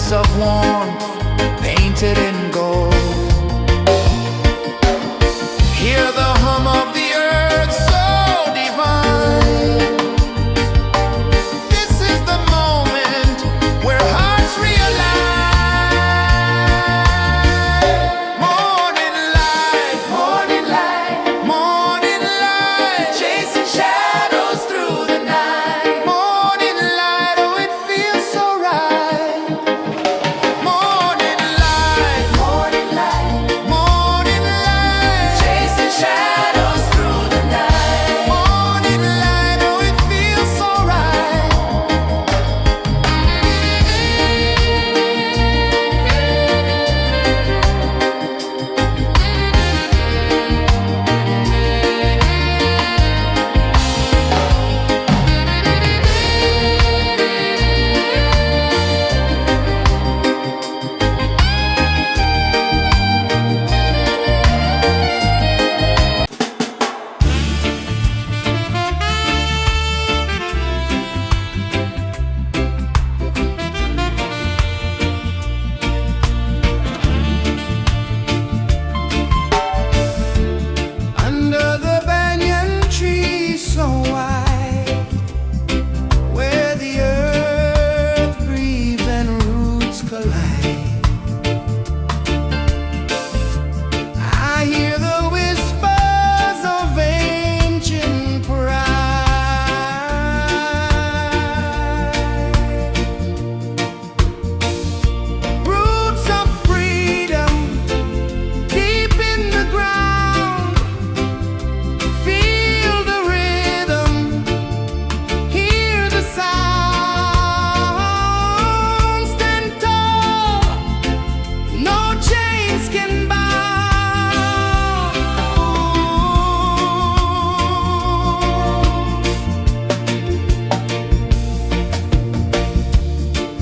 promise of warmth painted in gold. Hear the hum of the earth so divine. This is the moment where hearts realize. Morning light, morning light, morning light, chasing shadows through the night. Morning light, oh it feels so right. Morning light, morning light, morning light, chasing shadows through the night. Morning light, oh it feels so right. Under the banyan tree so wide, where the earth breathes and roots collide, I hear the whispers of ancient pride. Roots of freedom deep in the ground. Feel the rhythm, hear the sound. Stand tall, no chains can bound.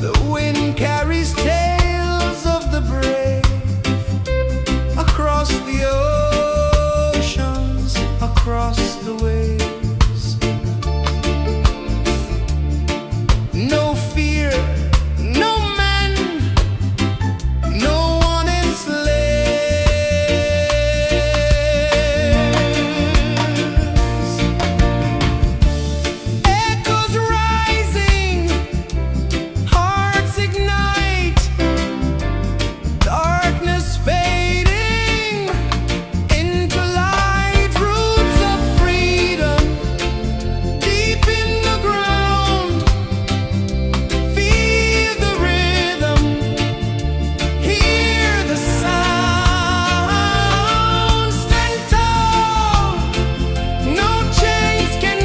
The wind carries tales of the brave across the oceans, across the waves. No fear, no man, no one enslaves. Echoes rising, hearts ignite, darkness fading into light. Roots of freedom deep in the ground. Feel the rhythm, hear the sound. Stand tall, no chains can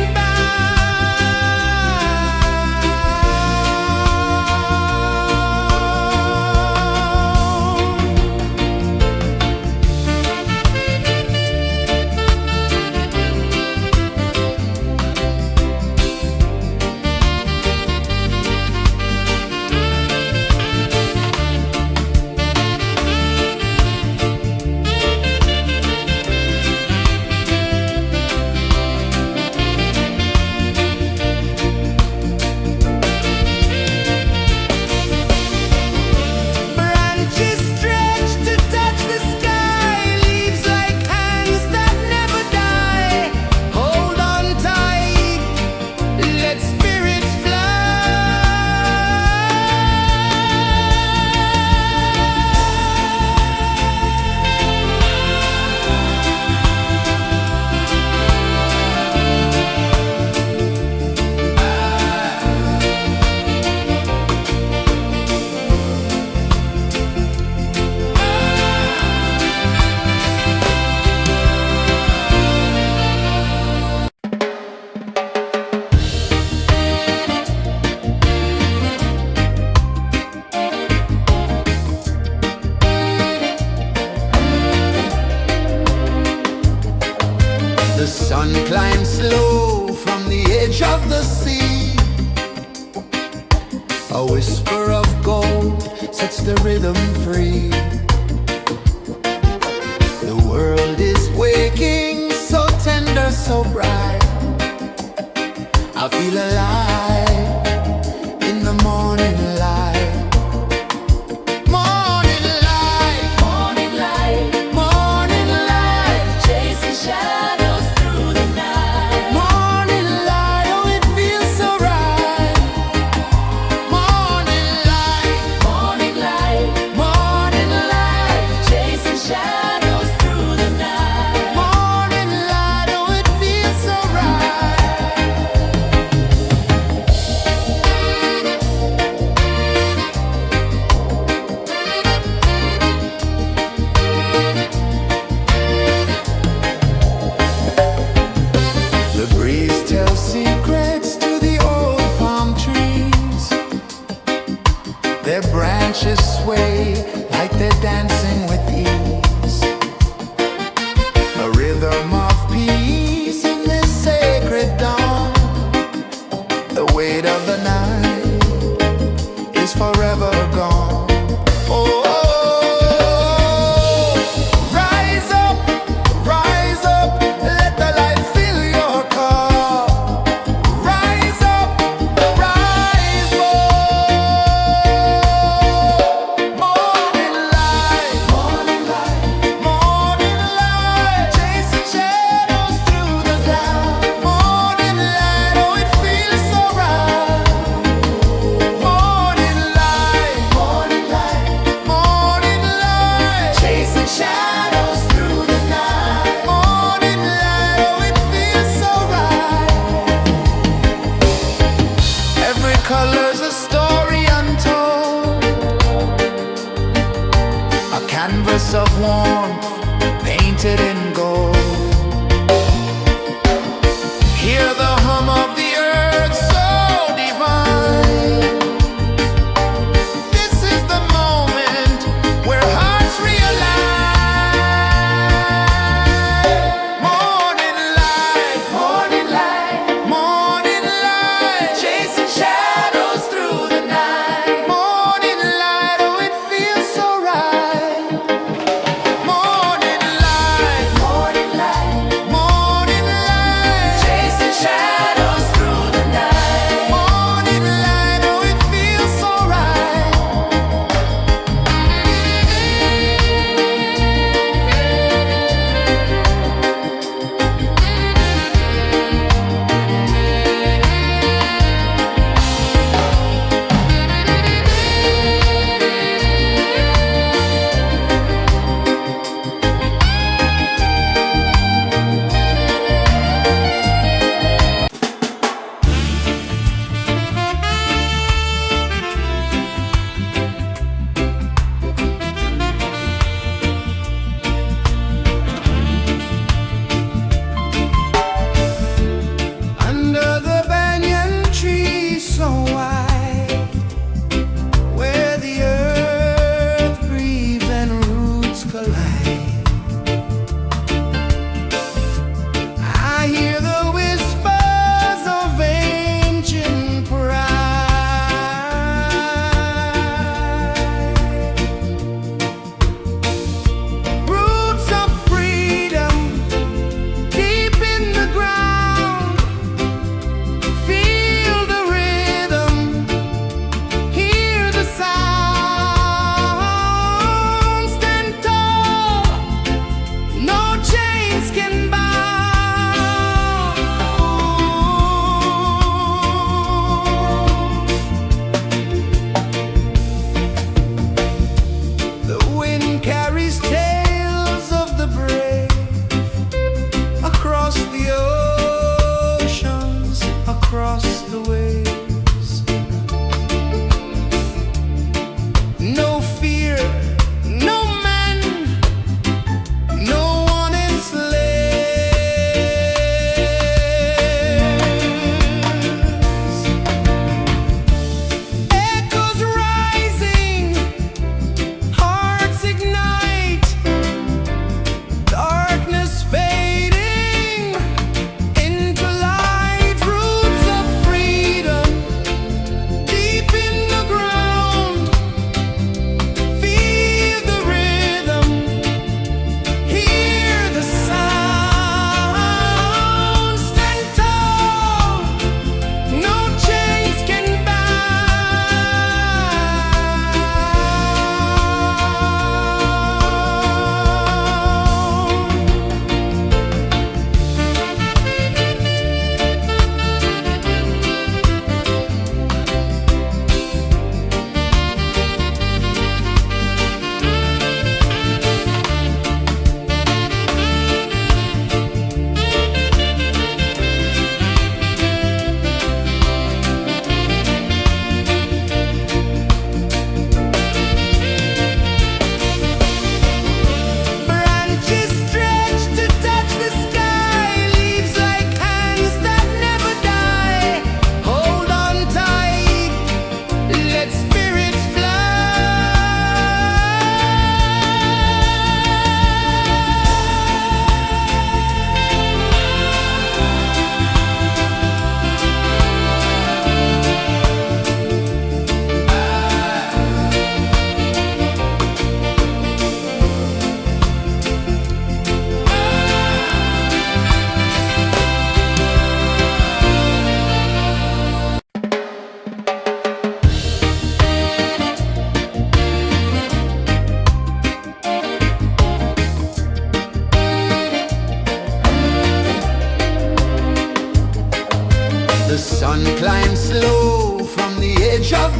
branches stretch to touch the sky, leaves like hands that never die. Hold on tight, let spirits The sun climbs slow from the edge of the sea. A whisper of gold sets the rhythm free. The world is waking, so tender, so bright. I feel alive in the morning light.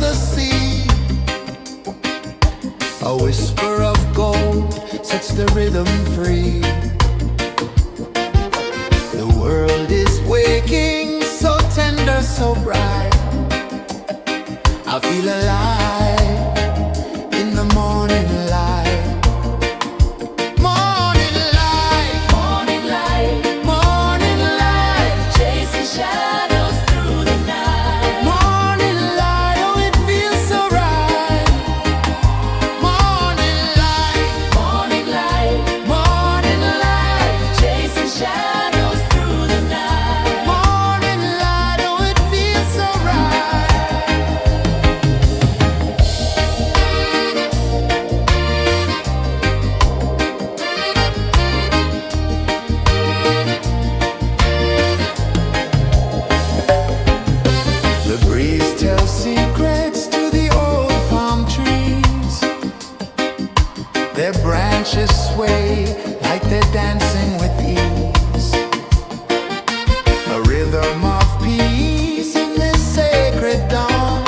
the sea. A whisper of gold sets the rhythm free. The world is waking, so tender, so bright. I feel alive in the morning light. Morning light, Morning light, morning light, chasing shadows through the night. morning light, oh it feels so right. Morning light, Morning light, morning light, chasing shadows through the night. morning light, oh it feels so right. The breeze tells secrets to the old palm trees. Their branches sway like they're dancing with ease. A rhythm of peace in this sacred dawn.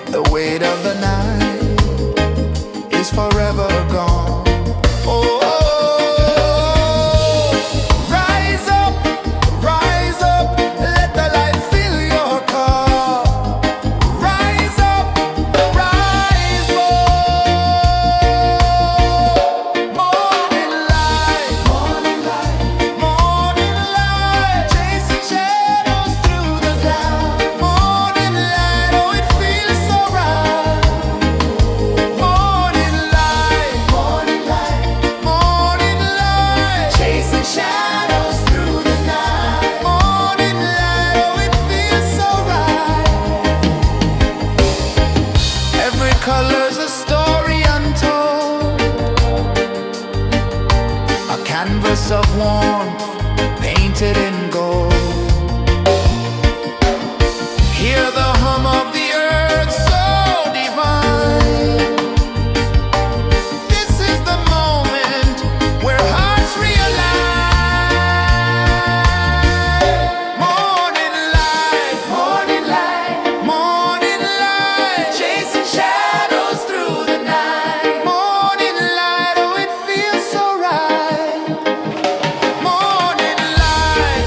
The weight of the night is forever gone. Oh, rise up, let the light fill your cup. Rise up, rise up. Morning light, Morning light, morning light, chasing shadows through the cloud. Morning light, oh it feels so right. Morning light, morning light, morning light, chasing shadows through the night. morning light, oh it feels so right. Every color's a story untold, a canvas of warmth painted in gold. Hear the hum of the earth so divine. This is the moment where hearts realign. Morning light, Morning light, morning light, chasing shadows through the night. morning light, oh it feels so right. Morning light,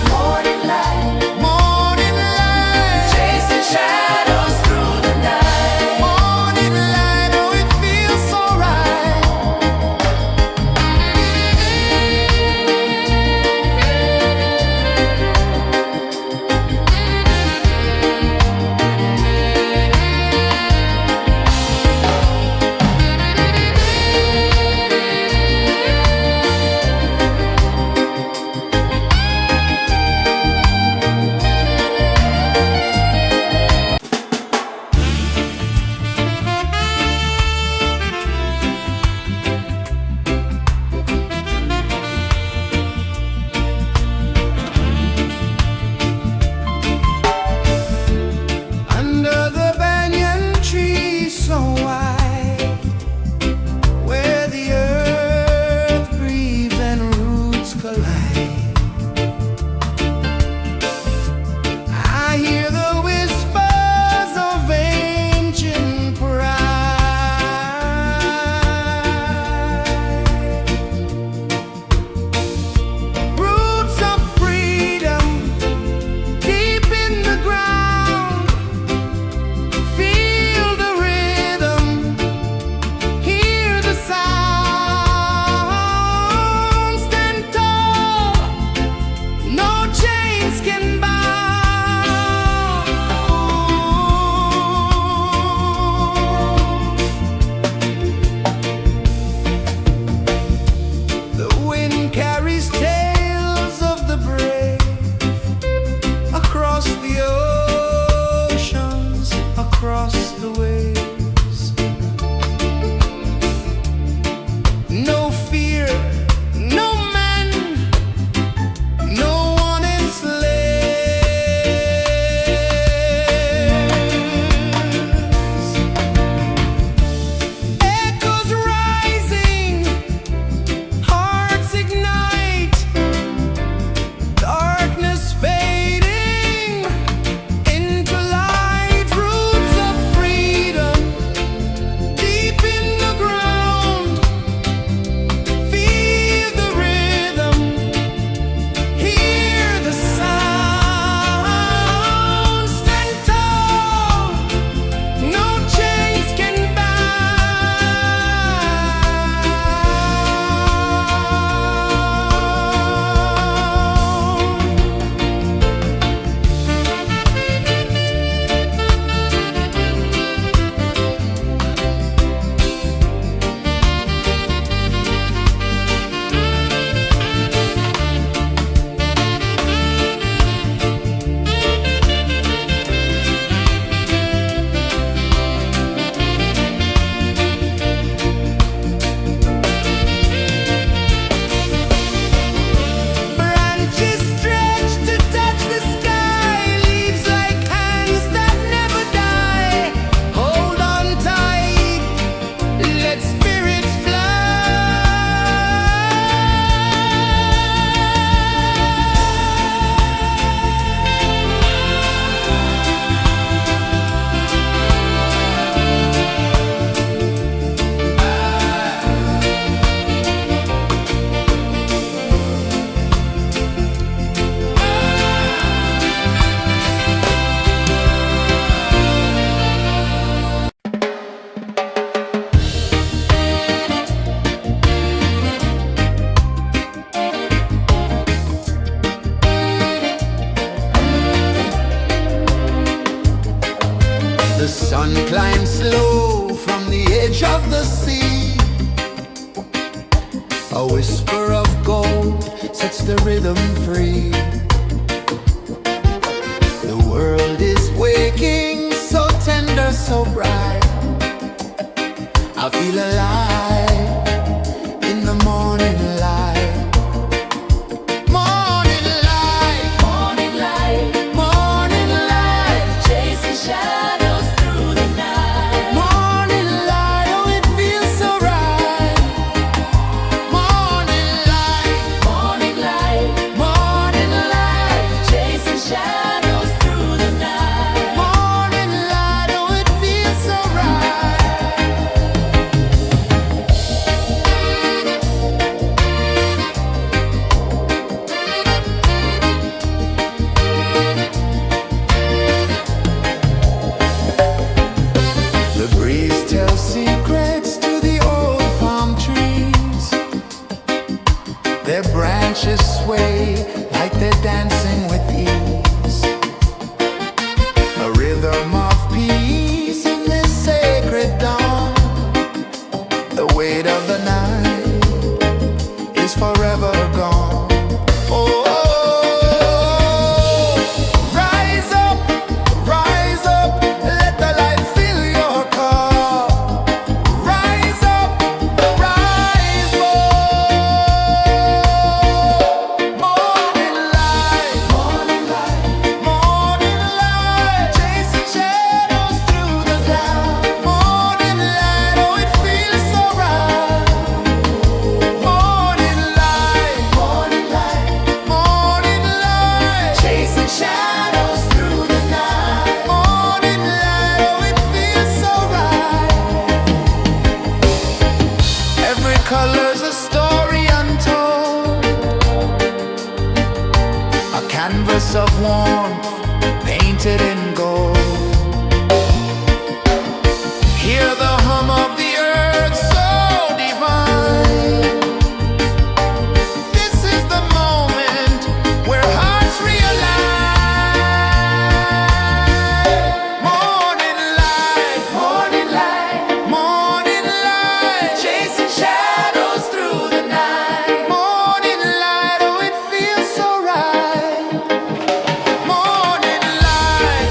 sun climbs slow from the edge of the sea. A whisper of gold sets the rhythm free. The world is waking, so tender, so bright. I feel alive in the morning light. Morning light, Morning light, morning light, chasing shadows through the night. morning light, oh it feels so right. Morning light, Morning light, morning light, chasing shadows through the night. morning light, oh it feels so right. The breeze tells secrets to the old palm trees. Their branches sway like they're dancing with ease. A rhythm of peace in this sacred dawn. The weight of the night is forever gone. Oh, rise up, let the light fill your cup. Rise up, rise up. Morning light, morning light, morning light, chasing shadows through the cloud. Morning light, oh it feels so right. Morning light, morning light, morning light, chasing shadows through the night. Morning light, oh it feels so right. Every color's a story untold, a canvas of warmth painted in gold. Hear the hum of the earth so divine. This is the moment where hearts realign. Morning light, morning light, morning light, chasing shadows through the night. Morning light, oh it feels so right. Morning light,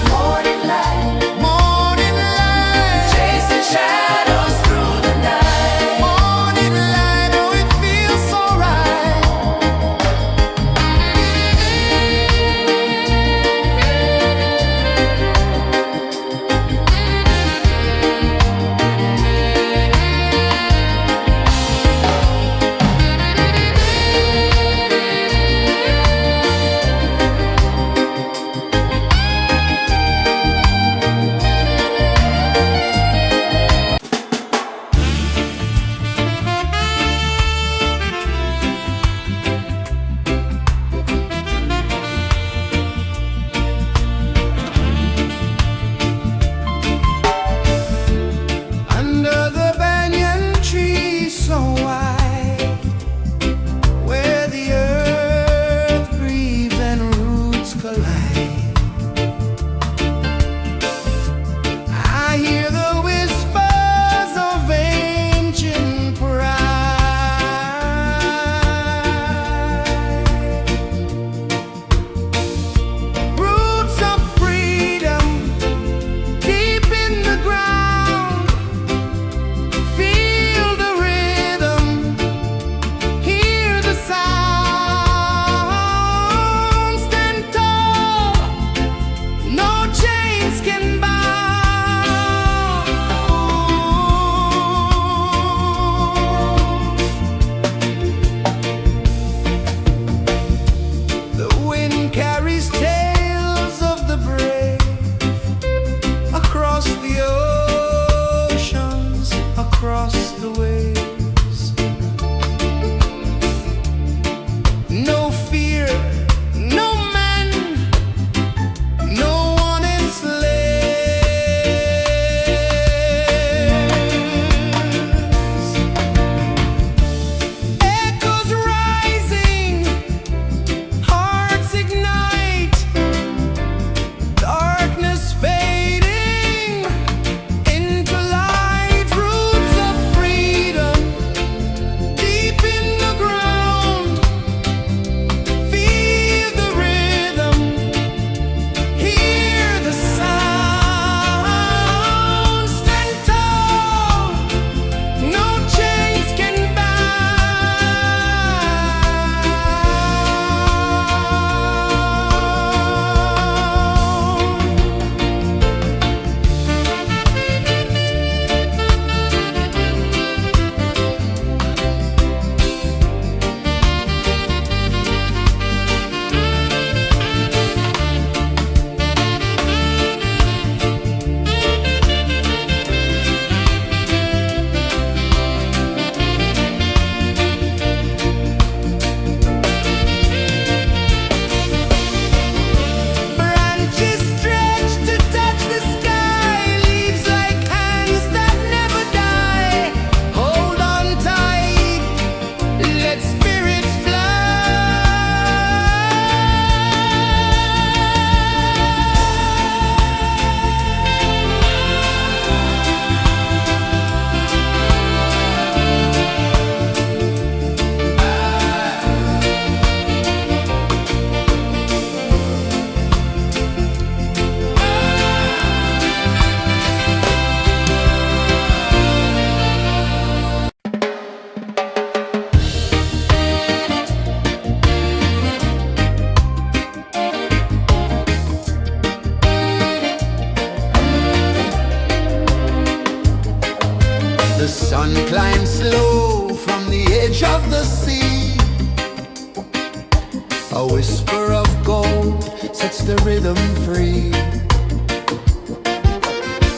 A whisper of gold sets the rhythm free.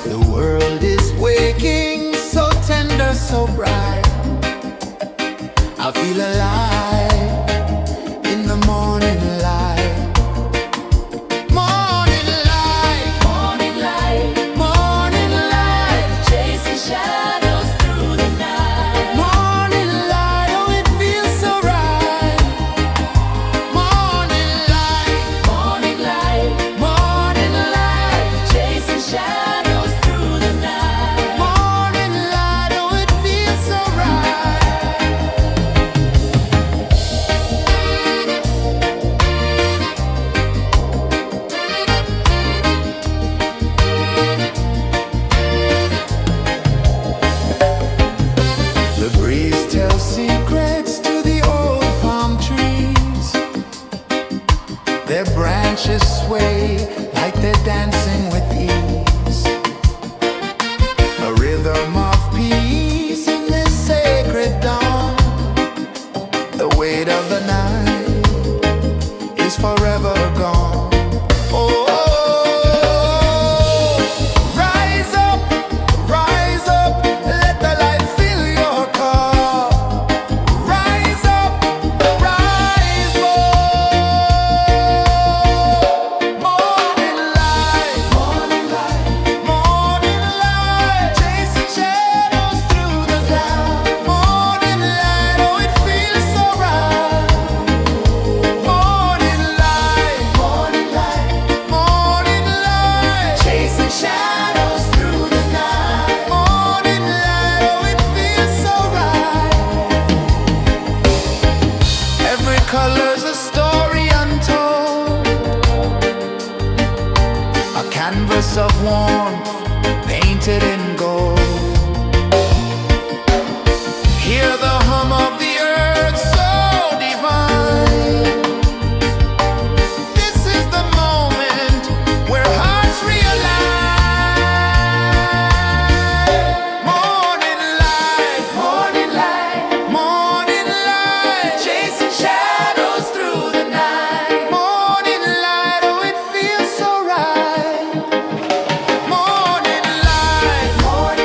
The world is waking, so tender, so bright. I feel alive in the morning light. Morning light, Morning light, morning light, chasing shadows through the night. morning light, oh it feels so right. Morning light, Morning light, morning light, chasing shadows through the night. morning light, oh it feels so right. The breeze tells secrets to the old palm trees. Their branches sway like they're dancing with ease. A rhythm of peace in this sacred dawn. The weight of the night is forever gone. Oh, rise up, let the light fill your cup. Rise up, rise up. Morning light, morning light, morning light, chasing shadows through the cloud. Morning light, oh it feels so right. Morning light, morning light, morning light, chasing shadows through the night. Morning light, oh it feels so right. Every color's a story untold, a canvas of warmth painted in gold. Hear the hum of the earth so divine. This is the moment where hearts realign. Morning light, morning light, morning light, chasing shadows through the night. Morning light, oh it feels so right. Morning light, morning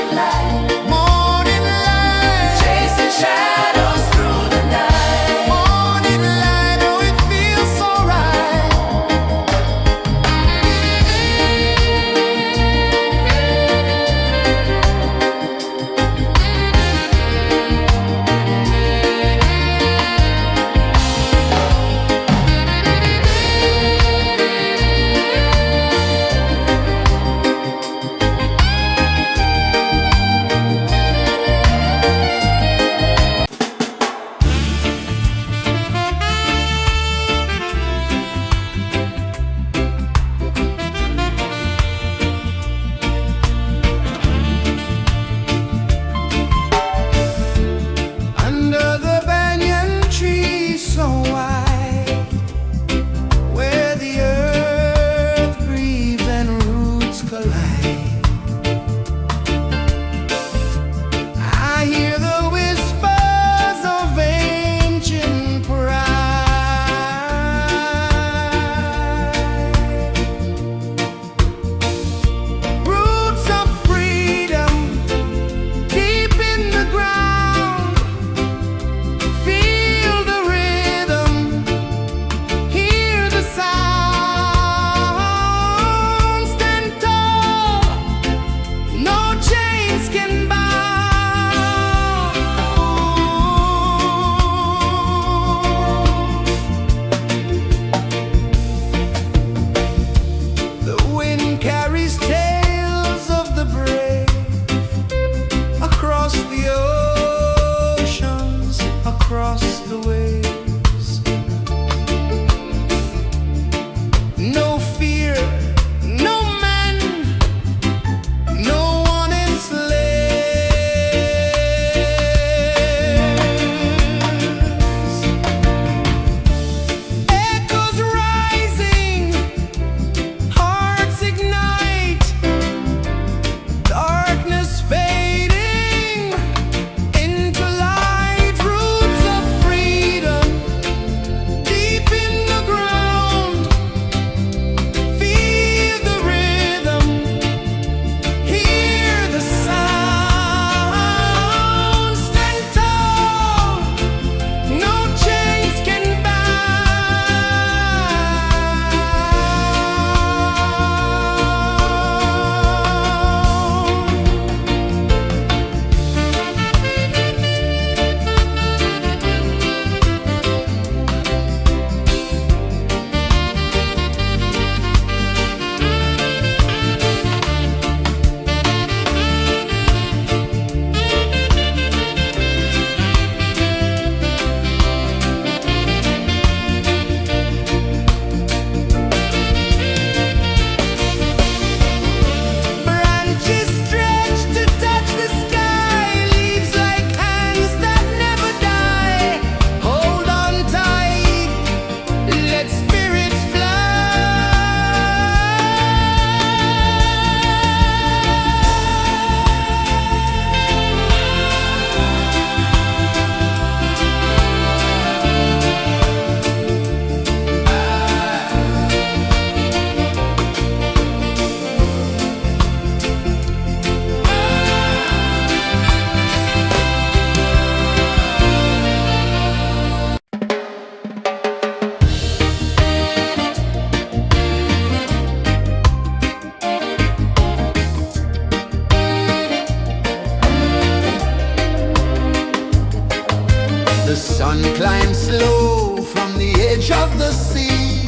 of the sea.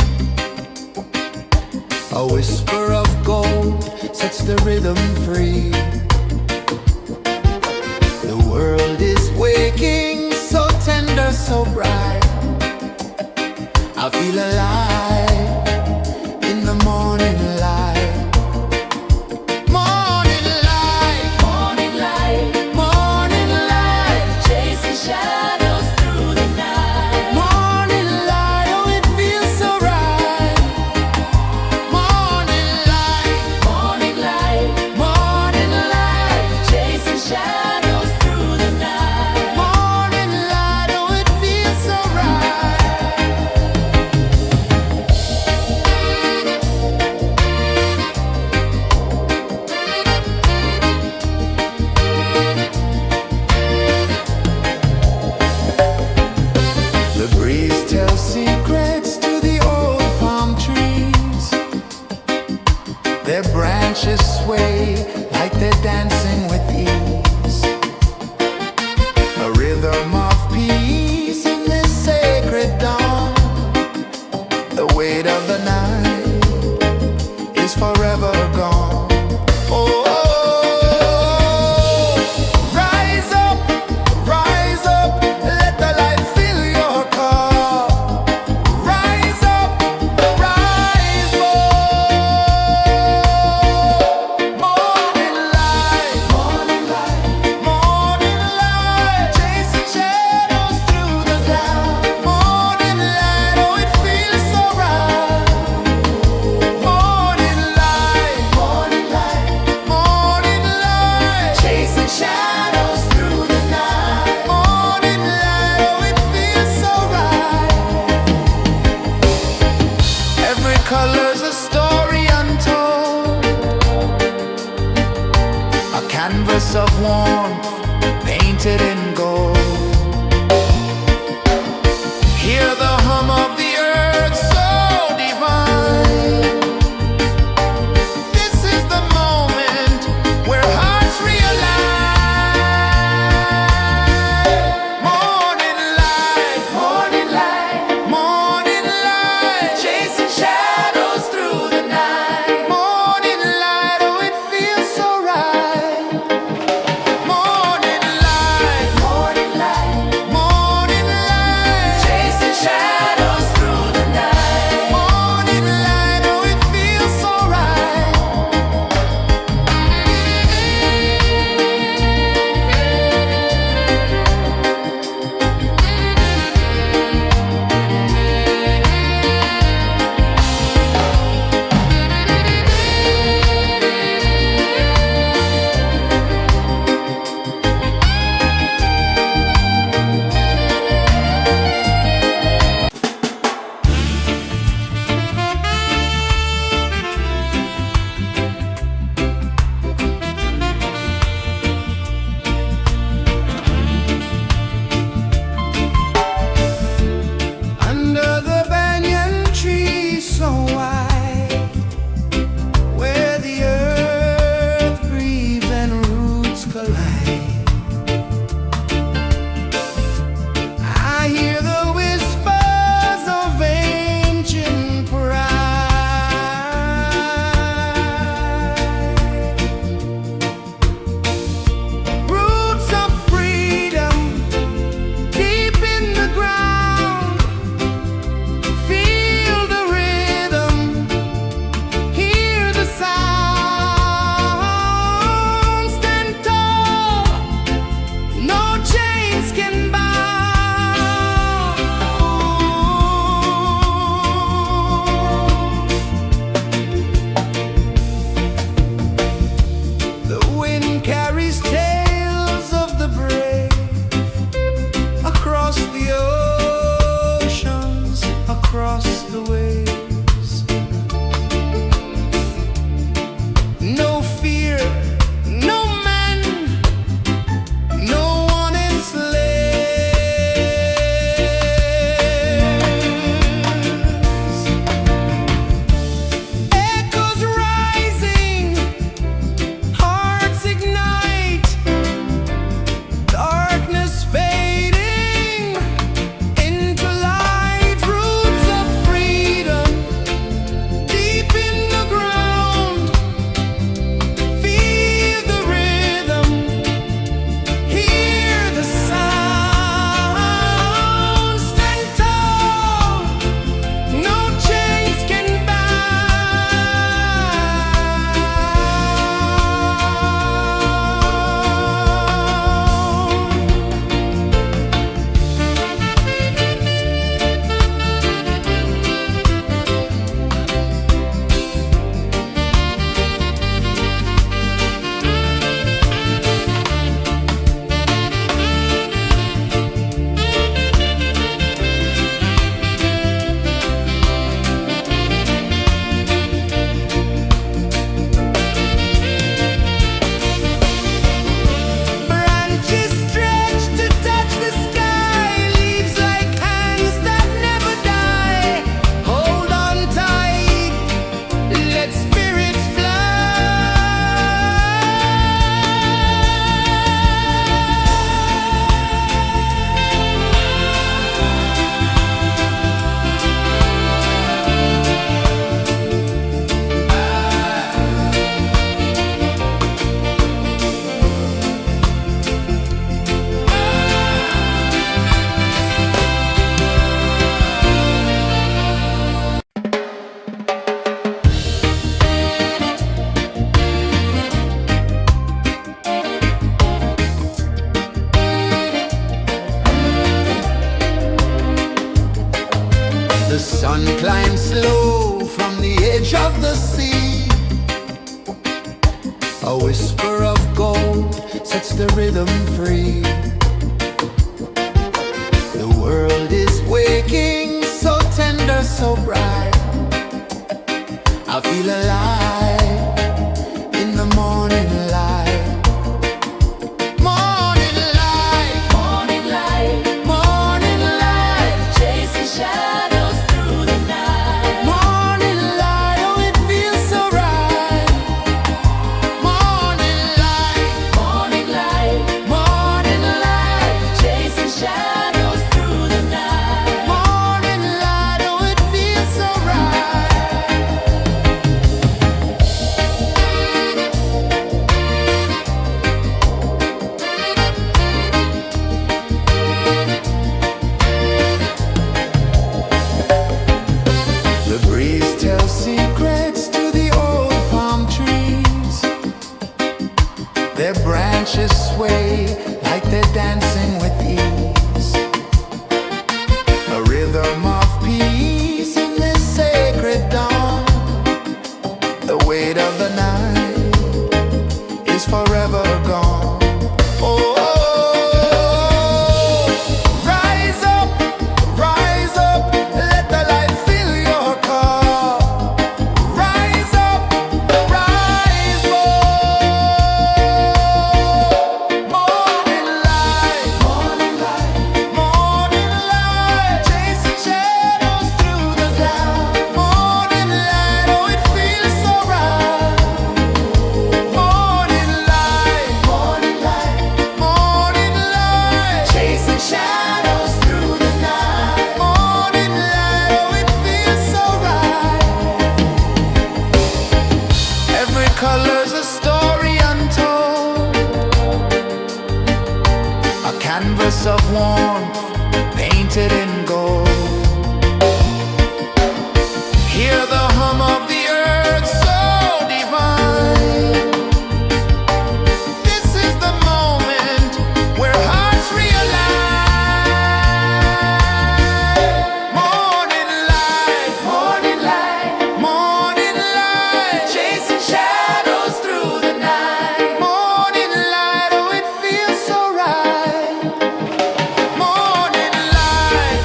A whisper of gold sets the rhythm free. The world is waking, so tender, so bright. I feel alive in the morning light. Morning light, Morning light, morning light, chasing shadows through the night. morning light, oh it feels so right. Morning light, Morning light, morning light, chasing shadows through the night. morning light, oh it feels so right. The breeze tells secrets to the old palm trees. Their branches sway like they're dancing with ease. A rhythm of peace in this sacred dawn. The weight of the night is forever gone. Oh, rise up, let the light fill your cup. Rise up, rise up. Morning light, morning light, morning light, chasing shadows through the cloud. Morning light, oh it feels so right. Morning light, morning light, morning light, chasing shadows through the night. Morning light, oh it feels so right. Every color's a story untold, a canvas of warmth painted in gold. Hear the hum of the earth so divine. This is the moment where hearts realign. Morning light, morning light, morning light, chasing shadows through the night. Morning light, oh it feels so right. Morning light, morning light, morning light, chasing shadows through the night. Morning light, oh it feels so right. Under the banyan tree so wide, where the earth breathes and roots collide, I hear the whispers of ancient pride. Roots of freedom deep in the ground. Feel the rhythm, hear the sound. Stand tall, no chains can bound. The wind carries tales of the brave across the oceans, across the waves. No fear, no man, no one enslaves. Echoes rising, hearts ignite, darkness fading into light. Roots of low from the edge of the sea. A whisper of gold sets the rhythm free. The world is waking, so tender, so bright. I feel alive in the morning light. Morning light, Morning light, morning light, chasing shadows through the night. morning light, oh it feels so right. Morning light, Morning light, morning light, chasing shadows through the night. morning light, oh it feels so right. The breeze tells secrets to the old palm trees. Their branches sway like they're dancing with ease. A rhythm of peace in this sacred dawn. The weight of the night is forever gone. Oh, rise up, let the light fill your cup. Rise up, rise up. Morning light, morning light, morning light, chasing shadows through the cloud. Morning light, oh it feels so right. Morning light, morning light, morning light, chasing shadows through the night. Morning light, oh it feels so right. Every color's a story untold, a canvas of warmth painted in gold. Hear the hum of the earth so divine. This is the moment where hearts realize. Morning light, morning light, morning light, chasing shadows through the night. Morning light, oh it feels so right. Morning light,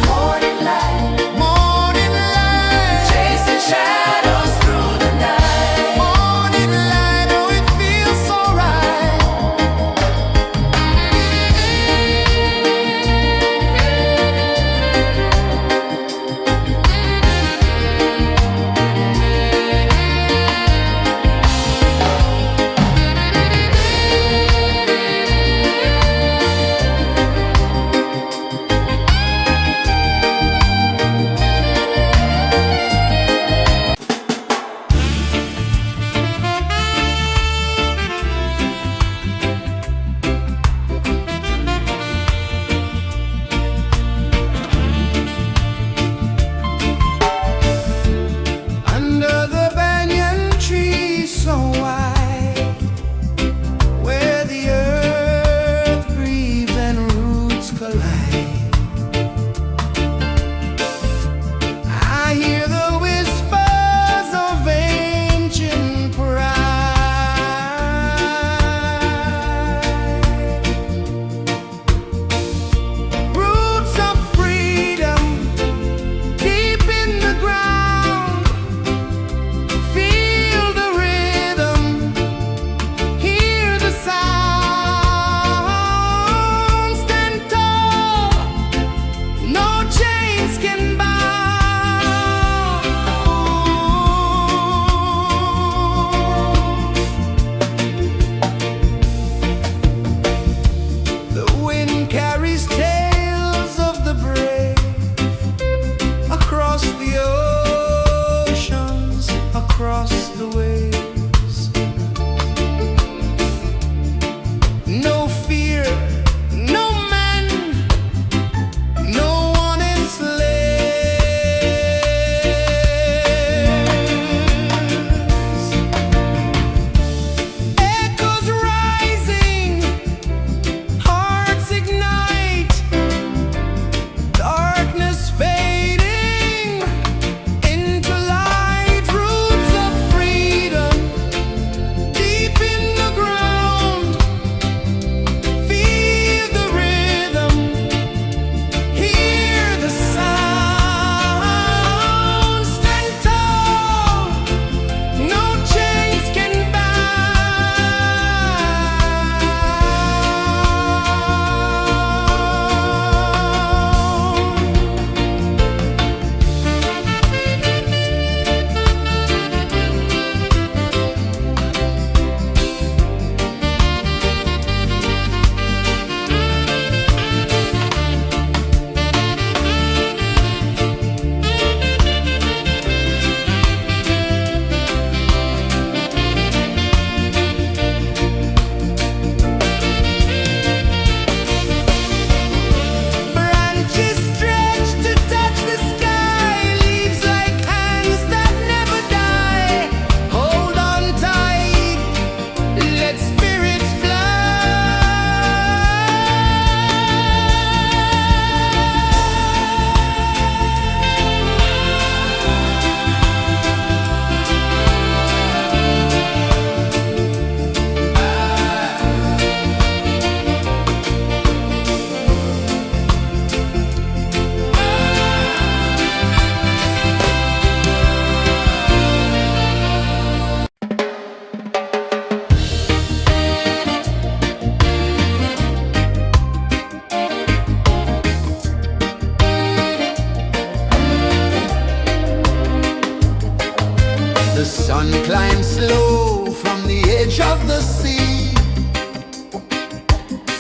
The sun climbs slow from the edge of the sea.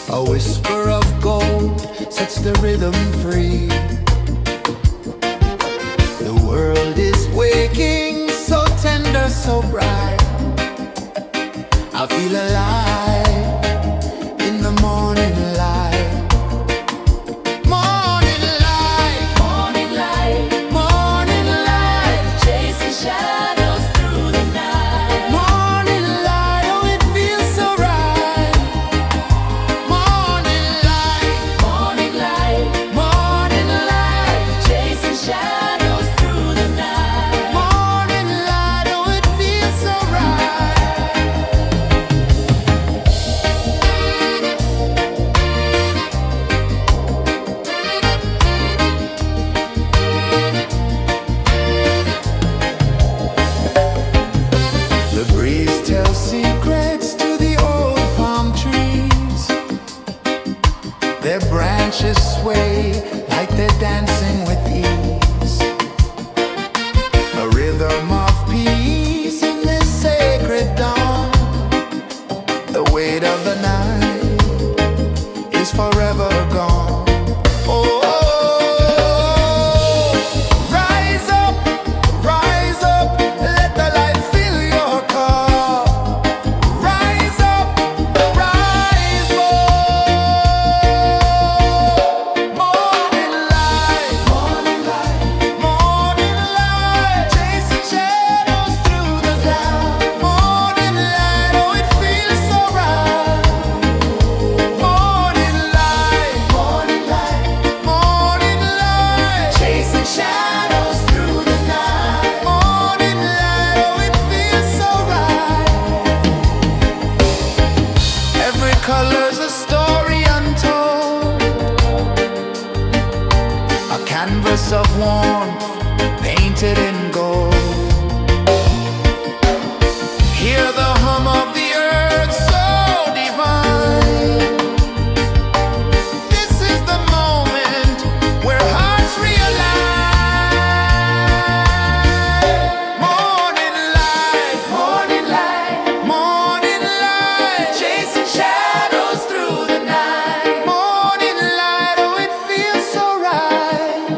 A whisper of gold sets the rhythm free. The world is waking, so tender, so bright. I feel alive in the morning light. Morning light, Morning light, morning light, chasing shadows through the night. morning light, oh it feels so right. Morning light, Morning light, morning light, chasing shadows through the night. morning light, oh it feels so right. The breeze tells secrets to the old palm trees. Their branches sway like they're dancing with ease. A rhythm of peace in this sacred dawn. The weight of the night is forever gone. Oh, rise up, let the light fill your cup. Rise up, rise up. Morning light, morning light, chasing shadows through the cloud. Morning light, oh it feels so right. Morning light, morning light, chasing shadows through the night. Morning light, oh it feels so right. Every color's a story untold, a canvas of warmth painted in gold. Hear the hum of the earth so divine. This is the moment where hearts realign. Morning light, morning light, chasing shadows through the night. Morning light, oh it feels so right.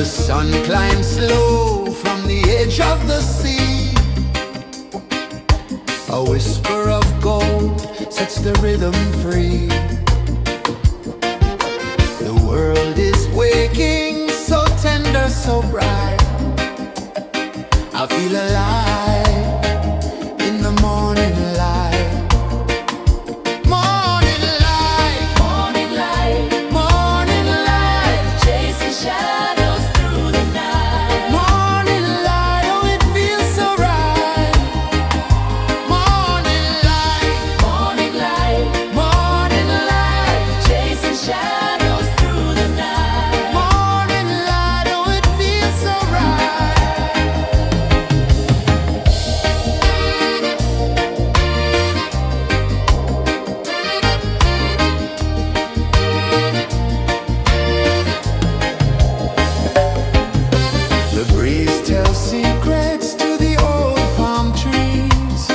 The sun climbs slow from the edge of the sea. A whisper of gold sets the rhythm free. The world is waking, so tender, so bright. I feel alive in the morning light. Morning light, Morning light, morning light, chasing shadows through the night. morning light, oh it feels so right. Morning light, Morning light, morning light, chasing shadows through the night. morning light, oh it feels so right. The breeze tells secrets to the old palm trees.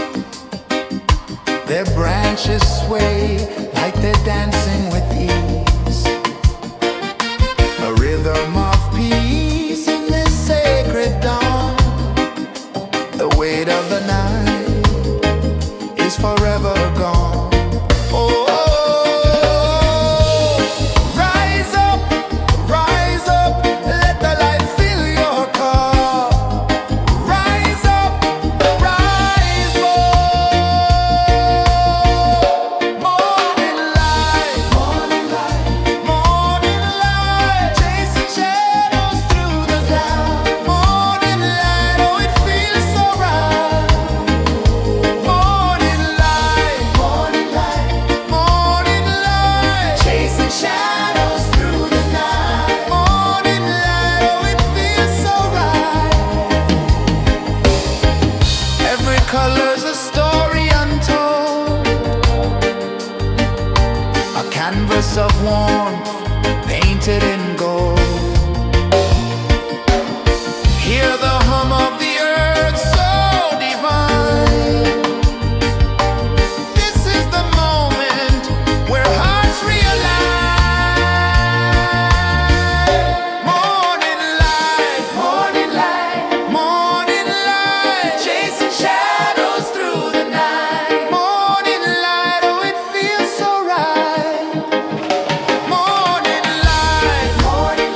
Their branches sway like they're dancing with ease. A rhythm of peace in this sacred dawn. The weight of the night is forever gone. Oh, rise up, let the light fill your cup. Rise up, rise up. Morning light, morning light, morning light, chasing shadows through the cloud. Morning light, oh it feels so right. Morning light, morning light, morning light, chasing shadows through the night. Morning light, oh it feels so right. Every color's a story untold, a canvas of warmth painted in gold. Hear the hum of the earth so divine. This is the moment where hearts realign. Morning light, morning light, morning light, chasing shadows through the night. Morning light, oh it feels so right. Morning light, morning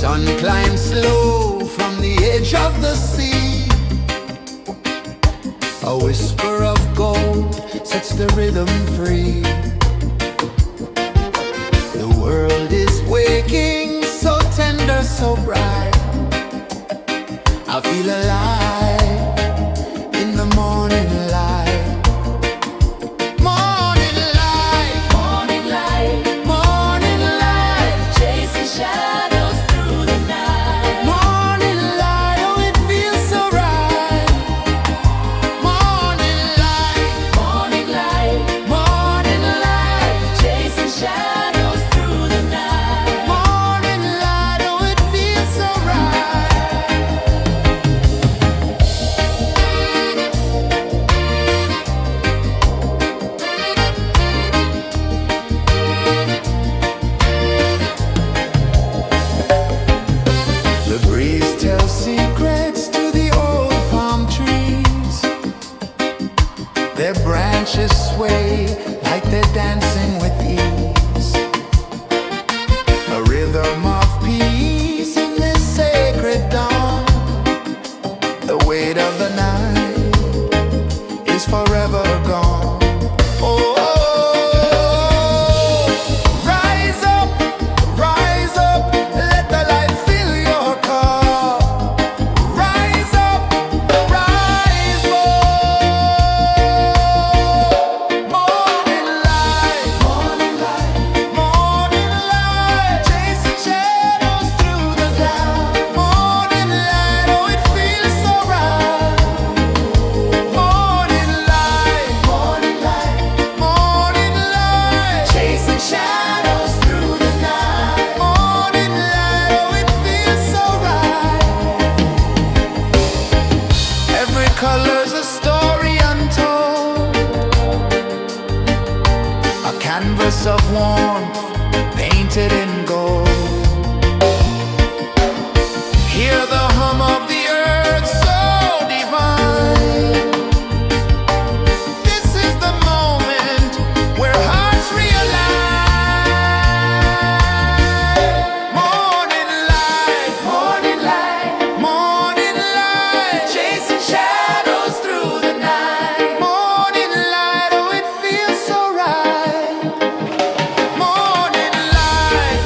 sun climbs slow from the edge of the sea. A whisper of gold sets the rhythm free. The world is waking, so tender, so bright. I feel alive in the morning light. Morning light, Morning light, morning light, chasing shadows through the night. morning light, oh it feels so right. Morning light, Morning light, morning light, chasing shadows through the night. morning light, oh it feels so right. The breeze tells secrets to the old palm trees. Their branches sway like they're dancing with ease. A rhythm of peace in this sacred dawn. The weight of the night is forever gone. Oh, rise up, let the light fill your cup. Rise up, rise up. Morning light, morning light, morning light, chasing shadows through the cloud. Morning light, oh it feels so right. Morning light, morning light, morning light, chasing shadows through the night. Morning light, oh it feels so right. Every color's a story untold, a canvas of warmth painted in gold. Hear the hum of the earth so divine. This is the moment where hearts realign. Morning light, morning light, morning light, chasing shadows through the night. Morning light, oh it feels so right. Morning light,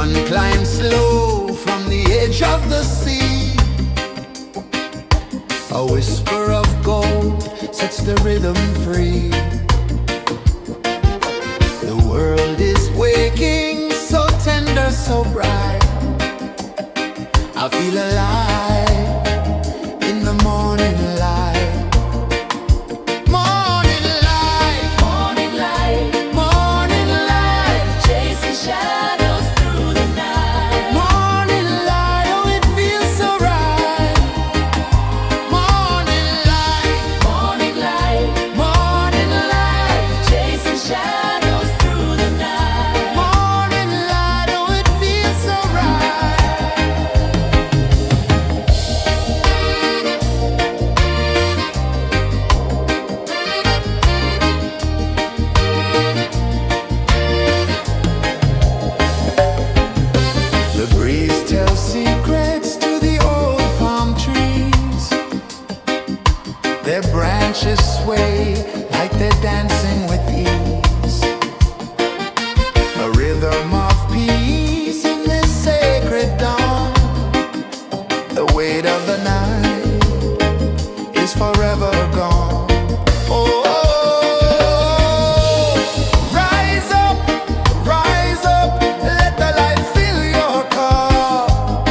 sun climbs slow from the edge of the sea. A whisper of gold sets the rhythm free. The world is waking, so tender, so bright. I feel alive in the morning light. Morning light, Morning light, morning light, chasing shadows through the night. morning light, oh it feels so right. Morning light, Morning light, morning light, chasing shadows through the night. morning light, oh it feels so right. The breeze tells secrets to the old palm trees. Their branches sway like they're dancing with ease. A rhythm of peace in this sacred dawn. The weight of the night is forever gone. Oh, rise up, let the light fill your cup.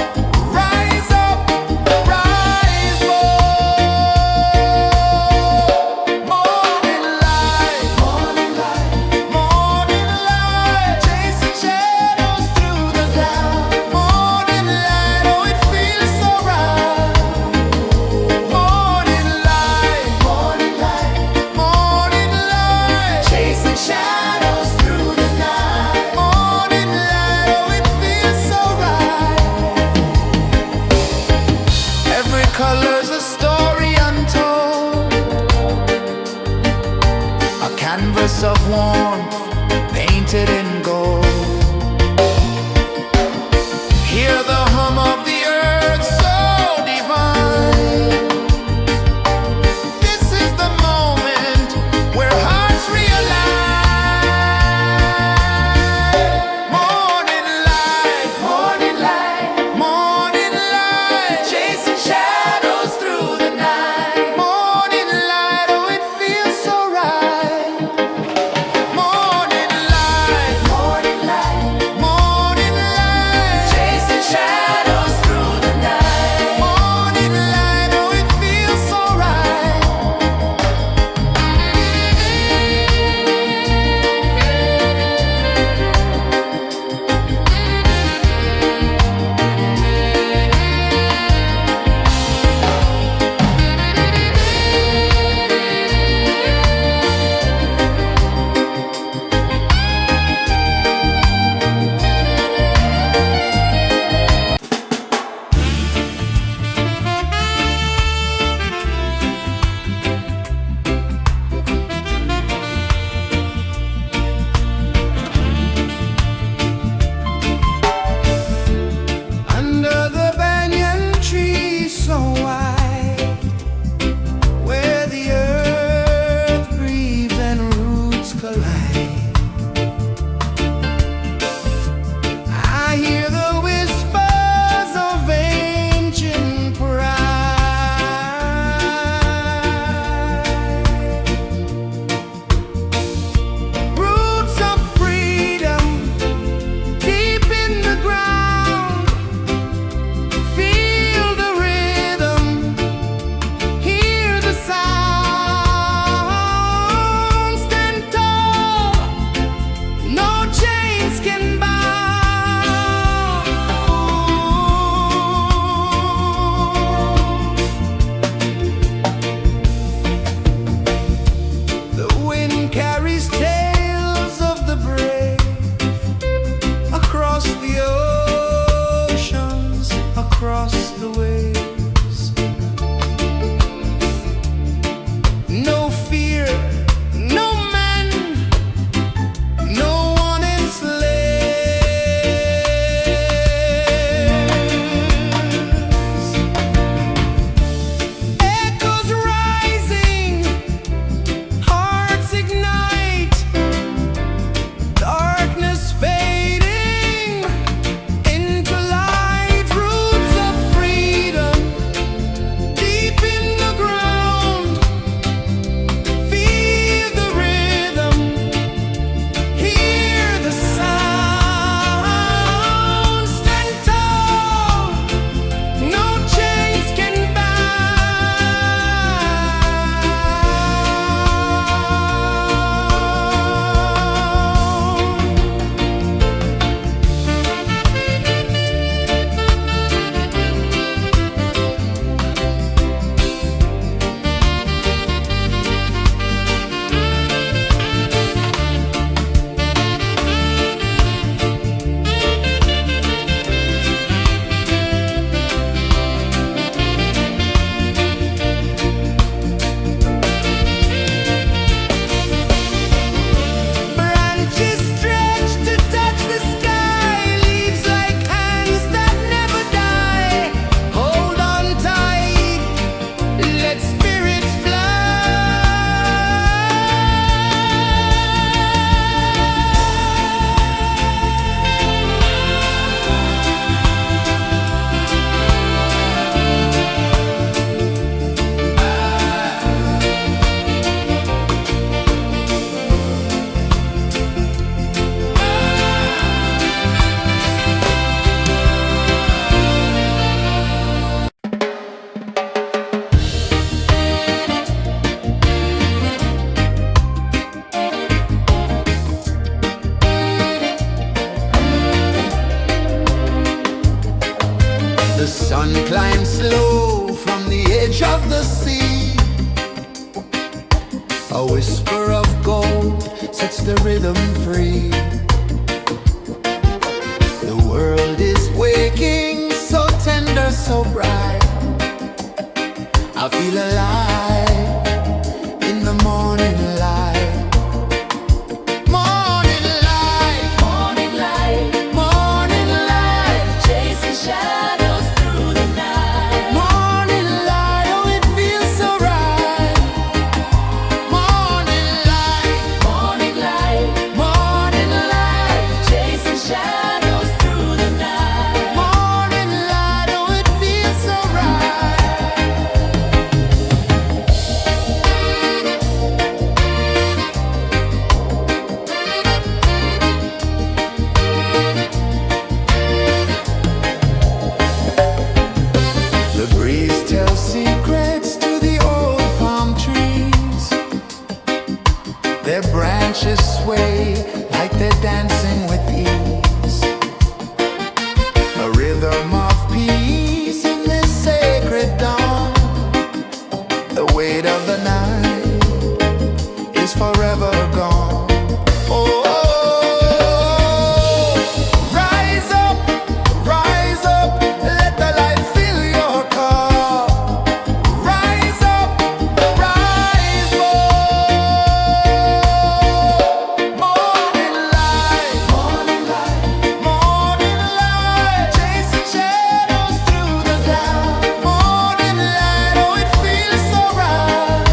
Rise up, rise up. Morning light, morning light, morning light, chasing shadows through the cloud. Morning light, oh it feels so right. Morning light, morning light, morning light, chasing shadows through the night. Morning light, oh it feels so right. Every color's a story untold, a canvas of warmth painted in gold. Hear the hum of the earth so divine. This is the moment where hearts realign. Morning light, morning light, morning light, chasing shadows through the night. Morning light, oh it feels so right. Morning light, morning A whisper of gold sets the rhythm free. The world is waking, so tender, so bright. I feel alive in the morning light. Morning light, Morning light, morning light, chasing shadows through the night. morning light, oh it feels so right. Morning light, Morning light, morning light, chasing shadows through the night. morning light, oh it feels so right. The breeze tells secrets to the old palm trees. Their branches sway like they're dancing with ease. A rhythm of peace in this sacred dawn. The weight of the night is forever gone. Oh, rise up, let the light fill your car. Rise up, rise up. Morning light, morning light, morning light, chasing shadows through the cloud. Morning light, oh it feels so right.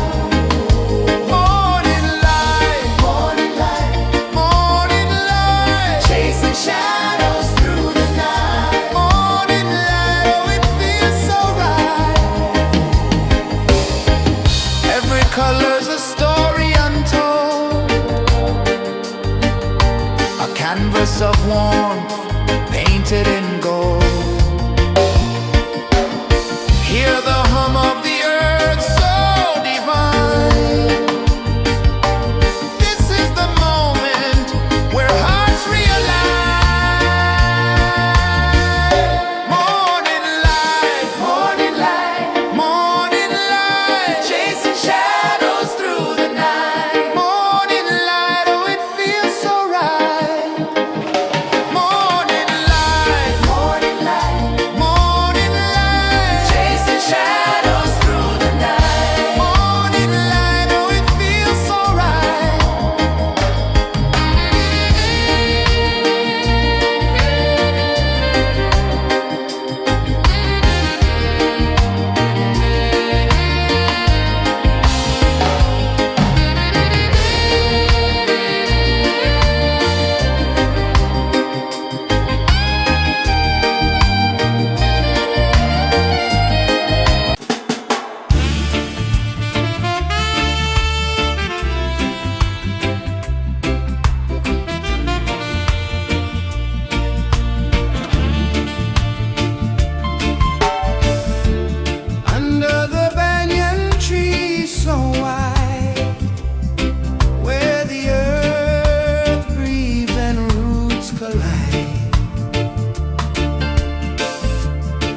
Morning light, morning light, morning light, chasing shadows through the night. Morning light, oh it feels so right. Every color's a story untold, a canvas of warmth painted in gold. Hear the hum of the earth so divine. This is the moment where hearts realign. Morning light, morning light, morning light, chasing shadows through the night. Morning light, oh it feels so right. Morning light, morning light, morning light, chasing shadows through the night. Morning light, oh it feels so right. Under the banyan tree so wide, where the earth breathes and roots collide,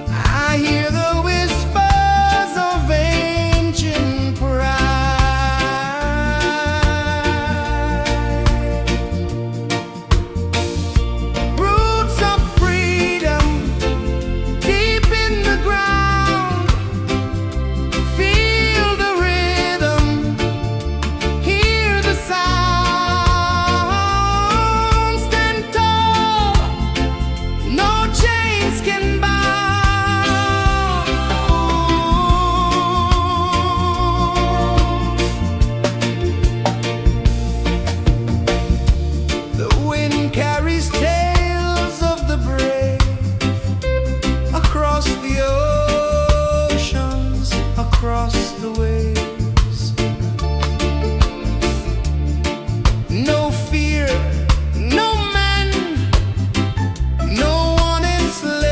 I hear the whispers of ancient pride. Roots of freedom deep in the ground. Feel the rhythm, hear the sound. Stand tall, no chains can bound. The wind carries tales of the brave across the oceans, across the waves. No fear, no man, no one enslaves.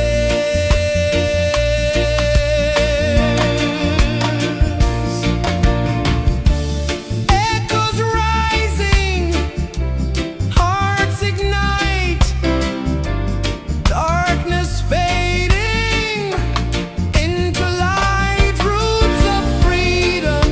Echoes rising, hearts ignite, darkness fading into light. Roots of freedom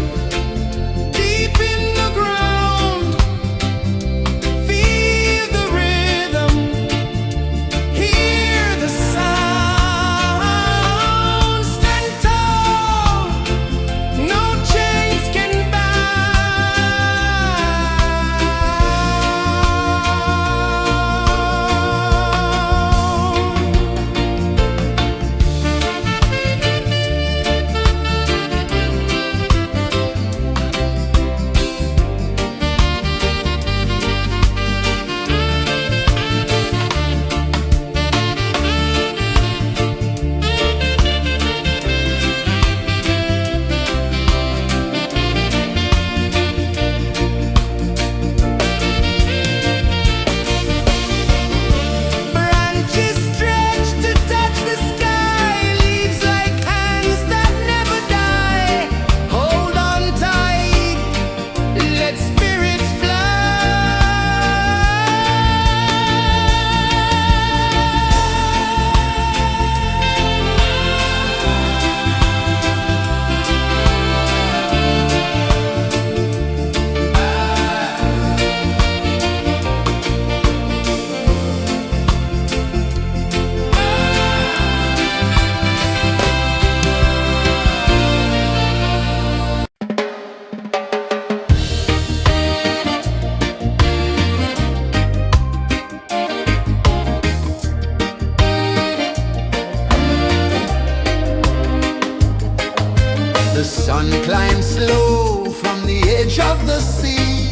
of the sea.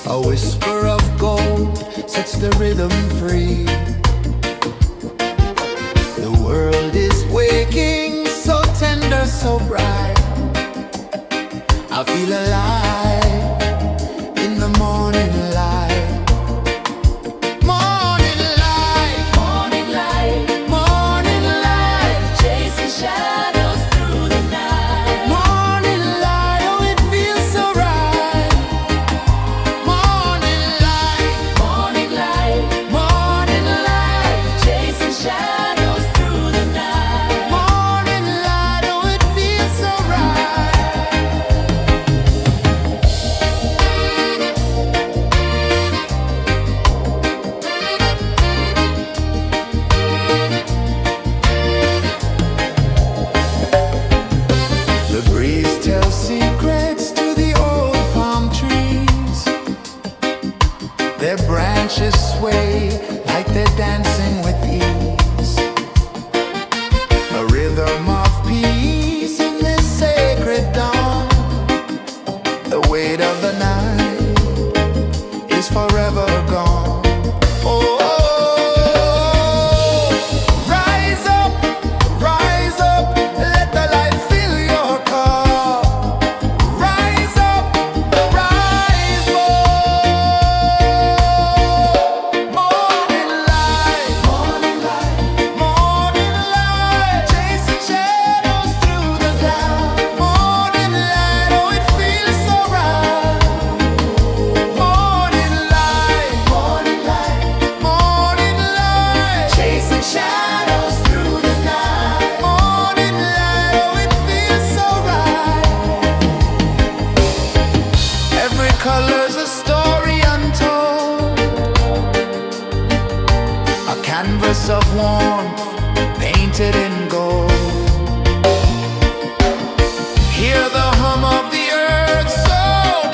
A whisper of gold sets the rhythm free. The world is waking, so tender, so bright. I feel alive in the morning light. Morning light, Morning light, morning light, chasing shadows through the night. morning light, oh it feels so right. Morning light, Morning light, morning light, chasing shadows through the night. morning light, oh it feels so right. The breeze tells secrets to the old palm trees. Their branches sway like they're dancing with ease. A rhythm of peace in this sacred dawn. The weight of the night is forever gone. Oh, rise up, let the light fill your cup. Rise up, rise up. Morning light, morning light, morning light, chasing shadows through the cloud. Morning light, oh it feels so right. Morning light, morning light, morning light, chasing shadows through the night. Morning light, oh it feels so right. Every color's a story untold, a canvas of warmth painted in gold. Hear the hum of the earth so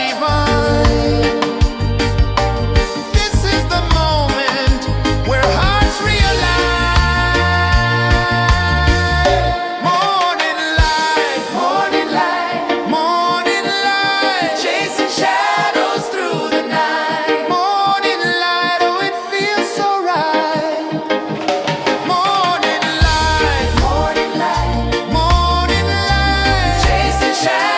divine. This is the moment where hearts realign. Morning light, morning light, morning light, chasing shadows through the night. Morning light, oh it feels so right. Morning light, morning light, morning light, chasing shadows.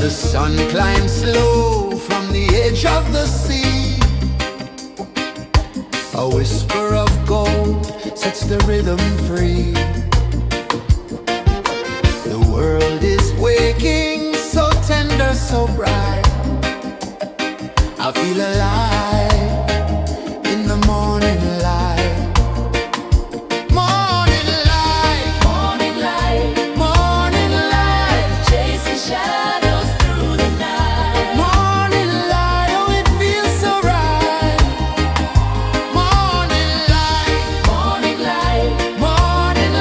The sun climbs slow from the edge of the sea. A whisper of gold sets the rhythm free. The world is waking, so tender, so bright. I feel alive in the morning light. Morning light, Morning light, morning light, chasing shadows through the night. morning light, oh it feels so right. Morning light, Morning light, morning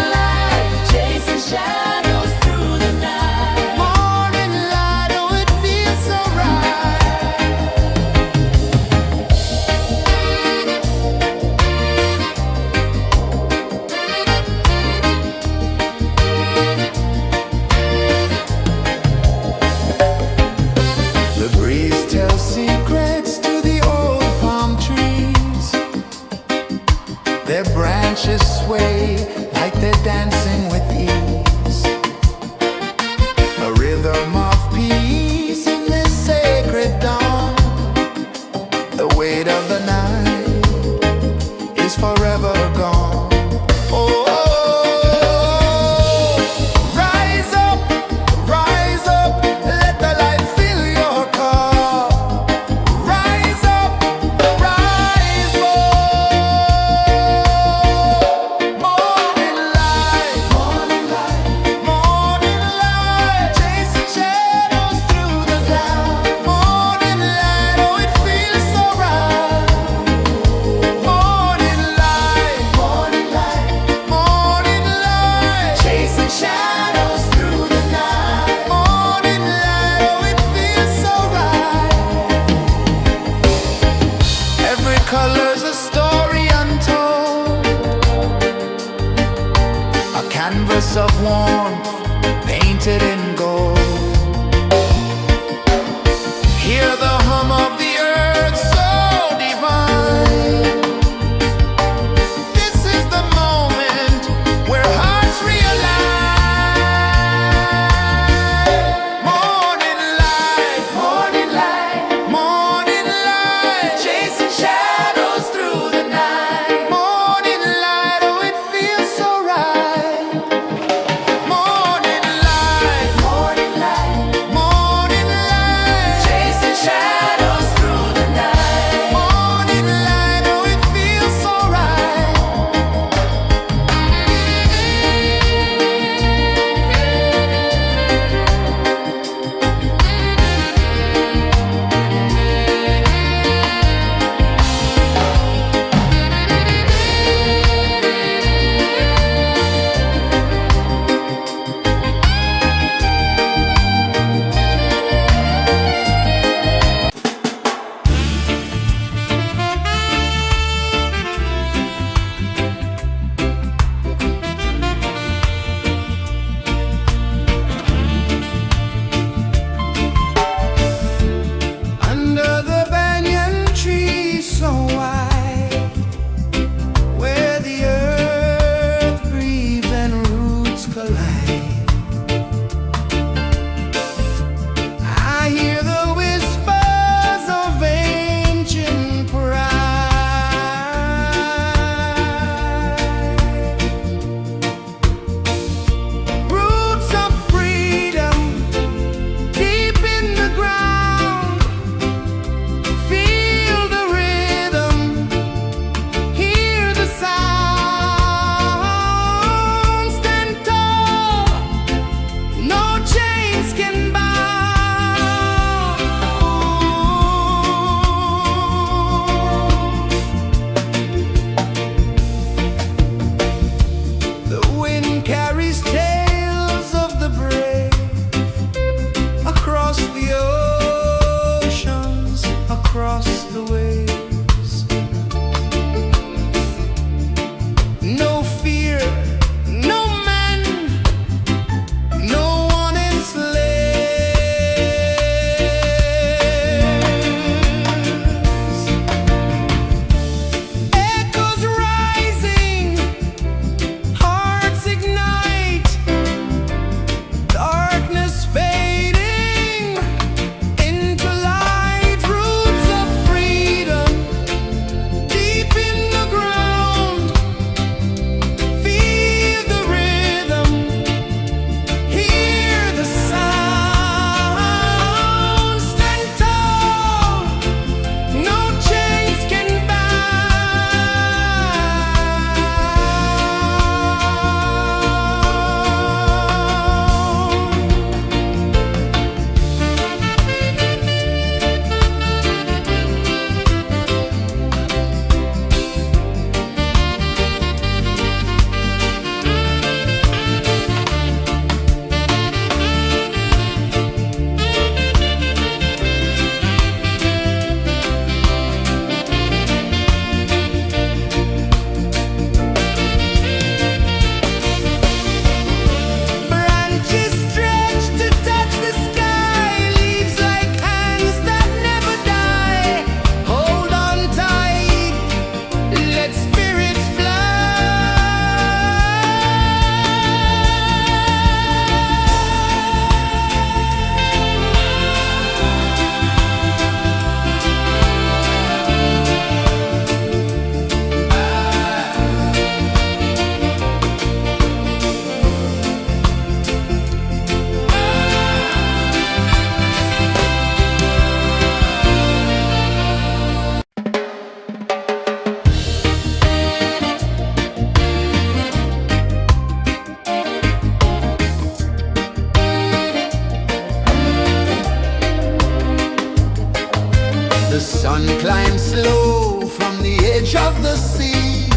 sun climbs slow from the edge of the sea.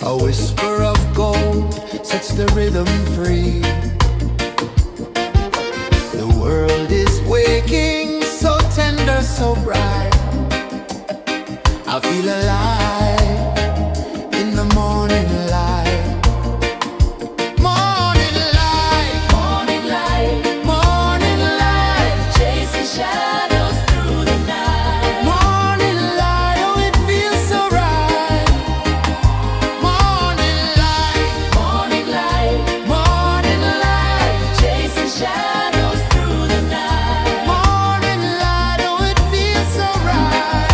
A whisper of gold sets the rhythm free. The world is waking, so tender, so bright. I feel alive in the morning light. Morning light, Morning light, morning light, chasing shadows through the night. morning light, oh it feels so right. Morning light, Morning light, morning light, chasing shadows through the night. morning light, oh it feels so right.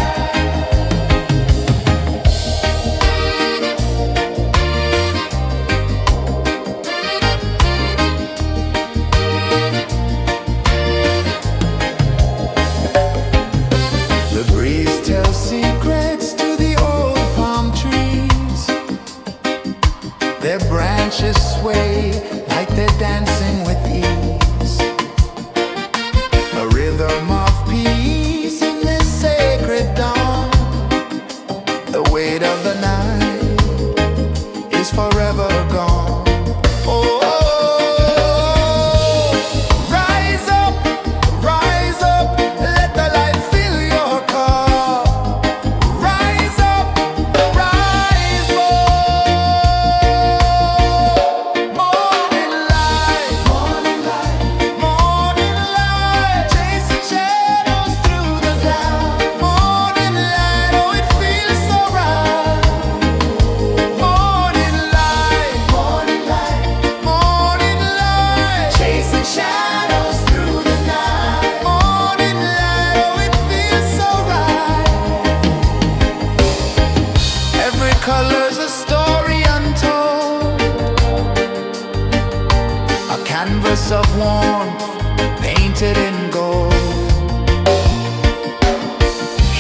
The breeze tells secrets to the old palm trees. Their branches sway like they're dancing with ease. A rhythm of peace in this sacred dawn. The weight of the night is forever gone. Oh, rise up, let the light fill your cup. Rise up, rise up. Morning light, morning light, morning light, chasing shadows through the cloud. Morning light, oh it feels so right. Morning light, morning light, morning light, chasing shadows through the night. Morning light, oh it feels so right. Every color's a story untold, a canvas of warmth painted in gold.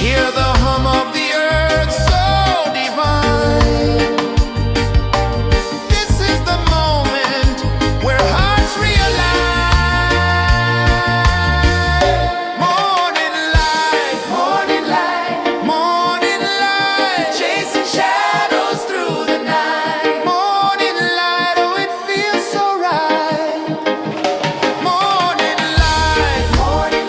Hear the hum of the earth so divine. This is the moment where hearts realign. Morning light, morning light, morning light, chasing shadows through the night. Morning light, oh it feels so right. Morning light, morning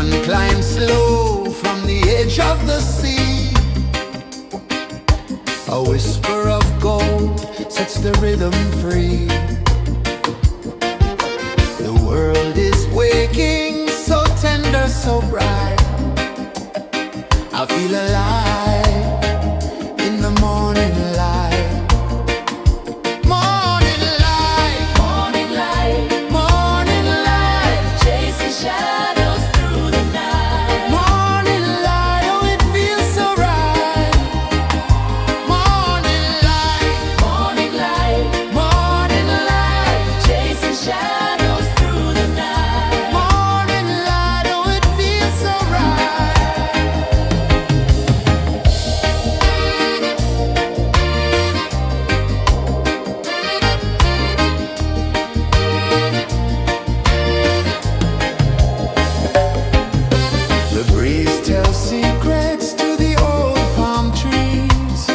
Sun climbs slow from the edge of the sea. A whisper of gold sets the rhythm free. The world is waking, so tender, so bright. I feel alive in the morning light. Morning light, Morning light, morning light, chasing shadows through the night. morning light, oh it feels so right. Morning light, Morning light, morning light, chasing shadows through the night. morning light, oh it feels so right. The breeze tells secrets to the old palm trees.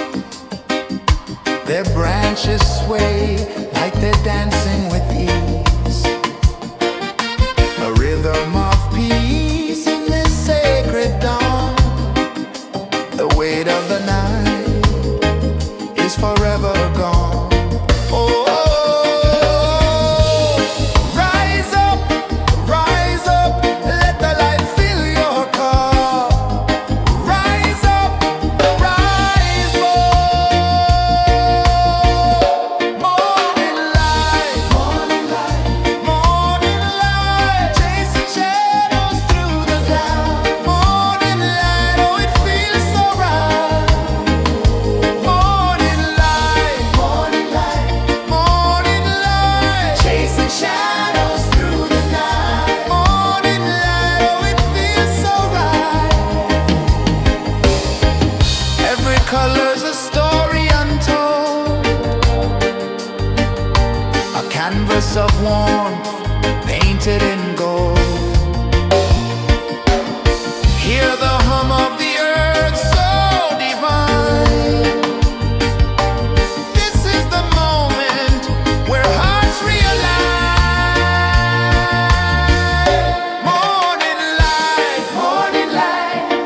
Their branches sway like they're dancing with ease. A rhythm of peace in this sacred dawn. The weight of the night is forever gone. Oh, rise up, let the light fill your cup. Rise up, rise up. Morning light, morning light, chasing shadows through the cloud. Morning light, oh it feels so right. Morning light, morning light, chasing shadows through the night. Morning light, oh it feels so right. Every color's a story untold, a canvas of warmth painted in gold. Hear the hum of the earth so divine. This is the moment where hearts realign. Morning light,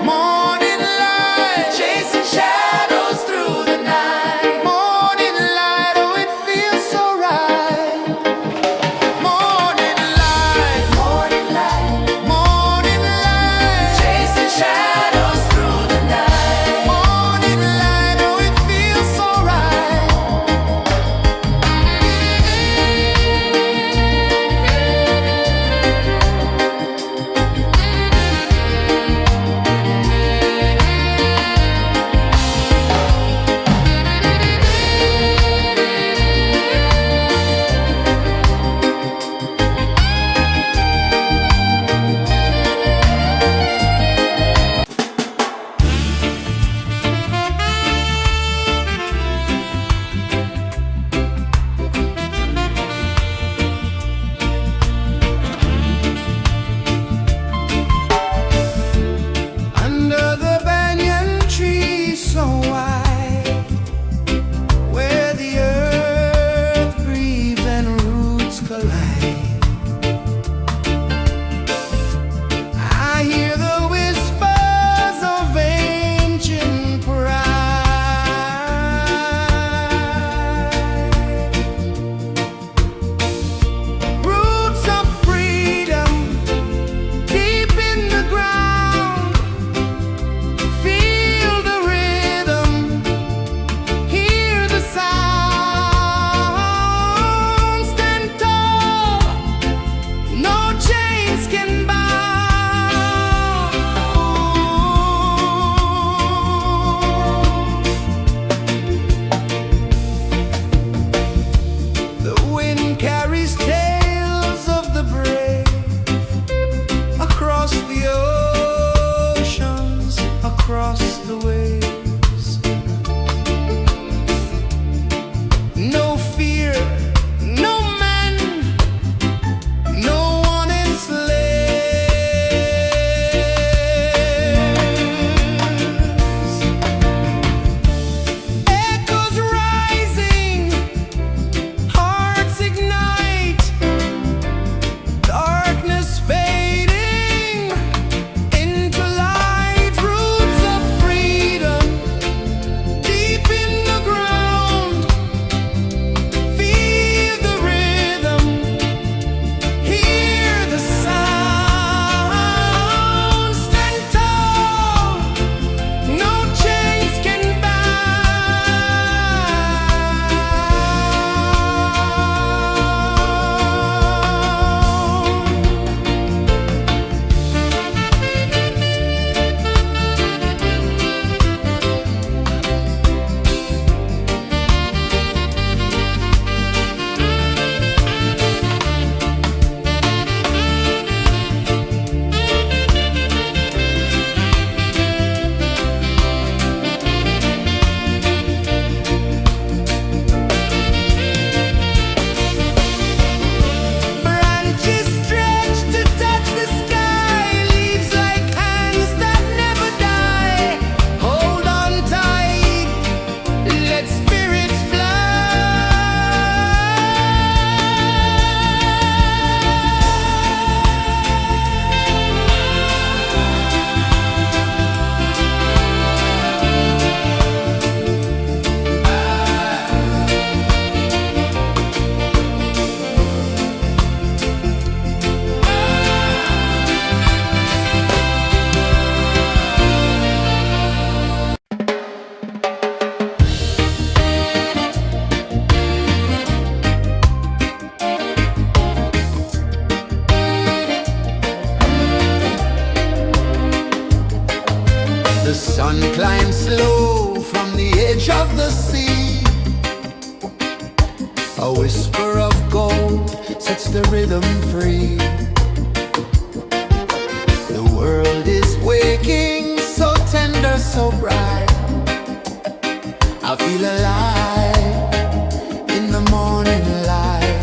morning light, chasing shadows through the night. Morning light, oh it feels so right. Morning sun climbs slow from the edge of the sea. A whisper of gold sets the rhythm free. The world is waking, so tender, so bright. I feel alive in the morning light.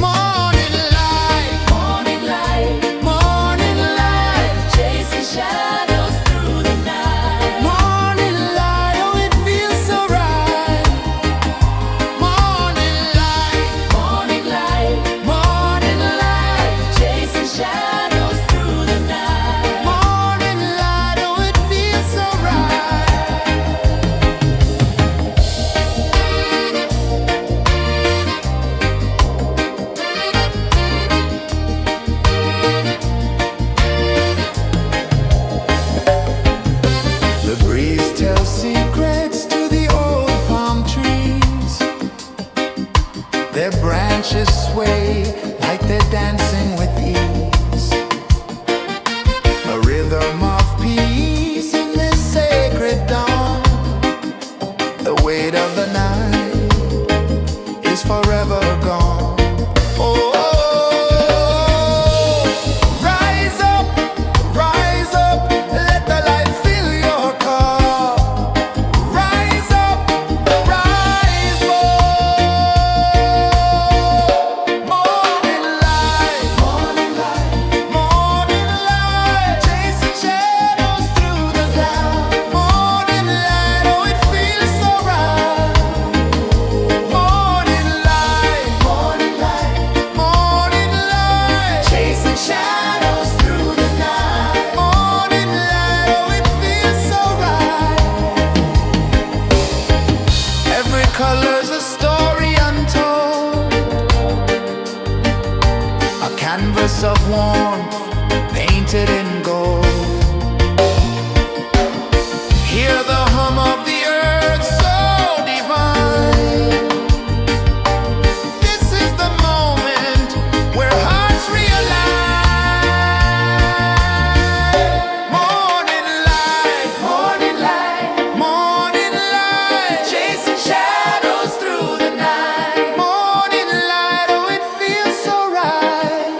Morning light, Morning light, morning light, chasing shadows through the night. morning light, oh it feels so right. Morning light, Morning light, morning light, chasing shadows through the night. morning light, oh it feels so right. The breeze tells secrets to the old palm trees. Their branches sway like they're dancing with ease. A rhythm of peace in this sacred dawn. The weight of the night is forever gone. Oh, rise up, let the light fill your cup. Rise up, rise up. Morning light, morning light, chasing shadows through the cloud. Morning light, oh it feels so right. Morning light, morning light, chasing shadows through the night. Morning light, oh it feels so right. Every color's a story untold, a canvas of warmth painted in gold. Hear the hum of the earth so divine. This is the moment where hearts realign. Morning light, morning light, chasing shadows through the night. Morning light, oh it feels so right.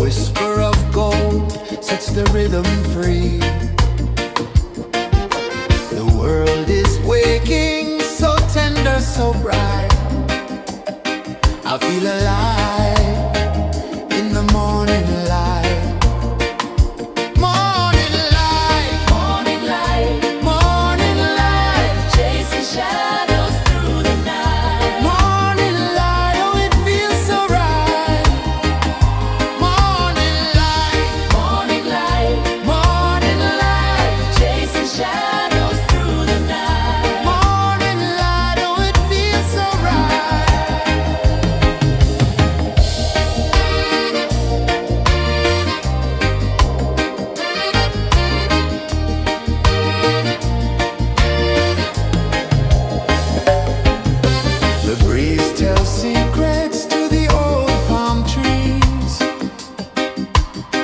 whisper of gold sets the rhythm free. The world is waking, so tender, so bright. I feel alive in the morning light. Morning light, Morning light, morning light, chasing shadows through the night. morning light, oh it feels so right. Morning light, Morning light, morning light, chasing shadows through the night. morning light, oh it feels so right. The breeze tells secrets to the old palm trees.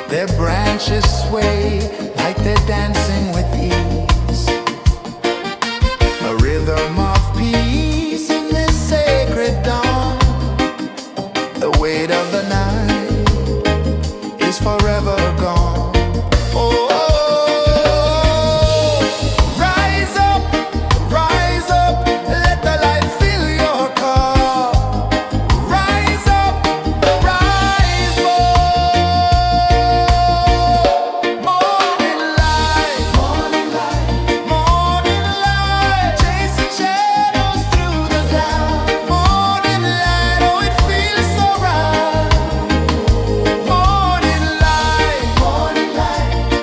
Their branches sway like they're dancing with ease. A rhythm of peace in this sacred dawn. The weight of the night is forever gone. Oh, rise up, let the light fill your cup. Rise up, rise more. Morning light, morning light, chasing shadows through the cloud. Morning light, oh it feels so right. Morning light,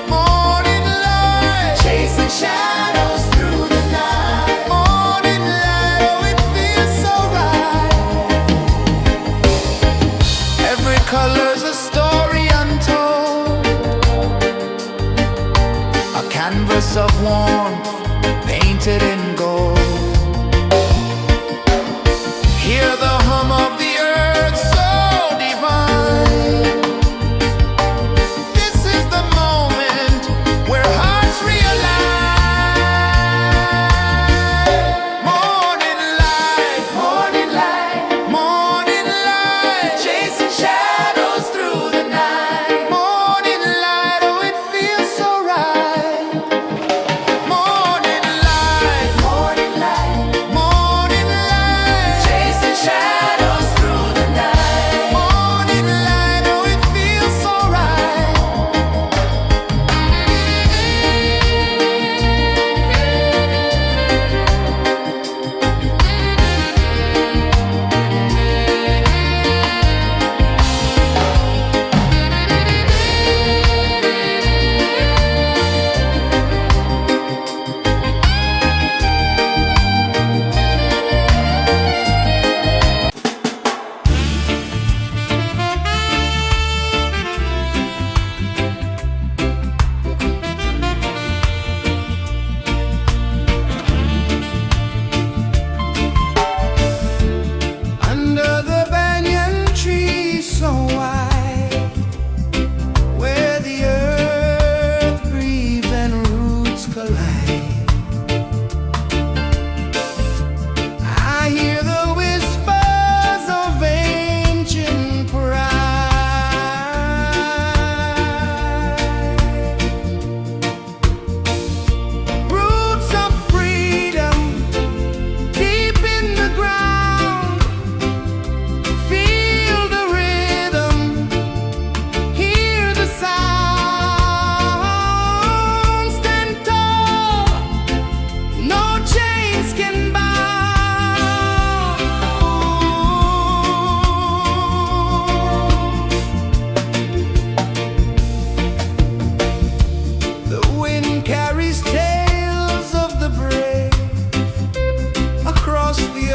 morning light, chasing shadows through the night. Morning light, oh it feels so right. Every color's a story untold, a canvas of warmth painted in gold. Hear the hum of the earth so divine. This is the moment where hearts realign. Morning light, morning light, chasing shadows through the night. Morning light, oh it feels so right. Morning light, morning light, Chasing shadows through the night. morning light, oh it feels so right. Under the banyan tree so wide, where the earth breathes and roots collide, I hear the whispers of ancient pride. Roots of freedom deep in the ground. Feel the rhythm, hear the sound. Stand tall, no chains can bound. The wind carries tales of the brave across the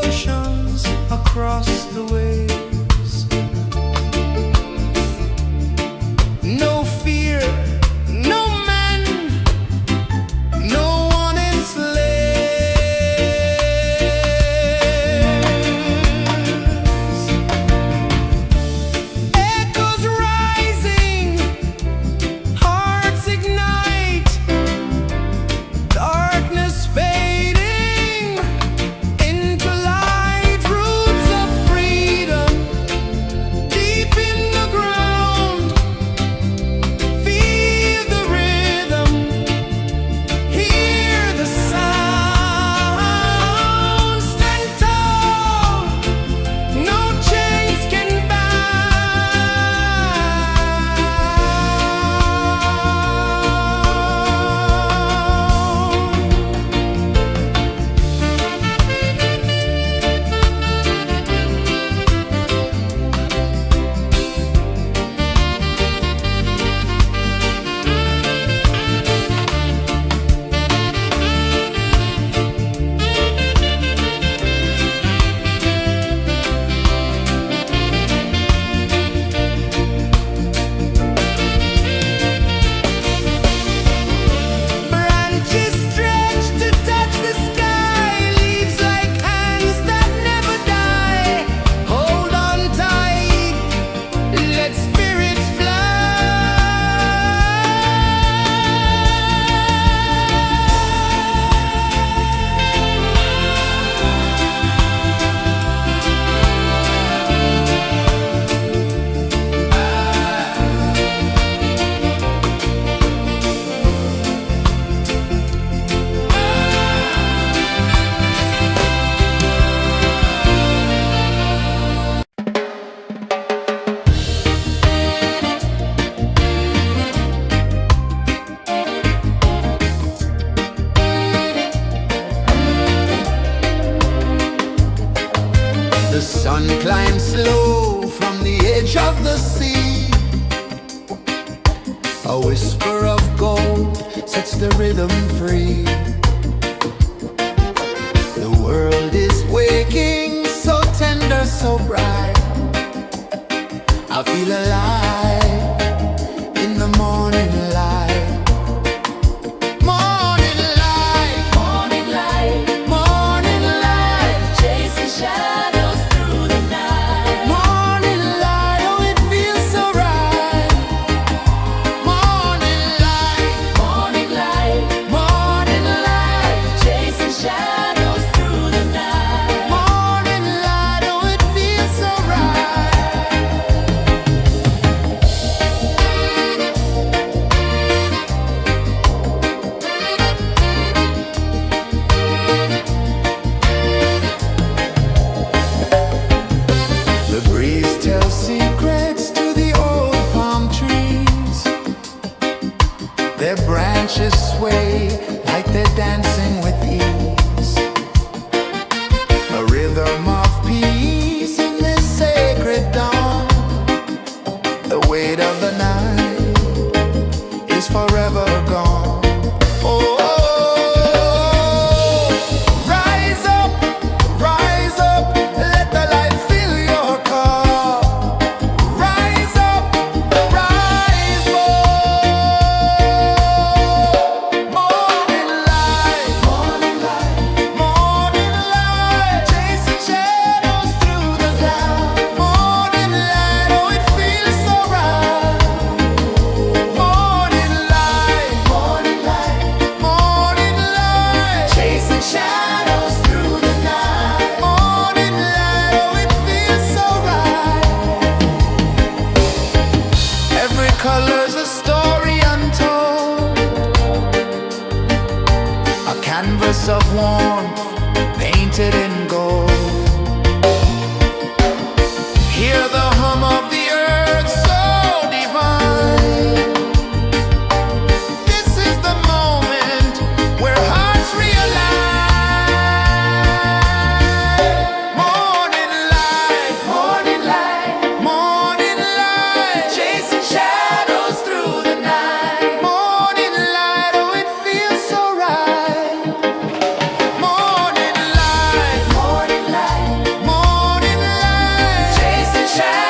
oceans, across the waves. No fear, no man, no one enslaves. Echoes rising, hearts ignite, darkness fading into light. Roots of freedom climb slow from the edge of the sea. A whisper of gold sets the rhythm free. The world is waking, so tender, so bright. I feel alive in the morning light. Morning light, Morning light, morning light, chasing shadows through the night. morning light, oh it feels so right. Morning light, Morning light, morning light, chasing shadows through the night. morning light, oh it feels so right. The breeze tells secrets to the old palm trees. Their branches sway like they're dancing with ease. A rhythm of peace in this sacred dawn. The weight of the night is forever gone. Oh, rise up, let the light fill your cup. Rise up, rise up. Morning light, morning light, morning light, chasing shadows through the cloud. Morning light, oh it feels so right. Morning light, morning light, morning light, chasing shadows through the night. Morning light, oh it feels so right. Every color's a story untold, a canvas of warmth painted in gold. Hear the hum of the earth so divine. This is the moment where hearts realign. Morning light, morning light, morning light, chasing shadows through the night. Morning light, oh it feels so right. Morning light, morning light, morning light, chasing shadows.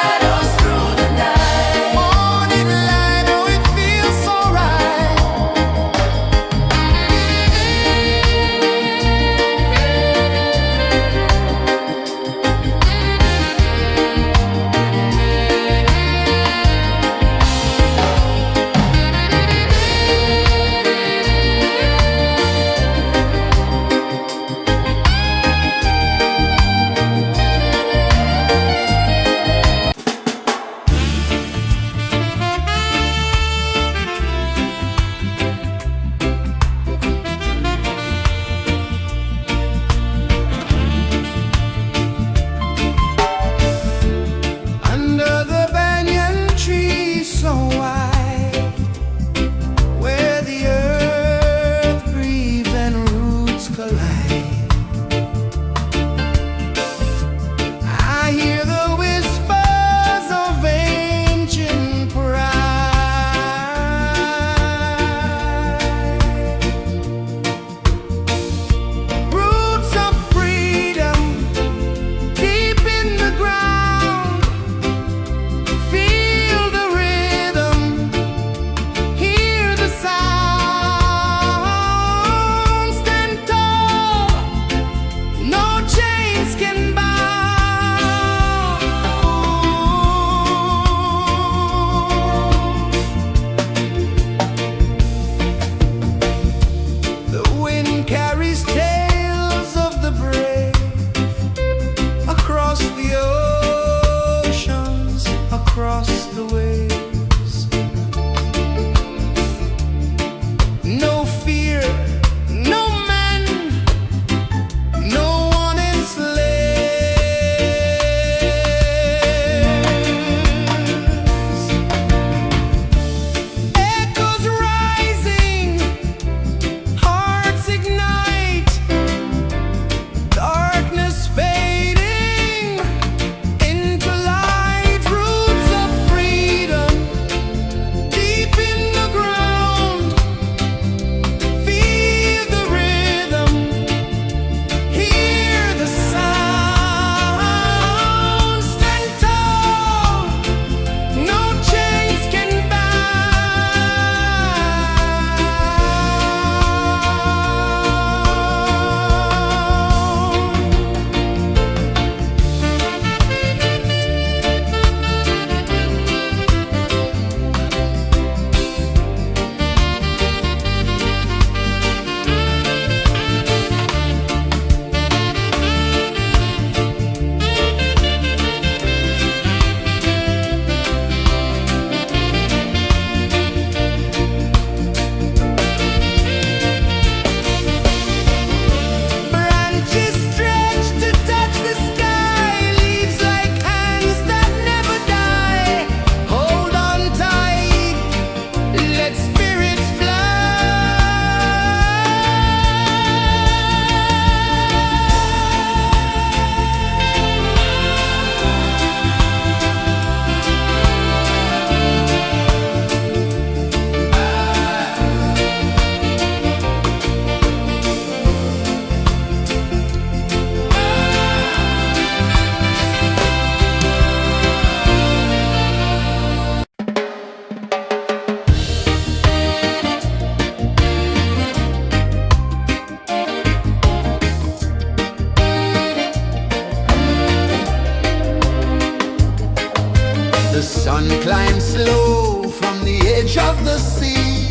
The sun climbs slow from the edge of the sea.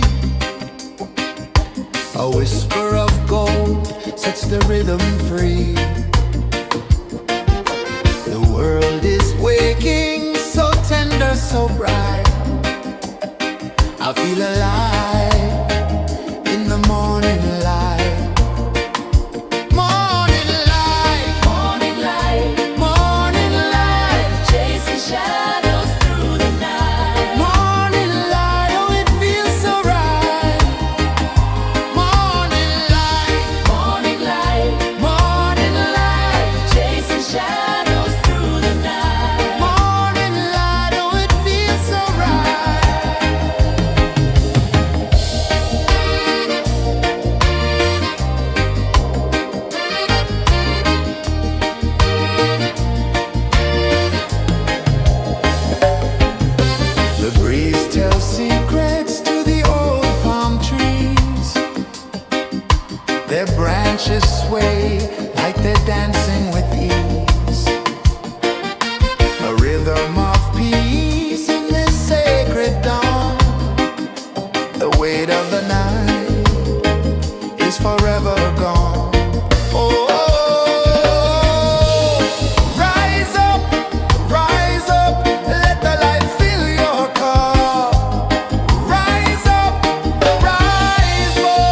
A whisper of gold sets the rhythm free. The world is waking, so tender, so bright. I feel alive in the morning light. Morning light, Morning light, morning light, chasing shadows through the night. morning light, oh it feels so right. Morning light, Morning light, morning light, chasing shadows through the night. morning light, oh it feels so right. The breeze tells secrets to the old palm trees. Their branches sway like they're dancing with ease. A rhythm of peace in this sacred dawn. The weight of the night is forever gone. Oh, rise up, let the light fill your cup. Rise up, rise up.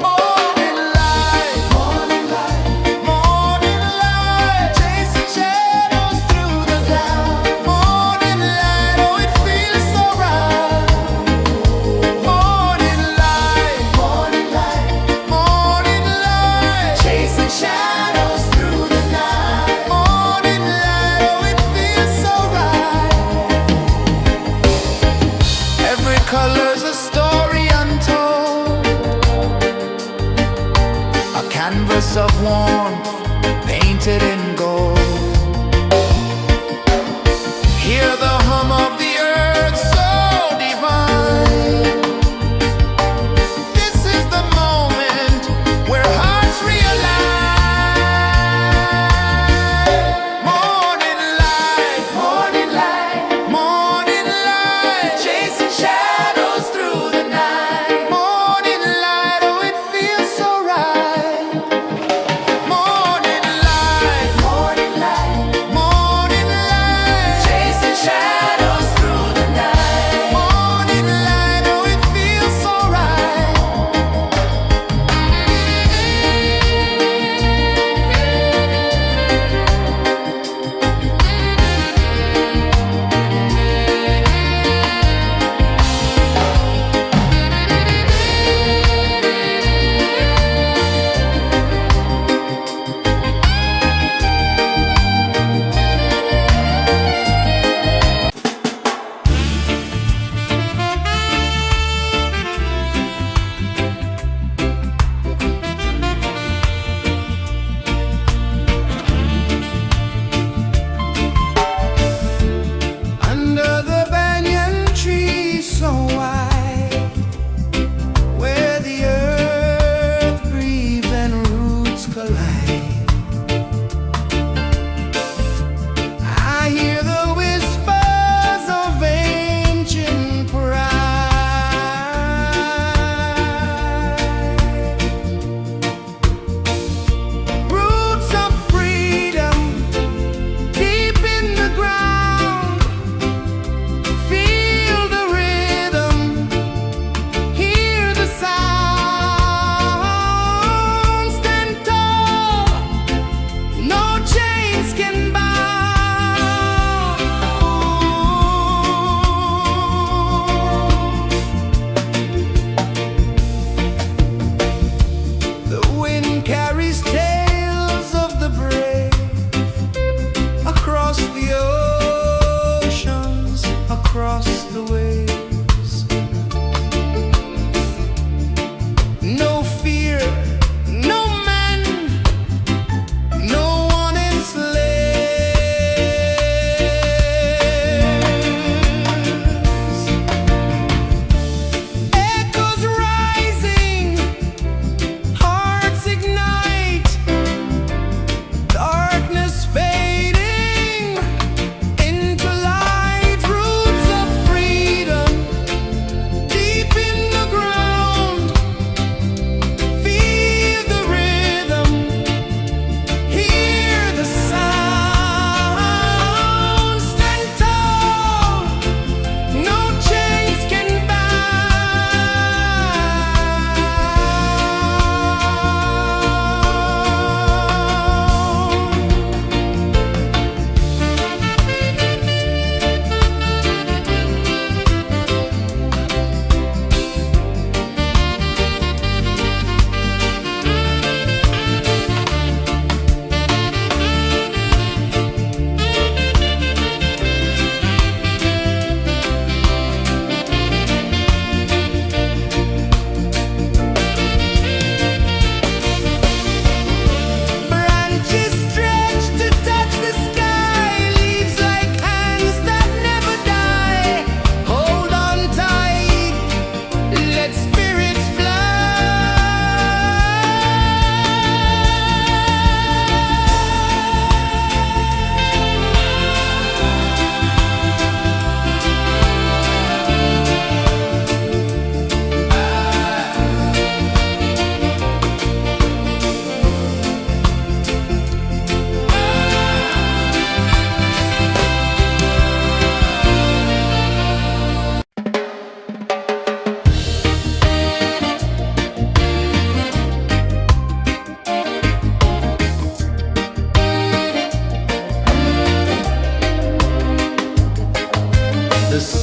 Morning light, morning light, morning light, chasing shadows through the cloud. Morning light, oh it feels so right. Morning light, morning light, morning light, chasing shadows through the night. Morning light, oh it feels so right. Every color's a story untold, a canvas of warmth painted in gold. Hear the hum of the earth so divine. This is the moment where hearts realign. Morning light, morning light, morning light, chasing shadows through the night. Morning light, oh it feels so right. Morning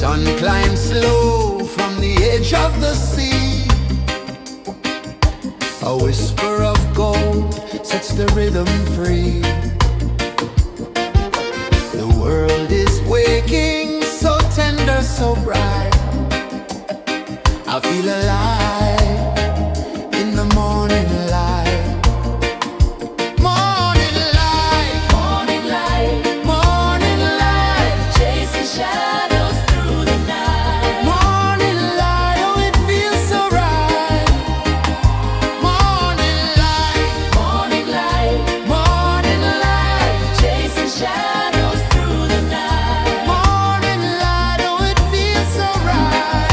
sun climbs slow from the edge of the sea. A whisper of gold sets the rhythm free. The world is waking, so tender, so bright. I feel alive in the morning light. Morning light, Morning light, morning light, chasing shadows through the night. morning light, oh it feels so right. Morning light, Morning light, morning light, chasing shadows through the night. morning light, oh it feels so right.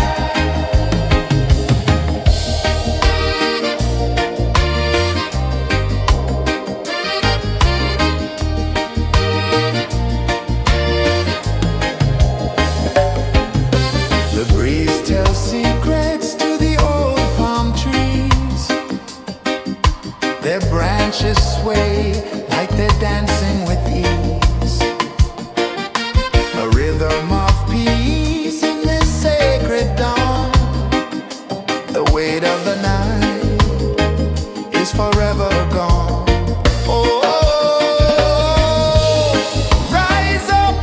The breeze tells secrets to the old palm trees. Their branches sway like they're dancing with ease. A rhythm of peace in this sacred dawn. The weight of the night is forever gone. Oh, rise up,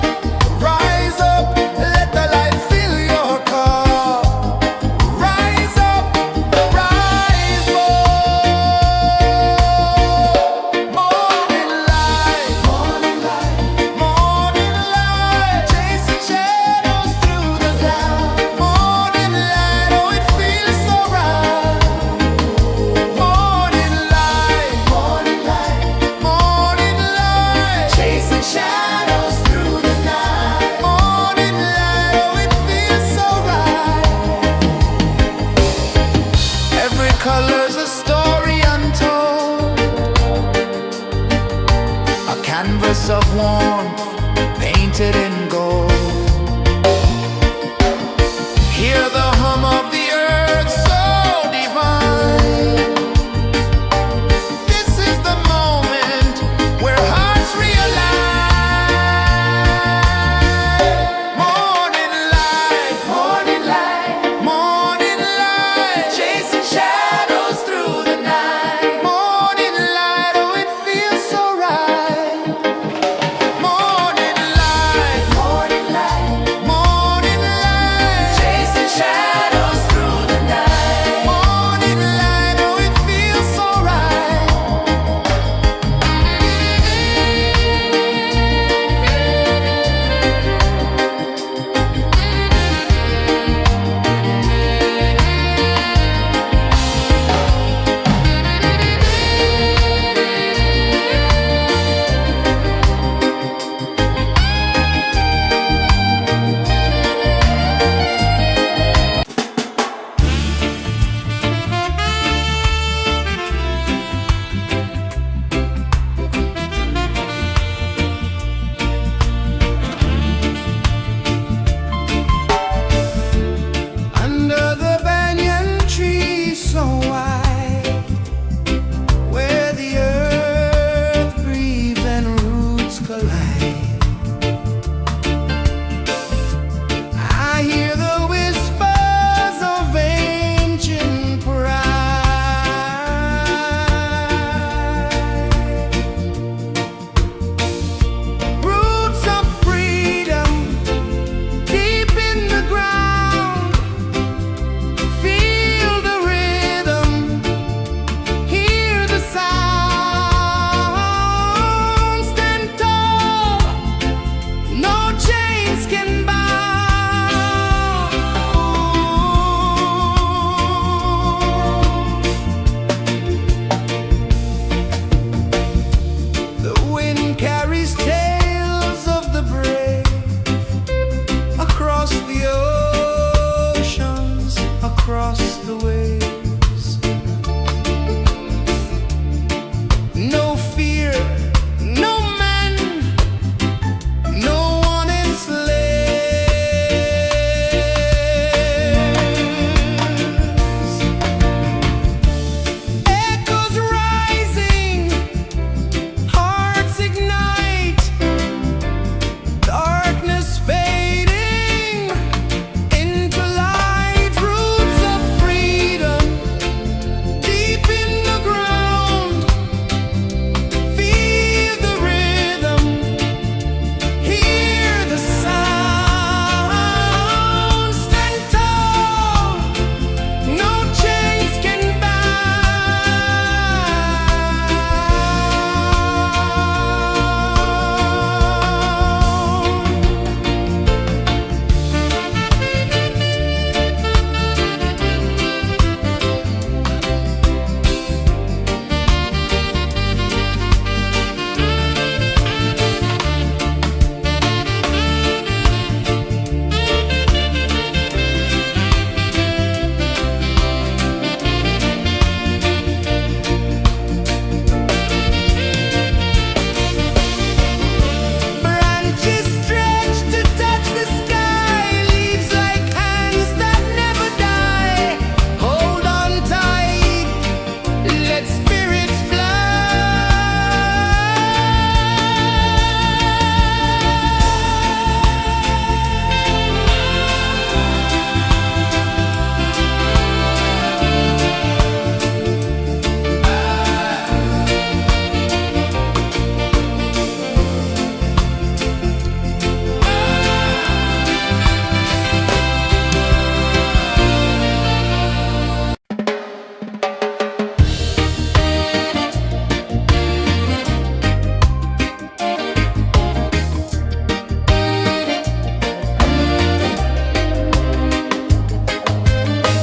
let the light fill your cup. Rise up, rise up. Morning light, morning light, morning light, chasing shadows through the cloud. Morning light, oh it feels so right. Morning light, morning light, morning light, chasing shadows through the night. Morning light, oh it feels so right. Every color's a story untold, a canvas of warmth painted in gold. Hear the hum of the earth so divine. This is the moment where hearts realign. Morning light, morning light, morning light, chasing shadows through the night. Morning light, oh it feels so right. Morning light, morning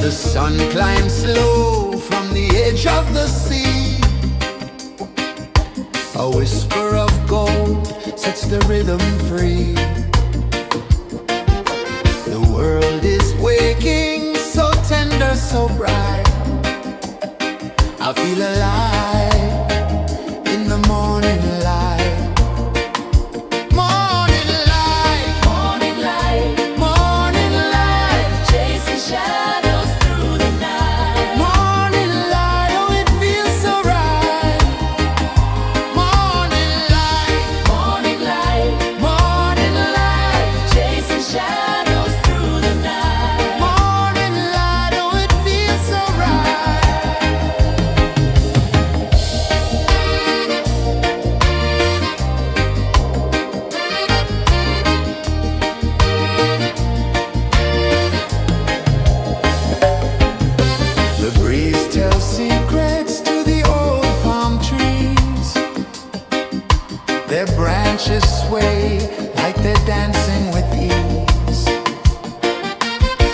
The sun climbs slow from the edge of the sea. A whisper of gold sets the rhythm free. The world is waking, so tender, so bright. I feel alive in the morning light. Morning light, Morning light, morning light, chasing shadows through the night. morning light, oh it feels so right. Morning light, Morning light, morning light, chasing shadows through the night. morning light, oh it feels so right. The breeze tells secrets to the old palm trees. Their branches sway like they're dancing with ease.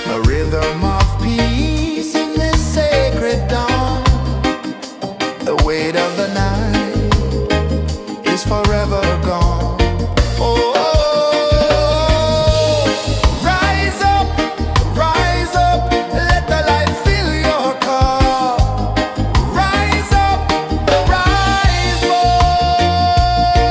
A rhythm of peace in this sacred dawn. The weight of the night is forever gone. Oh, rise up, let the light fill your cup. Rise up, rise more.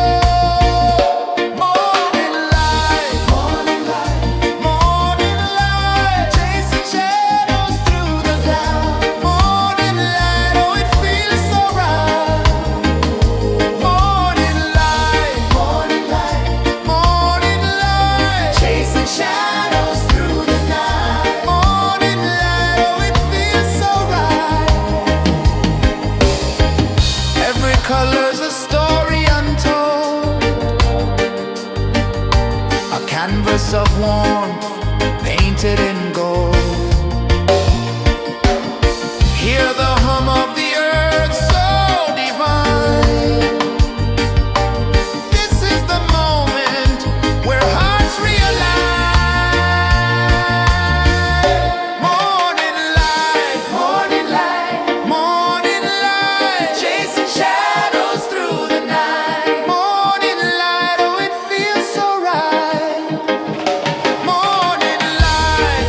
Morning light, morning light, morning light, chasing shadows through the cloud. Morning light, oh it feels so right. Morning light, morning light, morning light, chasing shadows through the night. Morning light, oh it feels so right. Every color's a story untold, a canvas of warmth painted in gold. Hear the hum of the earth so divine. This is the moment where hearts realign. Morning light, morning light, morning light, chasing shadows through the night. Morning light, oh it feels so right. Morning light,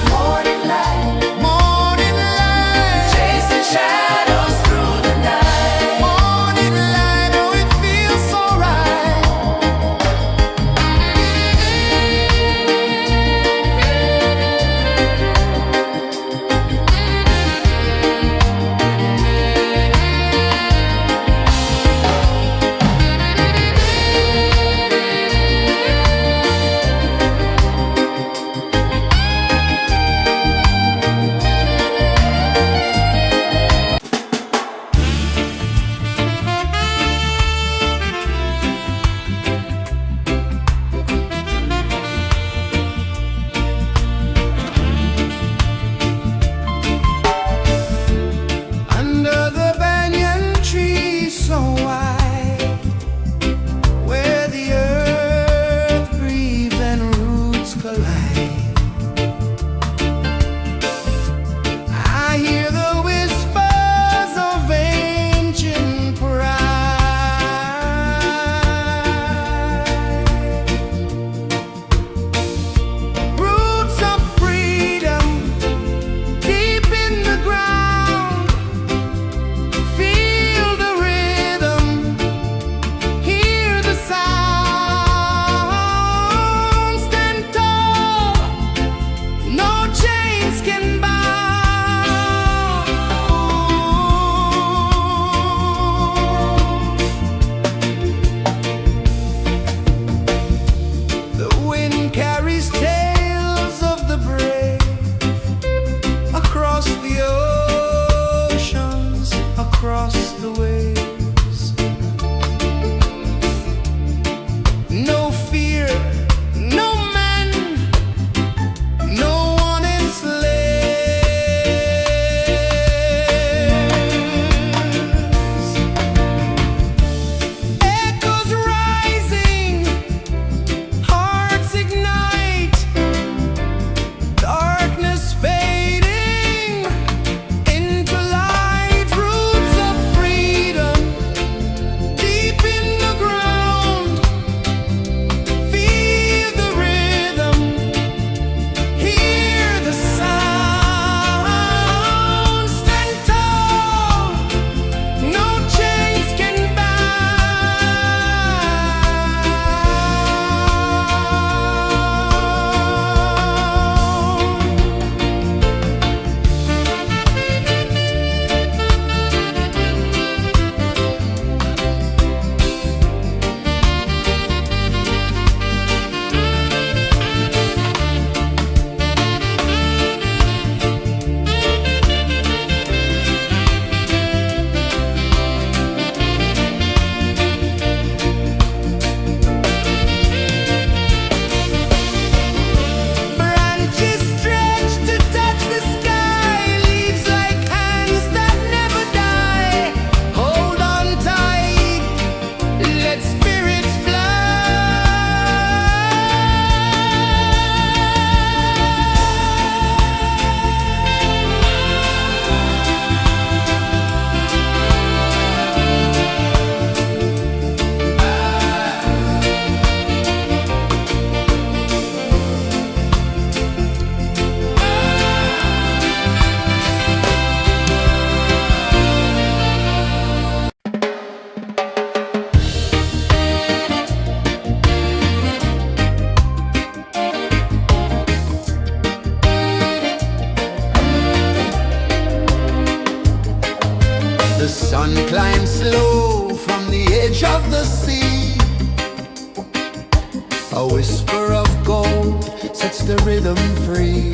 A whisper of gold sets the rhythm free.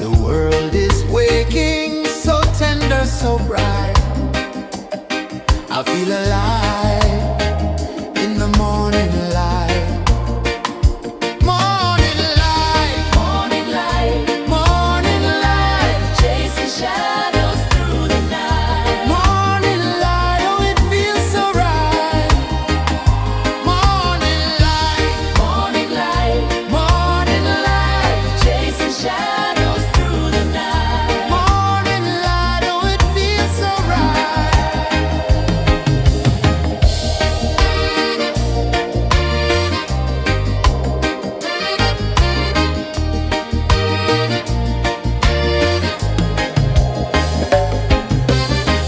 The world is waking, so tender, so bright. I feel alive in the morning light. Morning light, Morning light, morning light, chasing shadows through the night. morning light, oh it feels so right. Morning light, Morning light, morning light, chasing shadows through the night. morning light, oh it feels so right.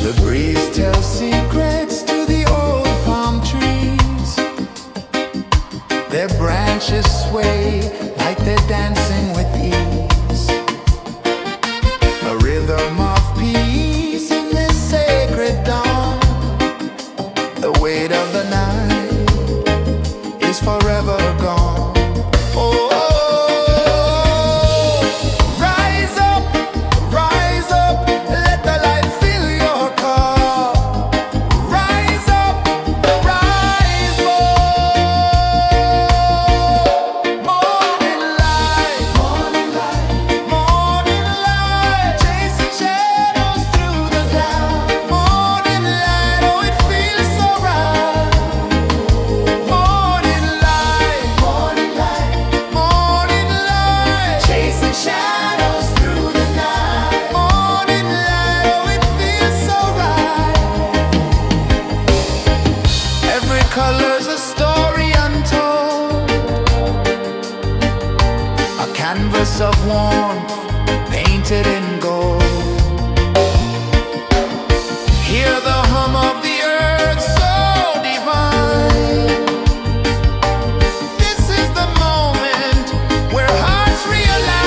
The breeze tells secrets to the old palm trees. Their branches sway like they're dancing with ease. A rhythm of peace in this sacred dawn. The weight of the night is forever gone. Oh, rise up, let the light fill your cup. Rise up, rise up. Morning light, morning light, morning light, chasing shadows through the cloud. Morning light, oh it feels so right. Morning light, morning light, morning light, chasing shadows through the night. Morning light, oh it feels so right. Every color's a story untold, a canvas of warmth painted in gold. Hear the hum of the earth so divine. This is the moment where hearts realign.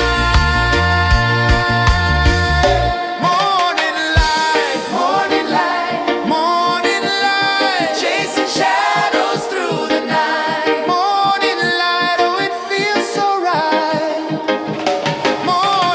Morning light, morning light, morning light, chasing shadows through the night. Morning light, oh it feels so right. Morning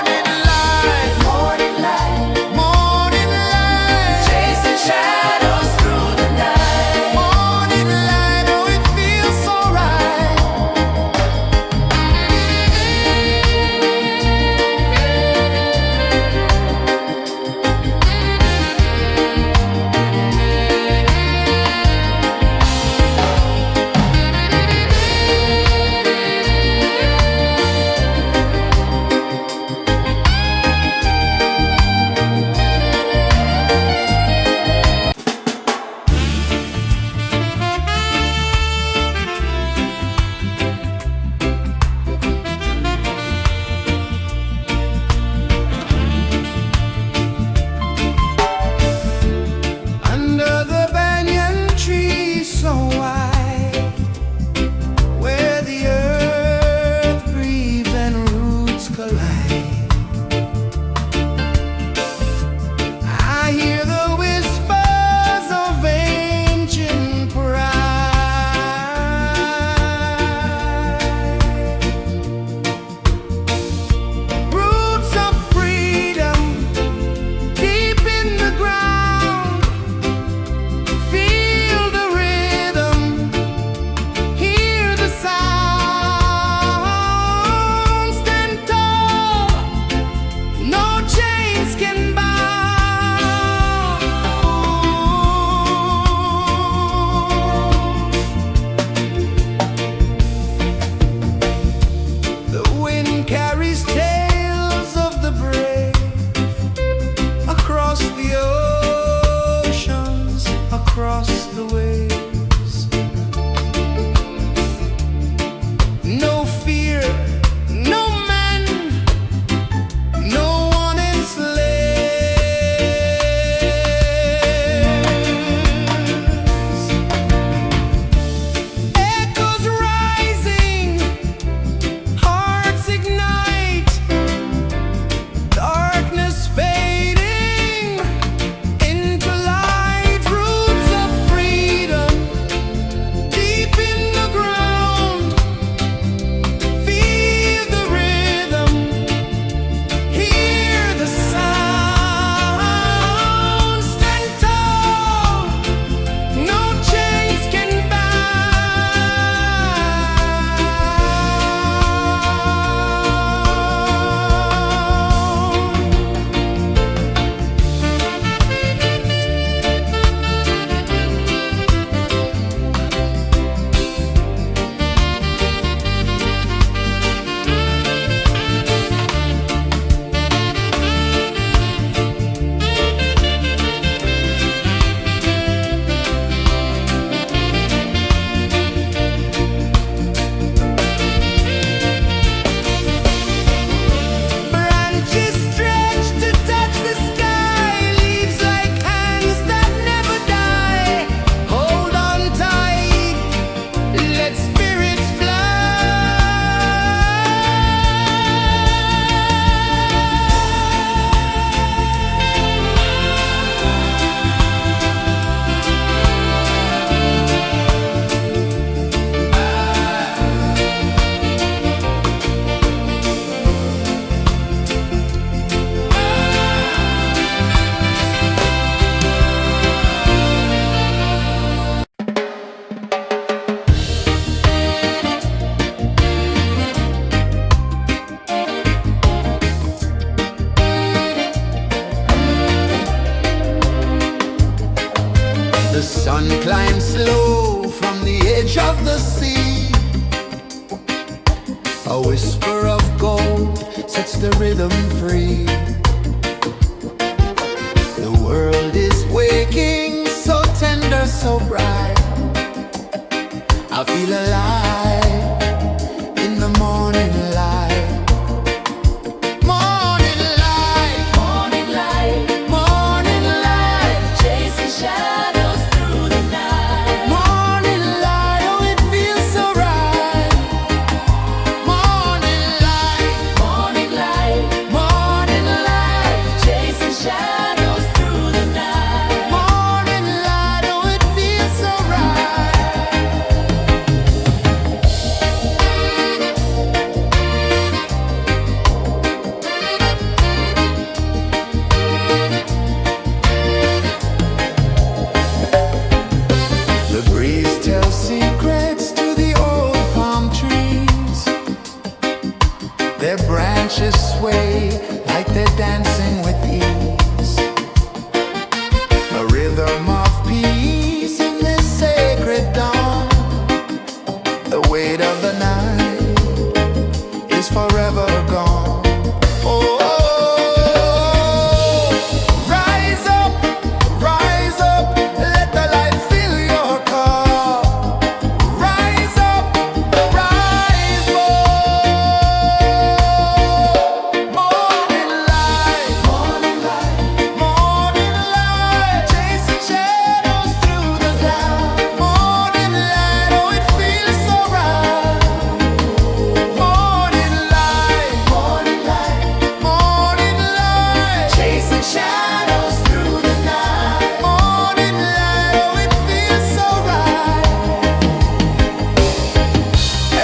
Sun climbs slow from the edge of the sea. A whisper of gold sets the rhythm free. The world is waking, so tender, so bright. I feel alive in the morning light. Morning light, Morning light, morning light, chasing shadows through the night. morning light, oh it feels so right. Morning light, Morning light, morning light, chasing shadows through the night. morning light, oh it feels so right. The breeze tells secrets to the old palm trees. Their branches sway like they're dancing with ease. A rhythm of peace in this sacred dawn. The weight of the night is forever gone. Oh, rise up, let the light fill your cup. Rise up, rise up. Morning light, morning light, morning light, chasing shadows through the cloud. Morning light, oh it feels so right. Morning light, morning light, morning light, chasing shadows through the night. Morning light, oh it feels so right.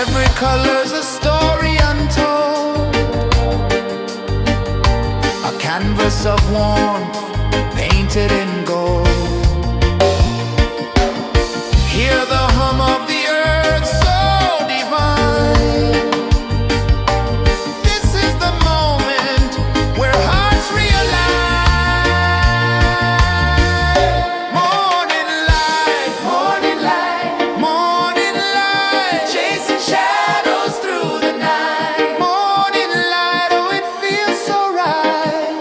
Every color's a story untold, a canvas of warmth painted in gold. Hear the hum of the earth so divine. This is the moment where hearts realign. Morning light, morning light, morning light, chasing shadows through the night. Morning light, oh it feels so right.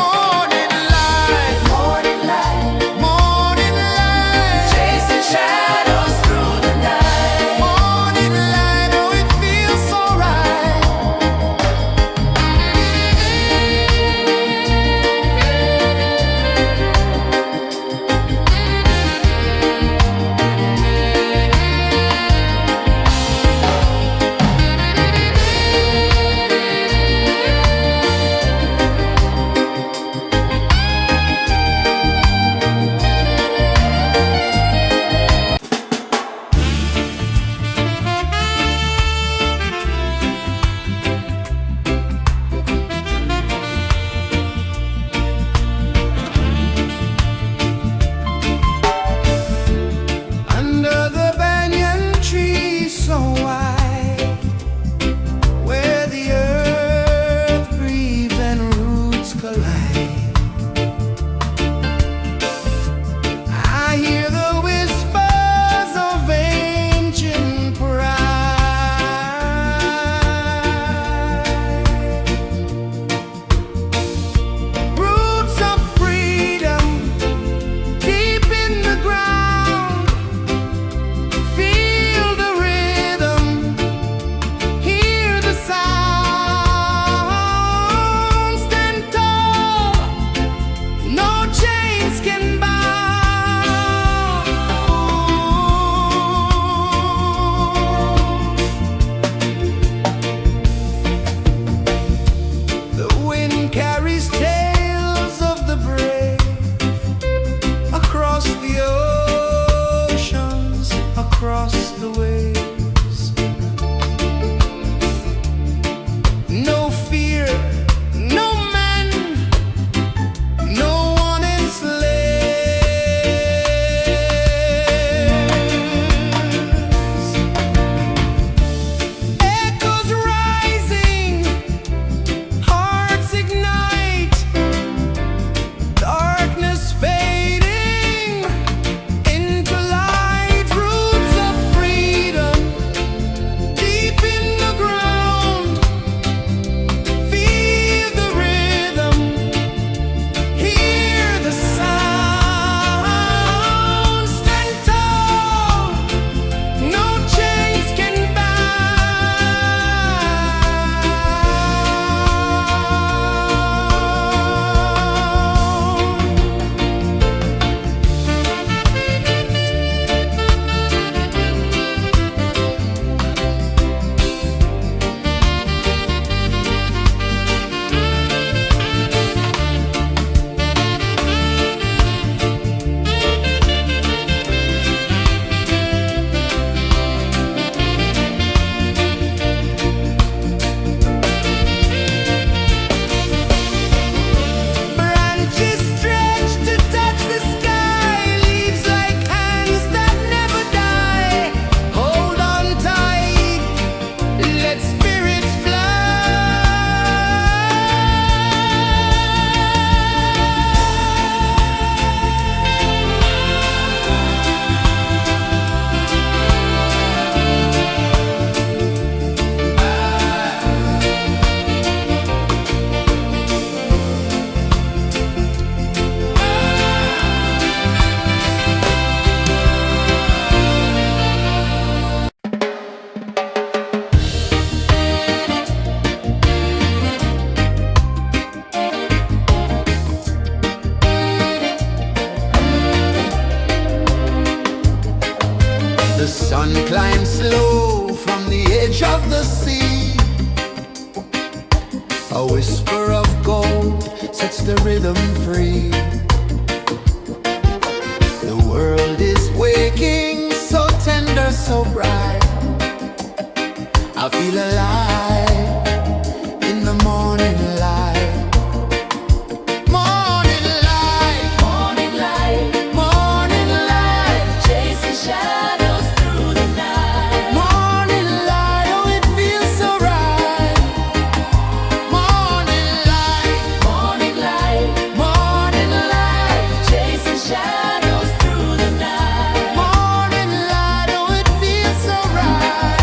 Morning light, morning light, morning light, chasing shadows through the night. Morning light, oh it feels so right. Under the banyan tree so wide, where the earth breathes and roots collide, I hear the whispers of ancient pride. Roots of freedom deep in the ground. Feel the rhythm, hear the sound. Stand tall, no chains can bound. The wind carries tales of the brave across the oceans, across the waves. No fear, no man, no one enslaves. Echoes rising, hearts ignite, darkness fading, Sun climbs slow from the edge of the sea. A whisper of gold sets the rhythm free. The world is waking, so tender, so bright. I feel alive in the morning light. Morning light, Morning light, morning light, chasing shadows through the night. morning light, oh it feels so right. Morning light, Morning light, morning light, chasing shadows through the night. morning light, oh it feels so right.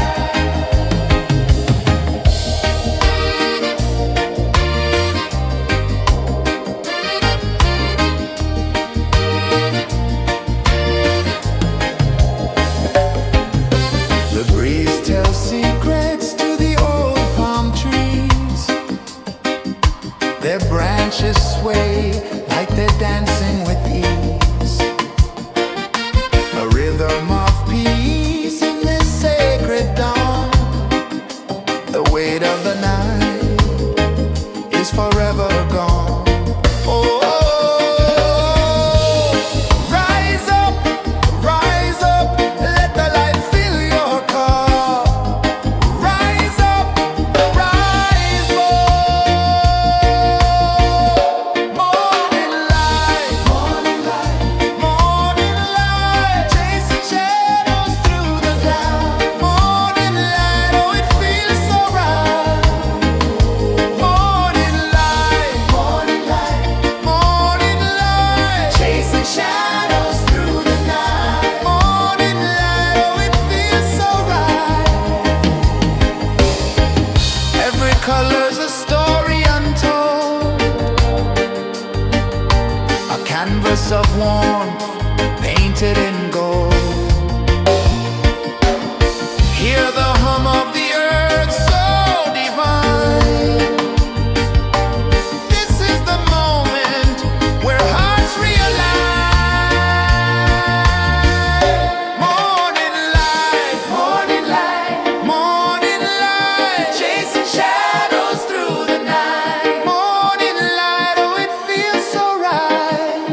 The breeze tells secrets to the old palm trees. Their branches sway like they're dancing with ease. A rhythm of peace in this sacred dawn. The weight of the night is forever gone. Oh, rise up, let the light fill your cup. Rise up, rise up. Morning light, morning light, chasing shadows through the cloud. Morning light, oh it feels so right. Morning light, chasing shadows through the night. Morning light, oh it feels so right. Every color's a story untold, a canvas of warmth painted in gold. Hear the hum of the earth so divine. This is the moment where hearts realign. Morning light, morning light, chasing shadows through the night. Morning light, oh it feels so right.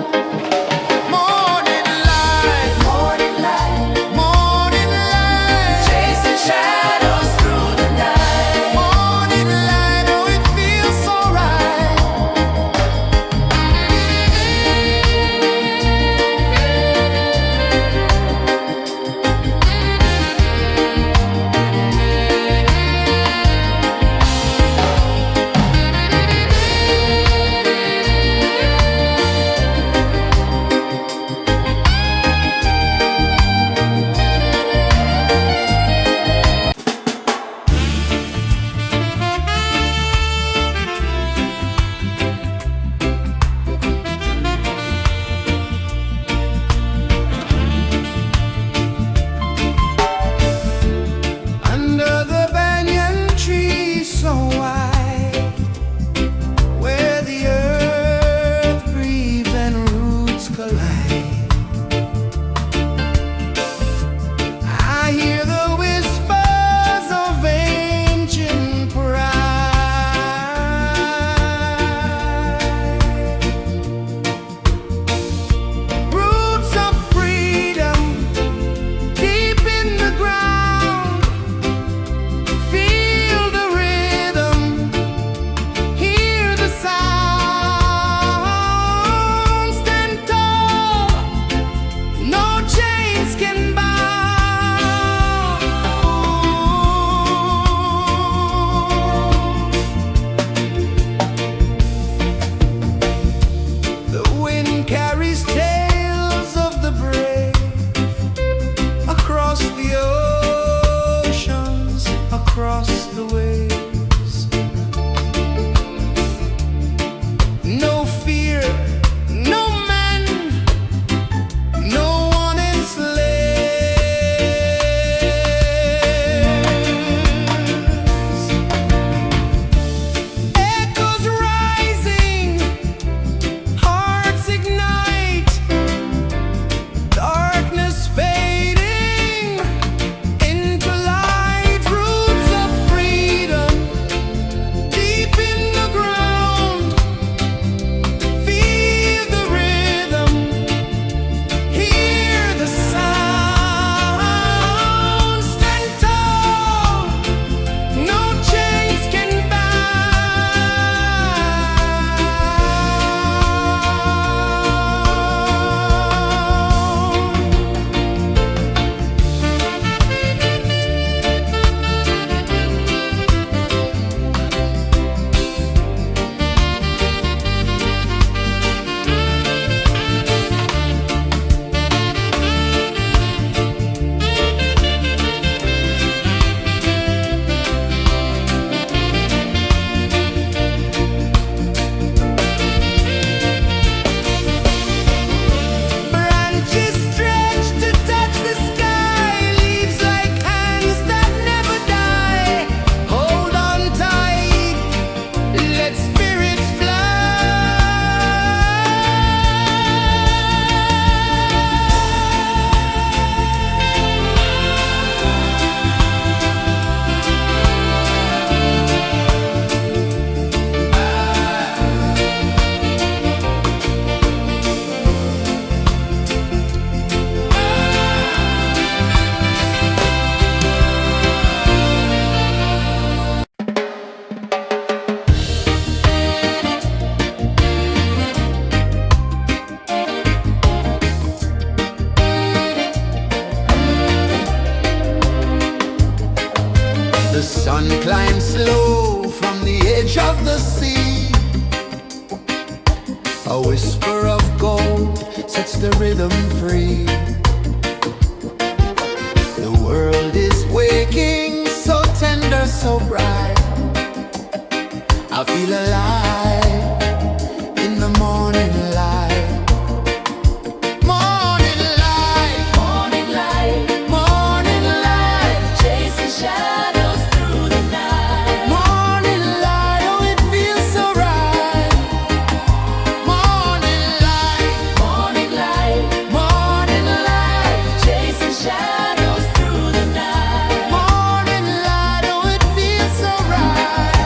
The sun climbs slow from the edge of the sea. A whisper of gold sets the rhythm free. The world is waking, so tender, so bright. I feel alive in the morning light. Morning light, Morning light, morning light, chasing shadows through the night. morning light, oh it feels so right. Morning light, Morning light, morning light, chasing shadows through the night. morning light, oh it feels so right.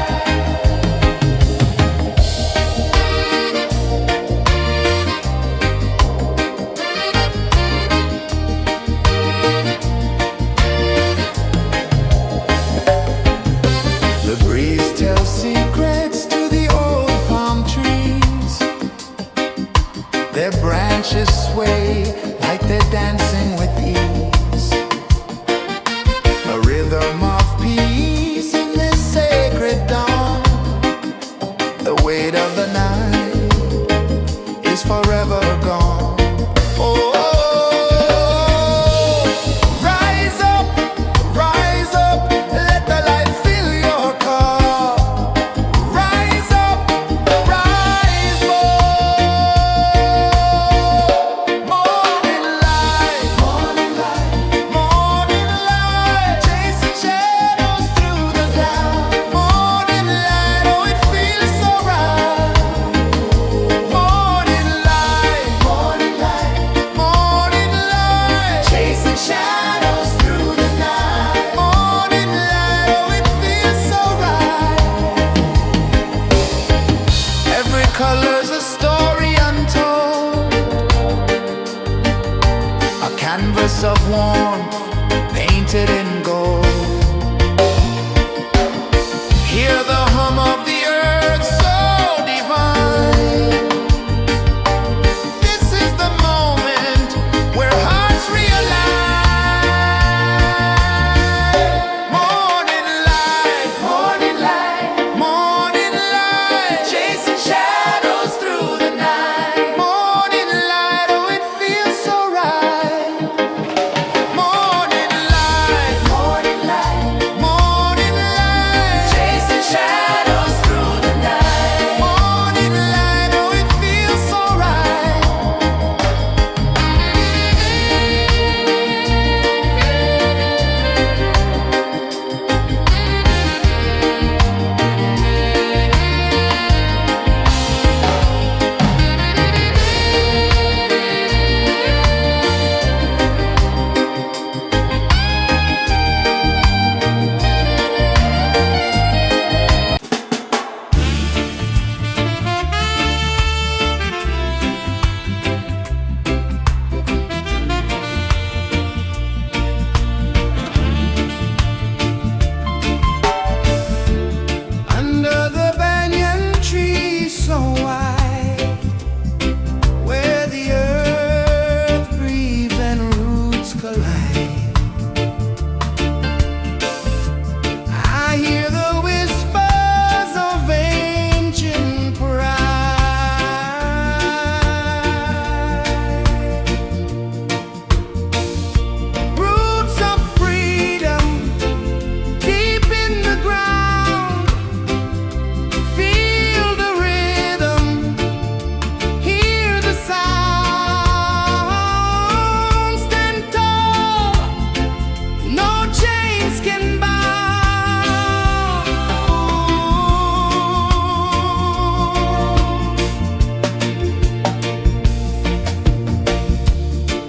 The breeze tells secrets to the old palm trees. Their branches sway like they're dancing with ease. A rhythm of peace in this sacred dawn. The weight of the night is forever gone. Oh, rise up, let the light fill your cup. Rise up, rise up. Morning light, morning light, morning light, chasing shadows through the cloud. Morning light, oh it feels so right. Morning light, morning light, morning light, chasing shadows through the night. Morning light, oh it feels so right. Every color's a story untold, a canvas of warmth painted in gold. Hear the hum of the earth so divine. This is the moment where hearts realign. Morning light, morning light, morning light, chasing shadows through the night. Morning light, oh it feels so right. Morning light, morning light, morning light, chasing shadows through the night. Morning light, oh it feels so right. Under the banyan tree so wide, where the earth breathes and roots collide, I hear the whispers of ancient pride. Roots of freedom deep in the ground. Feel the rhythm, hear the sound. Stand tall, no chains can bound.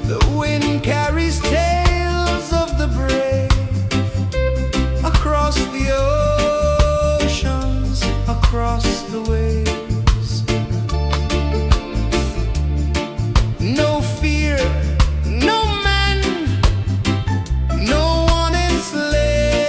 The wind carries tales of the brave across the oceans, across the waves. No fear, no man, no one enslaved.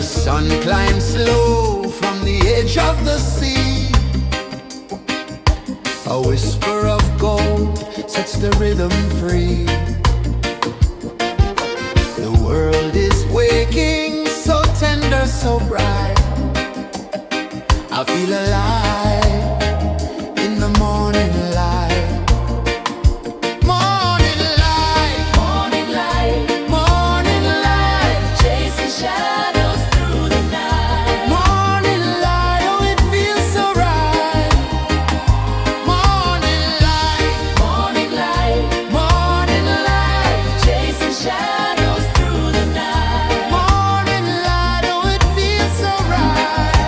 The sun climbs slow from the edge of the sea. A whisper of gold sets the rhythm free. The world is waking, so tender, so bright. I feel alive in the morning light. Morning light, Morning light, morning light, chasing shadows through the night. morning light, oh it feels so right. Morning light, Morning light, morning light, chasing shadows through the night. morning light, oh it feels so right.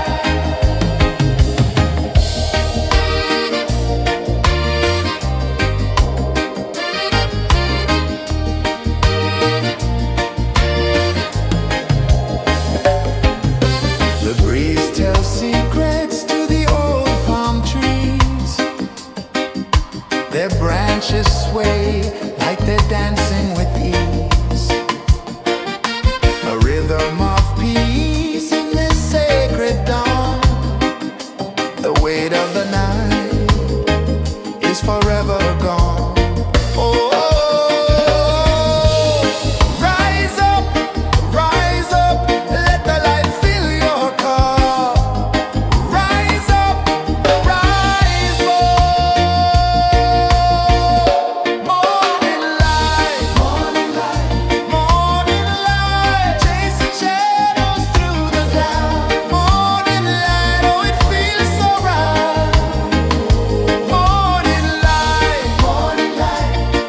The breeze tells secrets to the old palm trees. Their branches sway like they're dancing with ease. A rhythm of peace in this sacred dawn. The weight of the night is forever gone. Oh, rise up, let the light fill your cup. Rise up, rise up. Morning light, morning light, chasing shadows through the cloud. Morning light, oh it feels so right. Morning light,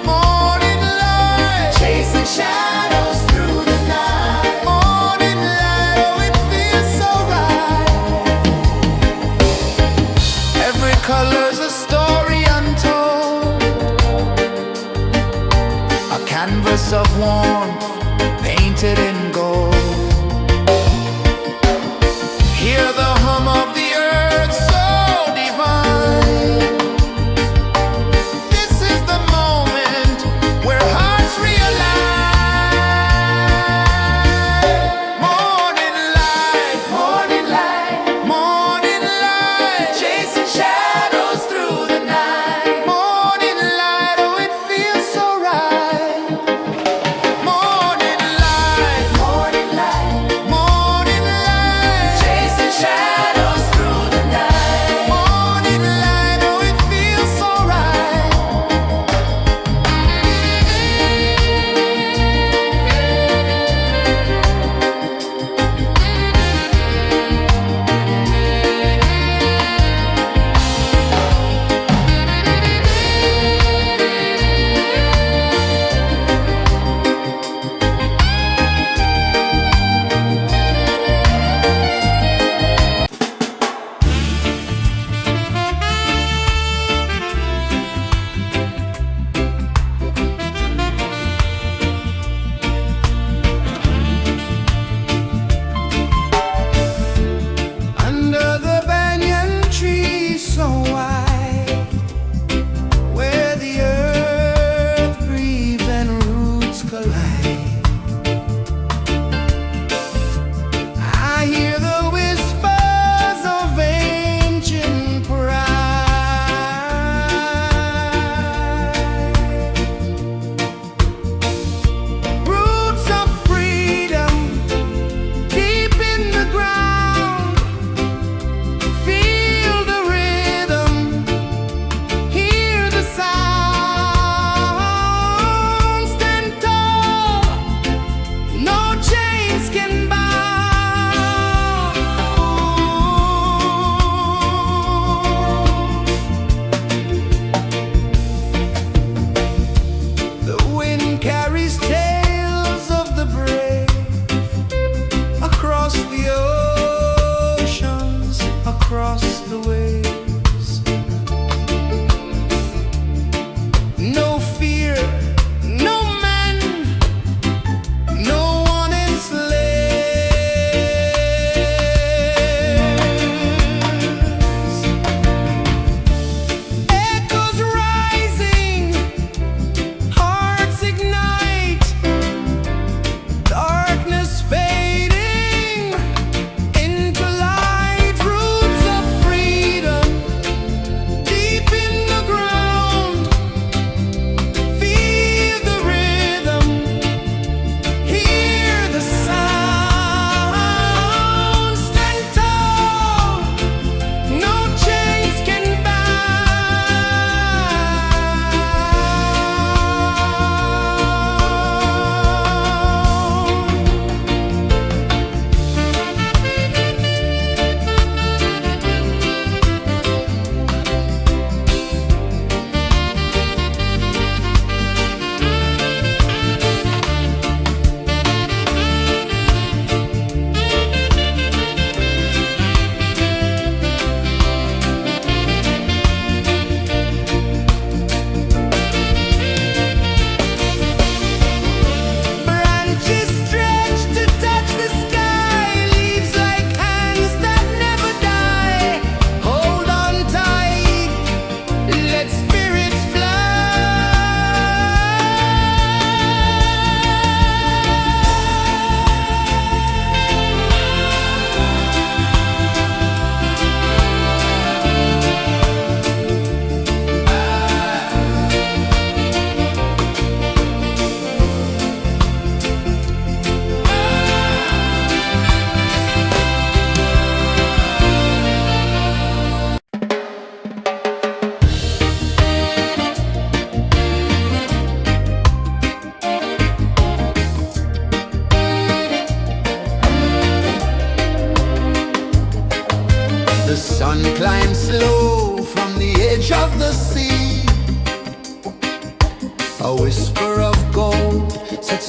morning light, chasing shadows through the night. Morning light, oh it feels so right. Every color's a story untold, a canvas of warmth painted in gold. Hear the hum of the earth so divine. This is the moment where hearts realign. Morning light, morning light, chasing shadows through the night. Morning light, oh it feels so right. Morning light, chasing shadows.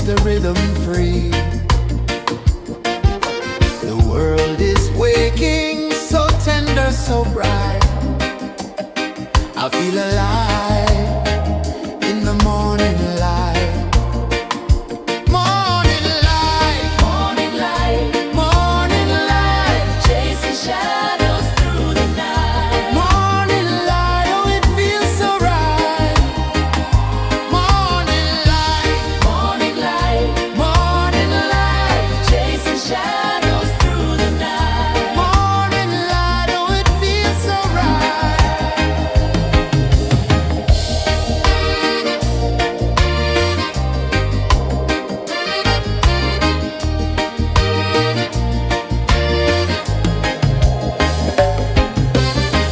the rhythm free. The world is waking, so tender, so bright. I feel alive in the morning light. Morning light, Morning light, morning light, chasing shadows through the night. morning light. Oh, it feels so right. Morning light, Morning light, morning light, chasing shadows through the night. morning light. Oh, it feels so right.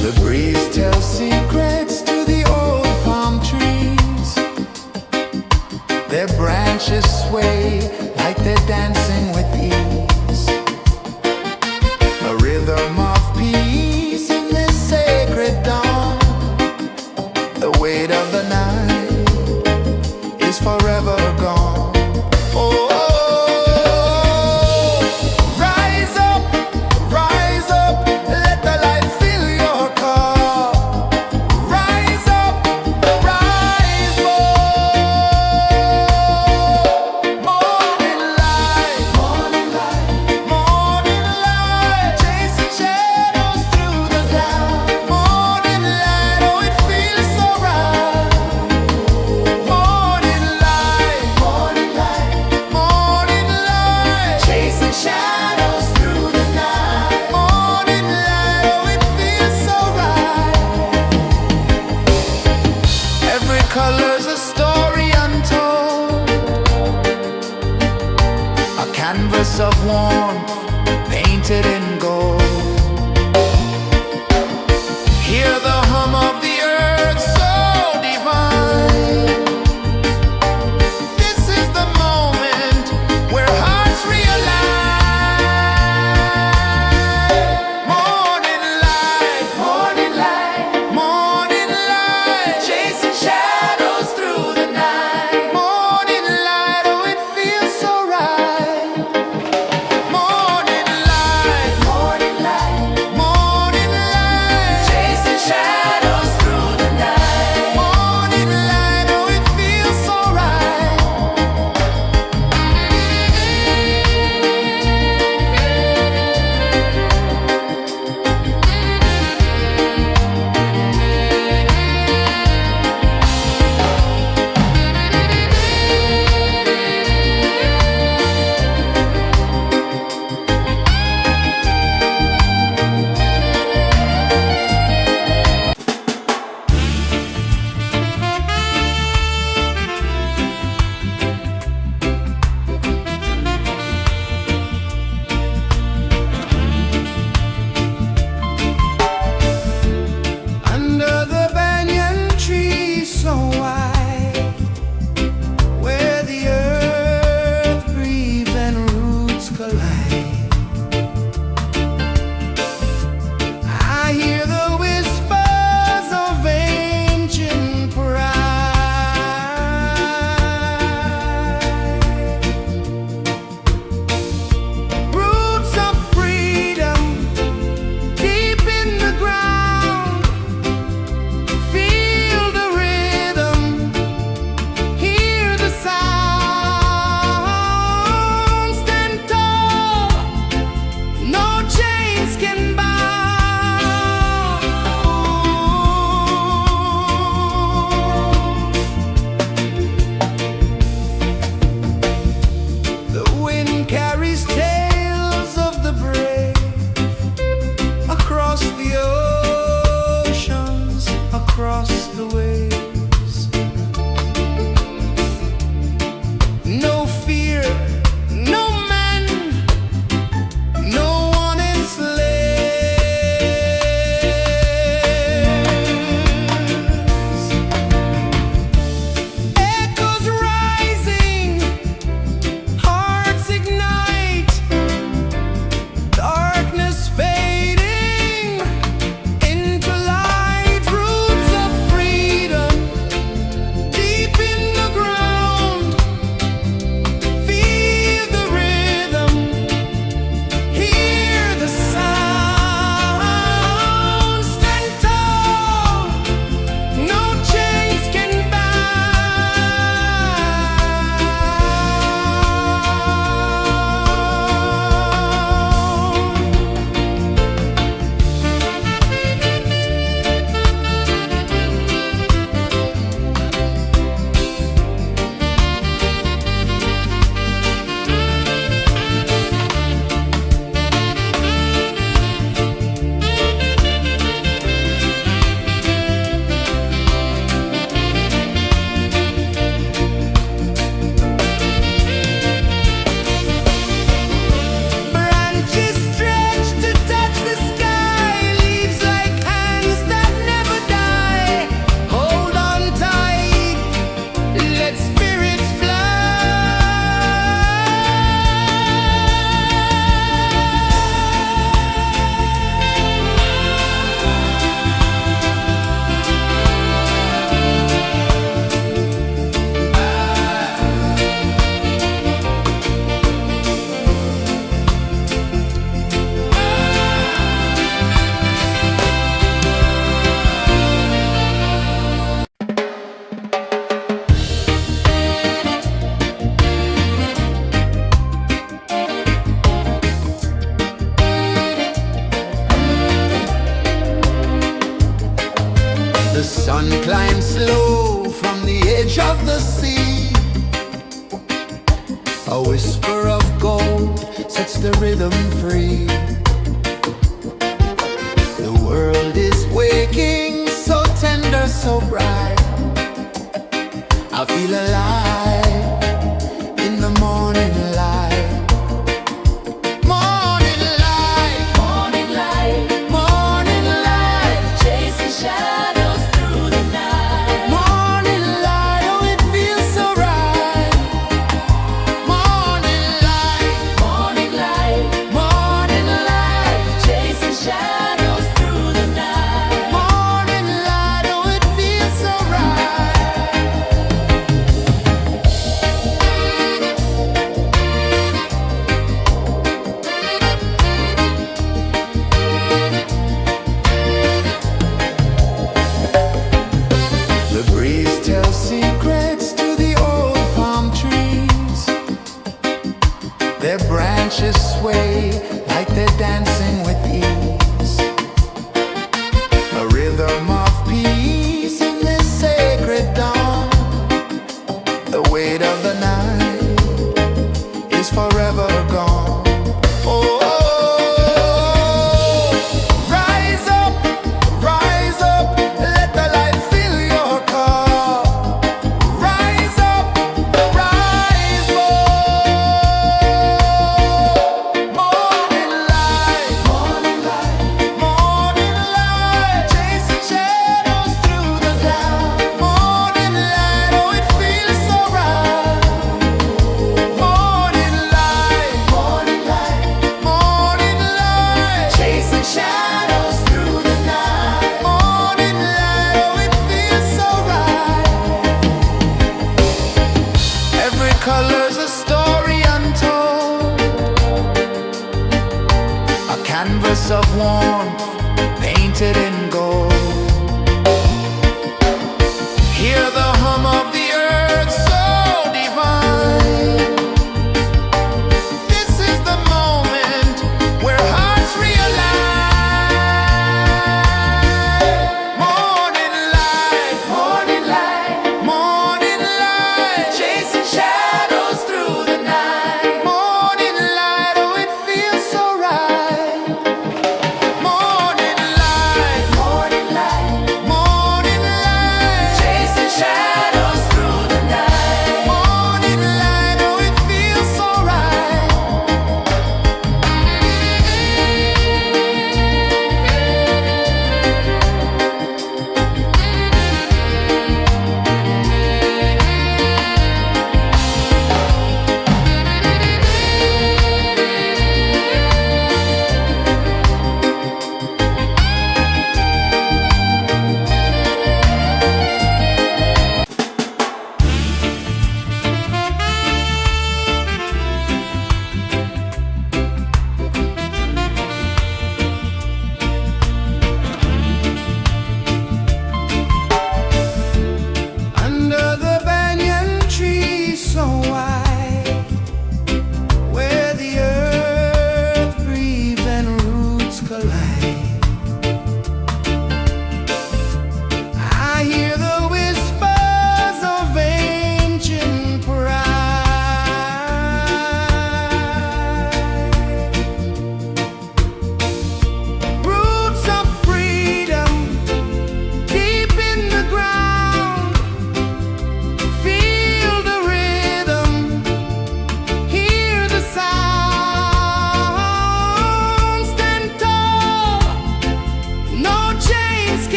The breeze tells secrets to the old palm trees. Their branches sway like they're dancing with ease. A rhythm of peace in this sacred dawn. The weight of the night is forever gone. Oh, rise up, let the light fill your cup. Rise up, rise up. Morning light, morning light, chasing shadows through the cloud. Morning light, oh, it feels so right. Morning light, morning light, chasing shadows through the night. Morning light, oh, it feels so right. Every color's a story untold, a canvas of warmth painted in gold. Hear the hum of the earth so divine. This is the moment where hearts realign. Morning light, morning light, chasing shadows through the night. Morning light, oh, it feels so right. Morning light, A whisper of gold sets the rhythm free. The world is waking, so tender, so bright. I feel alive in the morning light. Morning light, Morning light, morning light, chasing shadows through the night. morning light, oh it feels so right. Morning light, Morning light, morning light, chasing shadows through the night. morning light, oh it feels so right. The breeze tells secrets to the old palm trees. Their branches sway like they're dancing with ease. A rhythm of peace in this sacred dawn. The weight of the night is forever gone. Oh, rise up, let the light fill your cup. Rise up, rise up. Morning light, morning light, morning light, chasing shadows through the cloud. Morning light, oh it feels so right. Morning light, morning light, morning light, chasing shadows through the night. Morning light, oh it feels so right. Every color's a story untold, a canvas of warmth painted in gold. Hear the hum of the earth so divine. This is the moment where hearts realign. Morning light, morning light, morning light, chasing shadows through the night. Morning light, oh it feels so right. Morning light,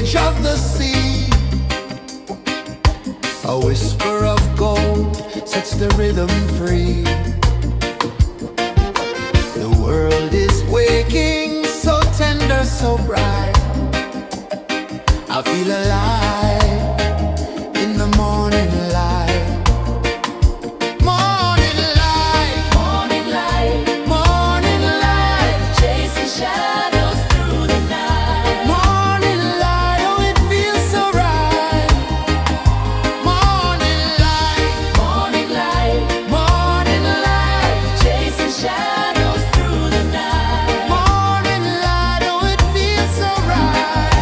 edge of the sea. A whisper of gold sets the rhythm free. The world is waking, so tender, so bright. I feel alive in the morning light. Morning light, Morning light, morning light, chasing shadows through the night. morning light, oh it feels so right. Morning light, Morning light, morning light, chasing shadows through the night. morning light, oh it feels so right.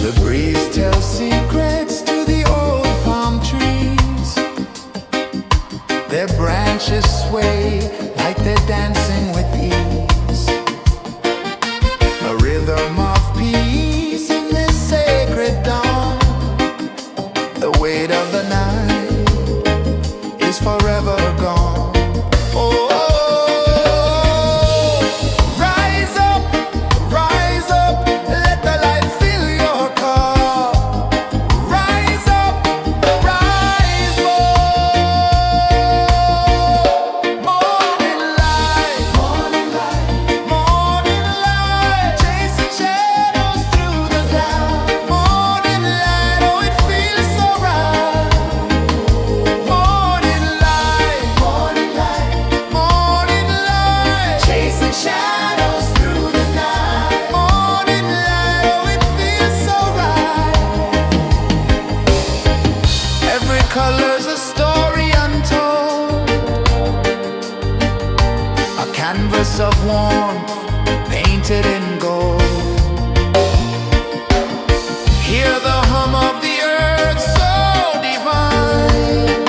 The breeze tells secrets to the old palm trees. Their branches sway like they're dancing with ease. A rhythm of peace in this sacred dawn. The weight of the night is forever gone. Oh, rise up, let the light fill your car. Rise up, rise up. Morning light, morning light, morning light, chasing shadows through the cloud. Morning light, oh it feels so right. Morning light, morning light, morning light, chasing shadows through the night. Morning light, oh it feels so right. Every color's a story untold, a canvas of warmth painted in gold. Hear the hum of the earth so divine.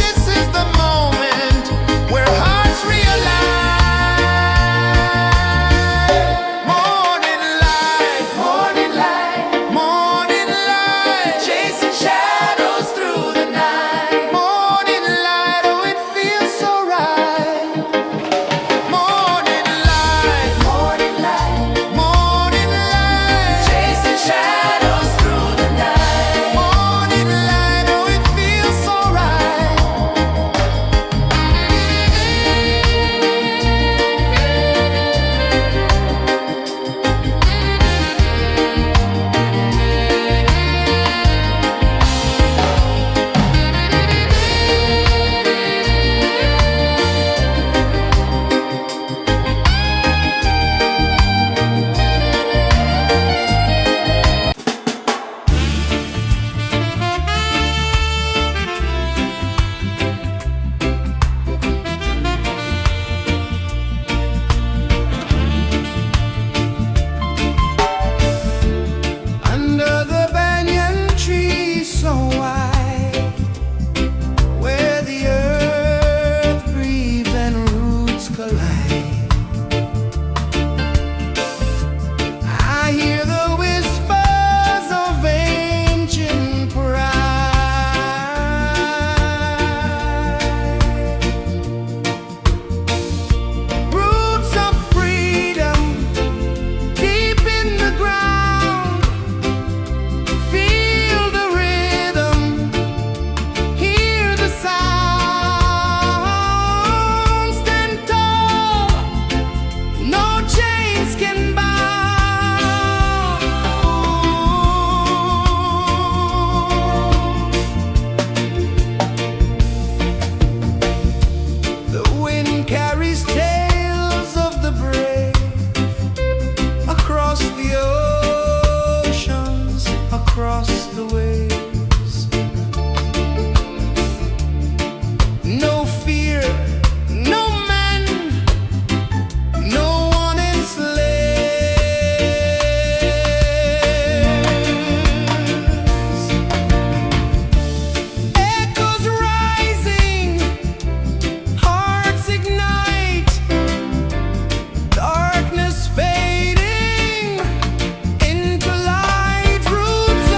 This is the moment where hearts realign. Morning light, morning light, morning light, chasing shadows through the night. Morning light, oh it feels so right. Morning light, morning light, morning light, chasing shadows through the night. Morning light, oh it feels so right. Under the banyan tree so wide, where the earth breathes and roots collide, I hear the whispers of ancient pride. Roots of freedom deep in the ground. Feel the rhythm, hear the sound. Stand tall, no chains can bound. The wind carries tales of the brave across the oceans, across the waves. No fear, no man, no one enslaves. Echoes rising, hearts ignite, darkness fading into light. Roots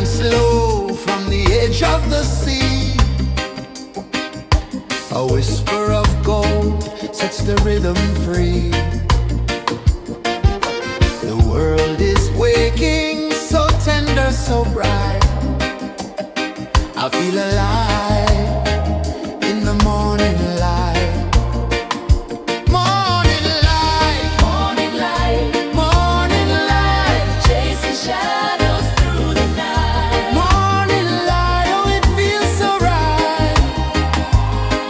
and slow from the edge of the sea. A whisper of gold sets the rhythm free. The world is waking, so tender, so bright. I feel alive in the morning light. Morning light, Morning light, morning light, chasing shadows through the night. morning light, oh it feels so right.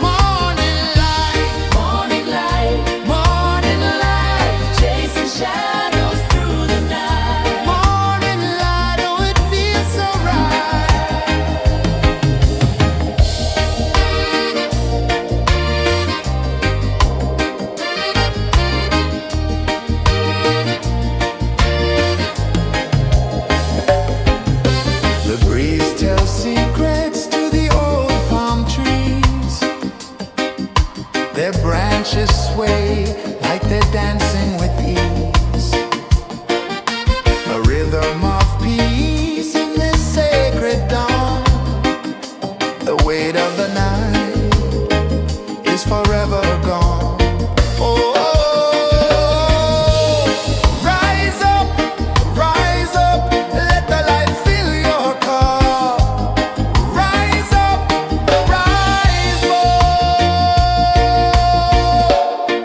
Morning light, Morning light, morning light, chasing shadows through the night. morning light, oh it feels so right. The breeze tells secrets to the old palm trees. Their branches sway like they're dancing with ease. A rhythm of peace in this sacred dawn. The weight of the night is forever gone. Oh, rise up, let the light fill your cup. Rise up, rise up.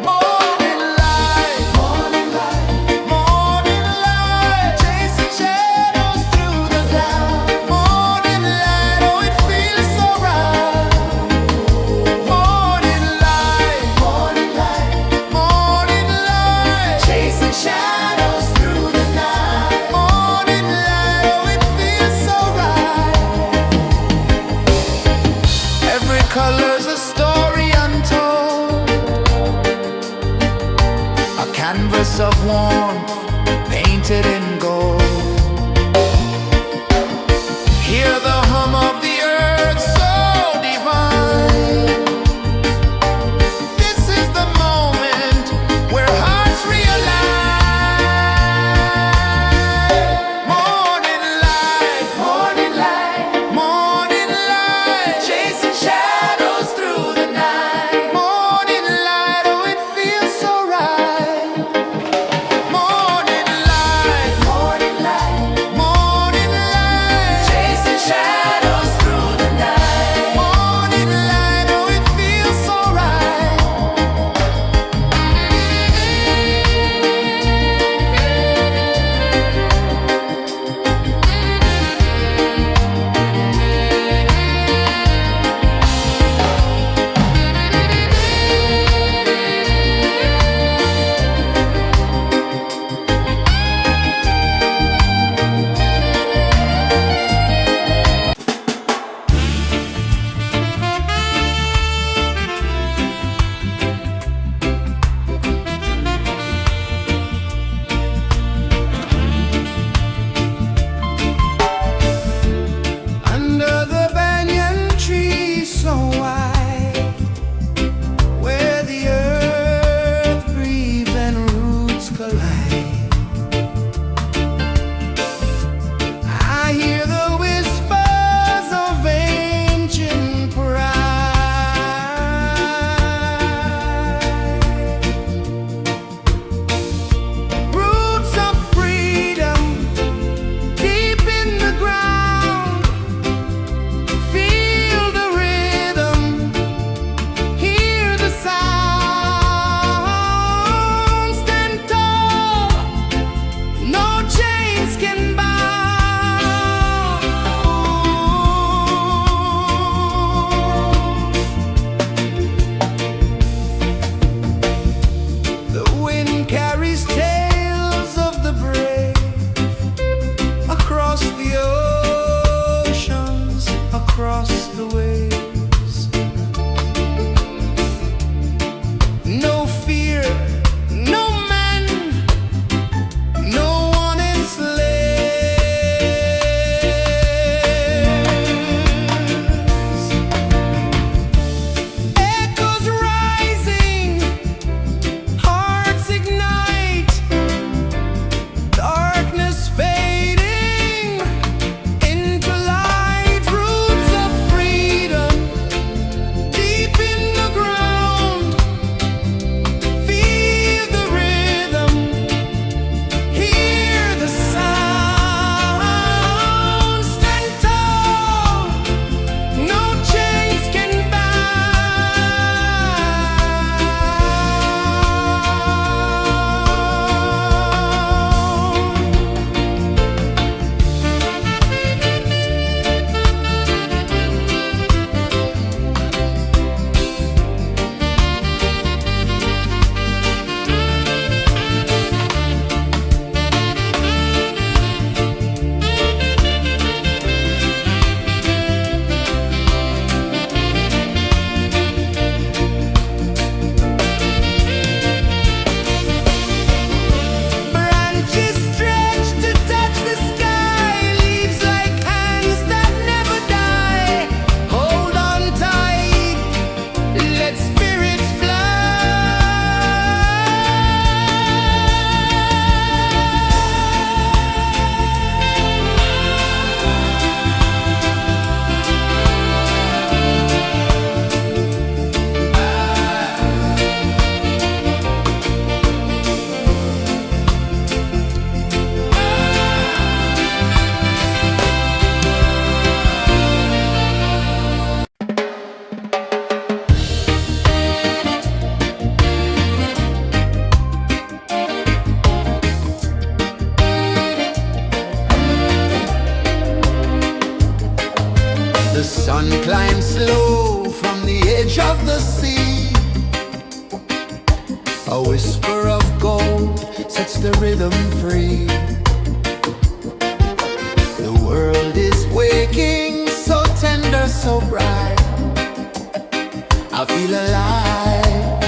Morning light, morning light, morning light, chasing shadows through the cloud. Morning light, oh it feels so right. Morning light, morning light, morning light, chasing shadows through the night. Morning light, oh it feels so right. Every color's a story untold, a canvas of warmth painted in gold. Hear the hum of the earth so divine. This is the moment where hearts realign. Morning light, morning light, morning light, chasing shadows through the night. Morning light, oh it feels so right. Morning light, The sun climbs slow from the edge of the sea. A whisper of gold sets the rhythm free. The world is waking, so tender, so bright. I feel alive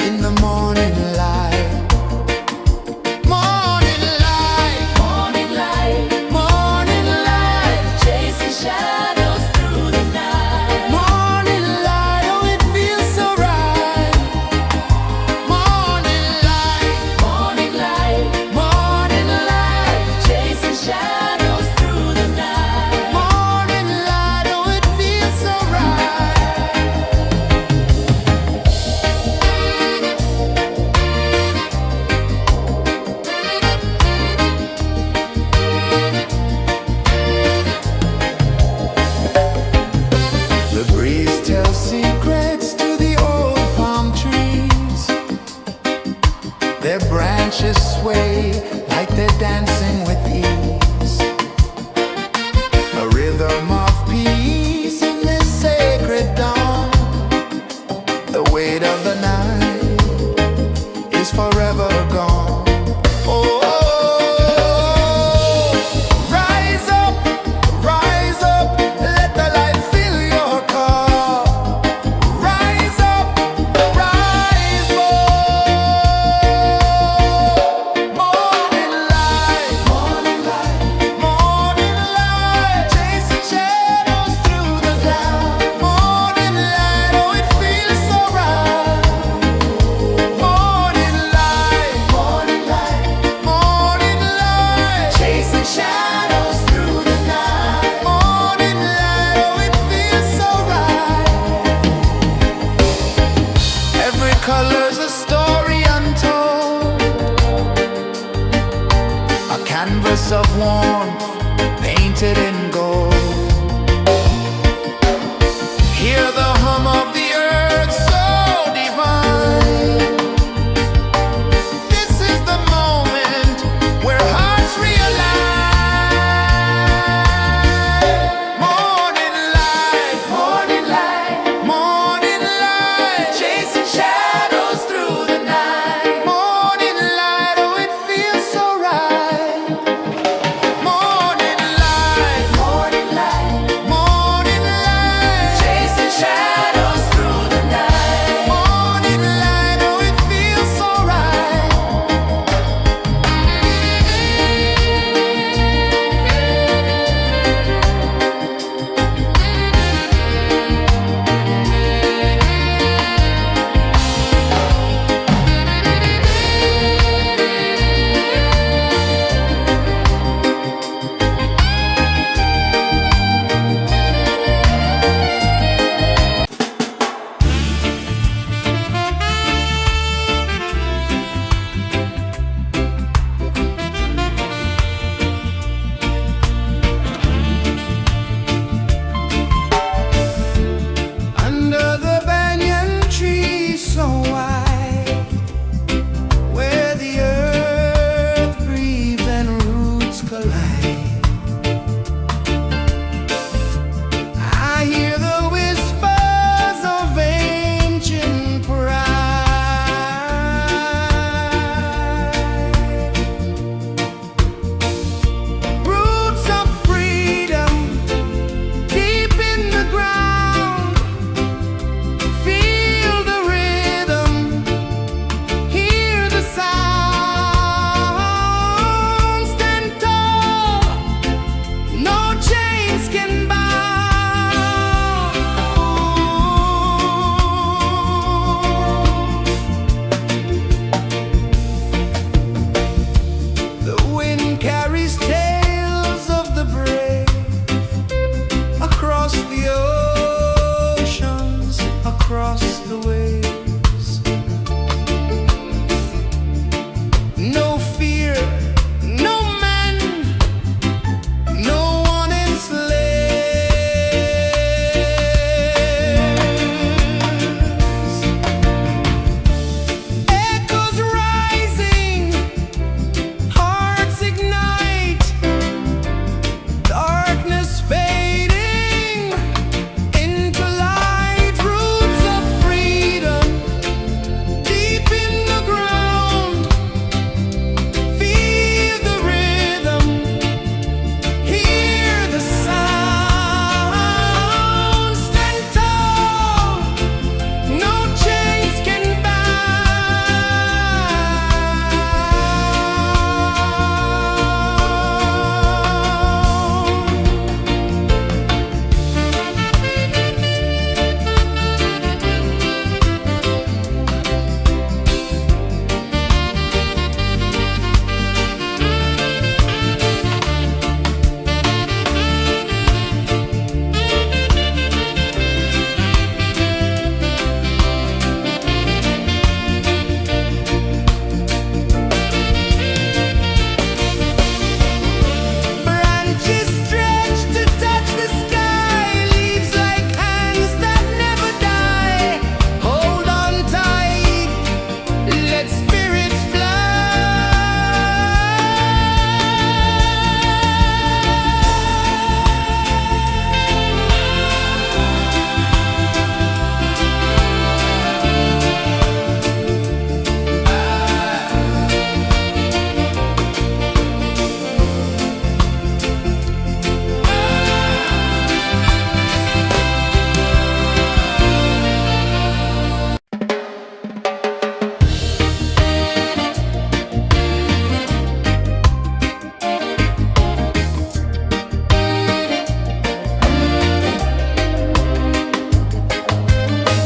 in the morning light. Morning light, Morning light, morning light, chasing shadows through the night. morning light, oh it feels so right. Morning light, Morning light, morning light.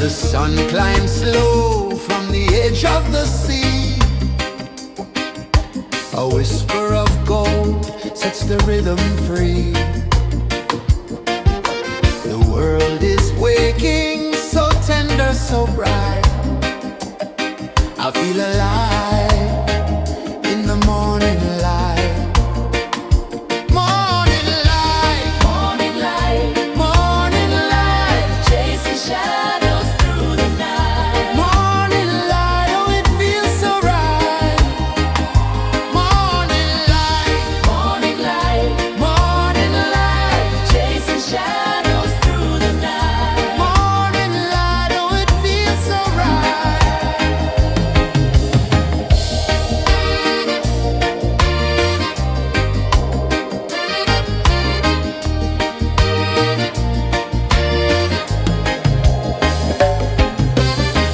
The sun climbs slow from the edge of the sea. A whisper of gold sets the rhythm free. The world is waking, so tender, so bright. I feel alive in the morning light. Morning light, Morning light, morning light, chasing shadows through the night. morning light, oh it feels so right. Morning light, Morning light, morning light, chasing shadows through the night. morning light, oh it feels so right.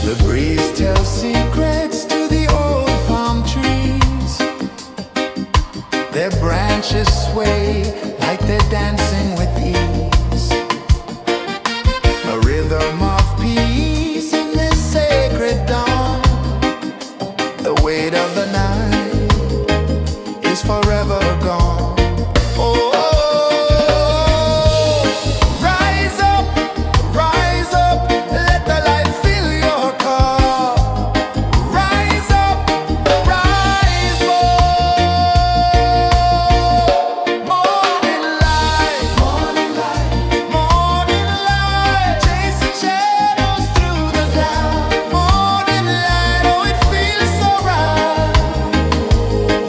The breeze tells secrets to the old palm trees. Their branches sway like they're dancing with ease. A rhythm of peace in this sacred dawn. The weight of the night is forever gone. Oh, rise up, let the light fill your cup. Rise up, rise up. Morning light, morning light, morning light, chasing shadows through the cloud. Morning light, oh it feels so right.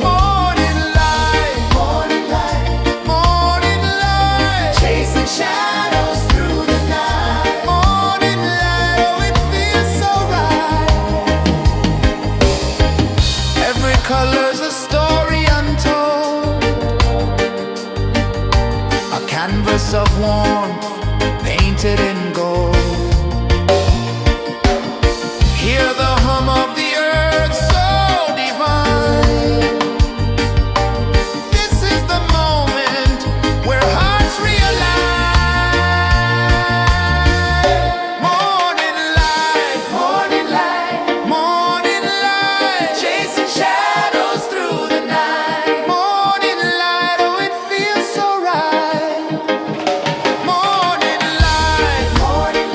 Morning light, morning light, morning light, chasing shadows through the night. Morning light, oh it feels so right. Every color's a story untold, a canvas of warmth painted in gold. Hear the hum of the earth so divine. This is the moment where hearts realign. Morning light, morning light, morning light, chasing shadows through the night. Morning light, oh it feels so right. Morning light, morning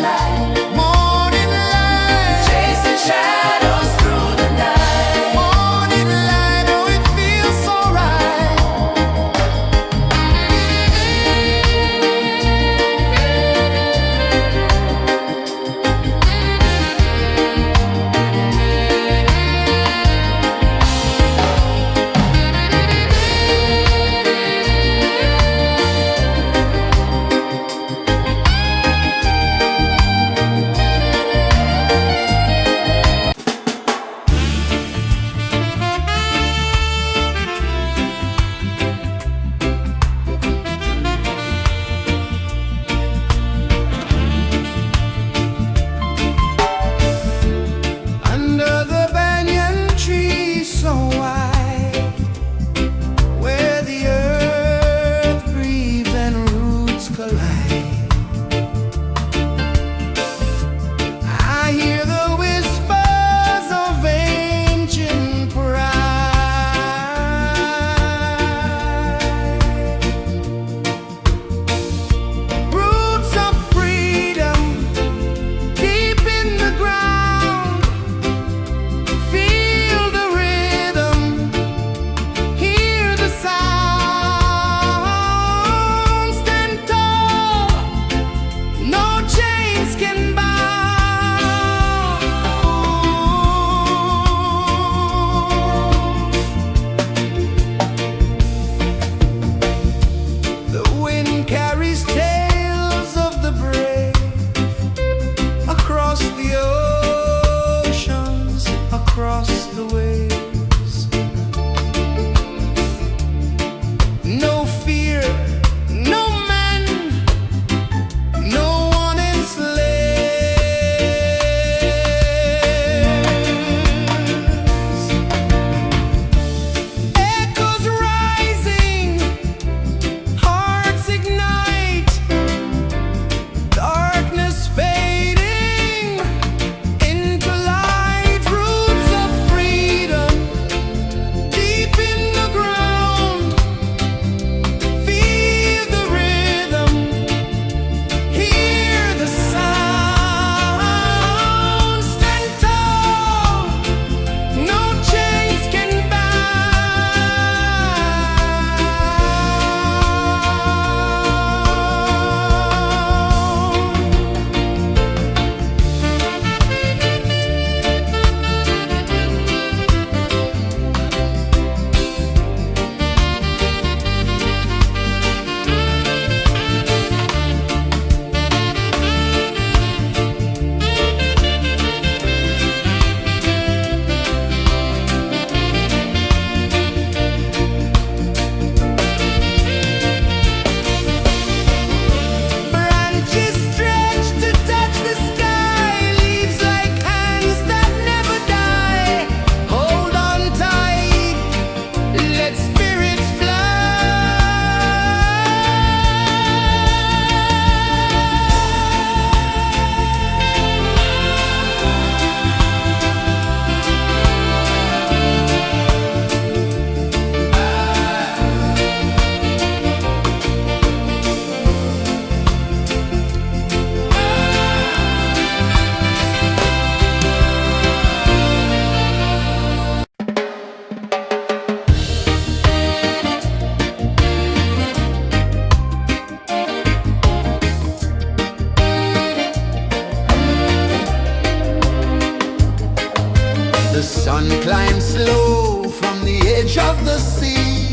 sun climbs slow from the edge of the sea.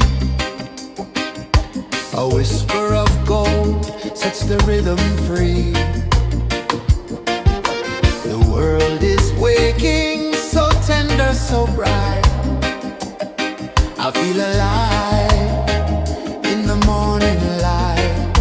A whisper of gold sets the rhythm free. The world is waking, so tender, so bright. I feel alive in the morning light.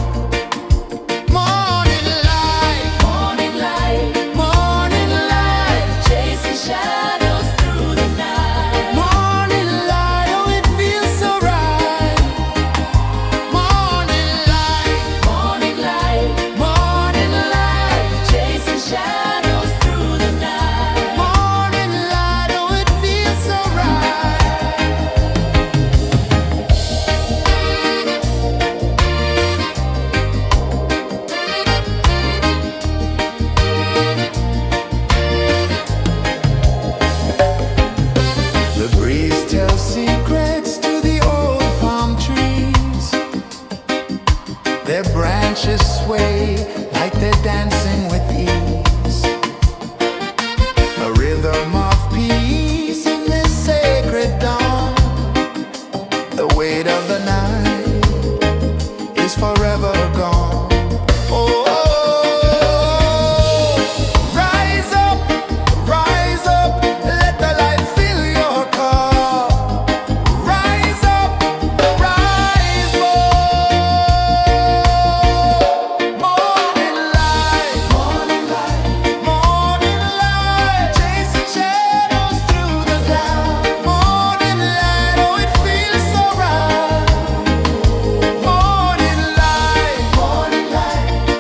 Morning light, Morning light, morning light, chasing shadows through the night. morning light, oh it feels so right. Morning light, Morning light, morning light, chasing shadows through the night. morning light, oh it feels so right. The breeze tells secrets to the old palm trees. Their branches sway like they're dancing with ease. A rhythm of peace in this sacred dawn. The weight of the night is forever gone. Oh, rise up, let the light fill your cup. Rise up, rise more. Morning light, morning light, chasing shadows through the cloud. Morning light, oh it feels so right.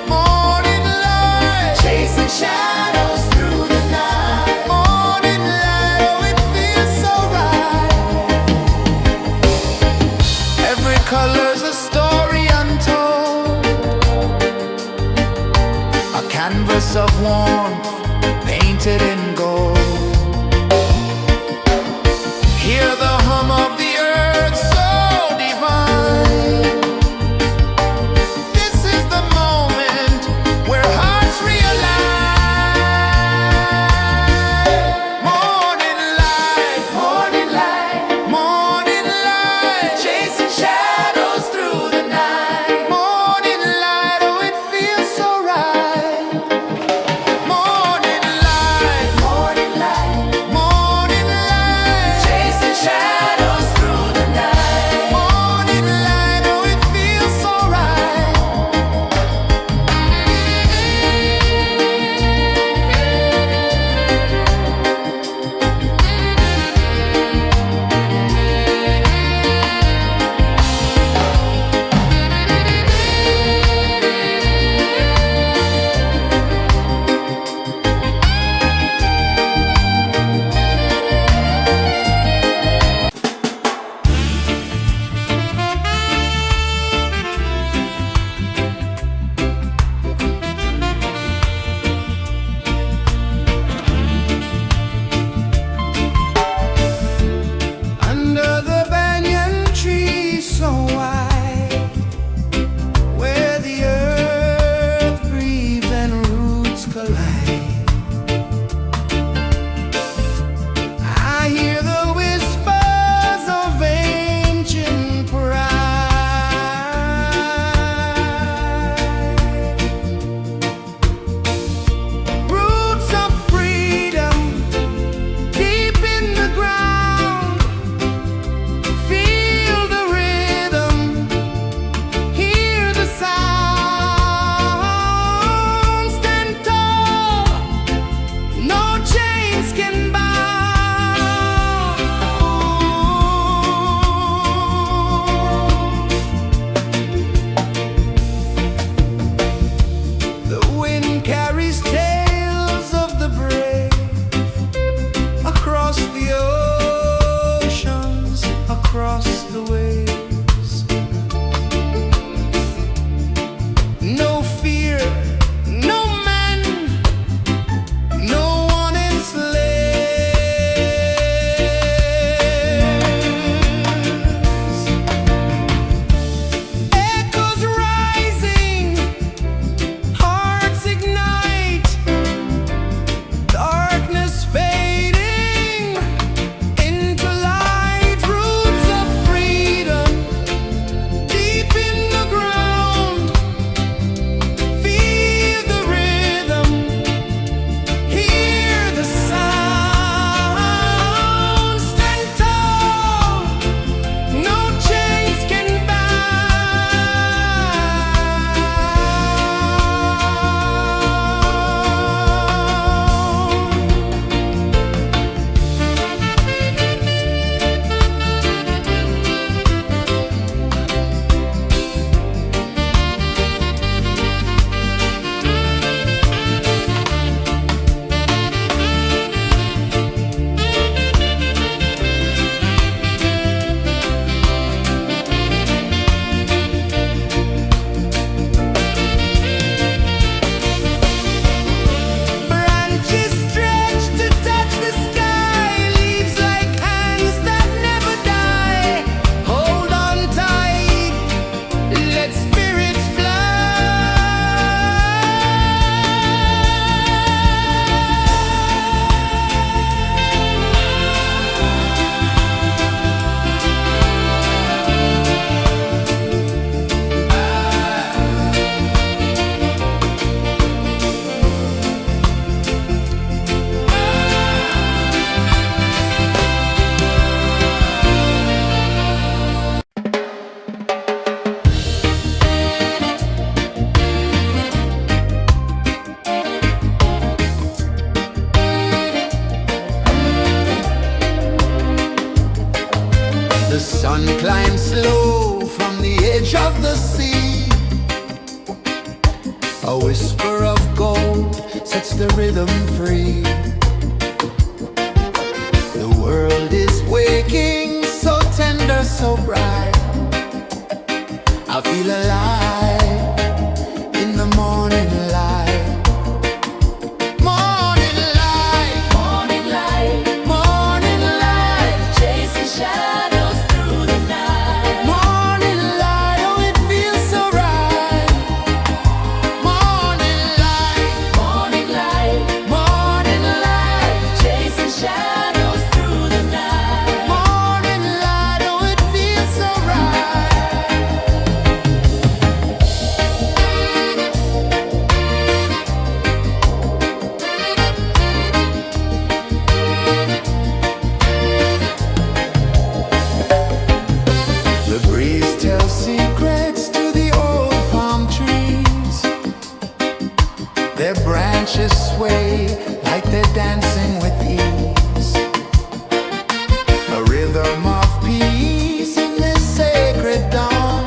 Morning light, chasing shadows through the night. Morning light, oh it feels so right. Every color's a story untold, a canvas of warmth painted in gold. Hear the hum of the earth so divine. This is the moment where hearts realign. Morning light, morning light, chasing shadows through the night. Morning light, oh it feels so right. Morning light, A whisper of gold sets the rhythm free. The world is waking, so tender, so bright. I feel alive in the morning light. Morning light, Morning light, morning light, chasing shadows through the night. morning light, oh it feels so right. Morning light, Morning light, morning light, chasing shadows through the night. morning light, oh it feels so right. The breeze tells secrets to the old palm trees. Their branches sway like they're dancing with ease. A rhythm of peace in this sacred dawn.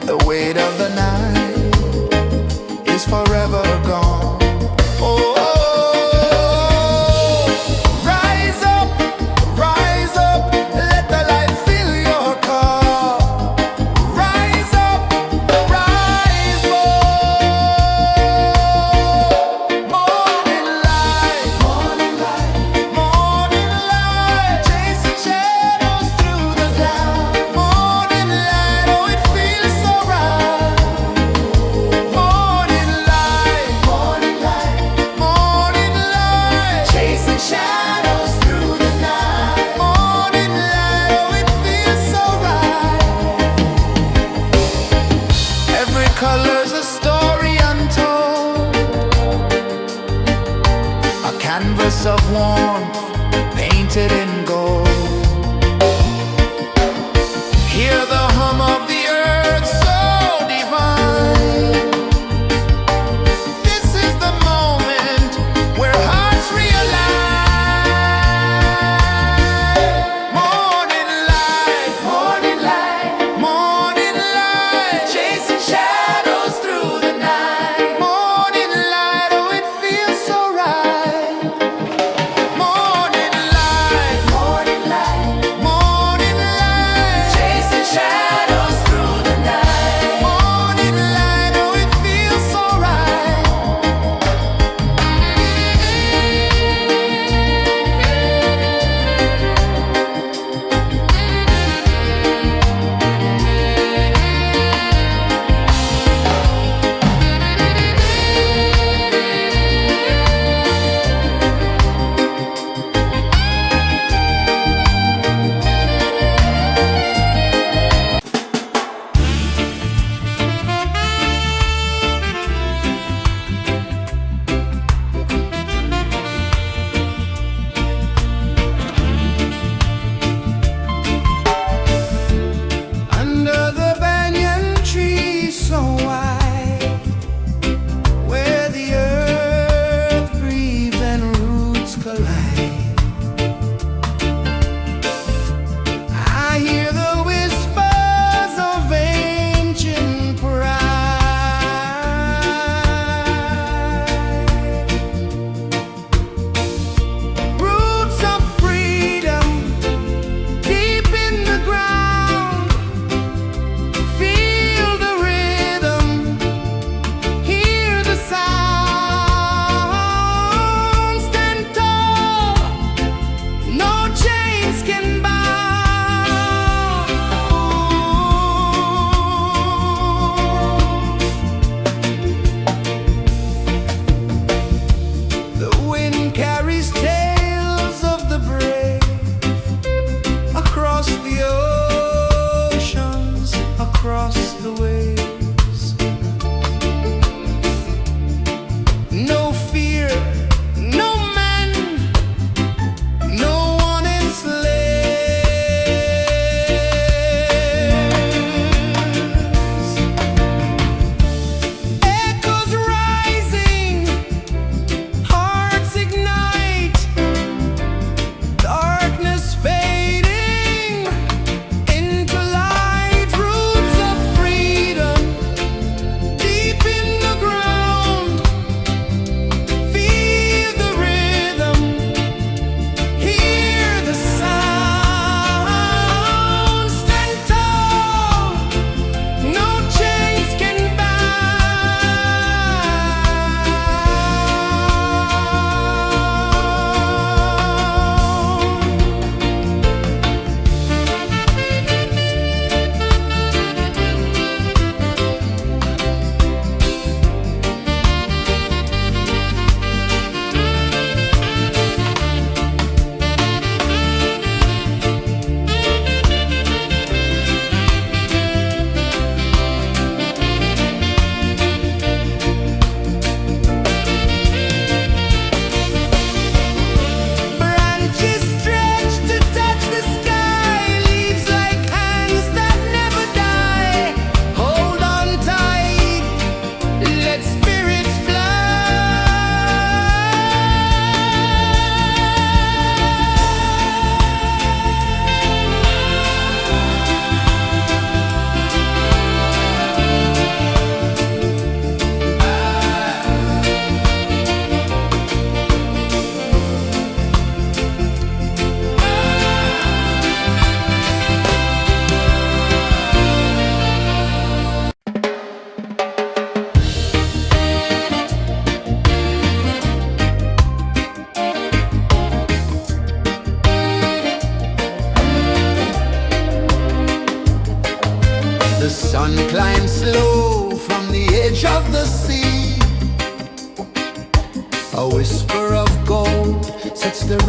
The weight of the night is forever gone. Oh, rise up, let the light fill your cup. Rise up, rise up. Morning light, morning light, morning light, chasing shadows through the cloud. Morning light, oh it feels so right. Morning light, morning light, morning light, chasing shadows through the night. Morning light, oh it feels so right. Every color's a story untold, a canvas of warmth painted in gold. Hear the hum of the earth so divine. This is the moment where hearts realign. Morning light, morning light, morning light, chasing shadows through the night. Morning light, oh it feels so right. Morning light,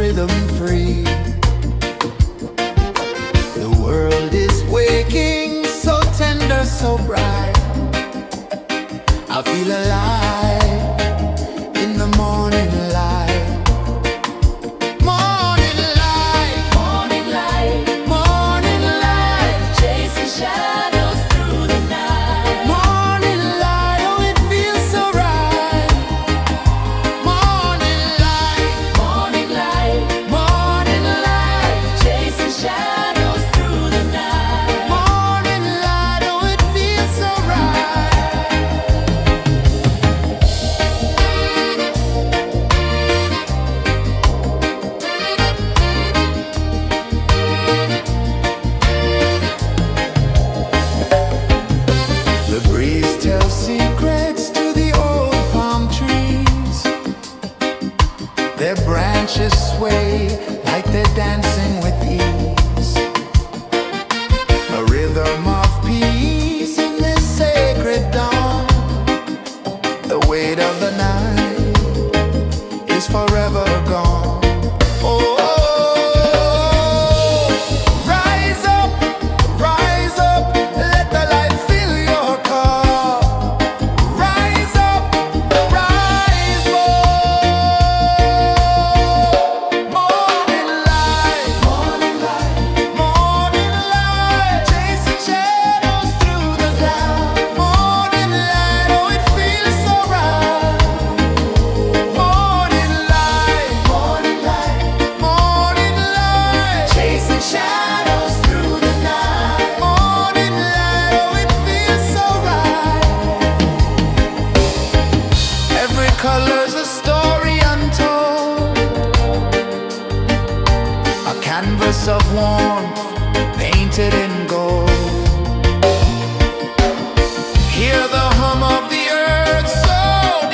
rhythm free. The world is waking, so tender, so bright. I feel alive in the morning light. Morning light, Morning light, morning light, chasing shadows through the night. morning light. Oh, it feels so right. Morning light, Morning light, morning light, chasing shadows through the night. morning light. Oh, it feels so right. The breeze tells secrets to the old palm trees. Their branches sway like they're dancing with ease. A rhythm of peace in this sacred dawn. The weight of the night is forever gone. Oh, rise up, let the light fill your cup. Rise up, rise up. Morning light, morning light, morning light, chasing shadows through the cloud. Morning light, oh, it feels so right. Morning light, morning light, morning light, chasing shadows through the night. Morning light, oh, it feels so right. Every color's a story untold, a canvas of warmth painted in gold. Hear the hum of the earth so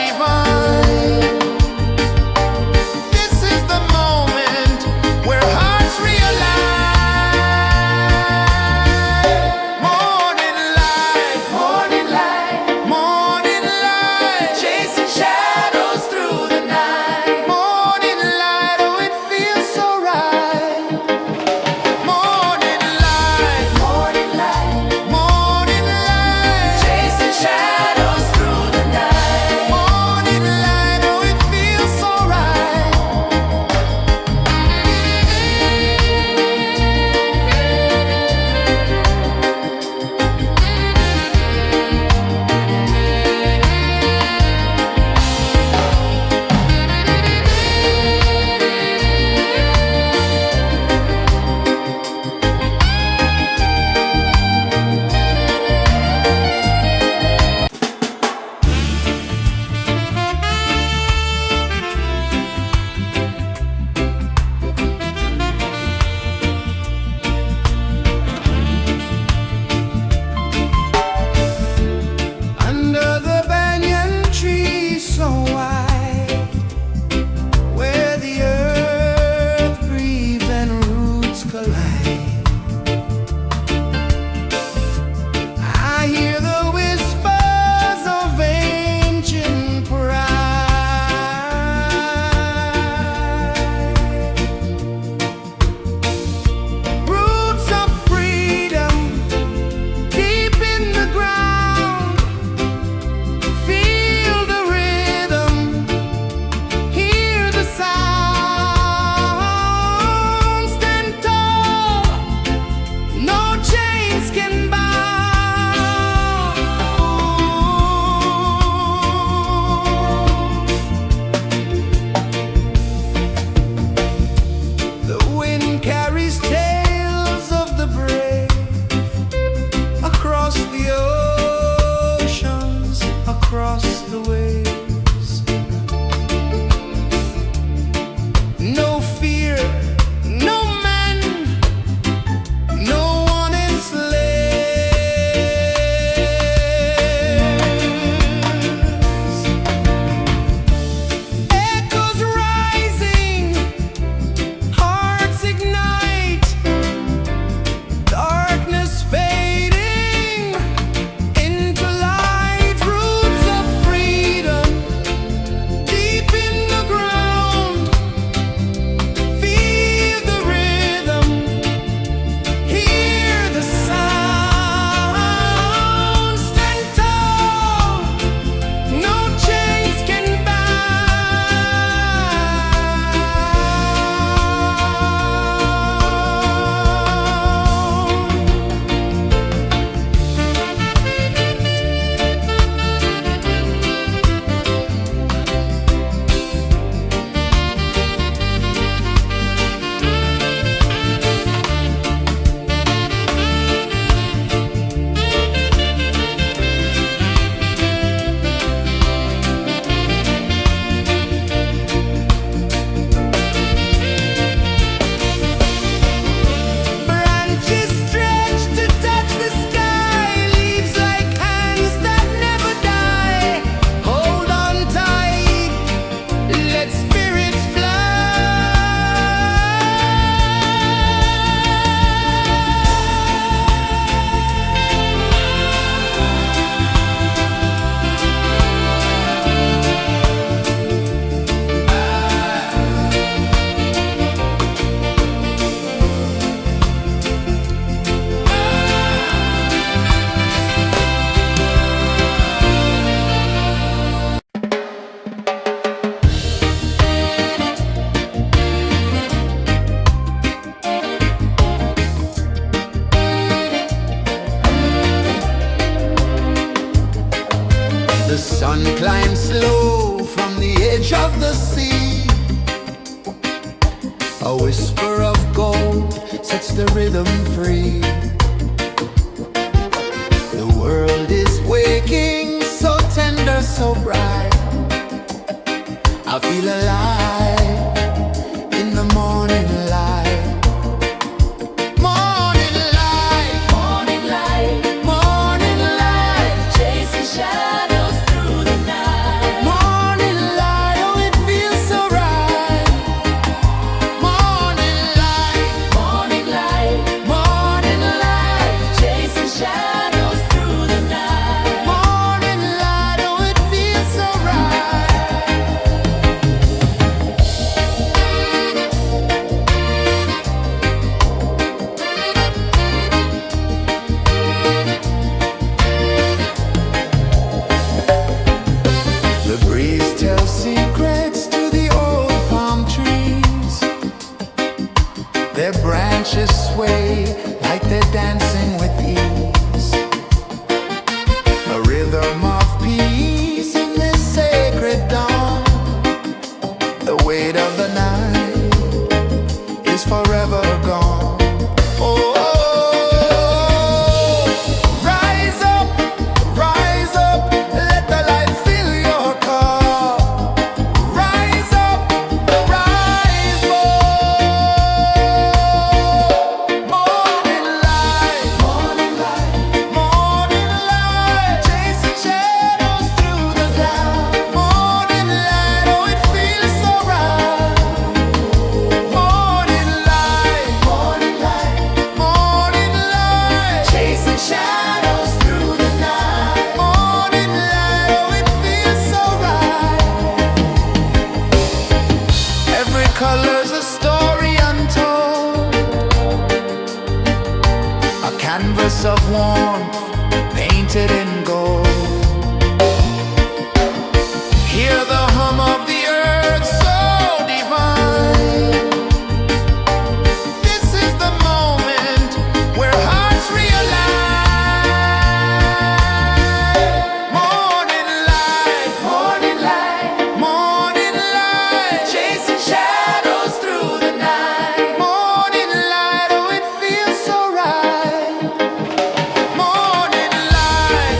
divine. This is the moment where hearts realign. Morning light, morning light, morning light, chasing shadows through the night. Morning light, oh, it feels so right. Morning climb slow from the edge of the sea. A whisper of gold sets the rhythm free. The world is waking, so tender, so bright. I feel alive in the morning light. Morning light, Morning light, morning light, chasing shadows through the night. morning light, oh it feels so right. Morning light, Morning light, morning light, chasing shadows through the night. morning light, oh it feels so right. The breeze tells secrets to the old palm trees. Their branches sway like they're dancing with ease. A rhythm of peace in this sacred dawn. The weight of the night is forever gone. Oh, rise up, let the light fill your cup. Rise up, rise more. Morning light, morning light, chasing shadows through the cloud. Morning light, oh it feels so right. Morning light, morning light, chasing shadows through the night. Morning light, oh it feels so right. Every color's a story untold, a canvas of warmth painted in gold. Hear the hum of the earth so divine. This is the moment where hearts realign. Morning light, morning light, chasing shadows through the night. Morning light, oh it feels so right. Morning light,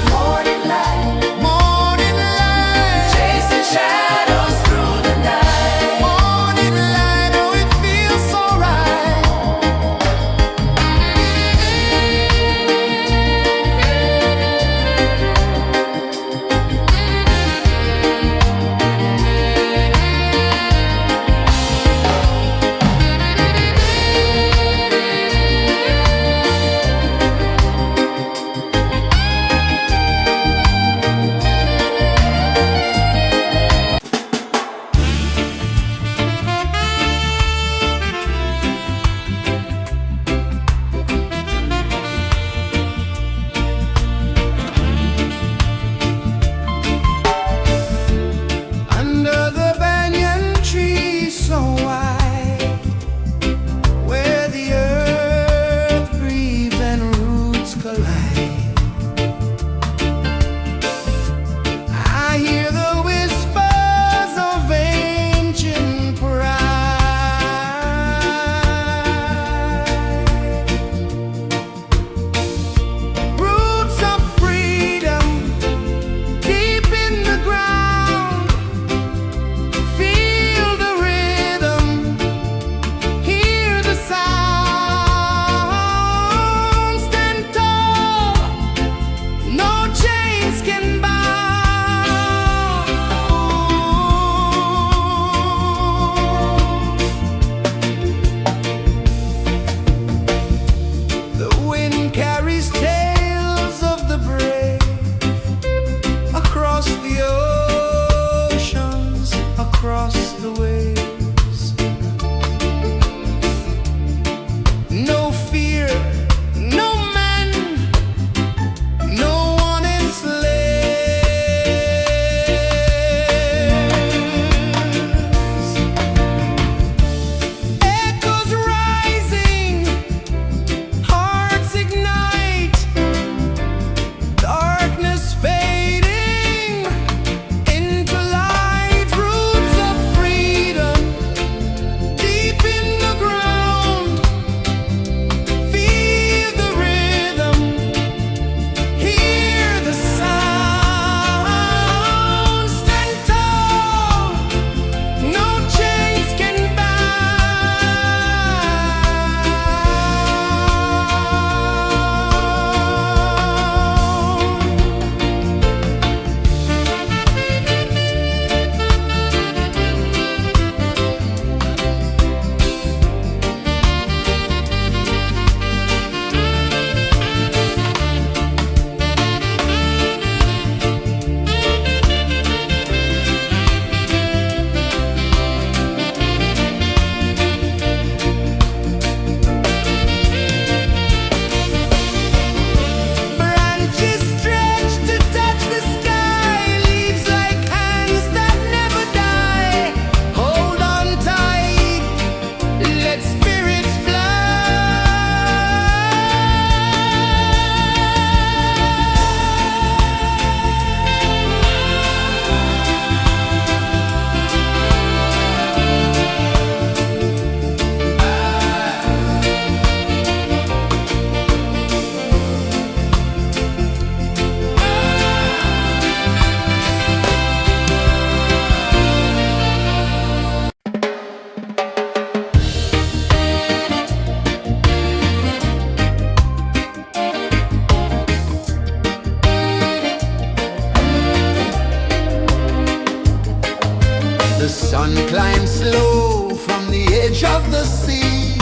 The sun climbs slow from the edge of the sea.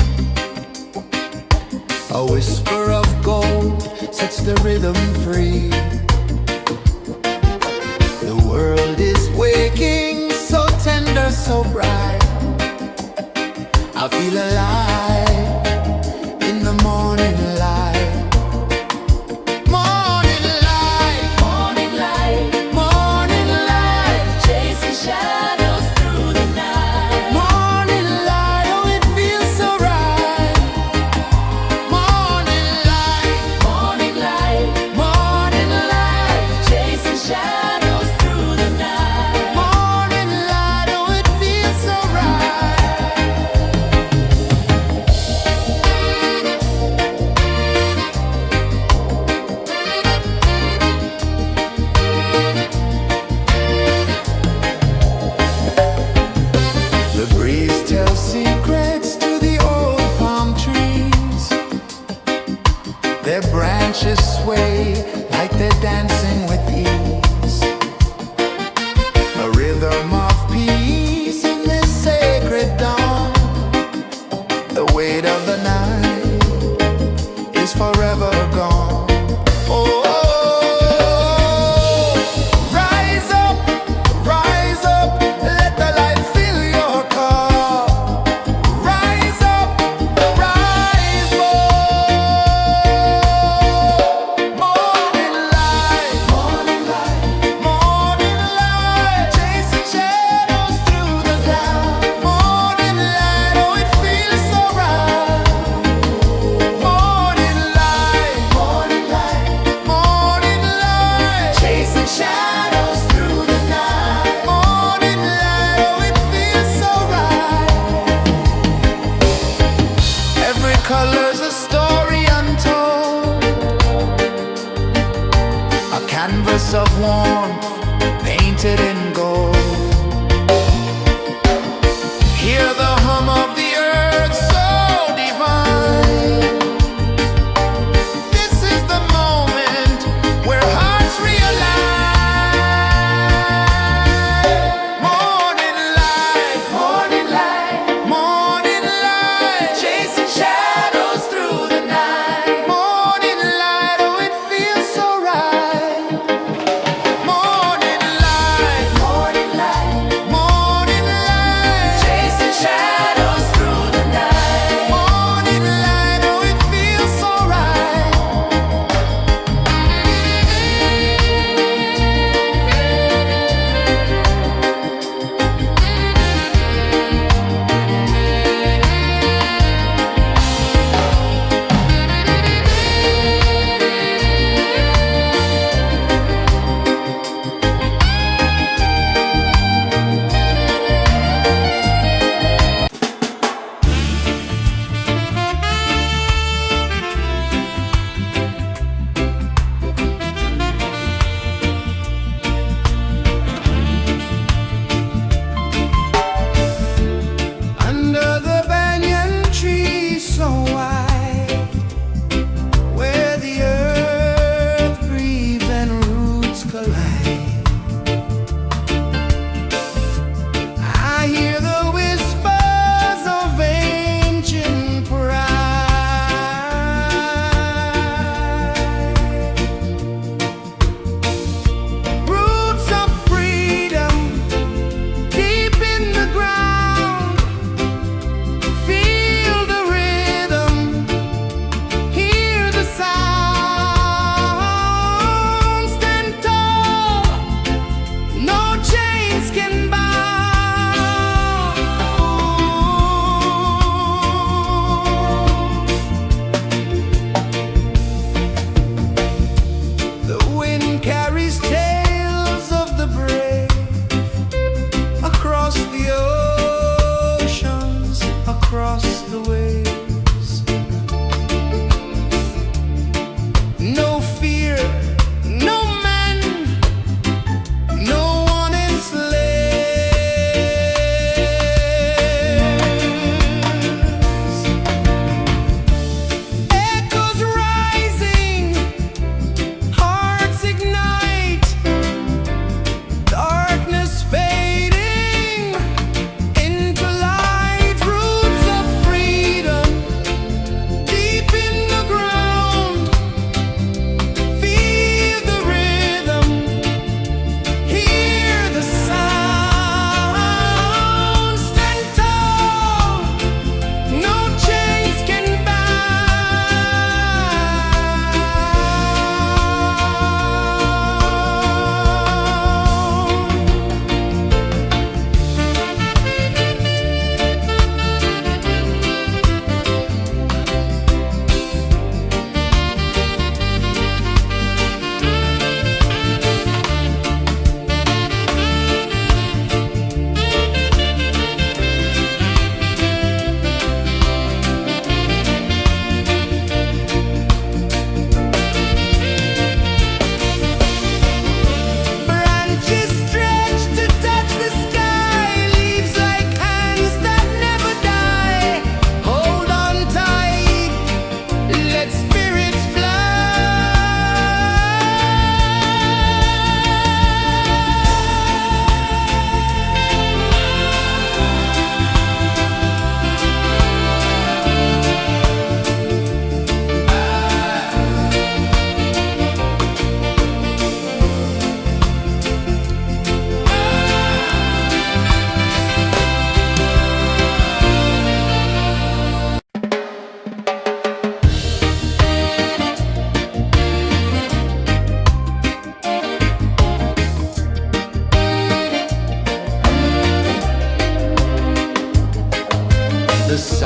A whisper of gold sets the rhythm free. The world is waking, so tender, so bright. I feel alive in the morning light. Morning light, Morning light, morning light, chasing shadows through the night. morning light, oh it feels so right. Morning light, Morning light, morning light, chasing shadows through the night. morning light, oh it feels so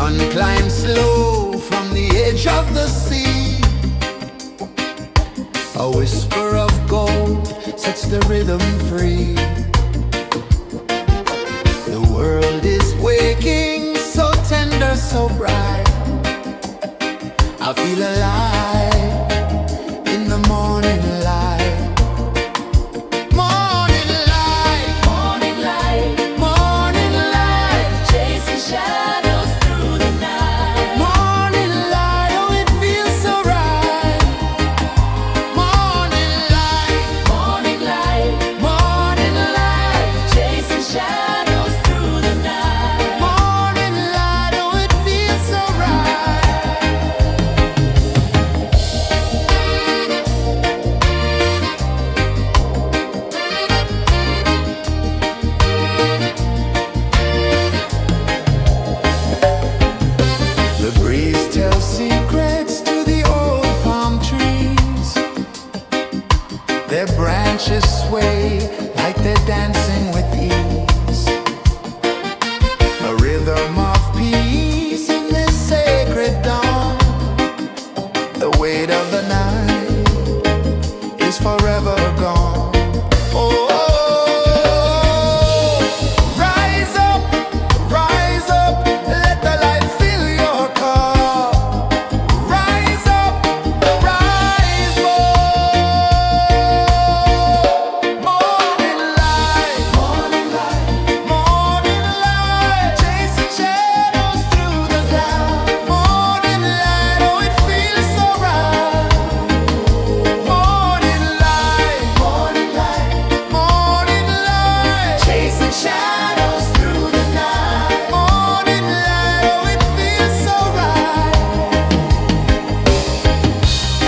sun climbs slow from the edge of the sea. A whisper of gold sets the rhythm free. The world is waking, so tender, so bright. I feel alive in the morning light. Morning light, Morning light, morning light, chasing shadows through the night. morning light, oh it feels so right. Morning light, Morning light, morning light, chasing shadows through the night. morning light, oh it feels so right. The breeze tells secrets to the old palm trees. Their branches sway like they're dancing with ease. A rhythm of peace in this sacred dawn. The weight of the night is forever gone. Oh, rise up, let the light fill your cup. Rise up, rise more. Morning light, morning light, morning light, chasing shadows through the cloud. Morning light, oh it feels so right. Morning light, morning light, morning light, chasing shadows through the night. Morning light, oh it feels so right.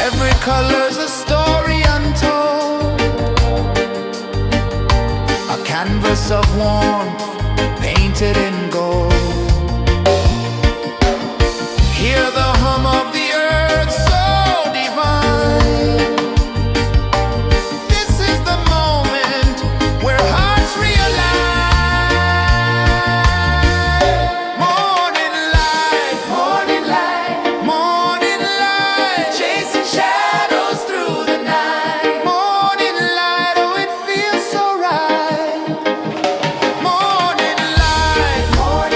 Every color's a story untold, a canvas of warmth painted in gold. Hear the hum of the earth so divine. This is the moment where hearts realign. Morning light, morning light, morning light, chasing shadows through the night. Morning light, oh it feels so right. Morning light, morning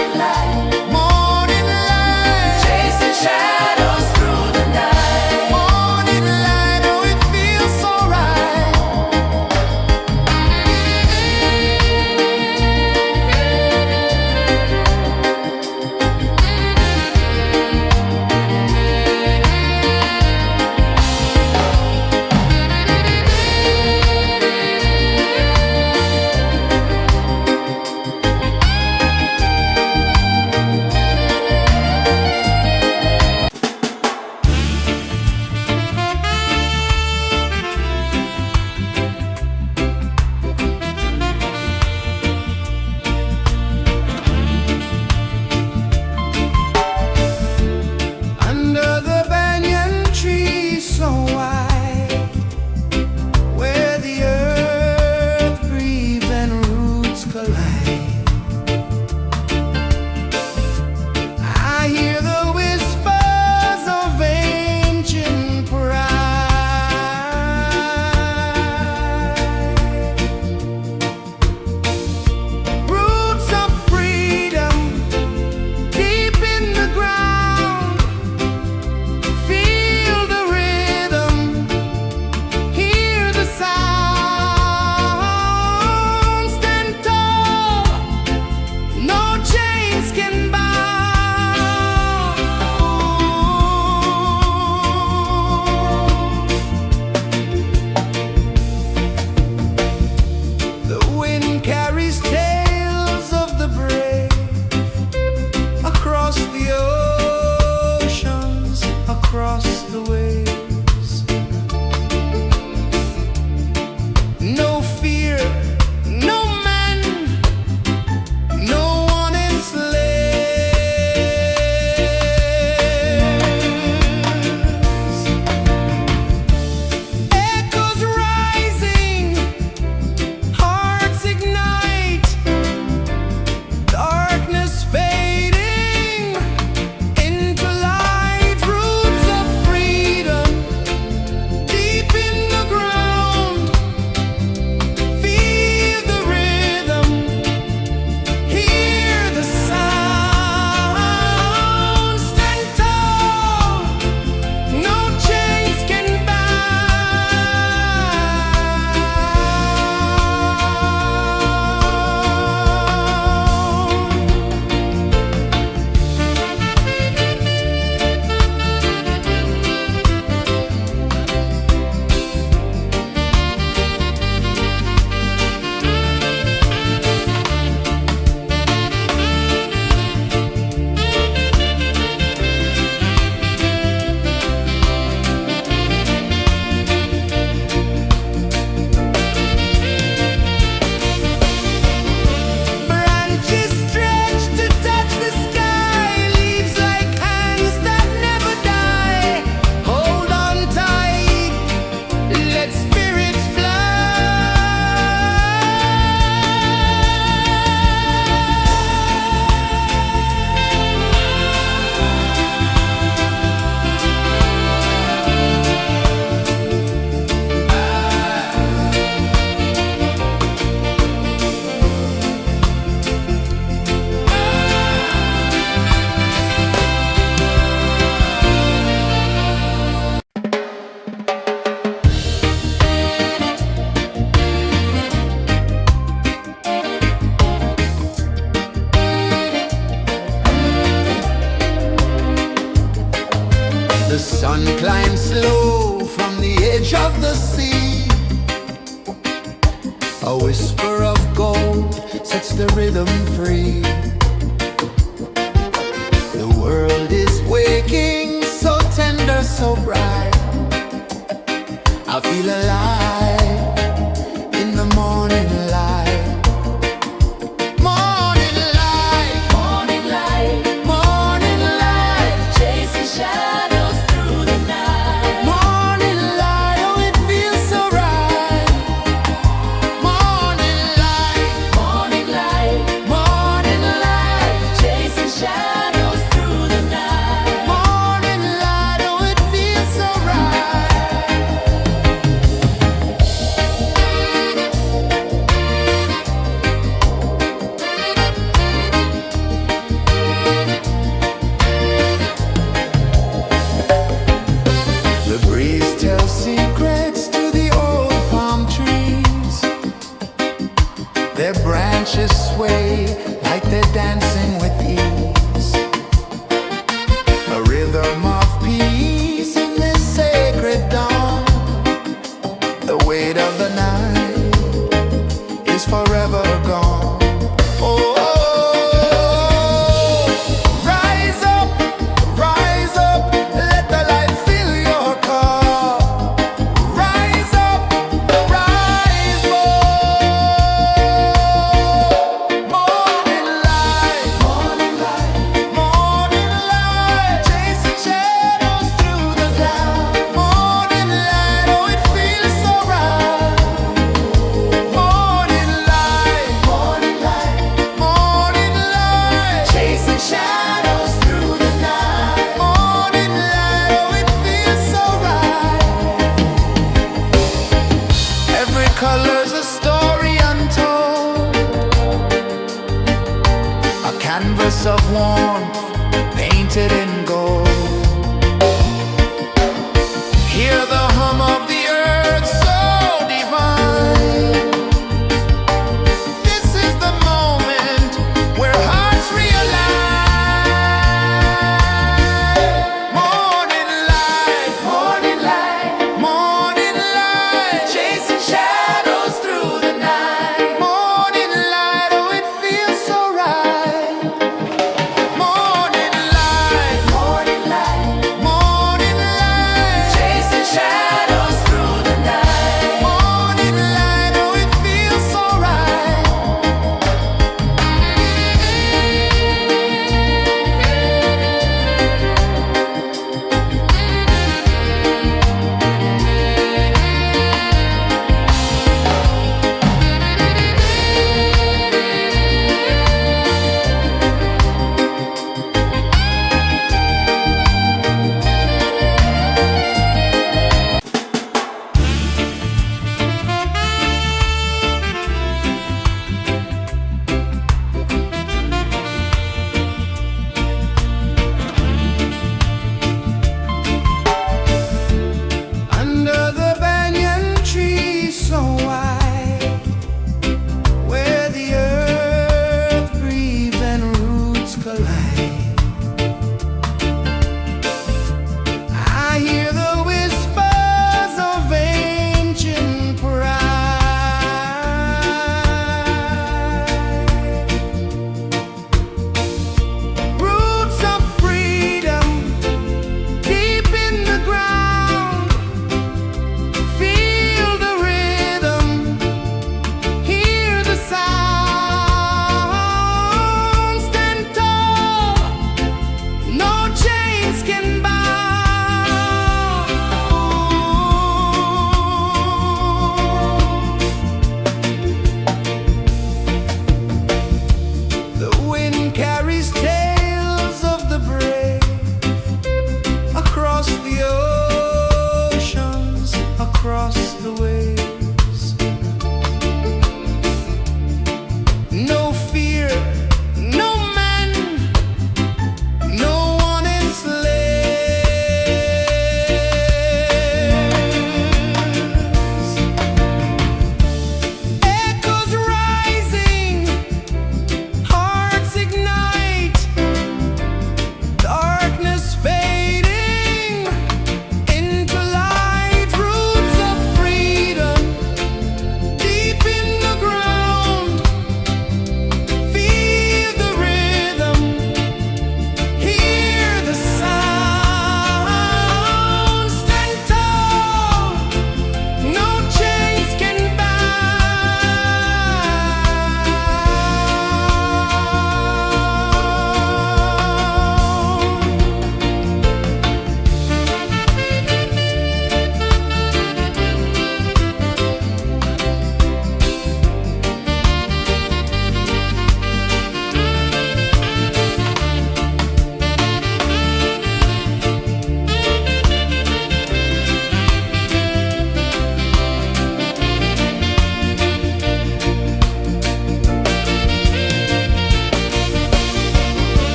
The sun climbs slow from the edge of the sea. A whisper of gold sets the rhythm free. The world is waking, so tender, so bright. I feel alive in the morning light. Morning light, Morning light, morning light, chasing shadows through the night. morning light, oh it feels so right. Morning light, Morning light, morning light, chasing shadows through the night. morning light, oh it feels so right. The breeze tells secrets to the old palm trees. Their branches sway like they're dancing with ease. A rhythm of peace in this sacred dawn. The weight of the night is forever gone. Oh, rise up, let the light fill your car. Rise up, rise more. Morning light, morning light, morning light, chasing shadows through the cloud. Morning light, oh it feels so right. Morning light, morning light, morning light, chasing shadows through the night. Morning light, oh it feels so right. Every color's a story untold, a canvas of warmth painted in gold. Hear the hum of the earth so divine. This is the moment where hearts realign. Morning light, morning light, morning light, chasing shadows through the night. Morning light, oh it feels so right. Morning light,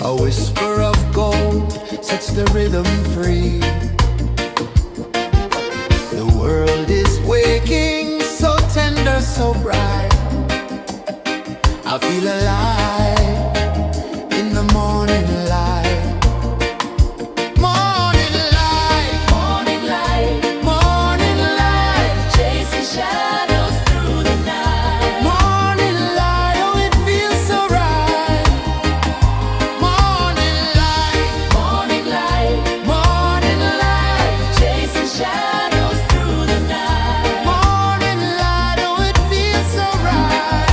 A whisper of gold sets the rhythm free. The world is waking, so tender, so bright. I feel alive in the morning light. Morning light, Morning light, morning light, chasing shadows through the night. morning light, oh it feels so right. Morning light, Morning light, morning light, chasing shadows through the night. morning light, oh it feels so right.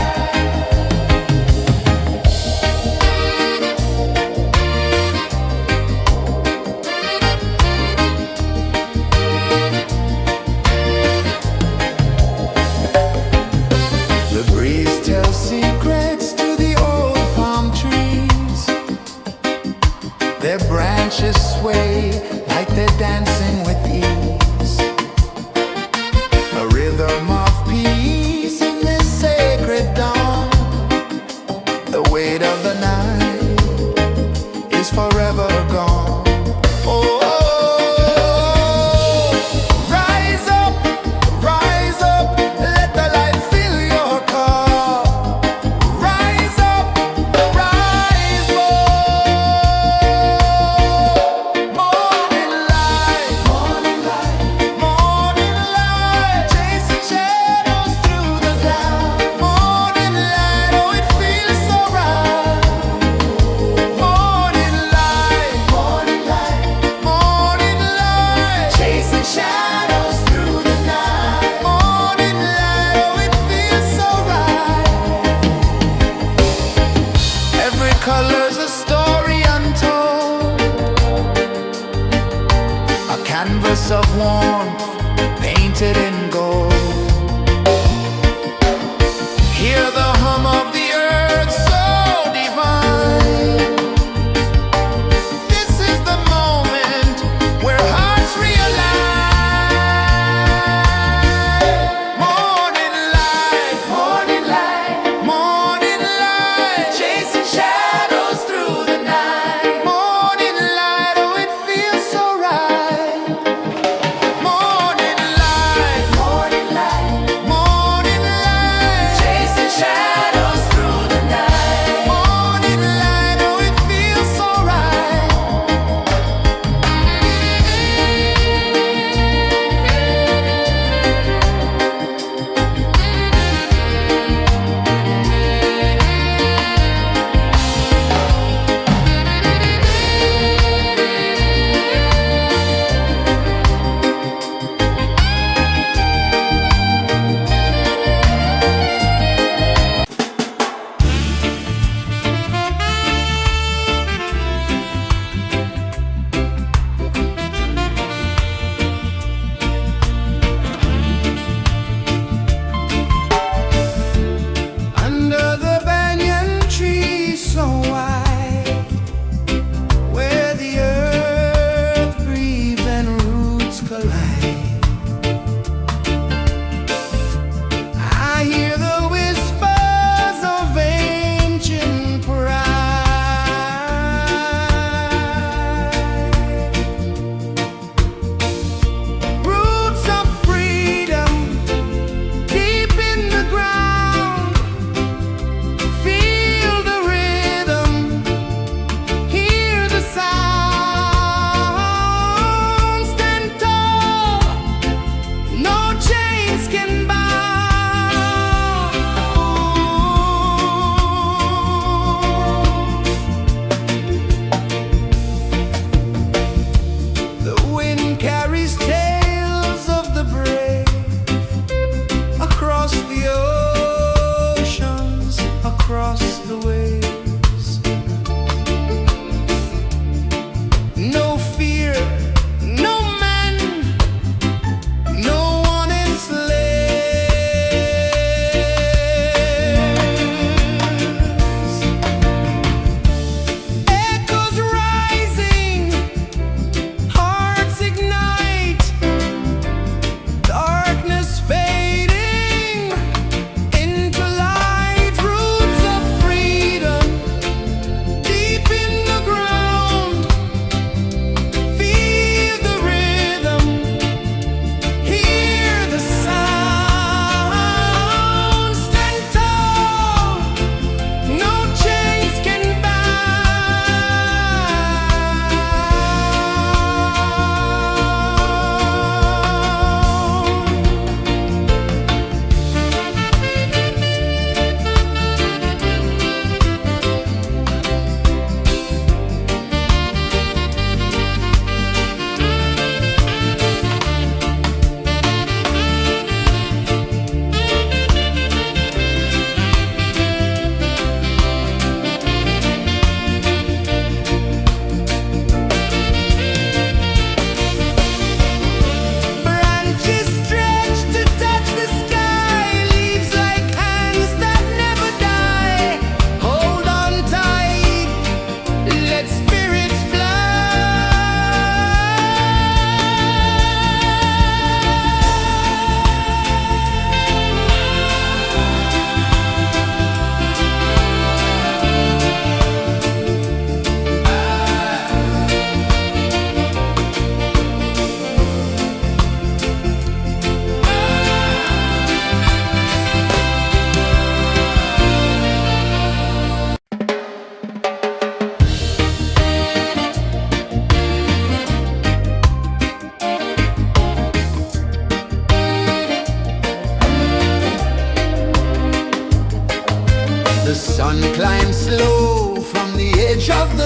The breeze tells secrets to the old palm trees. Their branches sway like they're dancing with ease. A rhythm of peace in this sacred dawn. The weight of the night is forever gone. Oh, rise up, let the light fill your cup. Rise up, rise up. Morning light, morning light, morning light, chasing shadows through the cloud. Morning light, oh it feels so right. Morning light, morning light, morning light, chasing shadows through the night. Morning light, oh it feels so right. Every color's a story untold, a canvas of warmth painted in gold. Hear the hum of the earth so divine. This is the moment where hearts realign. Morning light, morning light, morning light, chasing shadows through the night. Morning light, oh it feels so right. Morning light,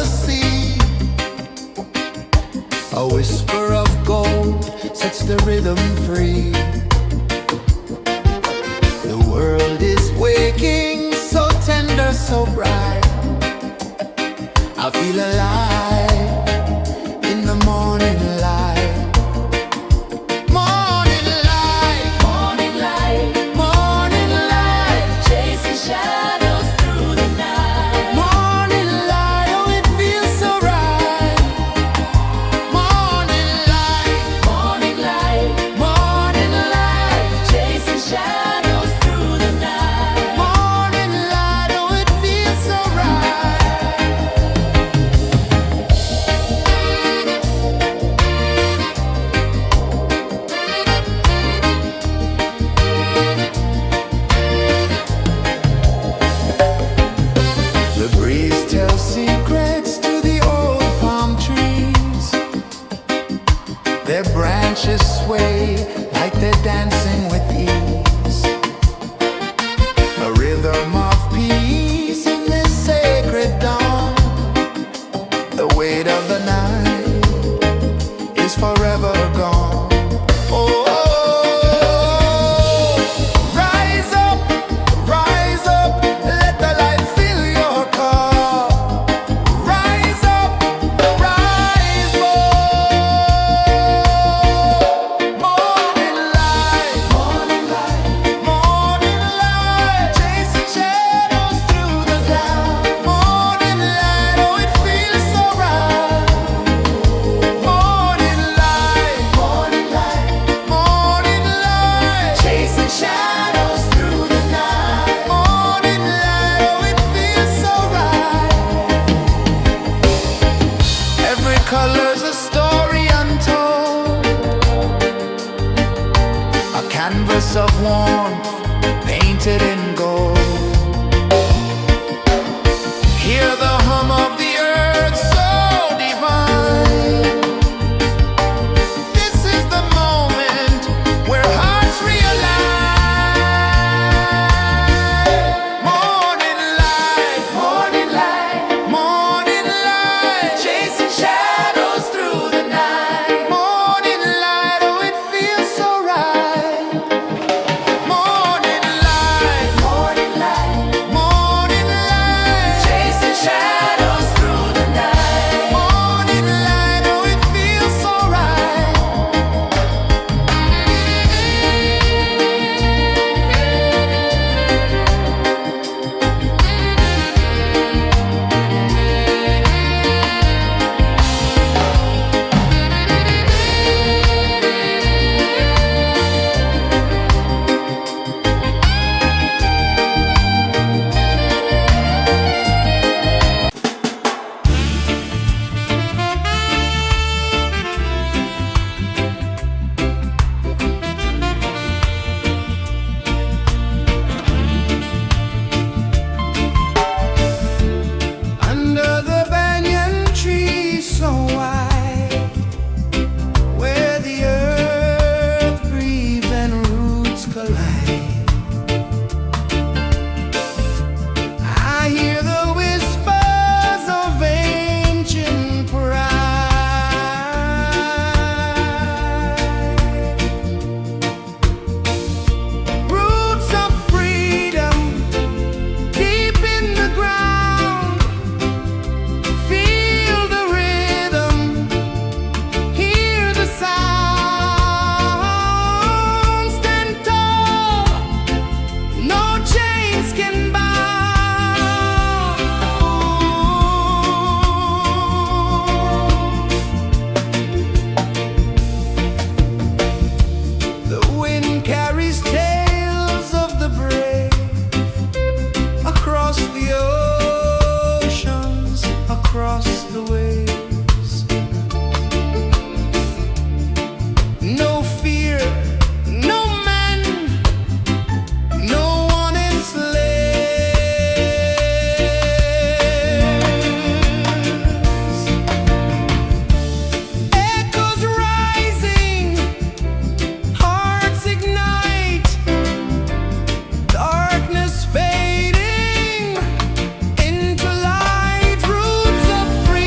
the sea. A whisper of gold sets the rhythm free. The world is waking, so tender, so bright. I feel alive in the morning light. Morning light, Morning light, morning light, chasing shadows through the night. morning light, oh it feels so right. Morning light, Morning light, morning light, chasing shadows through the night. morning light, oh it feels so right. The breeze tells secrets to the old palm trees. Their branches sway like they're dancing with ease. A rhythm of peace in this sacred dawn. The weight of the night is forever gone. Oh, rise up, let the light fill your cup. Rise up, rise up. Morning light, morning light, morning light, chasing shadows through the cloud. Morning light, oh it feels so right. Morning light, morning light, morning light, chasing shadows through the night. Morning light, oh it feels so right. Every color's a story untold, a canvas of warmth painted in gold. Hear the hum of the earth so divine. This is the moment where hearts realign. Morning light, morning light, morning light, chasing shadows through the night. Morning light, oh it feels so right. Morning light, morning light, morning light, chasing shadows through the night. Morning light, oh it feels so right. Under the banyan tree so wide, where the earth breathes and roots collide, I hear the whispers of ancient pride. Roots of freedom deep in the ground. Feel the rhythm, hear the sound. Stand tall, no chains can bound. The wind carries tales of the brave across the oceans, across the waves. No fear, no man, no one enslaves. Echoes rising, hearts ignite, darkness fading into light. Roots of freedom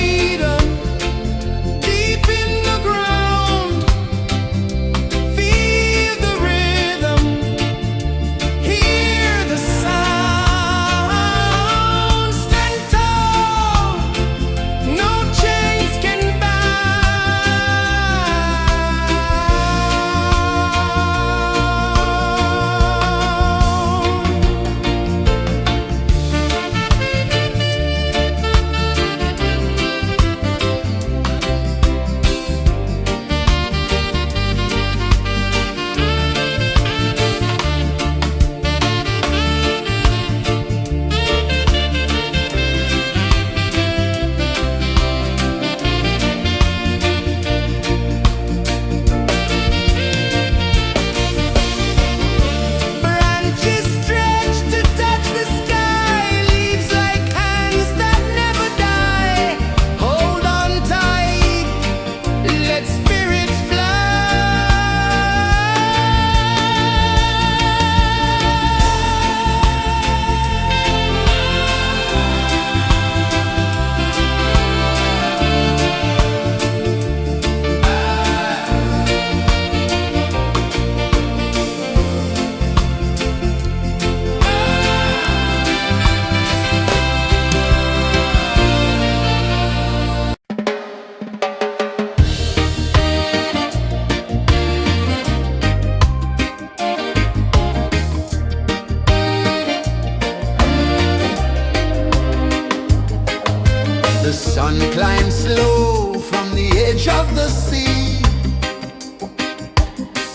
sun climbs slow from the edge of the sea.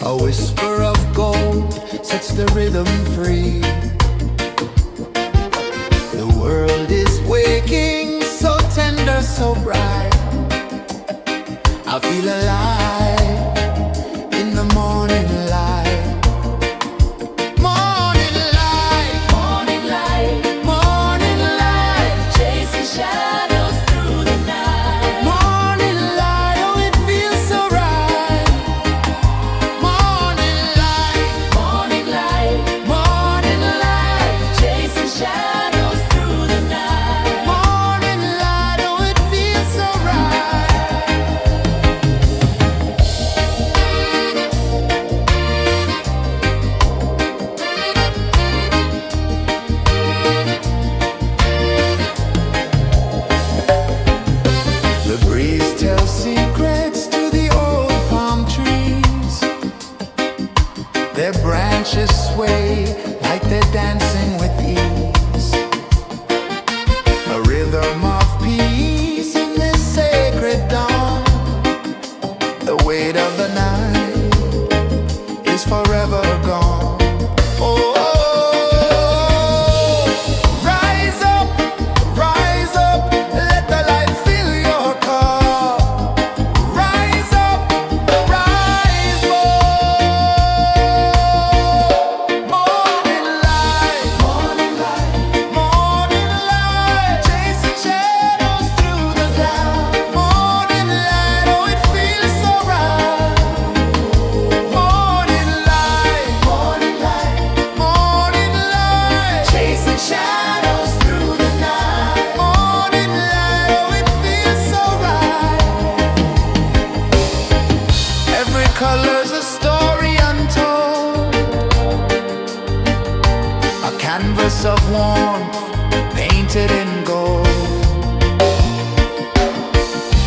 A whisper of gold sets the rhythm free. The world is waking, so tender, so bright. I feel alive in the morning light. Morning light, Morning light, morning light, chasing shadows through the night. morning light, oh it feels so right. Morning light, Morning light, morning light, chasing shadows through the night. morning light, oh it feels so right. The breeze tells secrets to the old palm trees. Their branches sway like they're dancing with ease. A rhythm of peace in this sacred dawn. The weight of the night is forever gone. Oh, rise up, let the light fill your cup. Rise up, rise more. Morning light, morning light, morning light, chasing shadows through the cloud. Morning light, oh it feels so right. Morning light, morning light, morning light, chasing shadows through the night. Morning light, oh it feels so right. Every color's a story untold, a canvas of warmth painted in gold.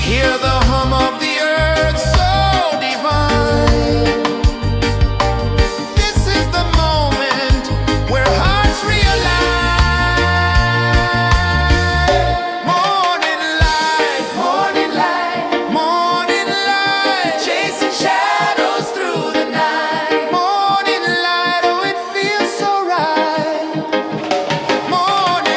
Hear the hum of the earth so divine. This is the moment where hearts realign. Morning light, morning light, morning light, chasing shadows through the night. Morning light, oh it feels so right. Morning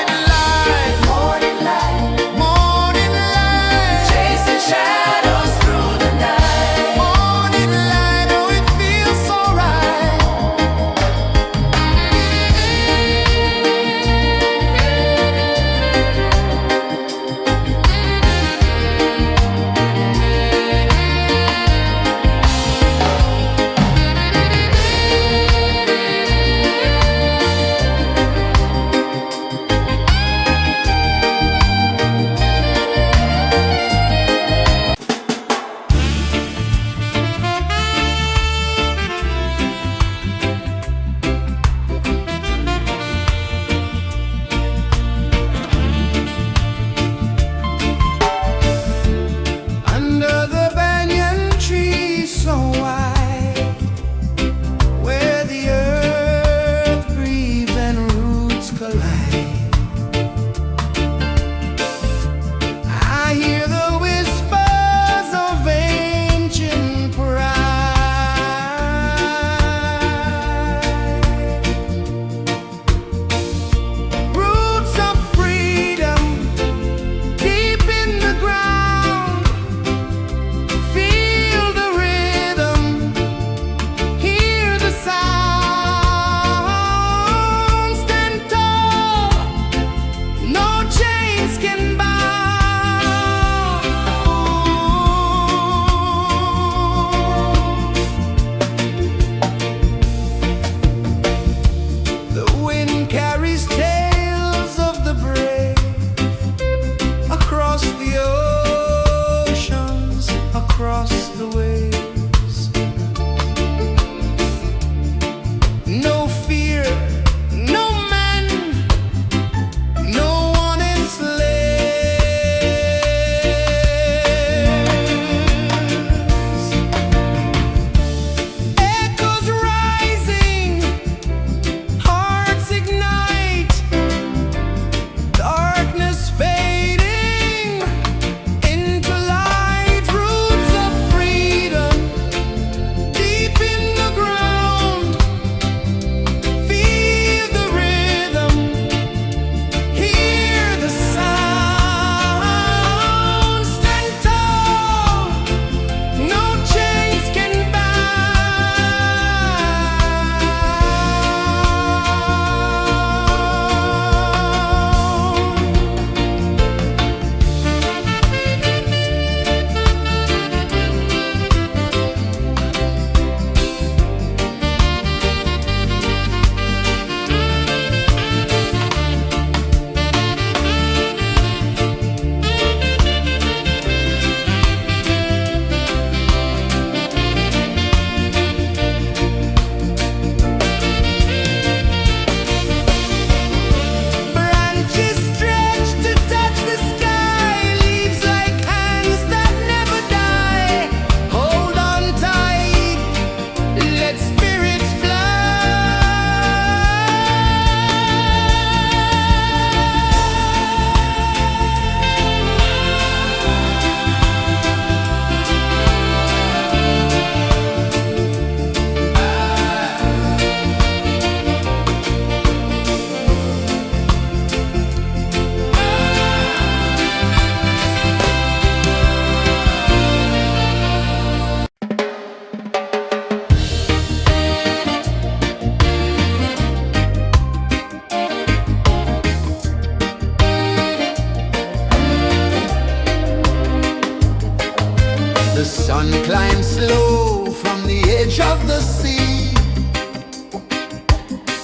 The sun climbs slow from the edge of the sea.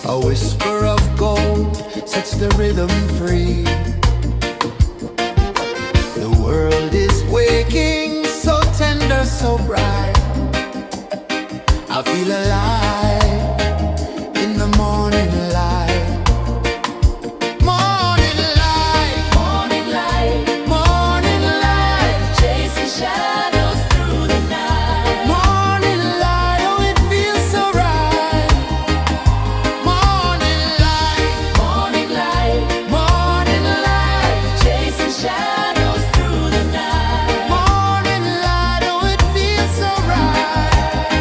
A whisper of gold sets the rhythm free. The world is waking, so tender, so bright. I feel alive in the morning light. Morning light, Morning light, morning light, chasing shadows through the night. morning light, oh it feels so right. Morning light, Morning light, morning light, chasing shadows through the night. morning light, oh it feels so right.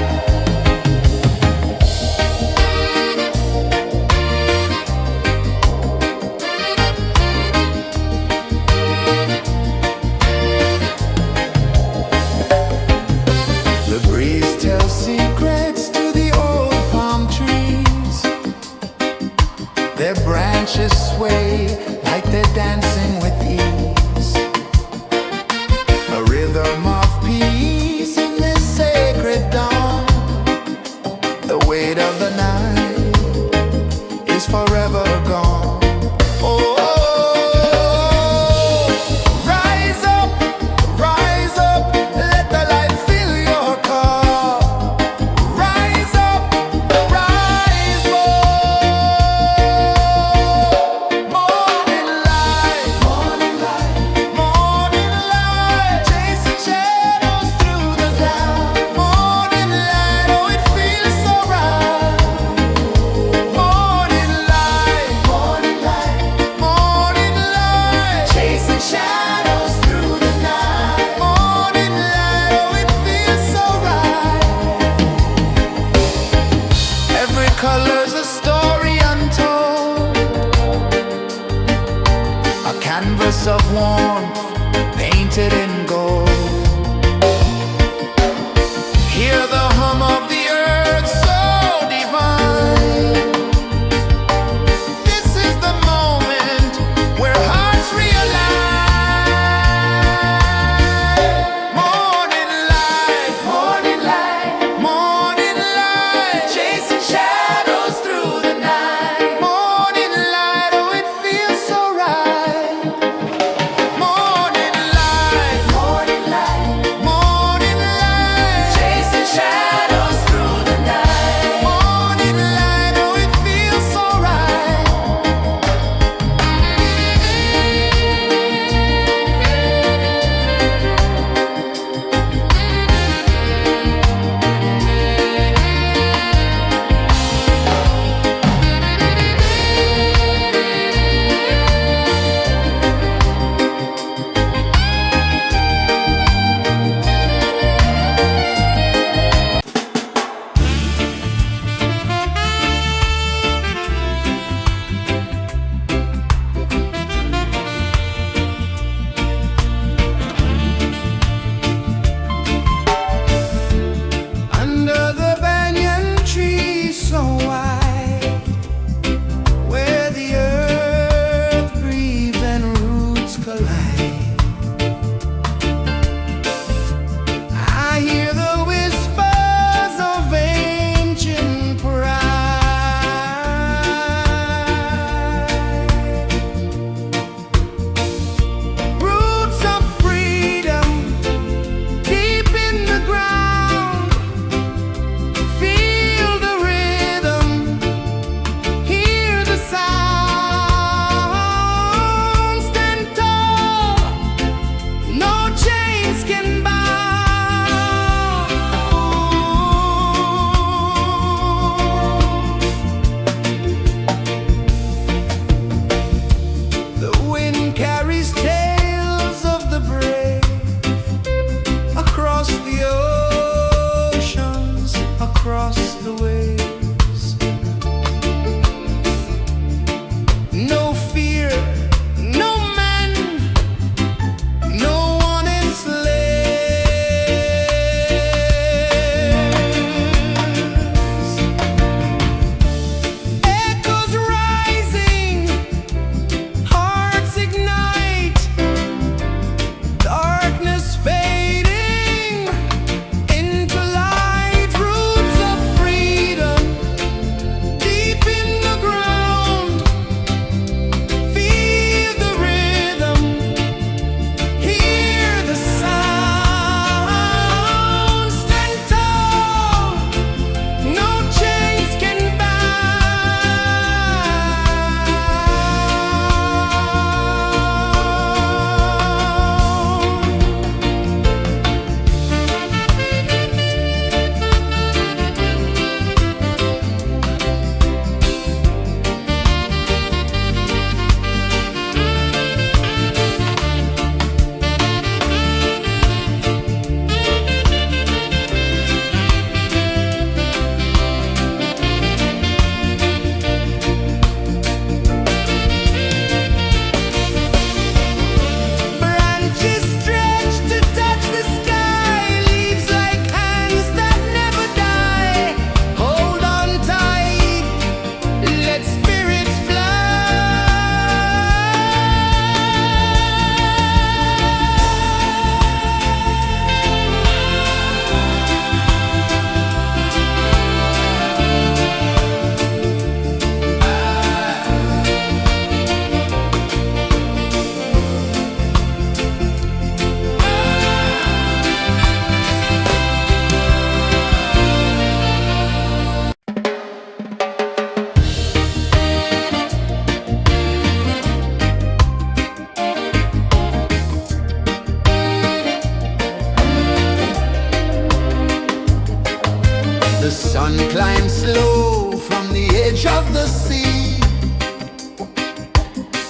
The sun climbs slow from the edge of the sea.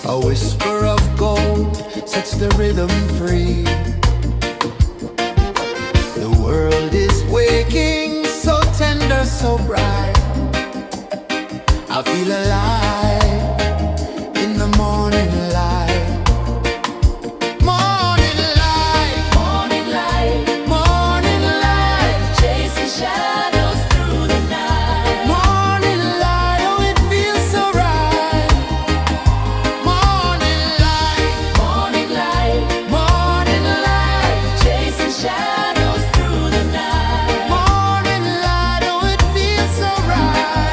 A whisper of gold sets the rhythm free. The world is waking, so tender, so bright. I feel alive in the morning light. Morning light, Morning light, morning light, chasing shadows through the night. morning light, oh it feels so right. Morning light, Morning light, morning light, chasing shadows through the night. morning light, oh it feels so right.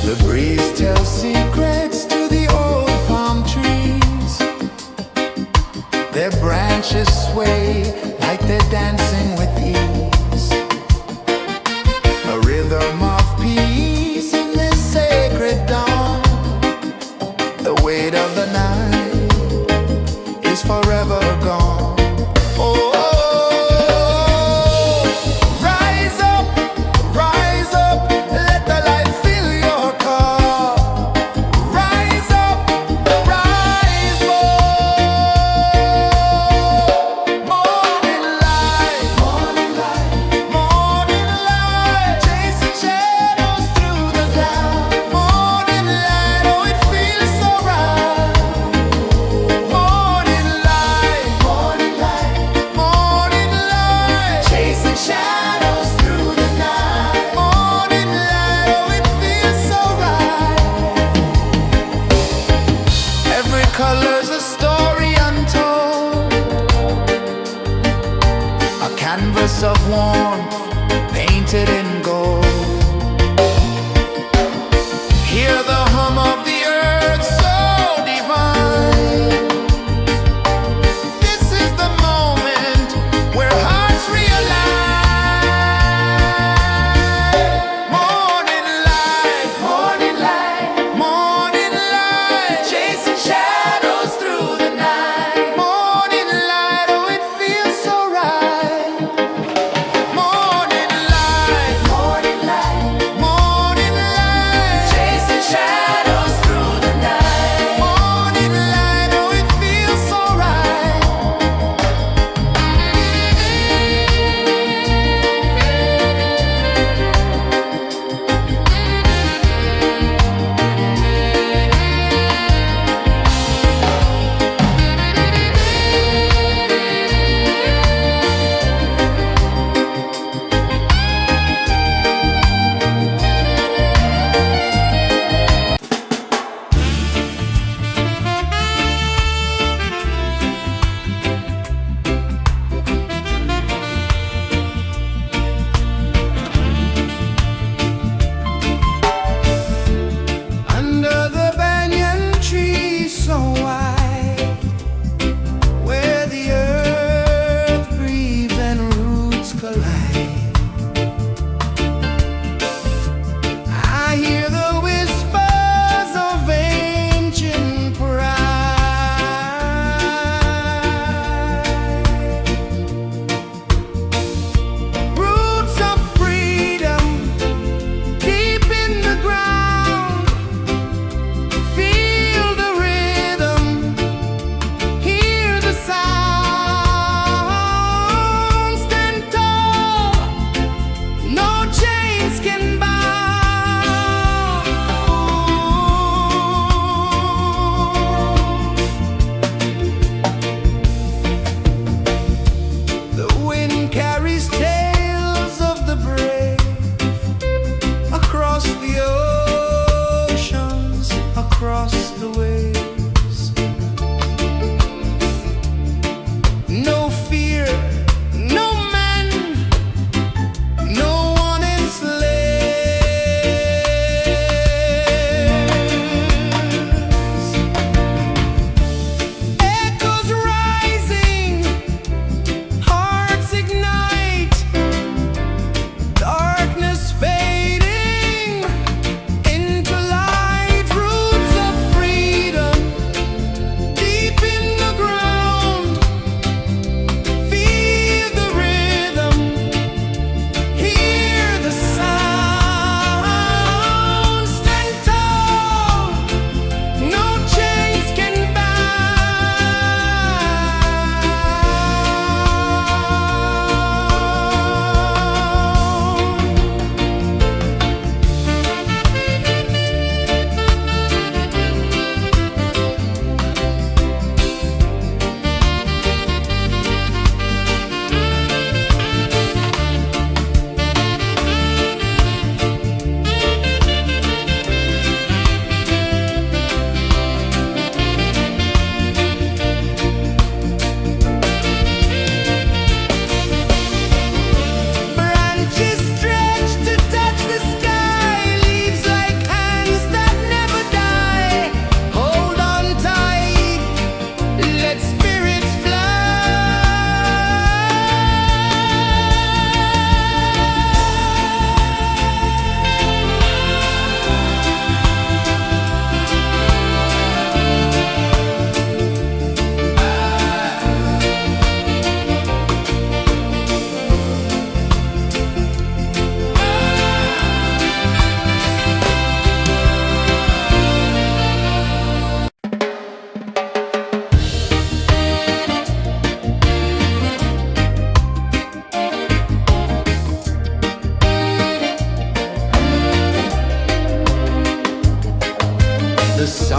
The breeze tells secrets to the old palm trees. Their branches sway like they're dancing with ease. A rhythm of peace in this sacred dawn. The weight of the night is forever gone. Oh, rise up, let the light fill your cup. Rise up, rise more. Morning light, morning light, morning light, chasing shadows through the cloud. Morning light, oh it feels so right. Morning light, morning light, morning light, chasing shadows through the night. Morning light, oh it feels so right. Every color's a story untold, a canvas of warmth painted in gold. Hear the hum of the earth so divine. This is the moment where hearts realign. Morning light, morning light, morning light, chasing shadows through the night. Morning light, oh it feels so right. Morning light,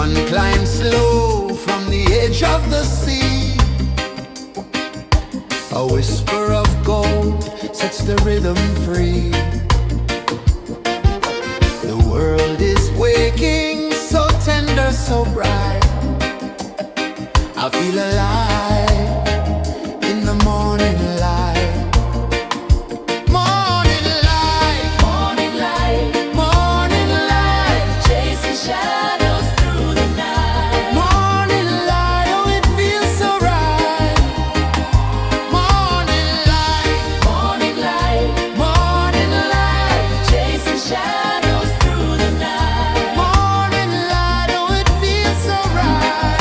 Sun climbs slow from the edge of the sea. A whisper of gold sets the rhythm free. The world is waking, so tender, so bright. I feel alive in the morning light. Morning light, Morning light, morning light, chasing shadows through the night. morning light, oh it feels so right. Morning light, Morning light, morning light, chasing shadows through the night. morning light, oh it feels so right.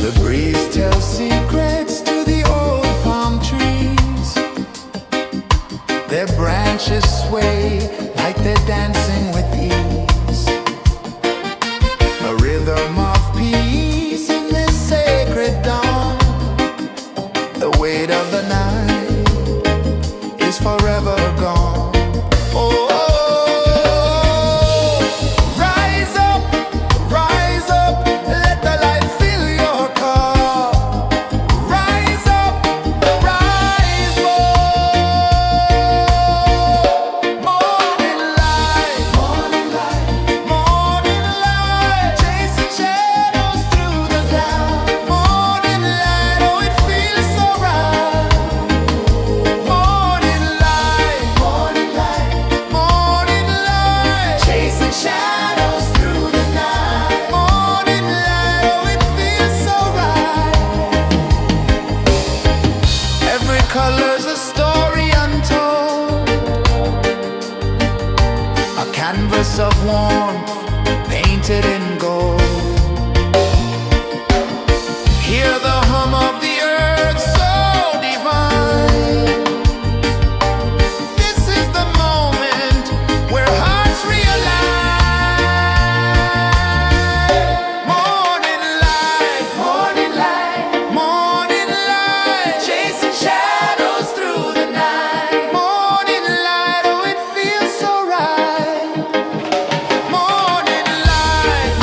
The breeze tells secrets to the old palm trees. Their branches sway like they're dancing with ease. A rhythm of peace in this sacred dawn. The weight of the night is forever gone. Oh, rise up, let the light fill your cup. Rise up, rise up. Morning light, morning light, morning light, chasing shadows through the cloud. Morning light, oh it feels so right. Morning light, morning light, morning light, chasing shadows through the night. Morning light, oh it feels so right. Every color's a story untold, a canvas of warmth painted in gold. Hear the hum of the earth so divine. This is the moment where hearts realize. Morning light, morning light, morning light, chasing shadows through the night. Morning light, oh it feels so right. Morning light,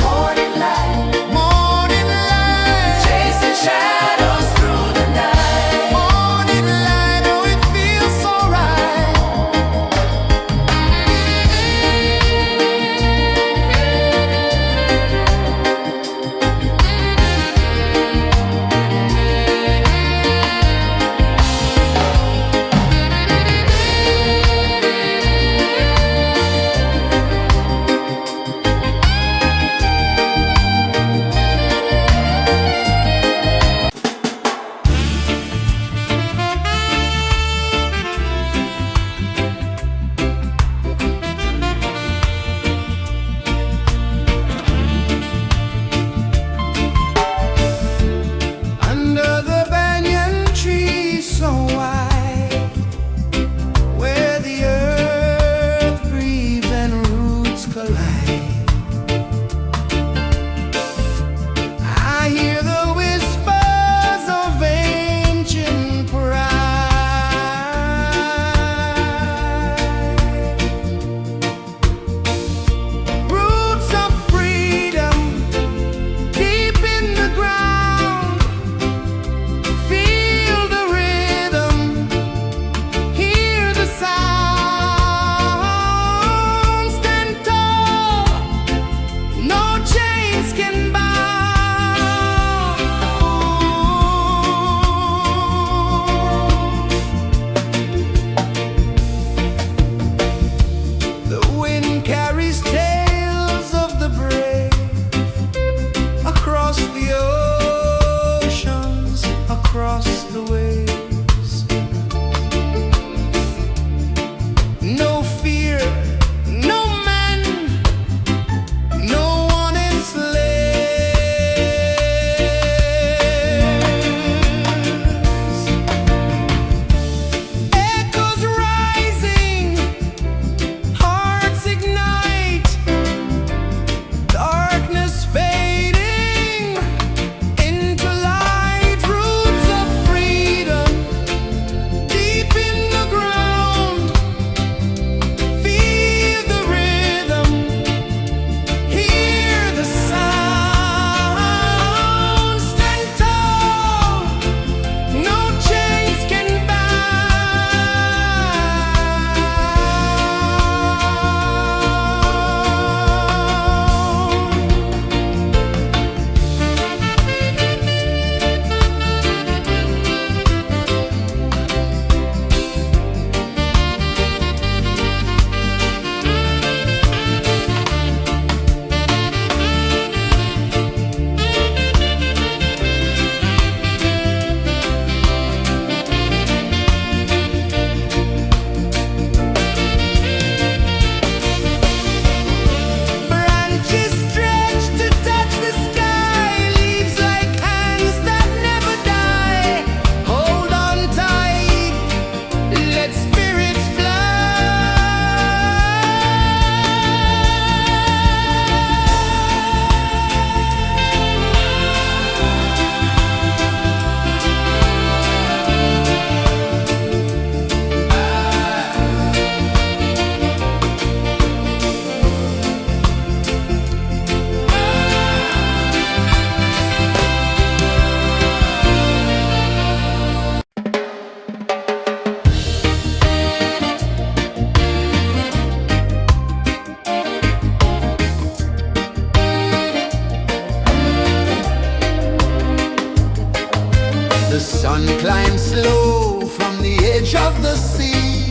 climb slow from the edge of the sea.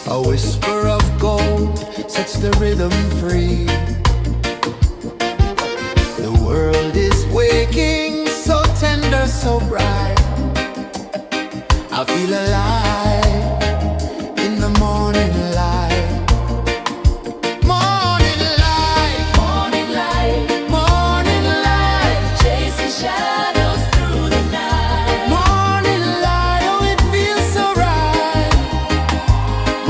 A whisper of gold sets the rhythm free. The world is waking, so tender, so bright. I feel alive in the morning light. Morning light, Morning light, morning light, chasing shadows through the night. morning light, oh it feels so right.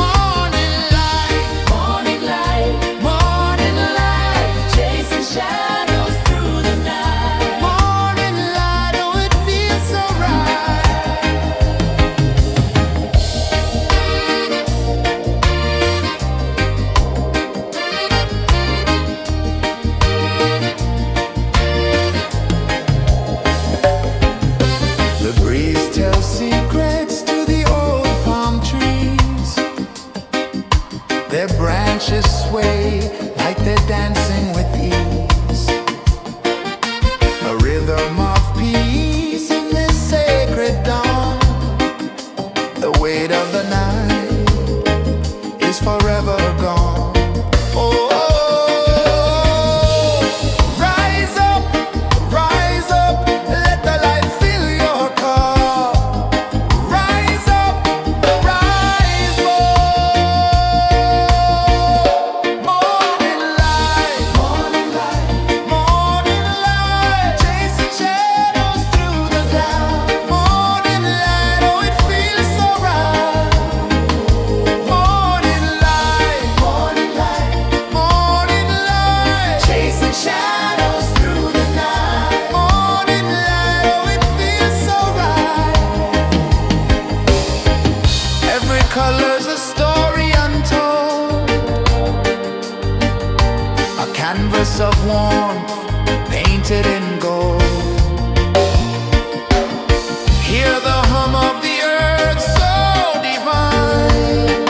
Morning light, Morning light, morning light, chasing shadows through the night. morning light, oh it feels so right. The breeze tells secrets to the old palm trees. Their branches sway like they're dancing with ease. A rhythm of peace in this sacred dawn. The weight of the night is forever gone. Oh, rise up, let the light fill your cup. Rise up, rise more. Morning light, morning light, chasing shadows through the cloud. Morning light, oh it feels so right. Morning light, morning light, chasing shadows through the night. Morning light, oh it feels so right. Every color's a story untold, a canvas of warmth painted in gold. Hear the hum of the earth so divine.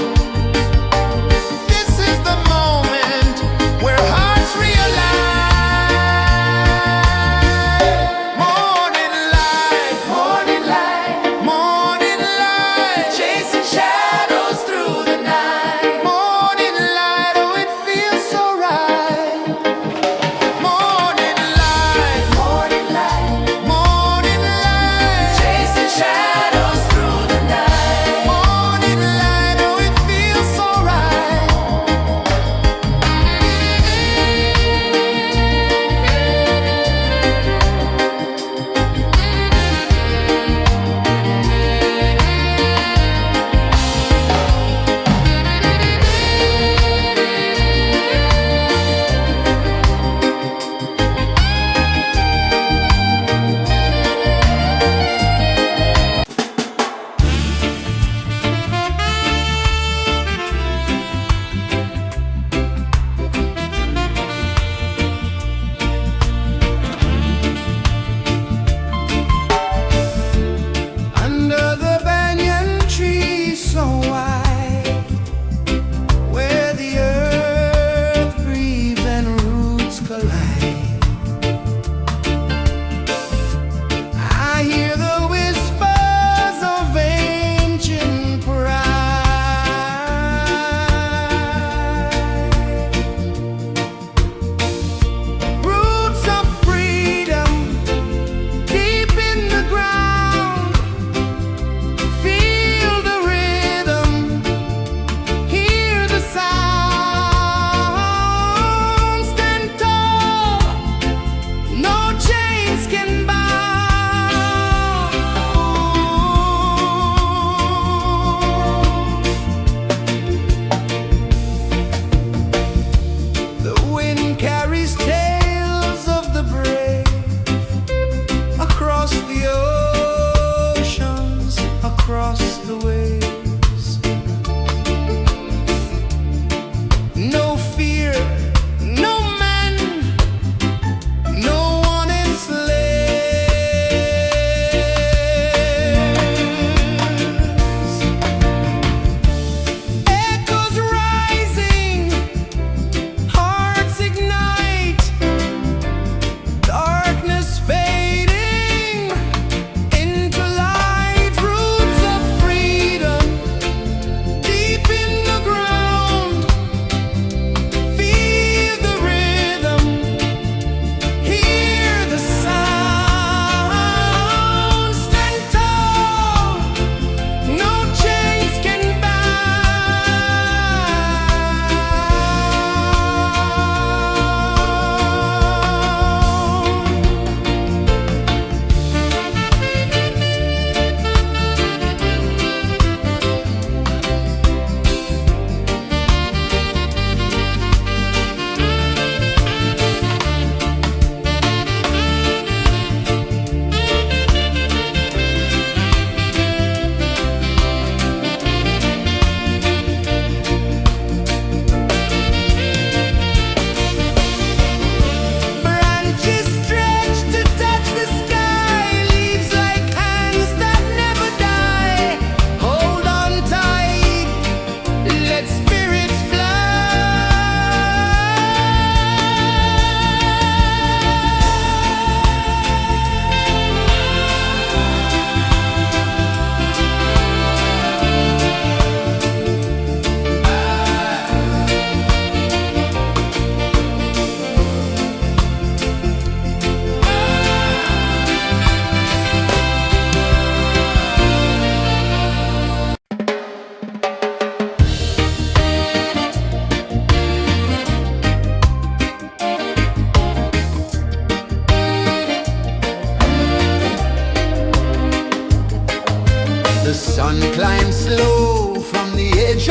This is the moment where hearts realign. Morning light, morning light, chasing shadows through the night. Morning light, oh it feels so right. Morning light,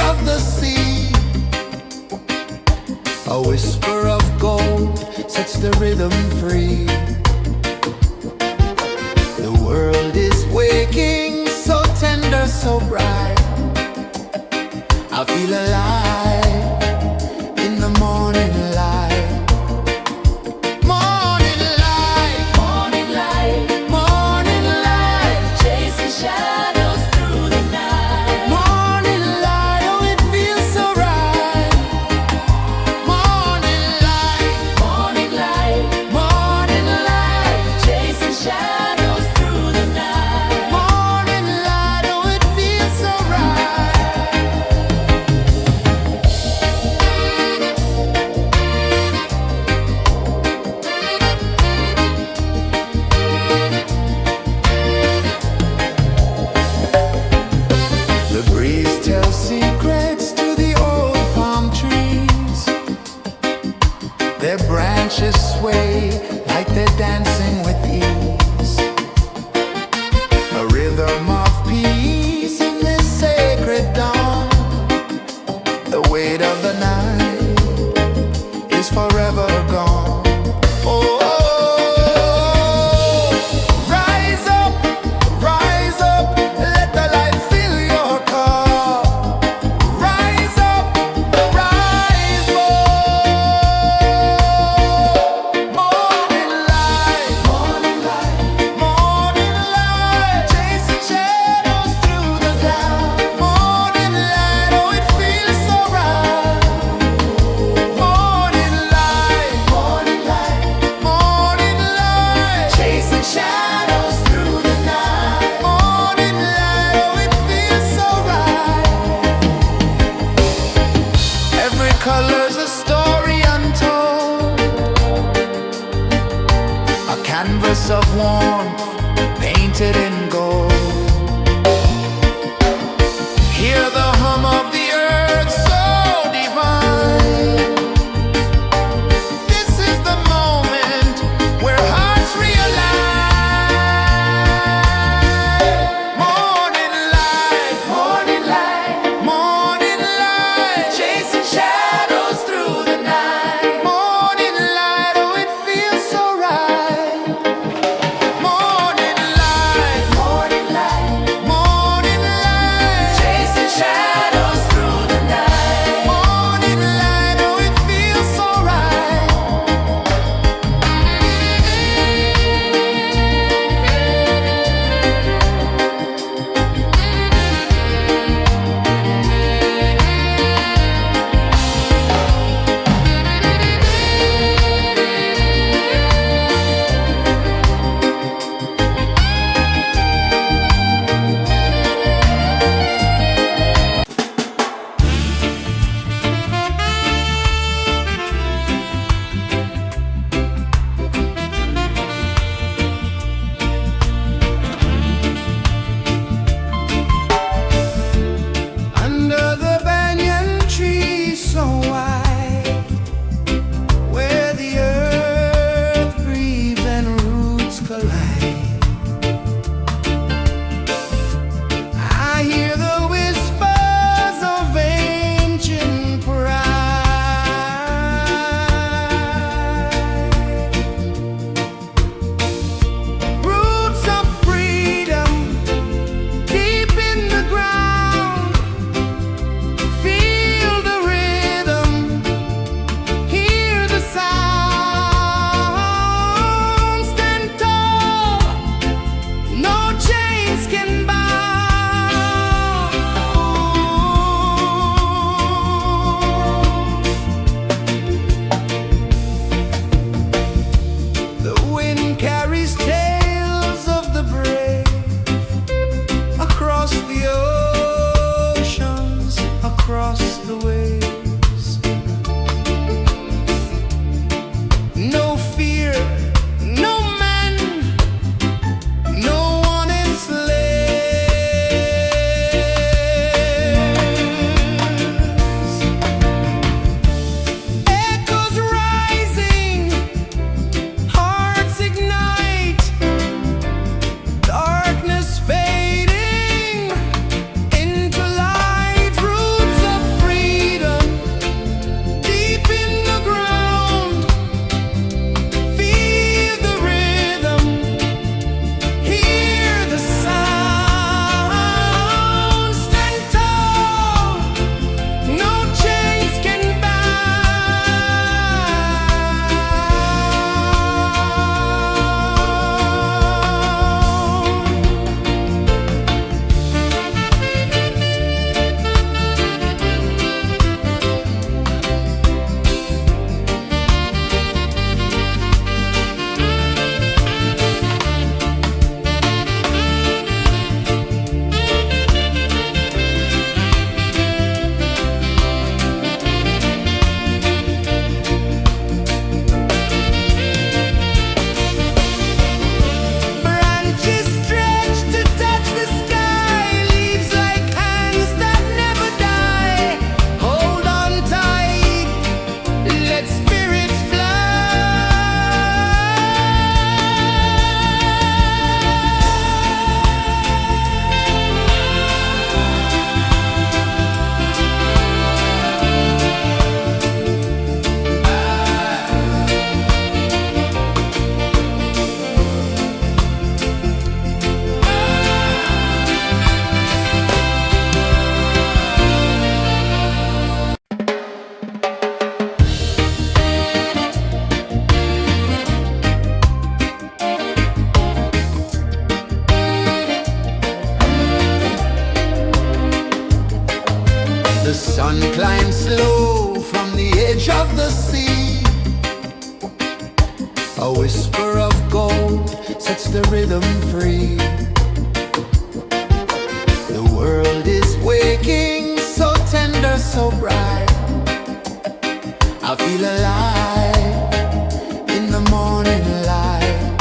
of the sea. A whisper of gold sets the rhythm free. The world is waking, so tender, so bright. I feel alive in the morning light. Morning light, Morning light, morning light, chasing shadows through the night. morning light, oh it feels so right. Morning light, Morning light, morning light, chasing shadows through the night. morning light, oh it feels so right. The breeze tells secrets to the old palm trees. Their branches sway like they're dancing with ease. A rhythm of peace in this sacred dawn. The weight of the night is forever gone. Oh, rise up, let the light fill your cup. Rise up, rise up. Morning light, morning light, morning light, chasing shadows through the cloud. Morning light, oh it feels so right. Morning light, morning light, morning light, chasing shadows through the night. Morning light, oh it feels so right. Every color's a story untold, a canvas of warmth painted in gold. Hear the hum of the earth so divine. This is the moment where hearts realign. Morning light, morning light, morning light, chasing shadows through the night. Morning light, oh it feels so right. Morning light, morning light, morning light, chasing shadows through the night. Morning light, oh it feels so right. Under the banyan tree so wide, where the earth breathes and roots collide, I hear the whispers of ancient pride. Roots of freedom deep in the ground. Feel the rhythm, hear the sound. Stand tall, no chains can bound. The wind carries tales of the brave across the oceans, across the waves. No fear, no man, no one enslaves. Echoes rising, hearts ignite, darkness fading into light. Roots of The sun climbs slow from the edge of the sea. A whisper of gold sets the rhythm free. The world is waking, so tender, so bright. I feel alive in the morning light.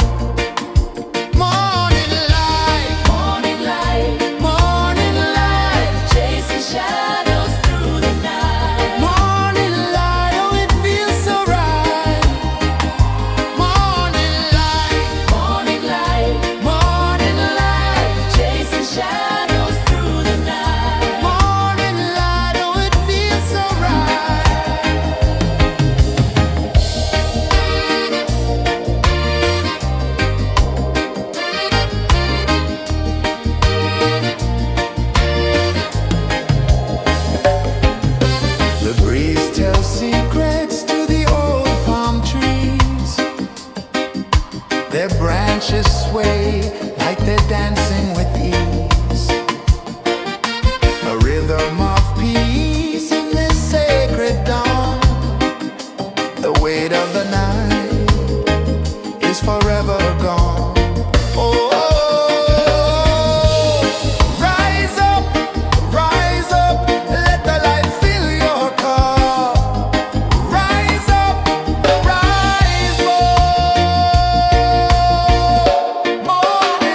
Morning light, Morning light, morning light, chasing shadows through the night. morning light, oh it feels so right. Morning light, Morning light, morning light, chasing shadows through the night. morning light, oh it feels so right. The breeze tells secrets to the old palm trees. Their branches sway like they're dancing with ease. A rhythm of peace in this sacred dawn. The weight of the night is forever gone. Oh, rise up, let the light fill your cup. Rise up, rise more. Morning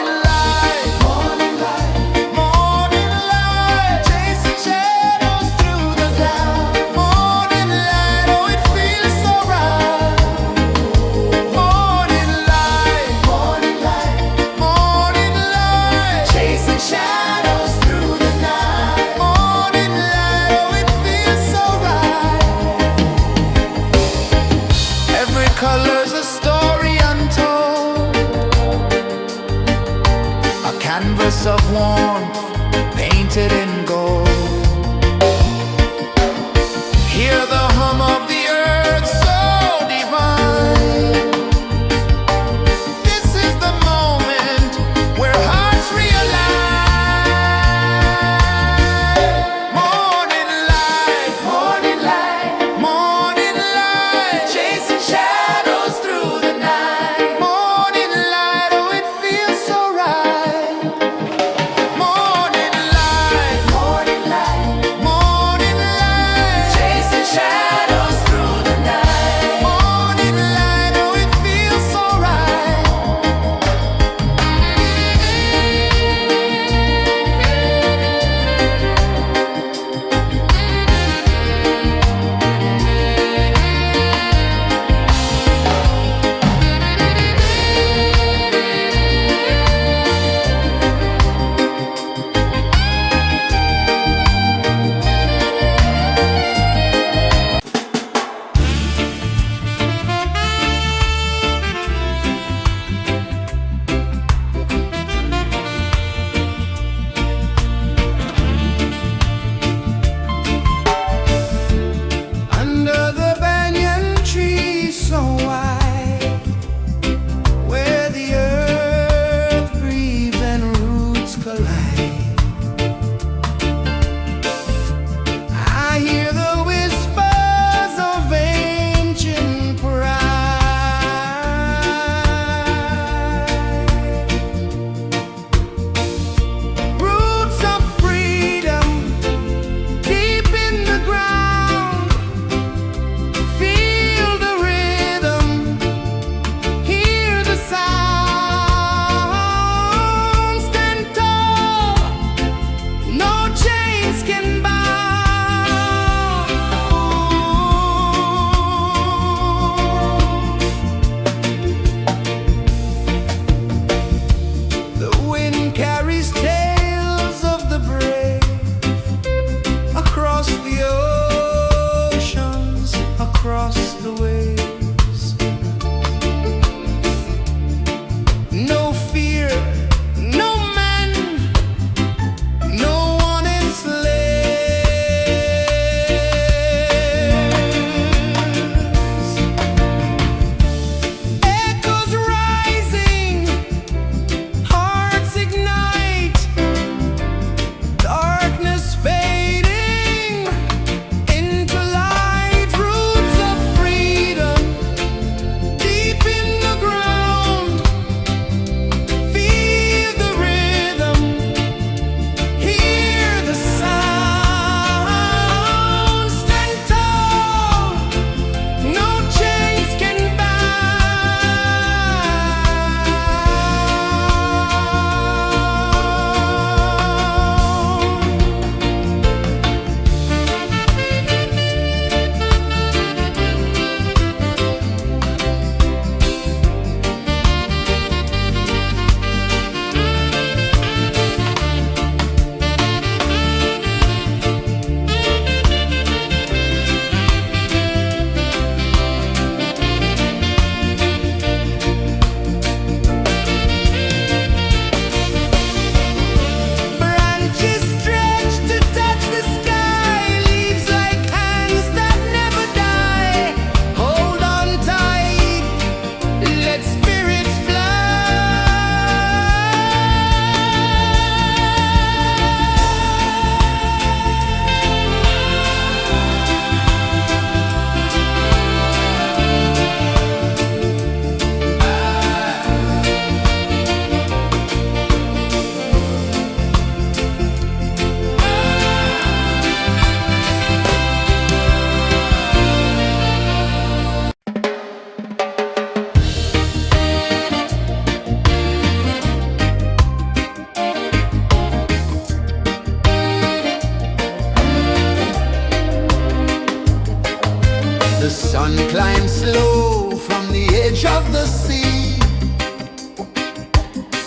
The sun climbs slow from the edge of the sea.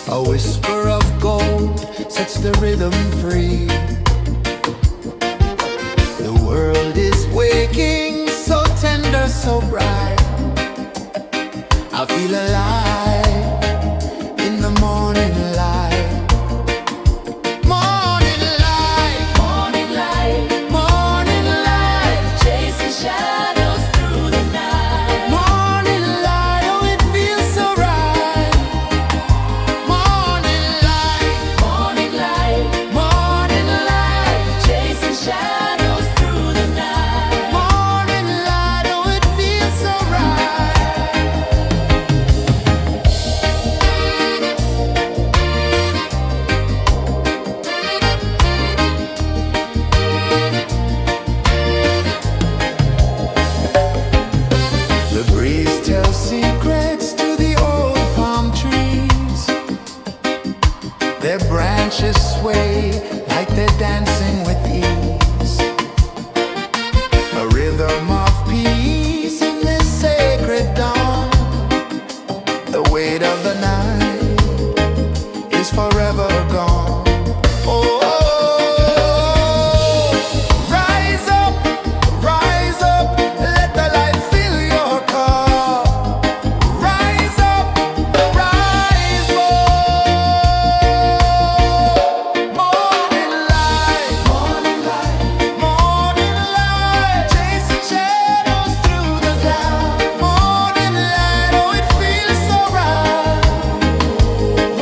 A whisper of gold sets the rhythm free. The world is waking, so tender, so bright. I feel alive in the morning light. Morning light, Morning light, morning light, chasing shadows through the night. morning light, oh it feels so right. Morning light, Morning light, morning light, chasing shadows through the night. morning light, oh it feels so right. The breeze tells secrets to the old palm trees. Their branches sway like they're dancing with ease. A rhythm of peace in this sacred dawn. The weight of the night is forever gone. Oh, rise up, let the light fill your cup. Rise up, rise up. Morning light, morning light, morning light, chasing shadows through the cloud. Morning light, oh it feels so right.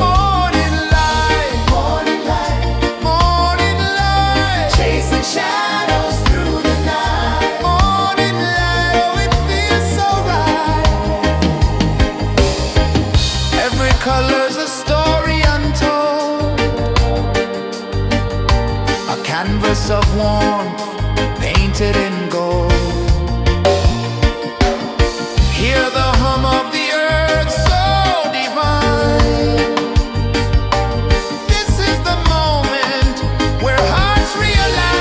Morning light, morning light, morning light, chasing shadows through the night. Morning light, oh it feels so right. Every color's a story untold, a canvas of warmth painted in gold. Hear the hum of the earth so divine. This is the moment where hearts realign.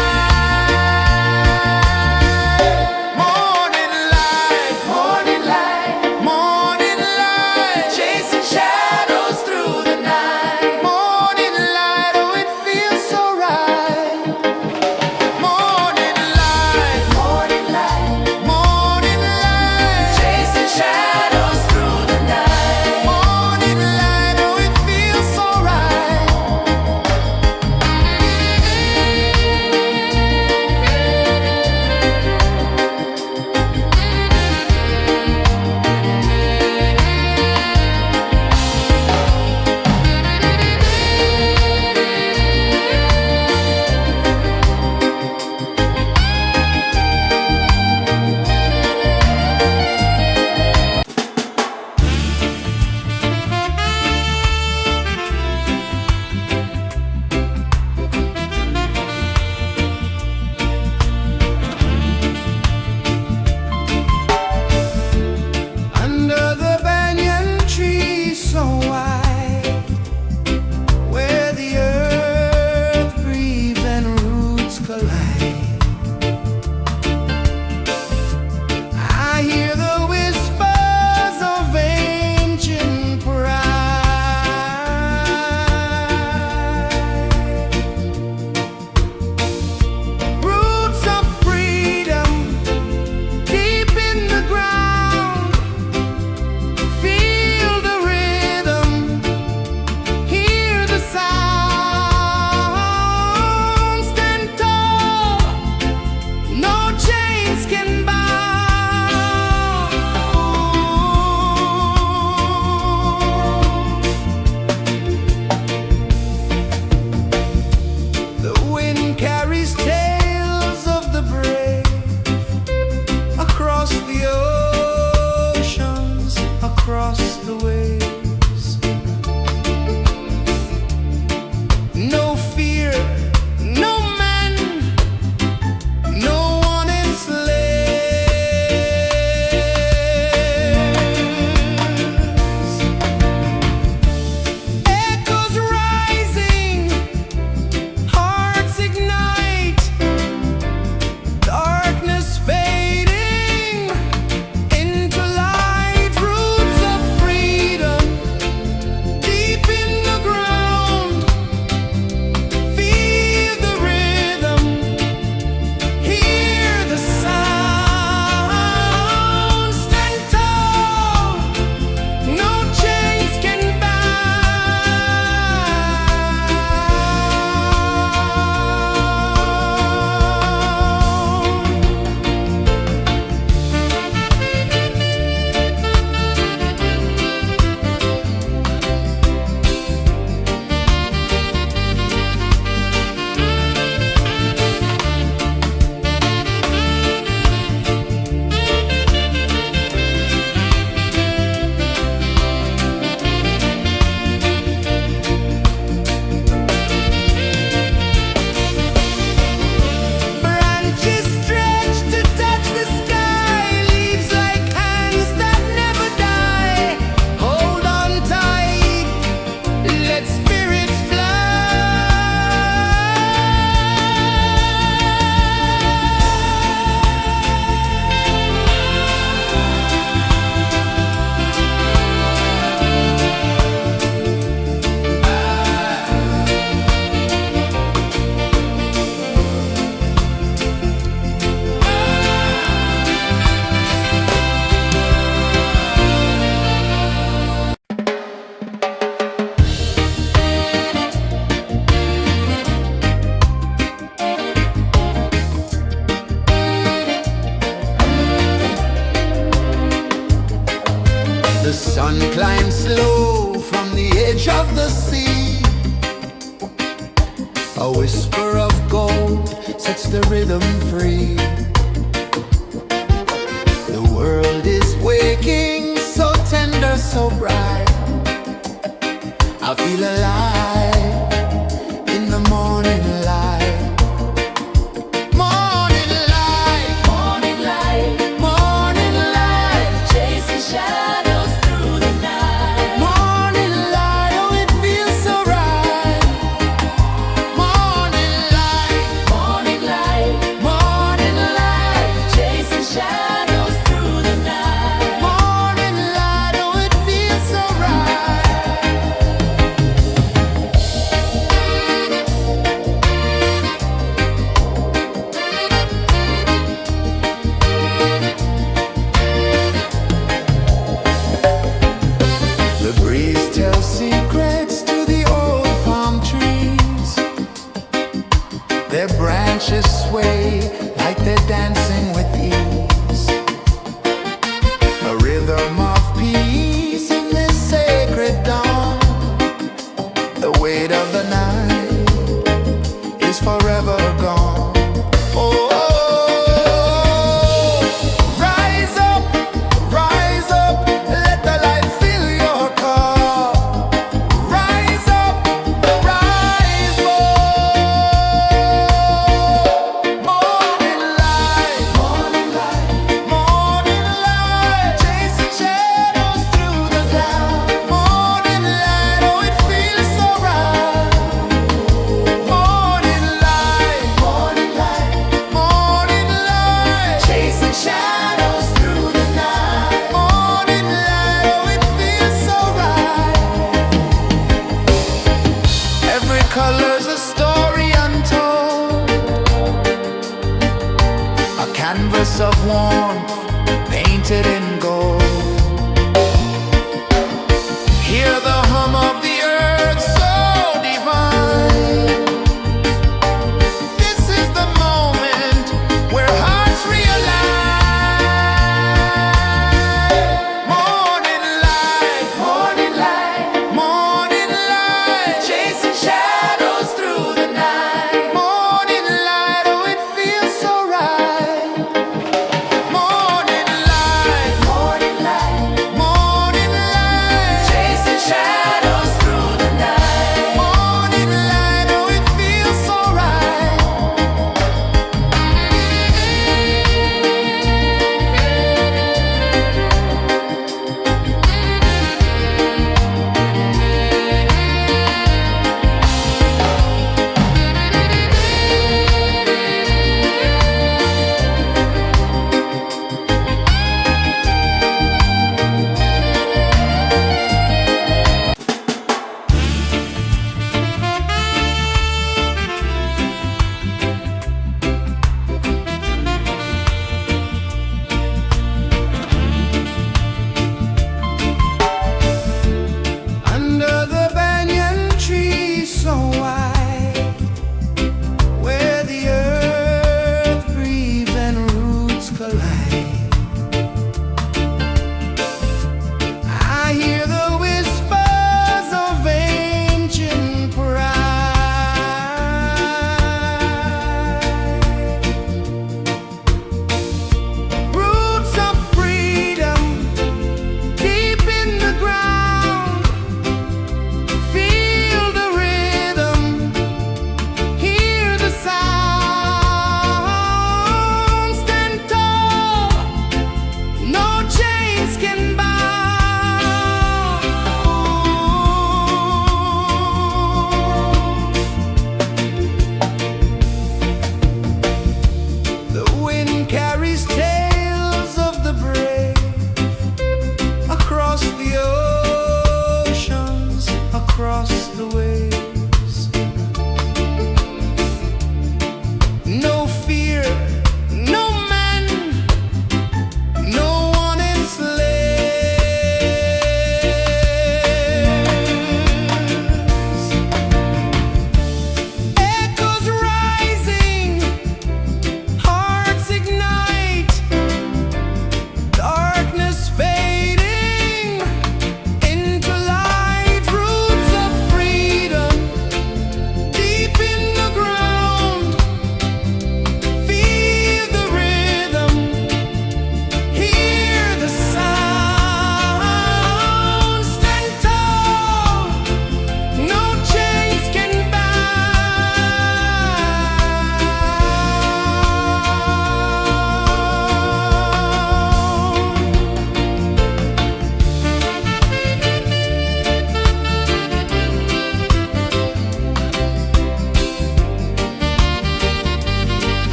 Morning light, morning light, morning light, chasing shadows through the night. Morning light, oh it feels so right. Morning light, The sun climbs slow from the edge of the sea. A whisper of gold sets the rhythm free. The world is waking, so tender, so bright. I feel alive in the morning light. Morning light, Morning light, morning light, chasing shadows through the night. morning light, oh it feels so right. Morning light, Morning light, morning light, chasing shadows through the night. morning light, oh it feels so right. The breeze tells secrets to the old palm trees. Their branches sway like they're dancing with ease. A rhythm of peace in this sacred dawn. The weight of the night is forever gone. Oh, rise up, let the light fill your car. Rise up, rise up. Morning light, morning light, morning light, chasing shadows through the cloud. Morning light, oh it feels so right. Morning light, morning light, morning light, chasing shadows through the night. Morning light, oh it feels so right. Every color's a story untold, a canvas of warmth painted in gold. Hear the hum of the earth so divine. This is the moment where hearts realign. Morning light, morning light, morning light, chasing shadows through the night. Morning light, oh it feels so right. Morning light, morning light,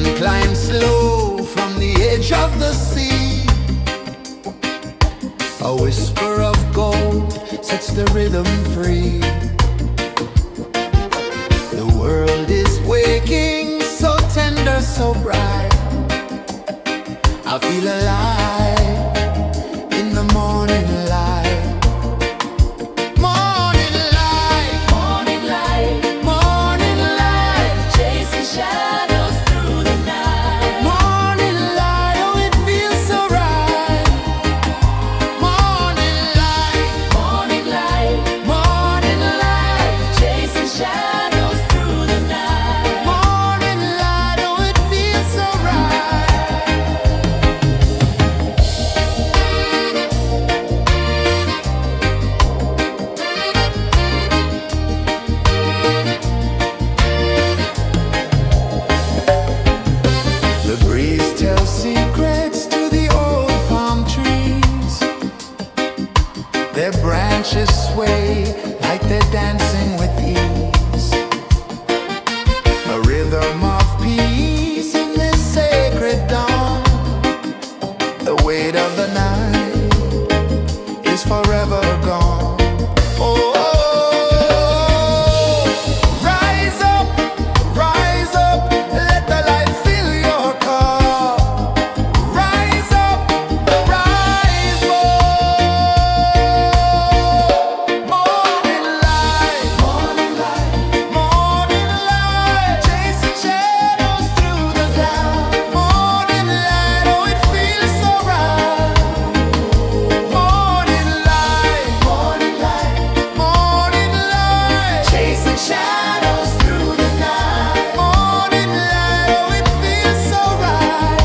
sun climbs slow from the edge of the sea. A whisper of gold sets the rhythm free. The world is waking, so tender, so bright. I feel alive in the morning light. Morning light, Morning light, morning light, chasing shadows through the night. morning light, oh it feels so right. Morning light, Morning light, morning light, chasing shadows through the night. morning light, oh it feels so right. The breeze tells secrets to the old palm trees. Their branches sway like they're dancing with ease. A rhythm of peace in this sacred dawn. The weight of the night is forever gone. Oh, rise up, let the light fill your cup. Rise up, rise up. Morning light, morning light, morning light, chasing shadows through the cloud. Morning light, oh it feels so right. Morning light, morning light, morning light, chasing shadows through the night. Morning light, oh it feels so right.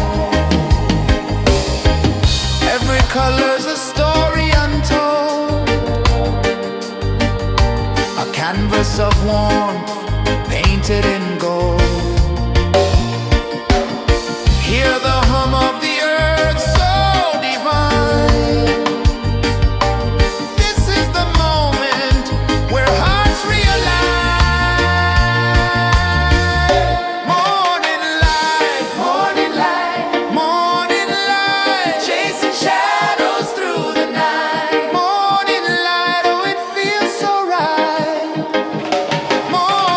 Every color's a story untold, a canvas of warmth painted in gold. Hear the hum of the earth so divine. This is the moment where hearts realign. Morning light, morning light, morning light, chasing shadows through the night. Morning light, oh it feels so right. Morning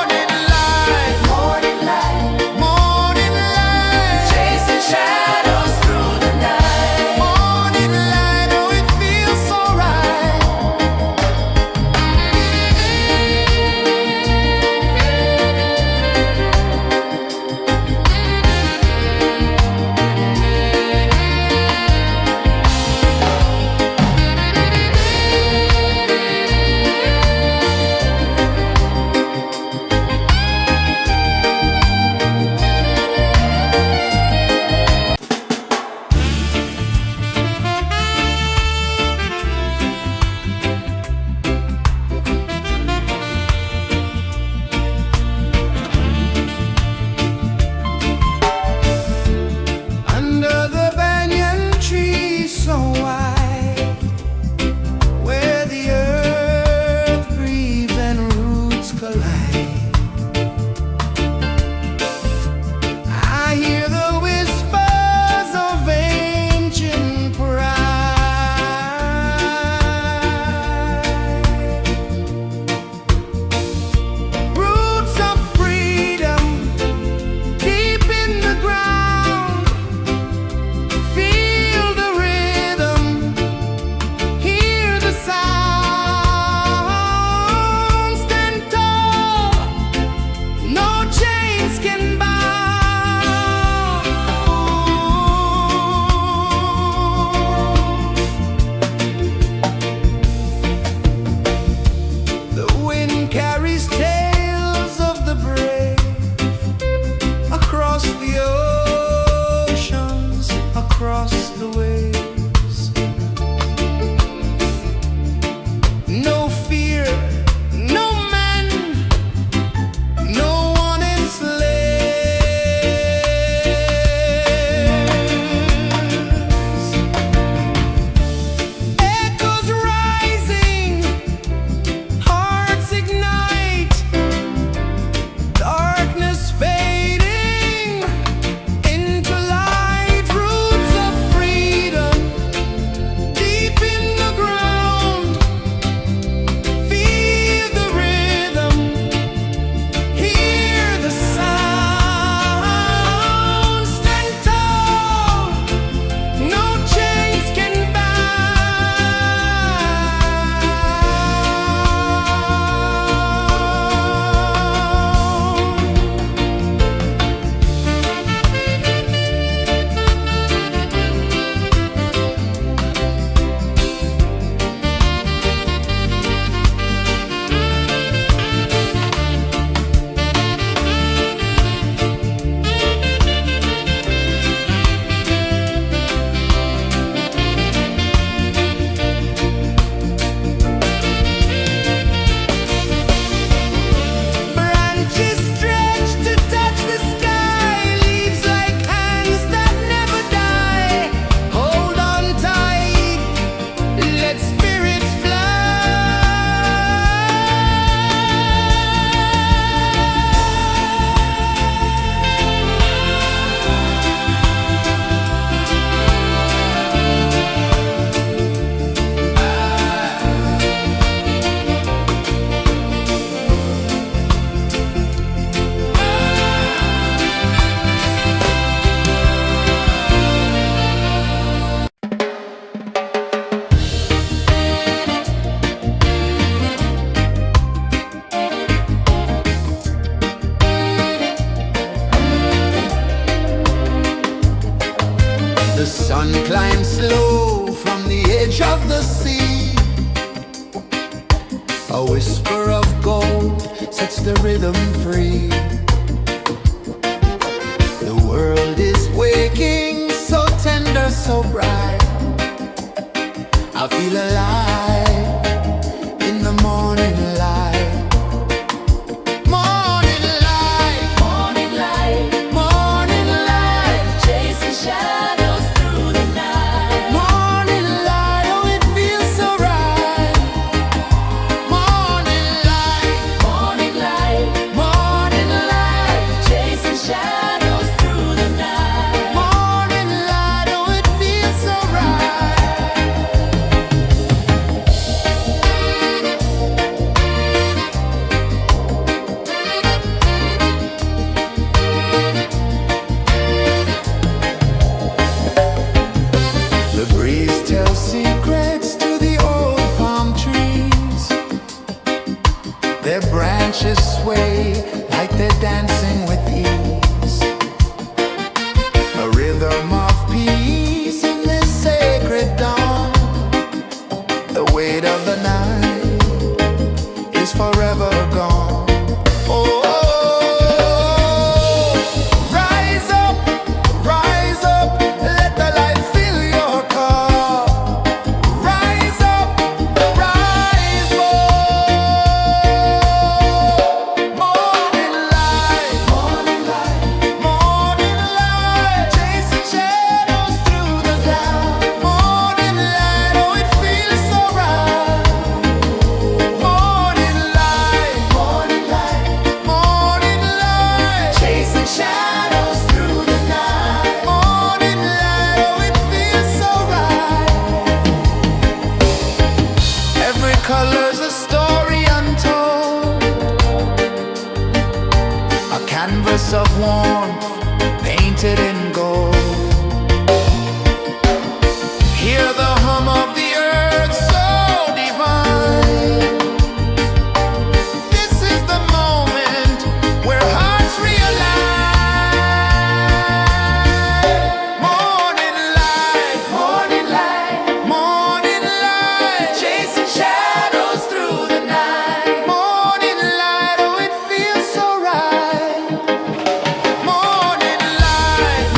slow from the edge of the sea. A whisper of gold sets the rhythm free. The world is waking, so tender, so bright. I feel alive in the morning light. Morning light, Morning light, morning light, chasing shadows through the night. morning light, oh it feels so right. Morning light, Morning light, morning light, chasing shadows through the night. morning light, oh it feels so right. The breeze tells secrets to the old palm trees. Their branches sway like they're dancing with ease. A rhythm of peace in this sacred dawn. The weight of the night is forever gone. Oh, rise up, let the light fill your cup. Rise up, rise up. Morning light, morning light, morning light, chasing shadows through the cloud. Morning light, oh it feels so right. Morning light, morning light, morning light, chasing shadows through the night. Morning light, oh it feels so right. Every color's a story untold, a canvas of warmth painted in gold. Hear the hum of the earth so divine. This is the moment where hearts realign. Morning light, morning light, morning light, chasing shadows through the night. Morning light, oh it feels so right. Morning light,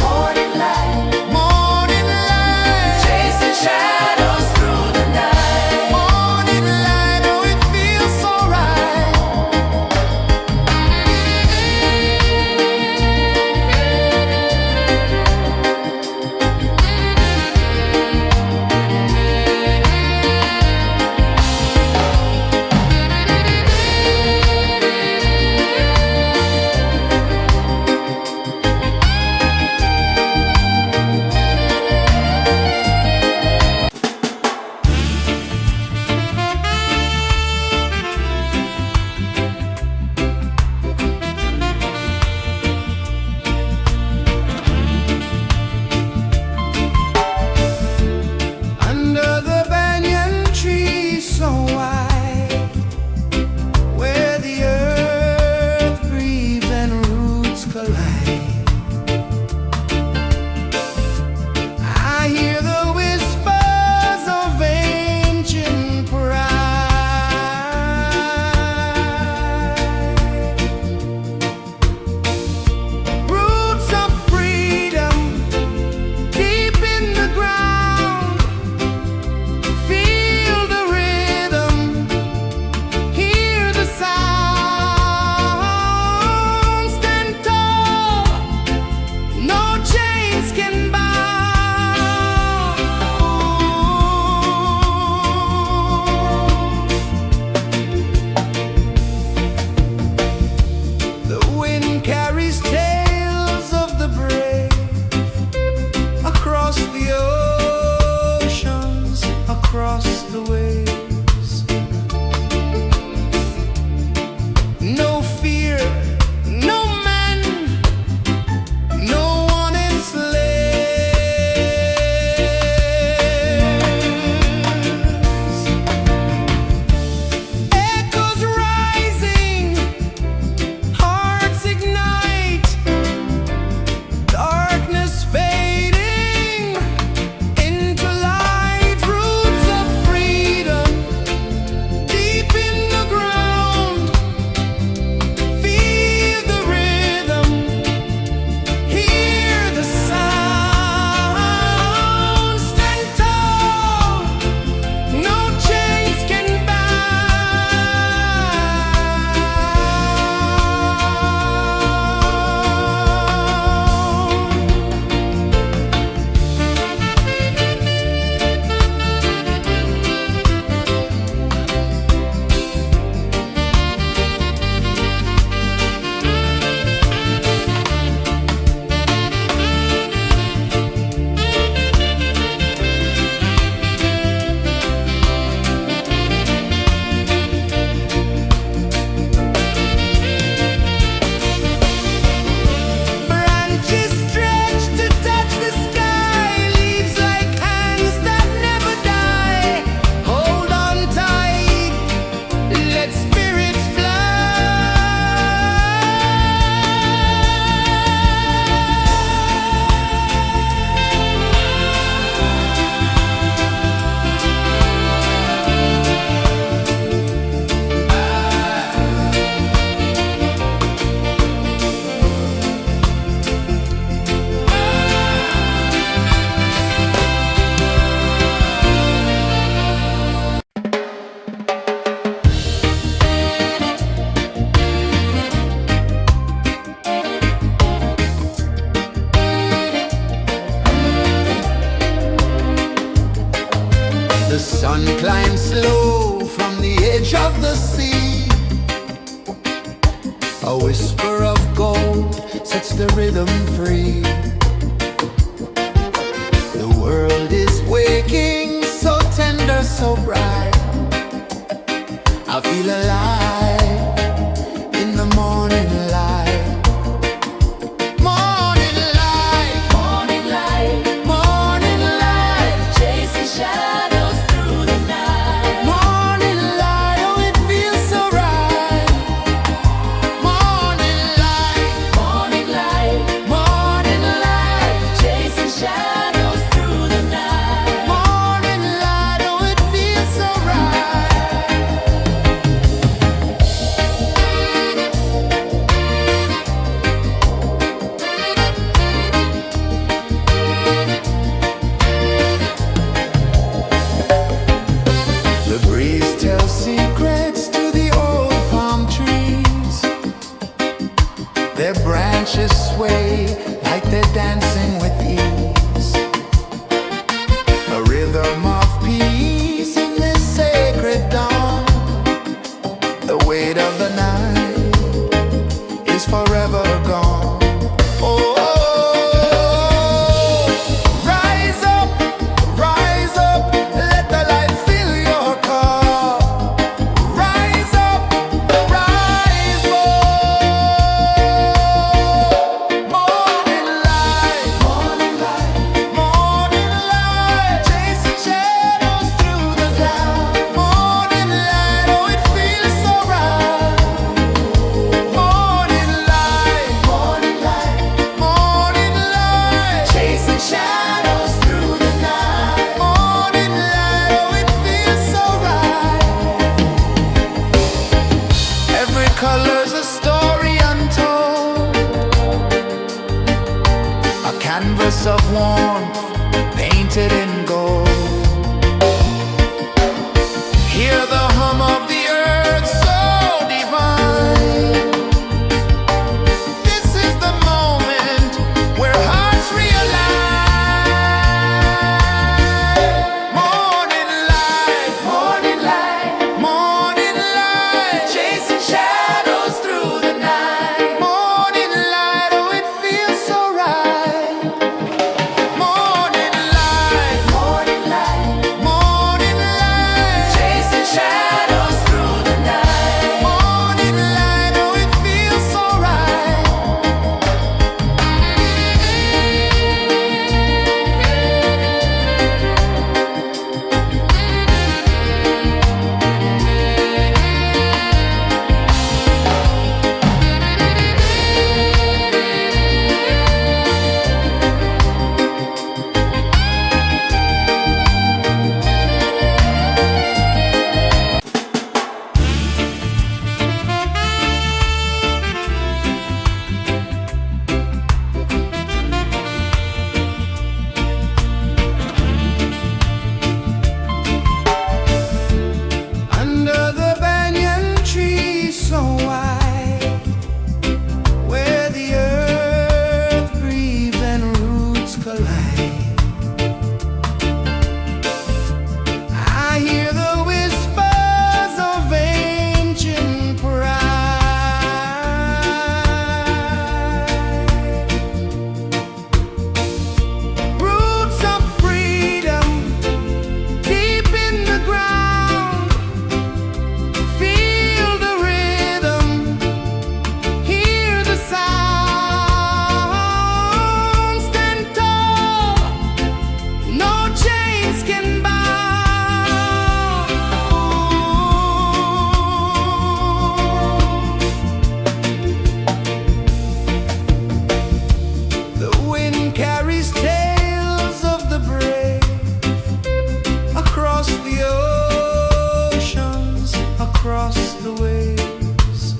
A whisper of gold sets the rhythm free. The world is waking, so tender, so bright. I feel alive in the morning light. Morning light, Morning light, morning light, chasing shadows through the night. morning light, oh it feels so right. Morning light, Morning light, morning light, chasing shadows through the night. morning light, oh it feels so right. The breeze tells secrets to the old palm trees. Their branches sway like they're dancing with ease. A rhythm of peace in this sacred dawn. The weight of the night is forever gone. Oh, rise up, let the light fill your cup. Rise up, rise up. Morning light, morning light, morning light, chasing shadows through the cloud. Morning light, oh it feels so right. Morning light, morning light, morning light, chasing shadows through the night. Morning light, oh it feels so right. Every color's a story untold, a canvas of warmth painted in gold. Hear the hum of the earth so divine. This is the moment where hearts realign. Morning light, morning light, morning light, chasing shadows through the night. Morning light, oh it feels so right. Morning light, morning light, morning light, chasing shadows through the night. Morning light, oh it feels so right. Under the banyan tree so wide, where the earth breathes and roots collide, I hear the whispers of ancient pride. Roots of freedom deep in the ground. Feel the rhythm, hear the sound. Stand tall, no chains can bound. The wind carries tales of the brave across the oceans, across the waves.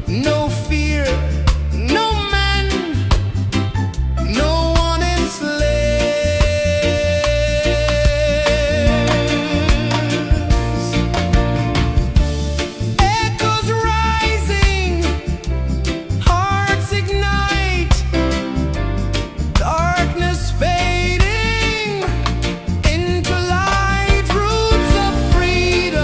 No fear, no man, no one enslaves. Echoes rising, hearts ignite, darkness fading into light. Roots of freedom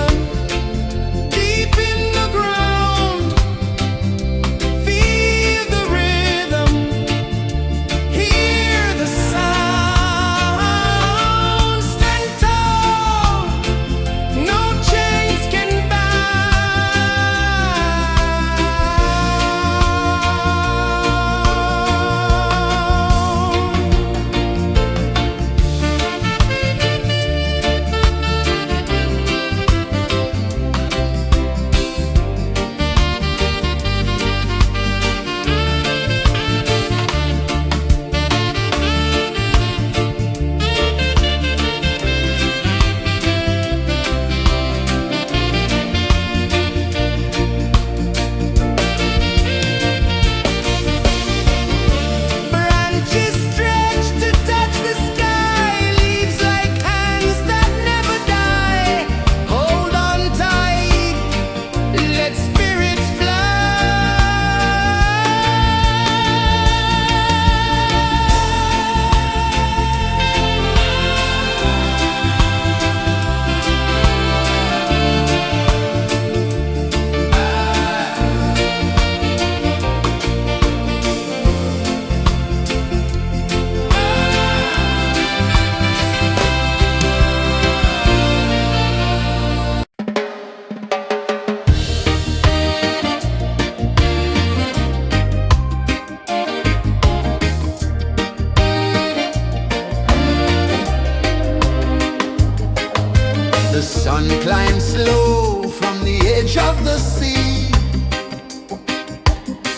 climb slow from the edge of the sea.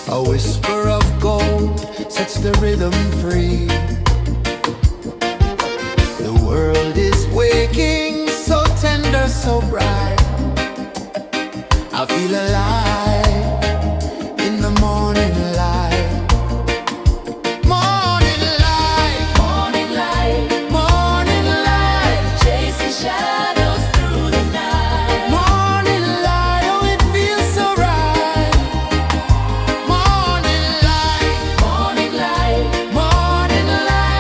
A whisper of gold sets the rhythm free. The world is waking, so tender, so bright. I feel alive in the morning light. Morning light, Morning light, morning light, chasing shadows through the night. morning light, oh it feels so right. Morning light, Morning light, morning light.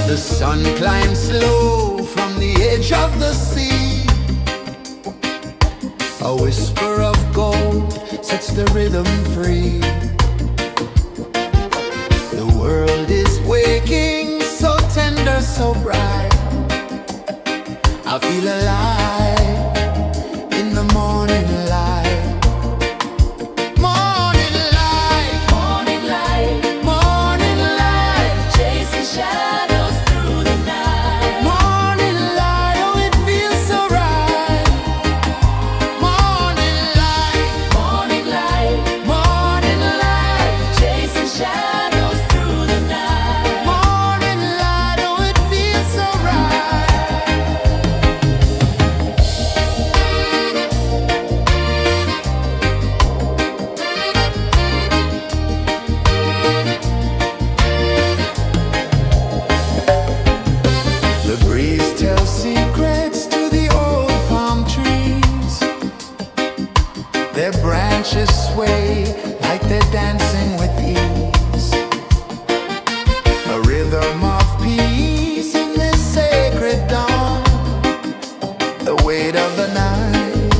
The sun climbs slow from the edge of the sea. A whisper of gold sets the rhythm free. The world is waking, so tender, so bright. I feel alive in the morning light. Morning light, Morning light, morning light, chasing shadows through the night. morning light, oh it feels so right. Morning light, Morning light, morning light, chasing shadows through the night. morning light, oh it feels so right. The breeze tells secrets to the old palm trees. Their branches sway like they're dancing with ease. A rhythm of peace in this sacred dawn. The weight of the night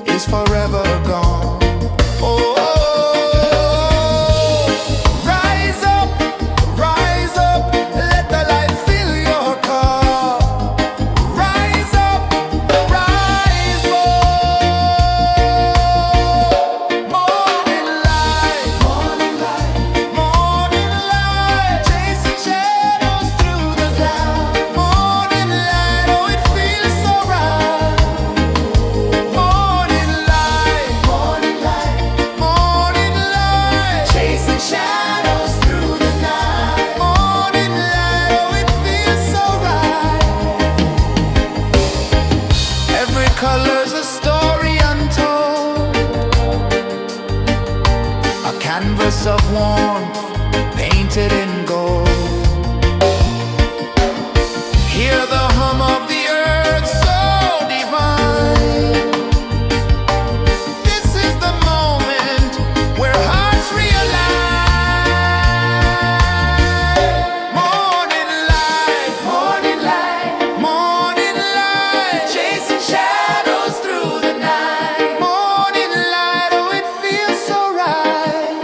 is forever gone. Oh, rise up, let the light fill your cup. Rise up, rise up. Morning light, morning light, morning light, chasing shadows through the cloud. Morning light, oh it feels so right. Morning light, morning light, morning light, chasing shadows through the night. Morning light, oh it feels so right. Every color's a story untold, a canvas of warmth painted in gold. Hear the hum of the earth so divine. This is the moment where hearts realign. Morning light, morning light, morning light, chasing shadows through the night. Morning light, oh it feels so right.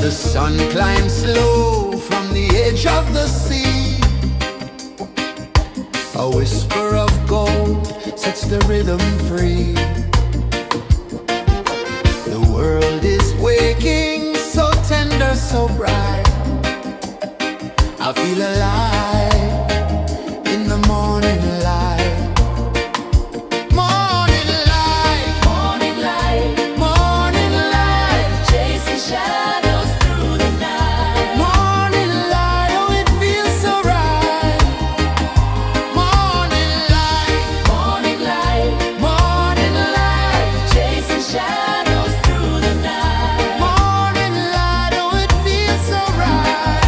The sun climbs slow from the edge of the sea. A whisper of gold sets the rhythm free. The world is waking, so tender, so bright. I feel alive in the morning light. Morning light, Morning light, morning light, chasing shadows through the night. morning light, oh it feels so right. Morning light, Morning light, morning light, chasing shadows through the night. morning light, oh it feels so right.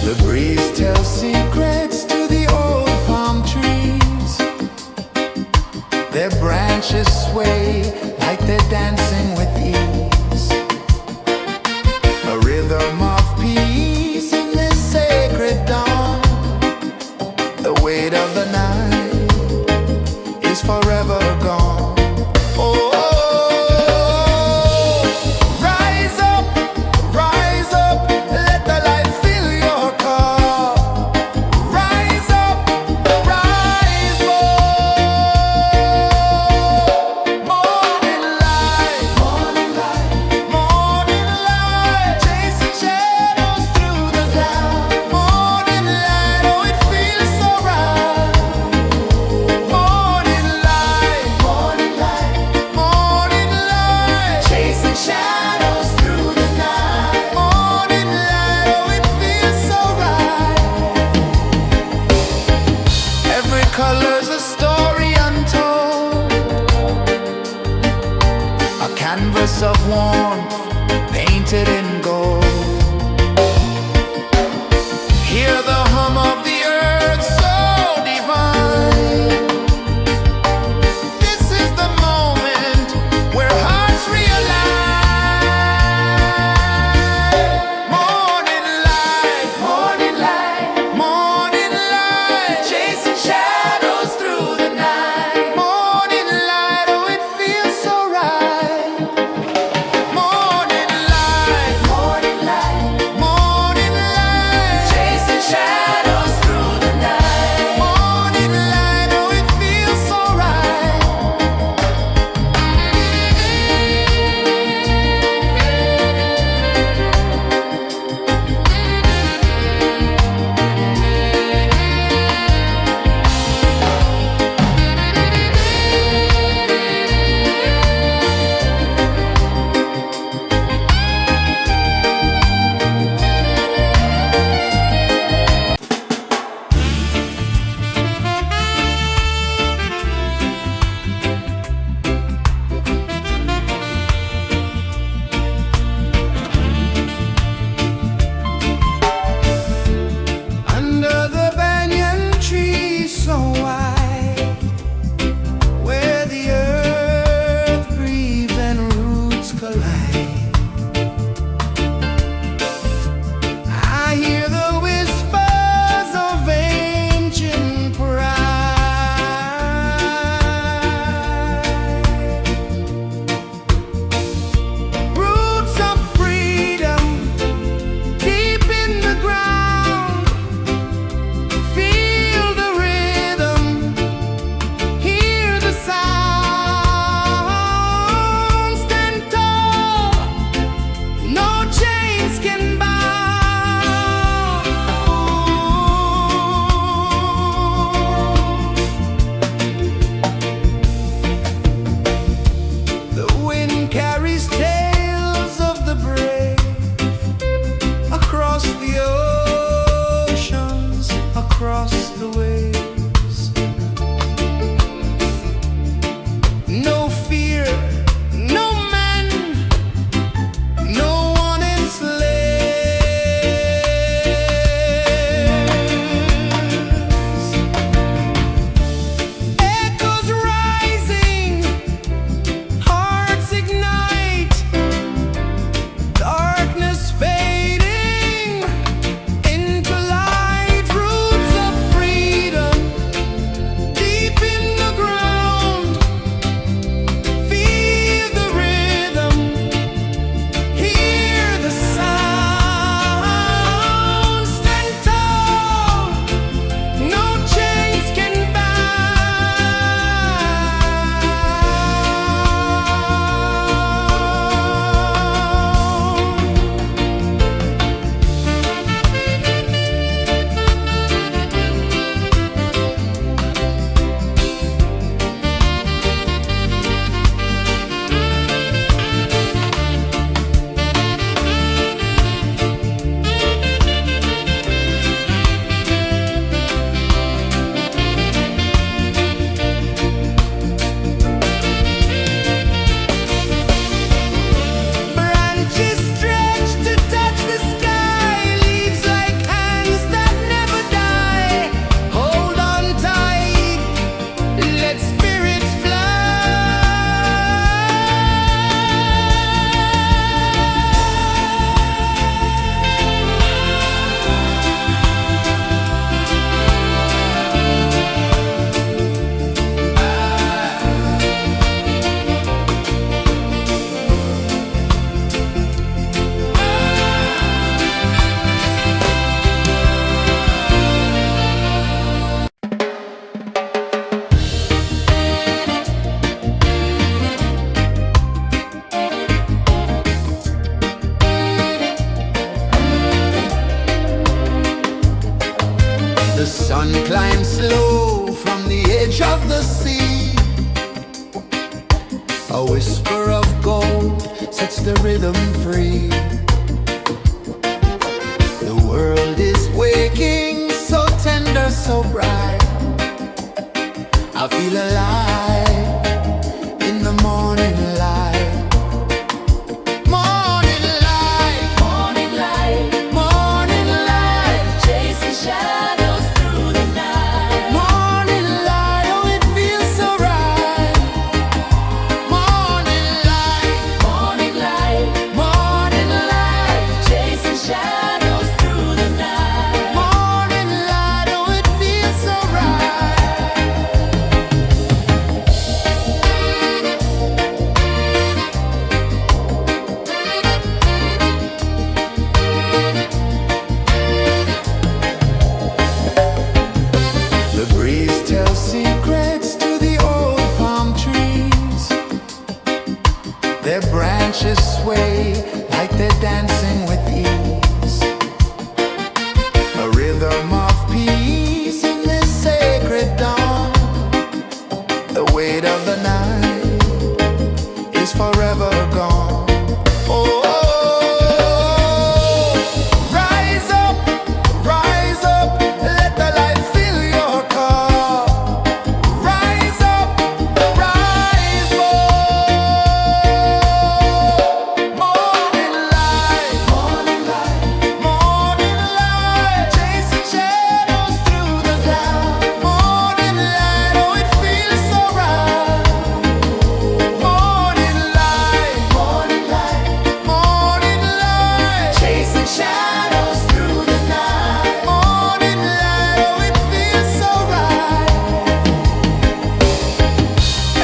The breeze tells secrets to the old palm trees. Their branches sway like they're dancing with ease. A rhythm of peace in this sacred dawn. The weight of the night is forever gone. Oh, rise up, let the light fill your cup. Rise up, rise up. Morning light, morning light, chasing shadows through the cloud. Morning light, oh it feels so right. Morning light, morning light, chasing shadows through the night. Morning light, oh it feels so right. Every color's a story untold, a canvas of warmth painted in gold. Hear the hum of the earth so divine. This is the moment where hearts realign. Morning light, morning light, chasing shadows through the night. Morning light, oh it feels so right. Morning light, sun climbs slow from the edge of the sea. A whisper of gold sets the rhythm free. The world is waking, so tender, so bright. I feel alive in the morning light. Morning light, Morning light, morning light, chasing shadows through the night. morning light, oh it feels so right. Morning light, Morning light, morning light, chasing shadows through the night. morning light, oh it feels so right. The breeze tells secrets to the old palm trees. Their branches sway like they're dancing with ease. A rhythm of peace in this sacred dawn. The weight of the night is forever gone. Oh, rise up, let the light fill your cup. Rise up, rise up. Morning light, morning light, chasing shadows through the cloud. Morning light, oh it feels so right. Morning light, morning light, chasing shadows through the night. Morning light, oh it feels so right.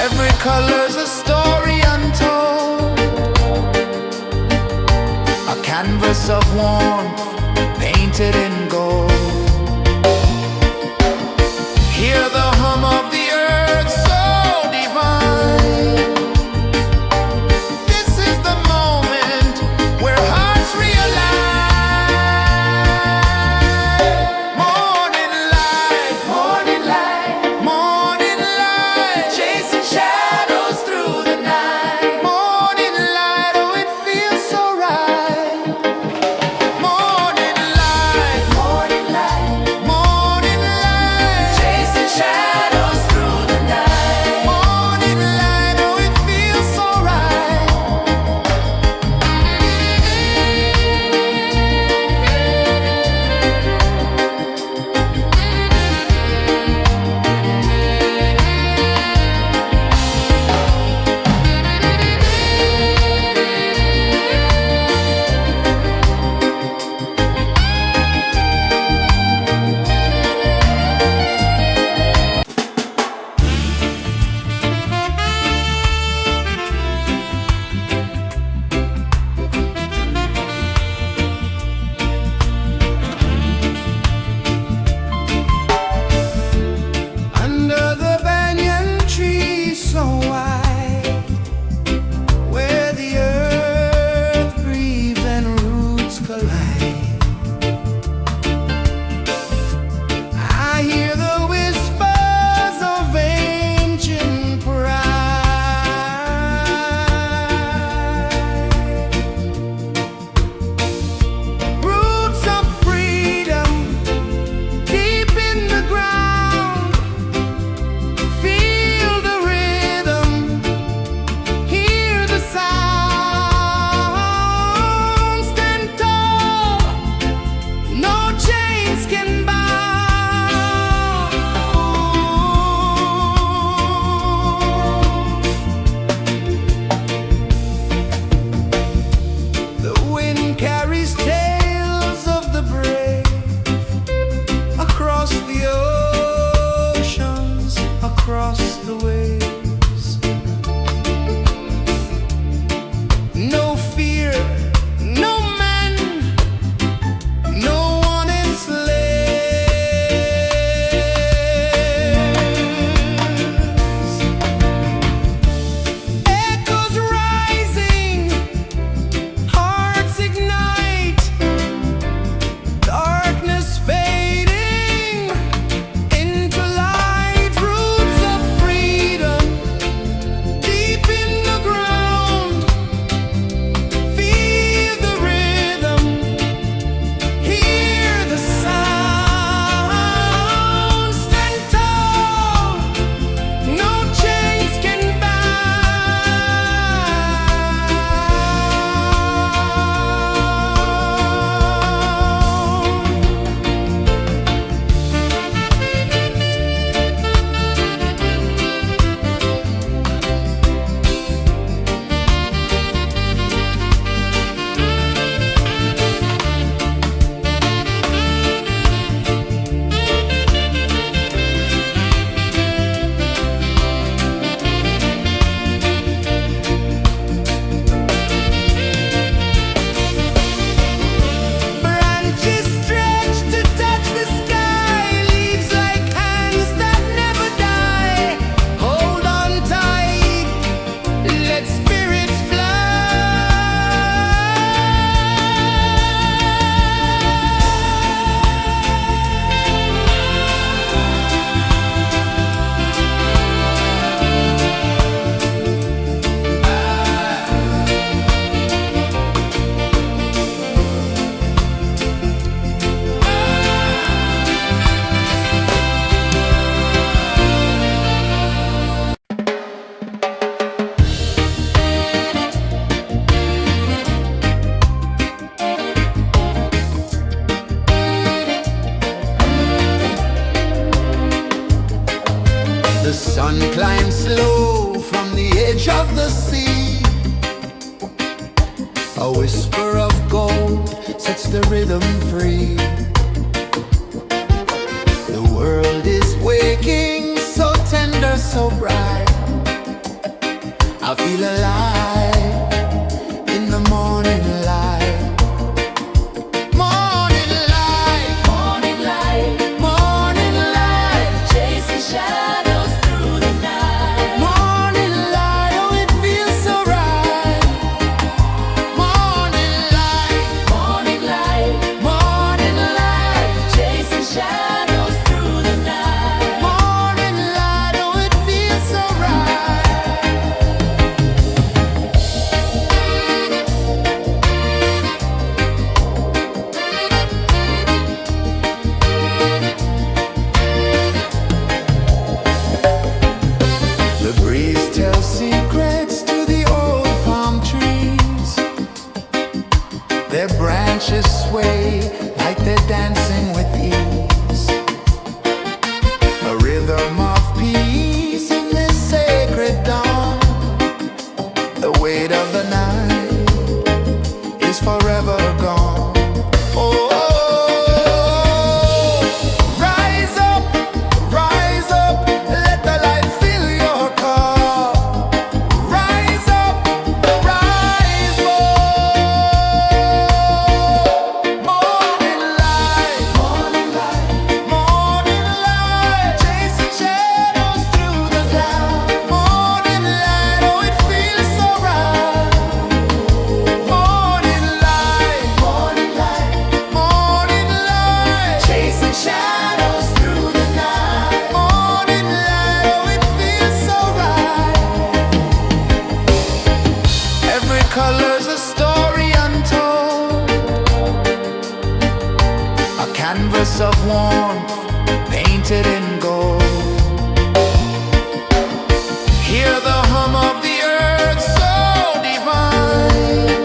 Every color's a story untold, a canvas of warmth painted in gold. Hear the hum of the earth so divine. This is the moment where hearts realign. Morning light, morning light, chasing shadows through the night. Morning light, oh it feels so right. Morning A whisper of gold sets the rhythm free. The world is waking, so tender, so bright. I feel alive in the morning light. Morning light, Morning light, morning light, chasing shadows through the night. morning light, oh it feels so right. Morning light, Morning light, morning light, chasing shadows through the night. morning light, oh it feels so right. The breeze tells secrets to the old palm trees. Their branches sway like they're dancing with ease. A rhythm of peace in this sacred dawn. The weight of the night is forever gone. Oh, rise up, let the light fill your cup. Rise up, rise up. Morning light, morning light, morning light, chasing shadows through the cloud. Morning light, oh it feels so right. Morning light, morning light, morning light, chasing shadows through the night. Morning light, oh it feels so right. Every color's a story untold, a canvas of warmth painted in gold. Hear the hum of the earth so divine.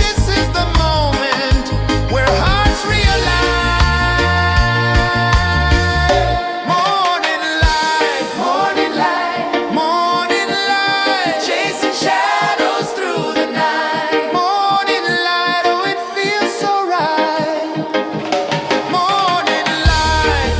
This is the moment where hearts realign. Morning light, morning light, morning light, chasing shadows through the night. Morning light, oh it feels so right. Morning light,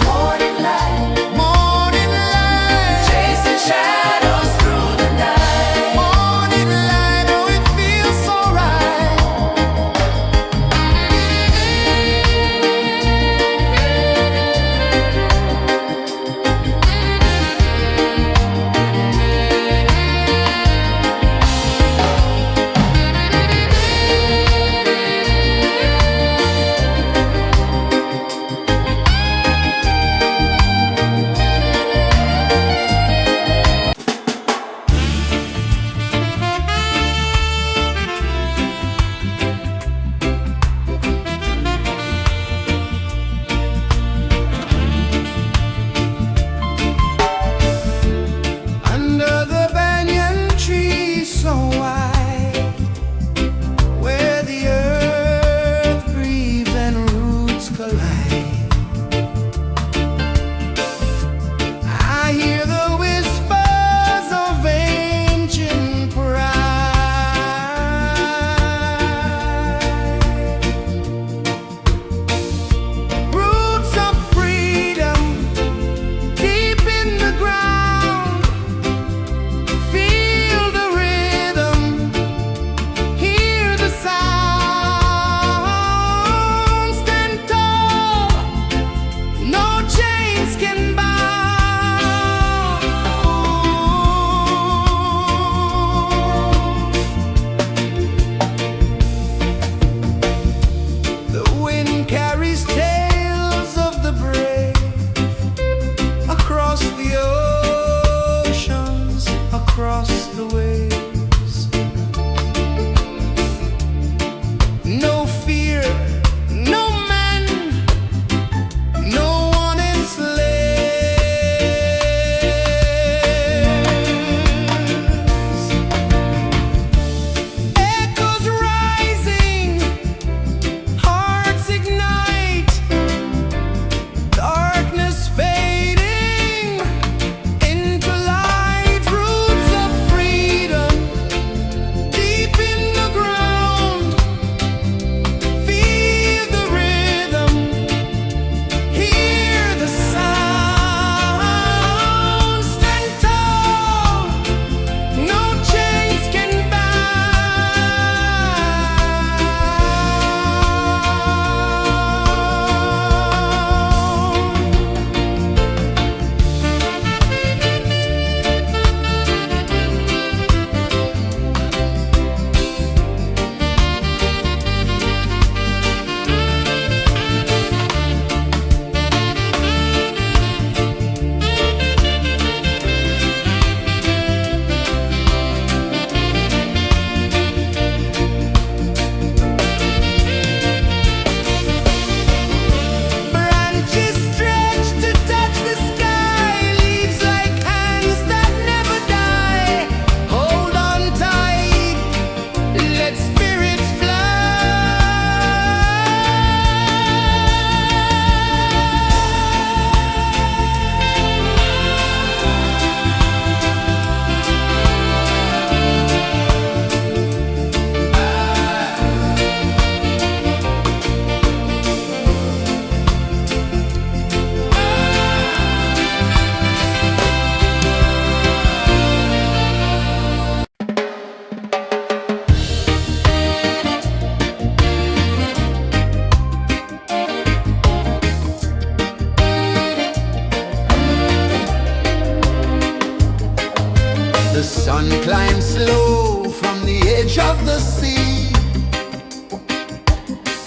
the sea.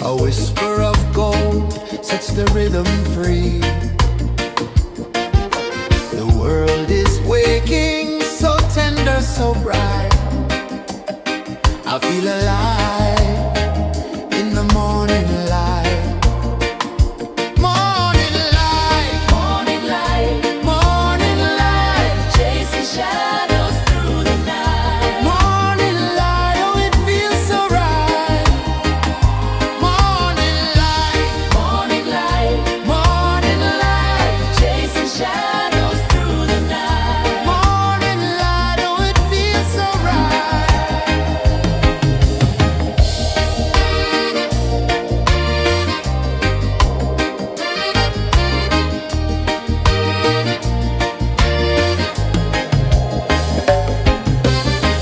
A whisper of gold sets the rhythm free. The world is waking, so tender, so bright. I feel alive in the morning light. Morning light, Morning light, morning light, chasing shadows through the night. morning light, oh it feels so right. Morning light, Morning light, morning light, chasing shadows through the night. morning light, oh it feels so right.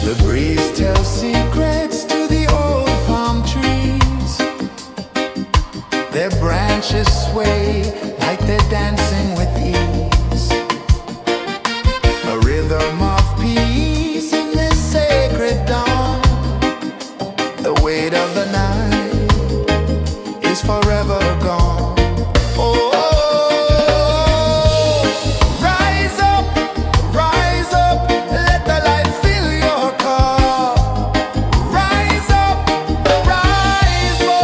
The breeze tells secrets to the old palm trees. Their branches sway like they're dancing with ease. A rhythm of peace in this sacred dawn. The weight of the night is forever gone. Oh, rise up, let the light fill your car. Rise up, rise up.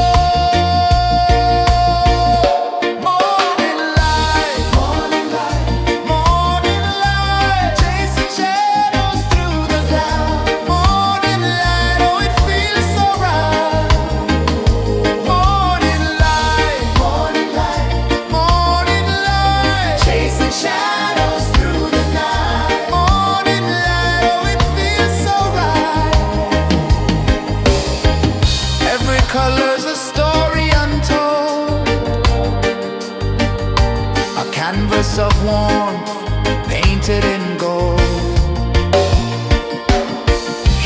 Morning light, morning light, morning light, chasing shadows through the cloud. Morning light, oh it feels so right. Morning light, morning light, morning light, chasing shadows through the night. Morning light, oh it feels so right. Every color's a story untold, a canvas of warmth painted in gold.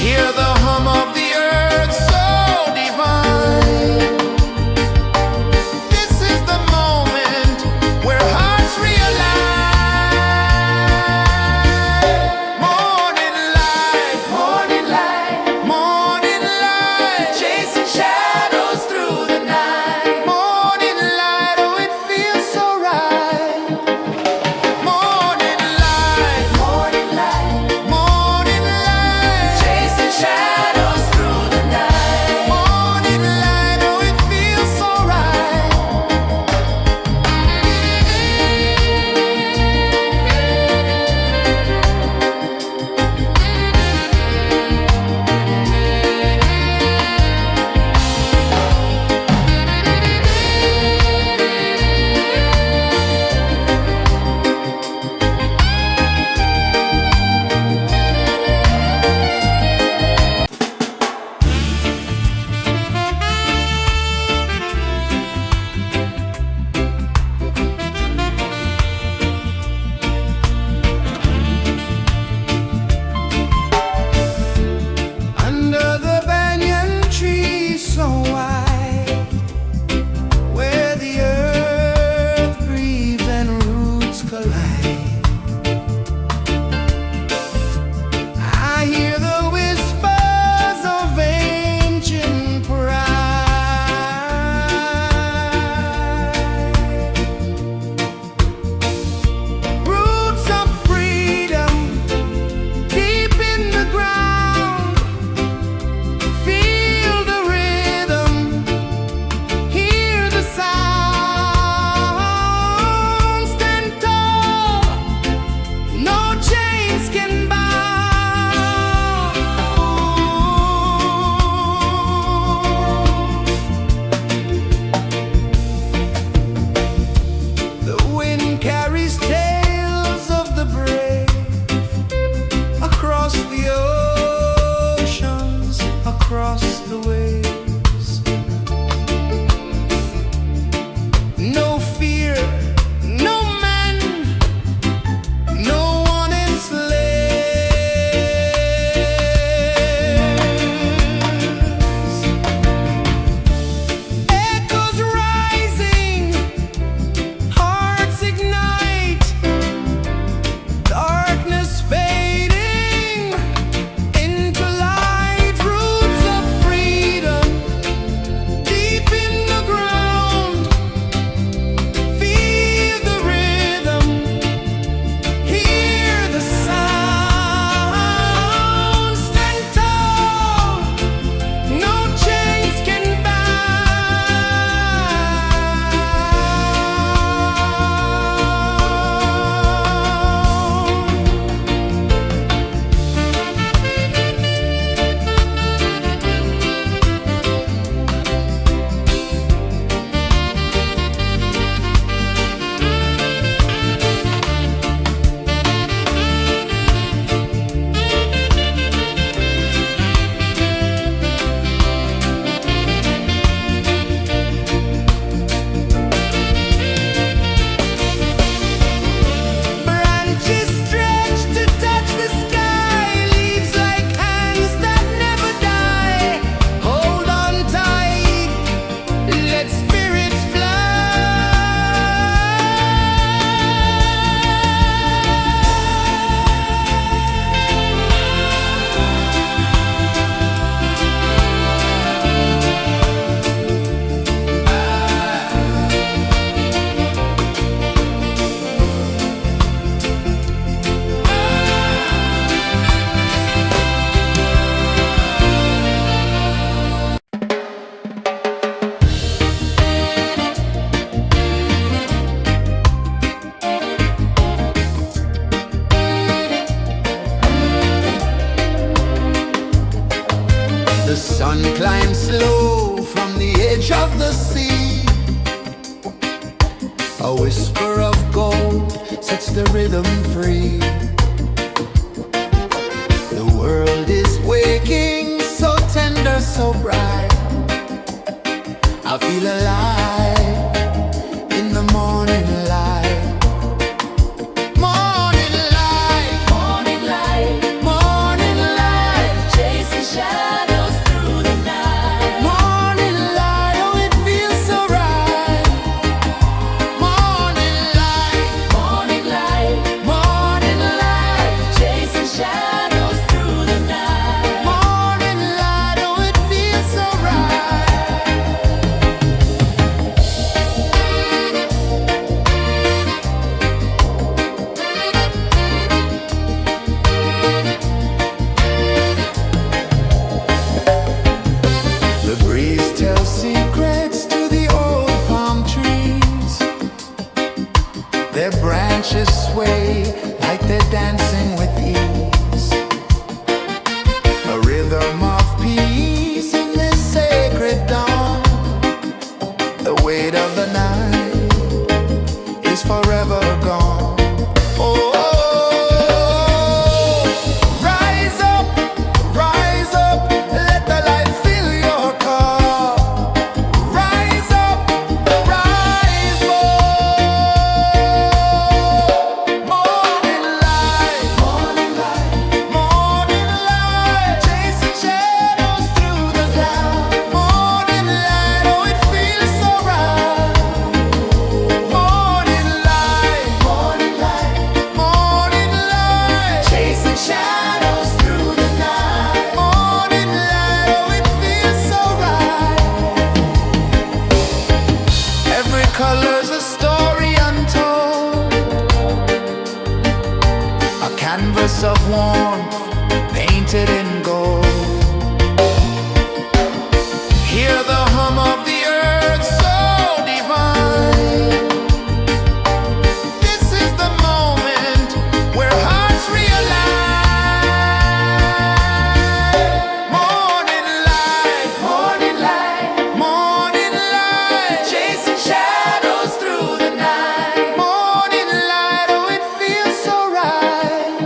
Hear the hum of the earth so divine. This is the moment where hearts realign. Morning light, morning light, morning light, chasing shadows through the night. Morning light, oh it feels so right. Morning light, morning light, morning light, chasing shadows through the night. Morning light, oh it feels so right. Under the banyan tree so wide, where the earth breathes and roots collide, I hear the whispers of ancient pride. Roots of freedom deep in the ground. Feel the rhythm, hear the sound. Stand tall, no chains can bound. The wind carries tales of the brave across the oceans, across the waves. No fear, no man, no one enslaves. Echoes rising, hearts ignite, darkness fading into light. Roots of freedom sun climbs slow from the edge of the sea. A whisper of gold sets the rhythm free. The world is waking, so tender, so bright. I feel alive in the morning light. Morning light, Morning light, morning light, chasing shadows through the night. morning light, oh it feels so right. Morning light, Morning light, morning light, chasing shadows through the night. morning light, oh it feels so right. The breeze tells secrets to the old palm trees. Their branches sway like they're dancing with ease. A rhythm of peace in this sacred dawn. The weight of the night is forever gone. Oh, rise up, let the light fill your car. Rise up, rise up. Morning light, morning light, morning light, chasing shadows through the cloud. Morning light, oh it feels so right. Morning light, morning light, morning light, chasing shadows through the night. Morning light, oh it feels so right. Every color's a story untold, a canvas of warmth painted in gold. Hear the hum of the earth so divine. This is the moment where hearts realign. Morning light, morning light, morning light, chasing shadows through the night. Morning light, oh it feels so right.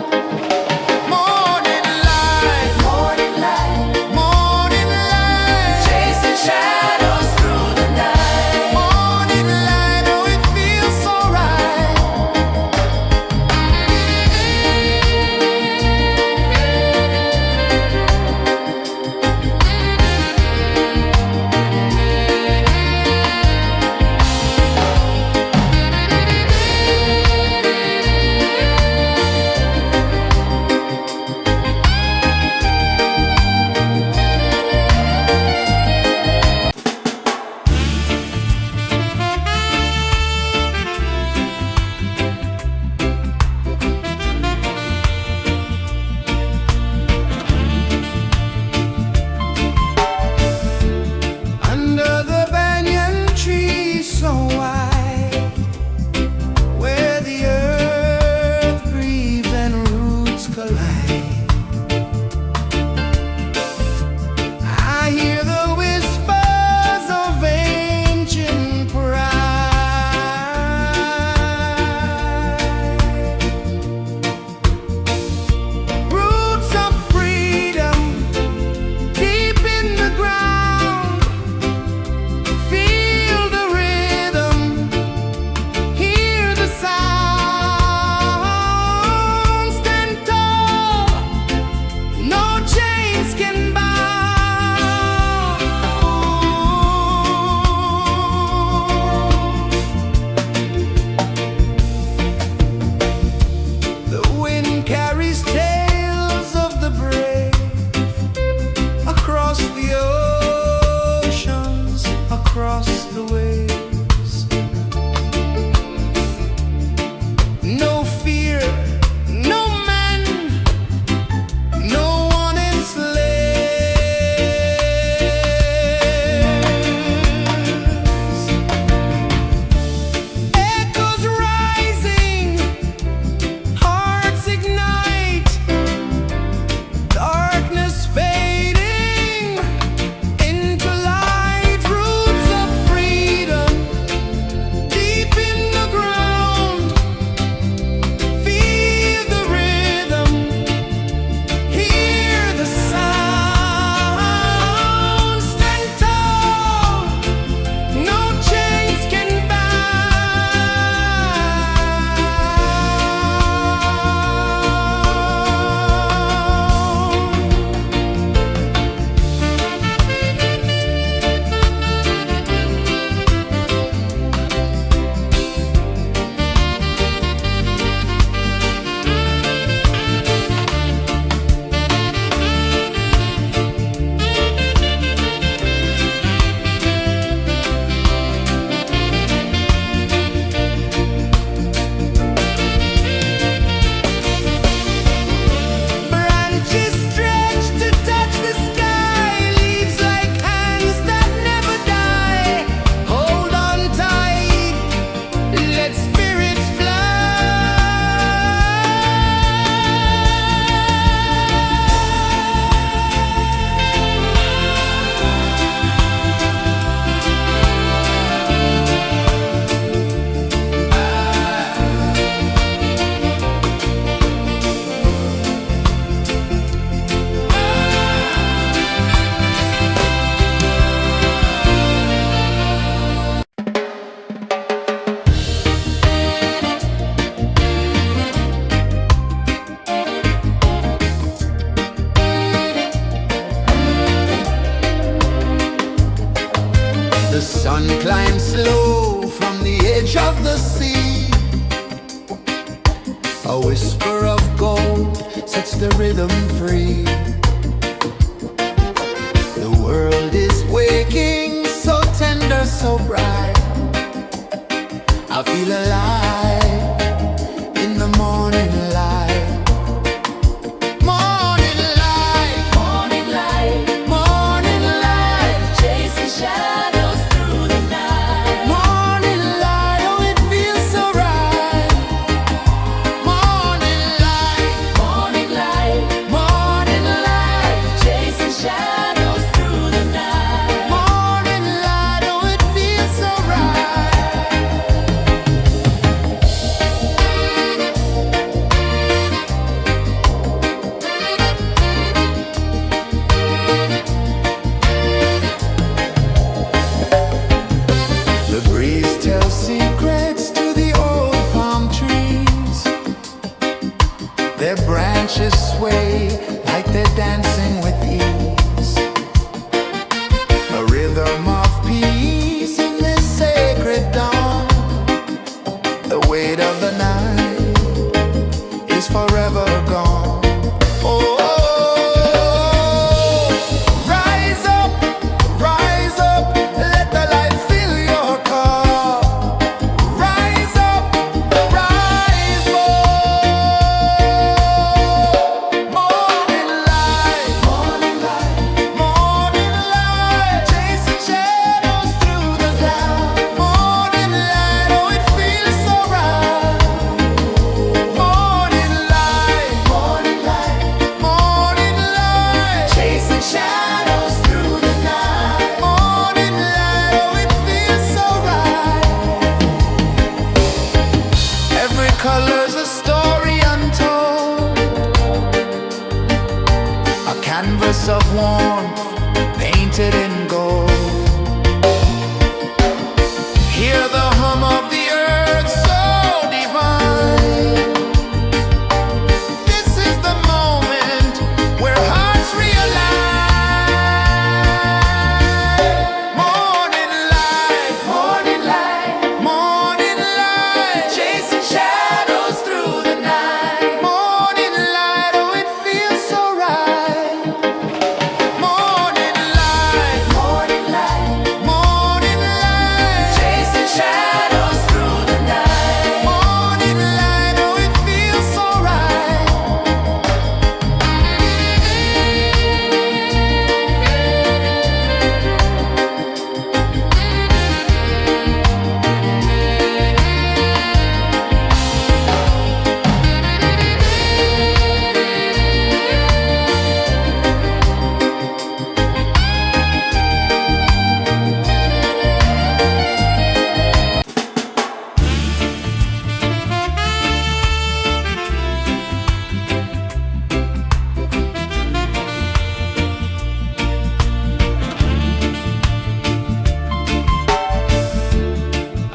sun climbs slow from the edge of the sea. A whisper of gold sets the rhythm free. The world is waking, so tender, so bright. I feel alive in the morning light. Morning light, Morning light, morning light, chasing shadows through the night. morning light, oh it feels so right. Morning light, Morning light, morning light, chasing shadows through the night. morning light, oh it feels so right. The breeze tells secrets to the old palm trees. Their branches sway like they're dancing with ease. A rhythm of peace in this sacred dawn. The weight of the night is forever gone. Oh, rise up, let the light fill your cup. Rise up, rise up. Morning light, morning light, morning light, chasing shadows through the cloud. Morning light, oh it feels so right. Morning light, morning light, morning light, chasing shadows through the night. Morning light, oh it feels so right. Every color's a story untold, a canvas of warmth painted in gold. Hear the hum of the earth so divine. This is the moment where hearts realign. Morning light, morning light, morning light, chasing shadows through the night. Morning light, oh it feels so right. Morning light, morning light, morning light, chasing shadows through the night. Morning light, oh it feels so right.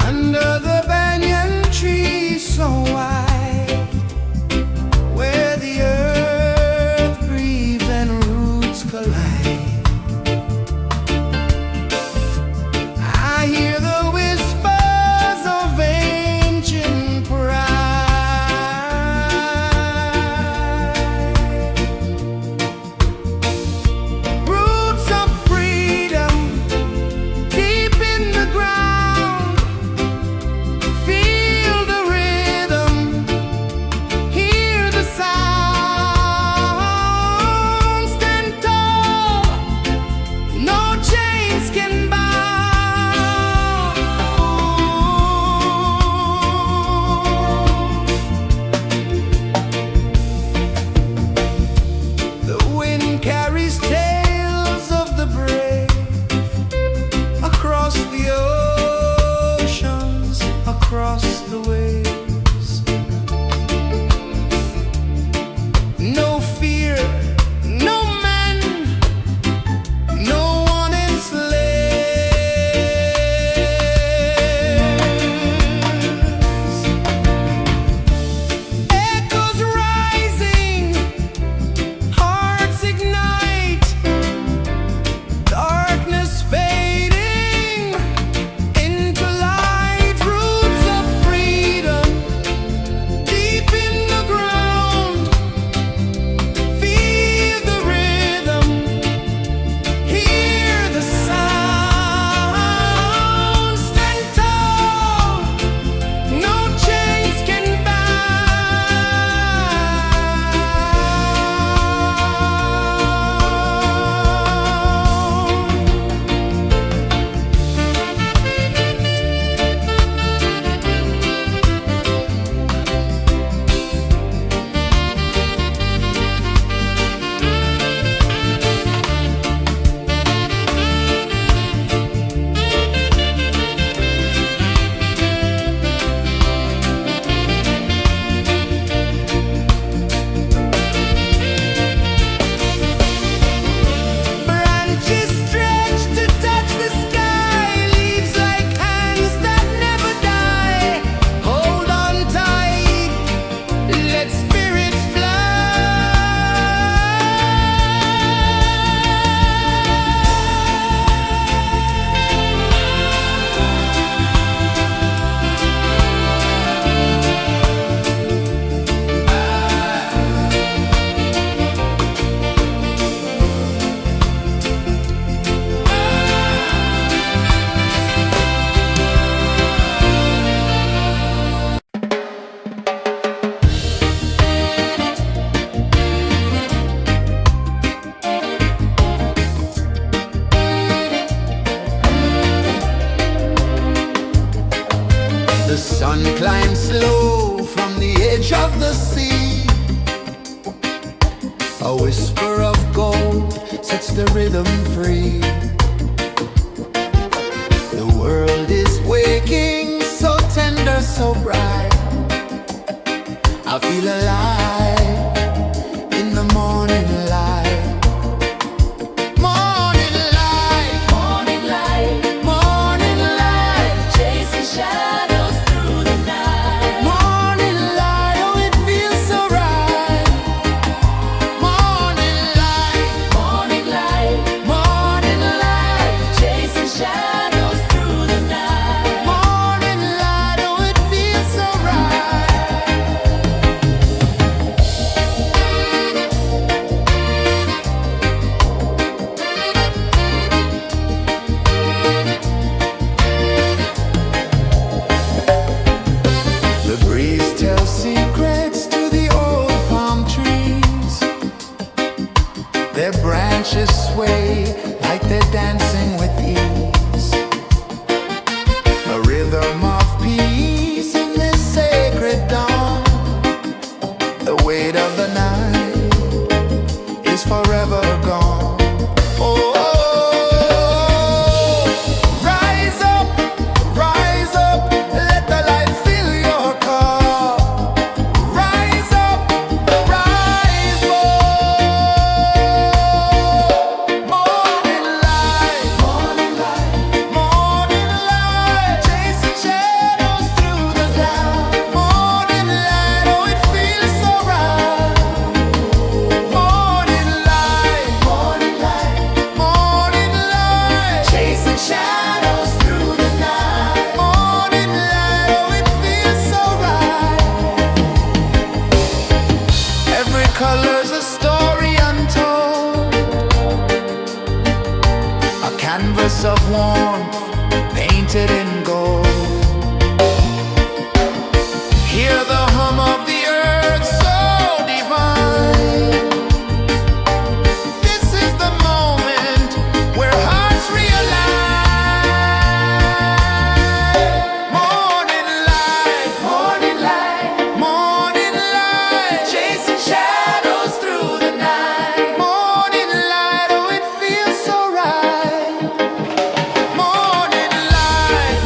Under the banyan tree so wide, where the earth breathes and roots collide, I hear the whispers of ancient pride. Roots of freedom deep in the ground. Feel the rhythm, hear the sound. Stand tall, no chains can bound. The wind carries tales of the brave across the oceans, across the waves. No fear, no man, no one enslaved. sun climbs slow from the edge of the sea. A whisper of gold sets the rhythm free. The world is waking, so tender, so bright. I feel alive in the morning light. Morning light, Morning light, morning light, chasing shadows through the night. morning light, oh it feels so right. Morning light, Morning light, morning light, chasing shadows through the night. morning light, oh it feels so right. The breeze tells secrets to the old palm trees. Their branches sway like they're dancing with ease. A rhythm of peace in this sacred dawn. The weight of the night is forever gone. Oh, rise up, let the light fill your cup. Rise up, rise up. Morning light, morning light, chasing shadows through the cloud. Morning light, oh it feels so right. Morning light, chasing shadows through the night. Morning light, oh it feels so right. Every color's a story untold, a canvas of warmth painted in gold. Hear the hum of the earth so divine. This is the moment where hearts realign. Morning light, morning light, chasing shadows through the night. Morning light, oh it feels so right. Morning light,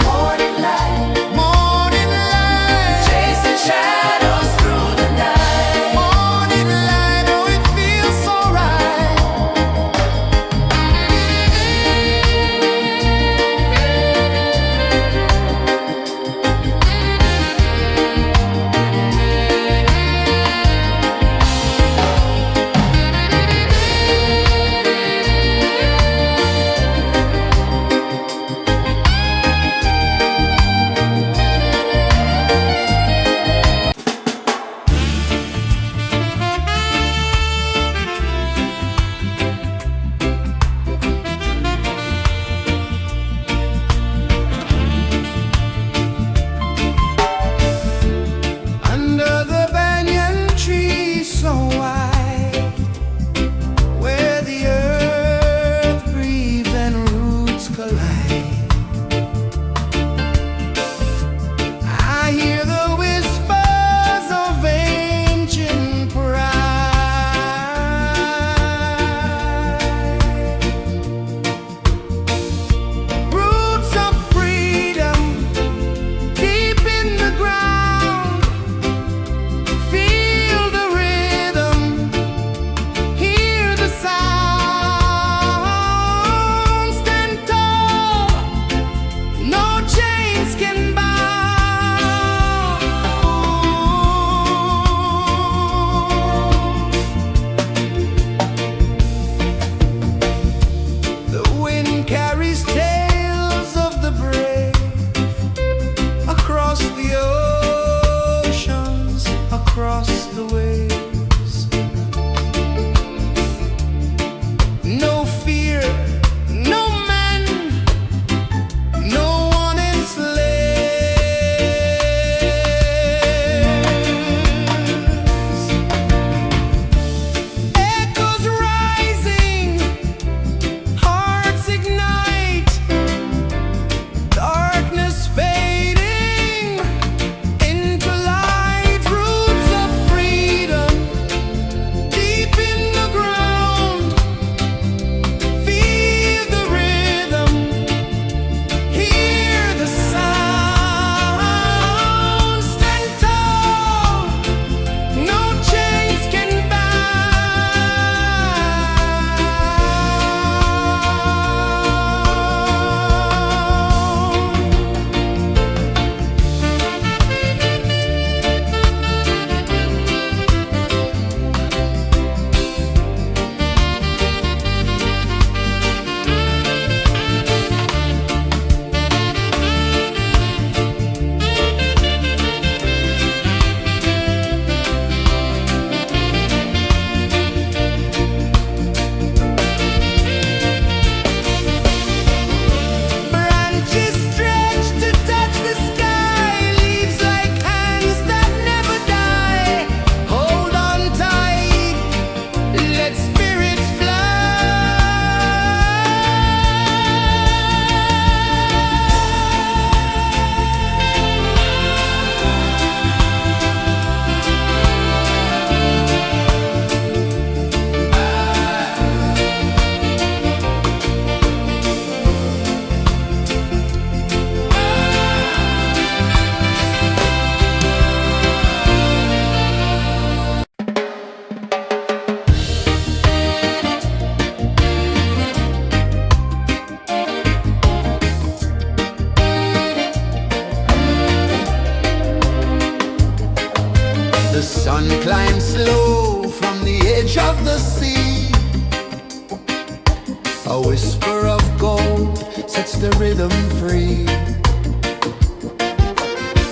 A whisper of gold sets the rhythm free.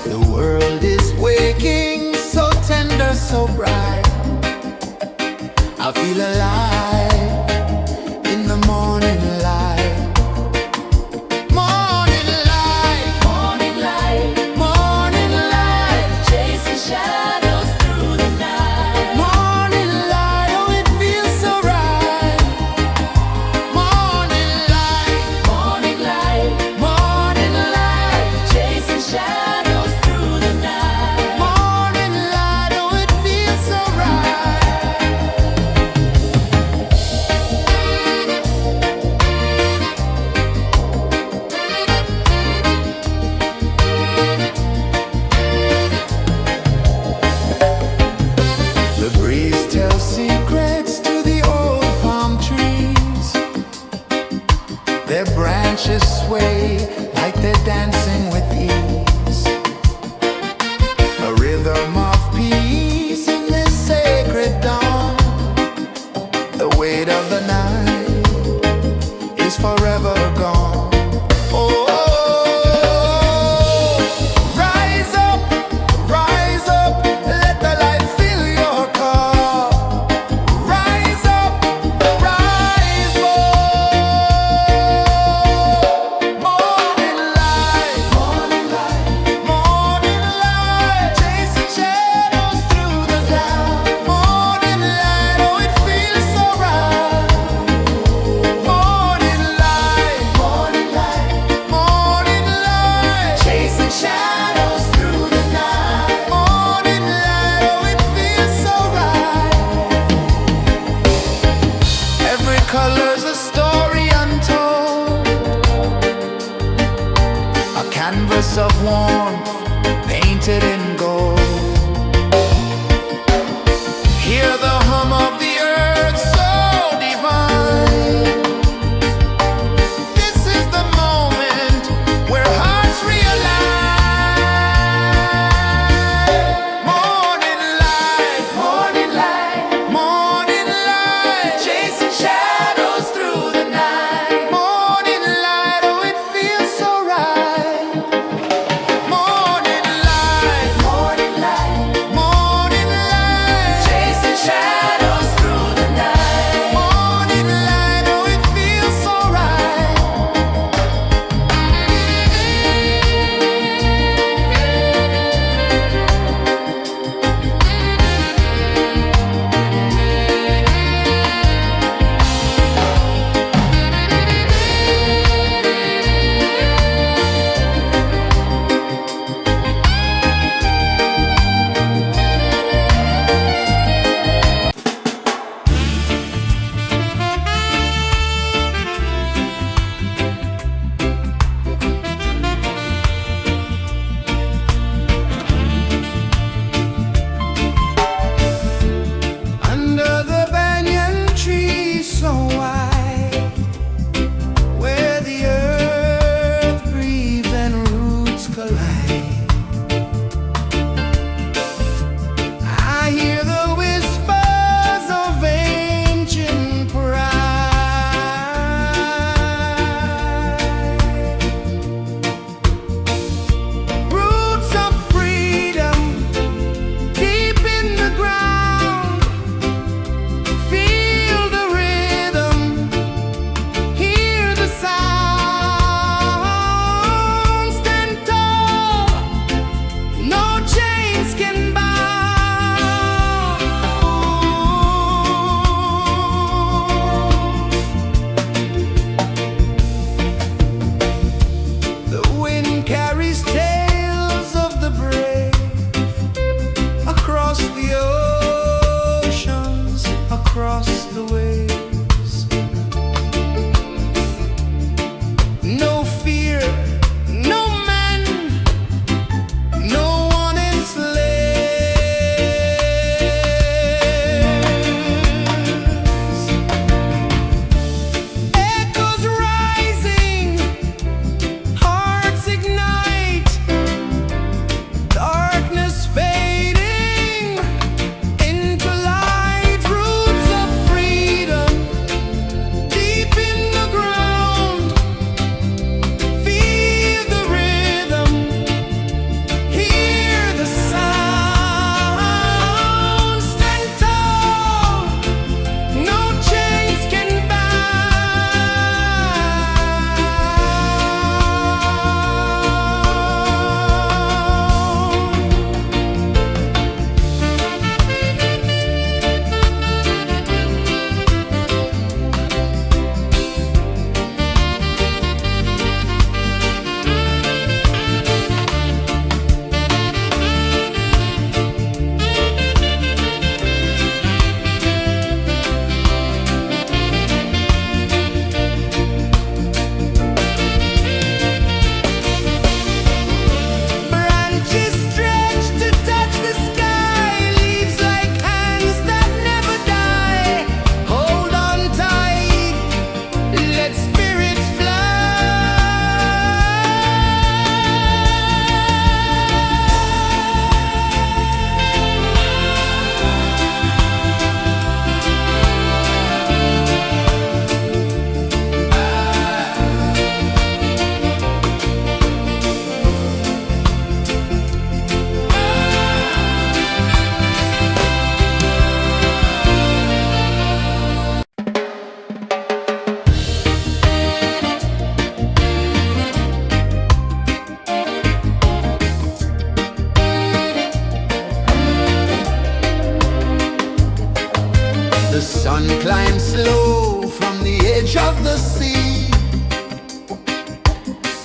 The world is waking, so tender, so bright. I feel alive in the morning light. Morning light, Morning light, morning light, chasing shadows through the night. morning light, oh it feels so right. Morning light, Morning light, morning light, chasing shadows through the night. morning light, oh it feels so right. The breeze tells secrets to the old palm trees. Their branches sway like they're dancing with ease. A rhythm of peace in this sacred dawn. The weight of the night is forever gone. Oh, rise up, let the light fill your cup. Rise up, rise up. Morning light, morning light, chasing shadows through the cloud. Morning light, oh it feels so right. Morning light, morning light, chasing shadows through the night. Morning light, oh it feels so right. Every color's a story untold, a canvas of warmth painted in gold. Hear the hum of the earth so divine. This is the moment where hearts realign. Morning light, morning light, chasing shadows through the night. Morning light, oh it feels so right. Morning light,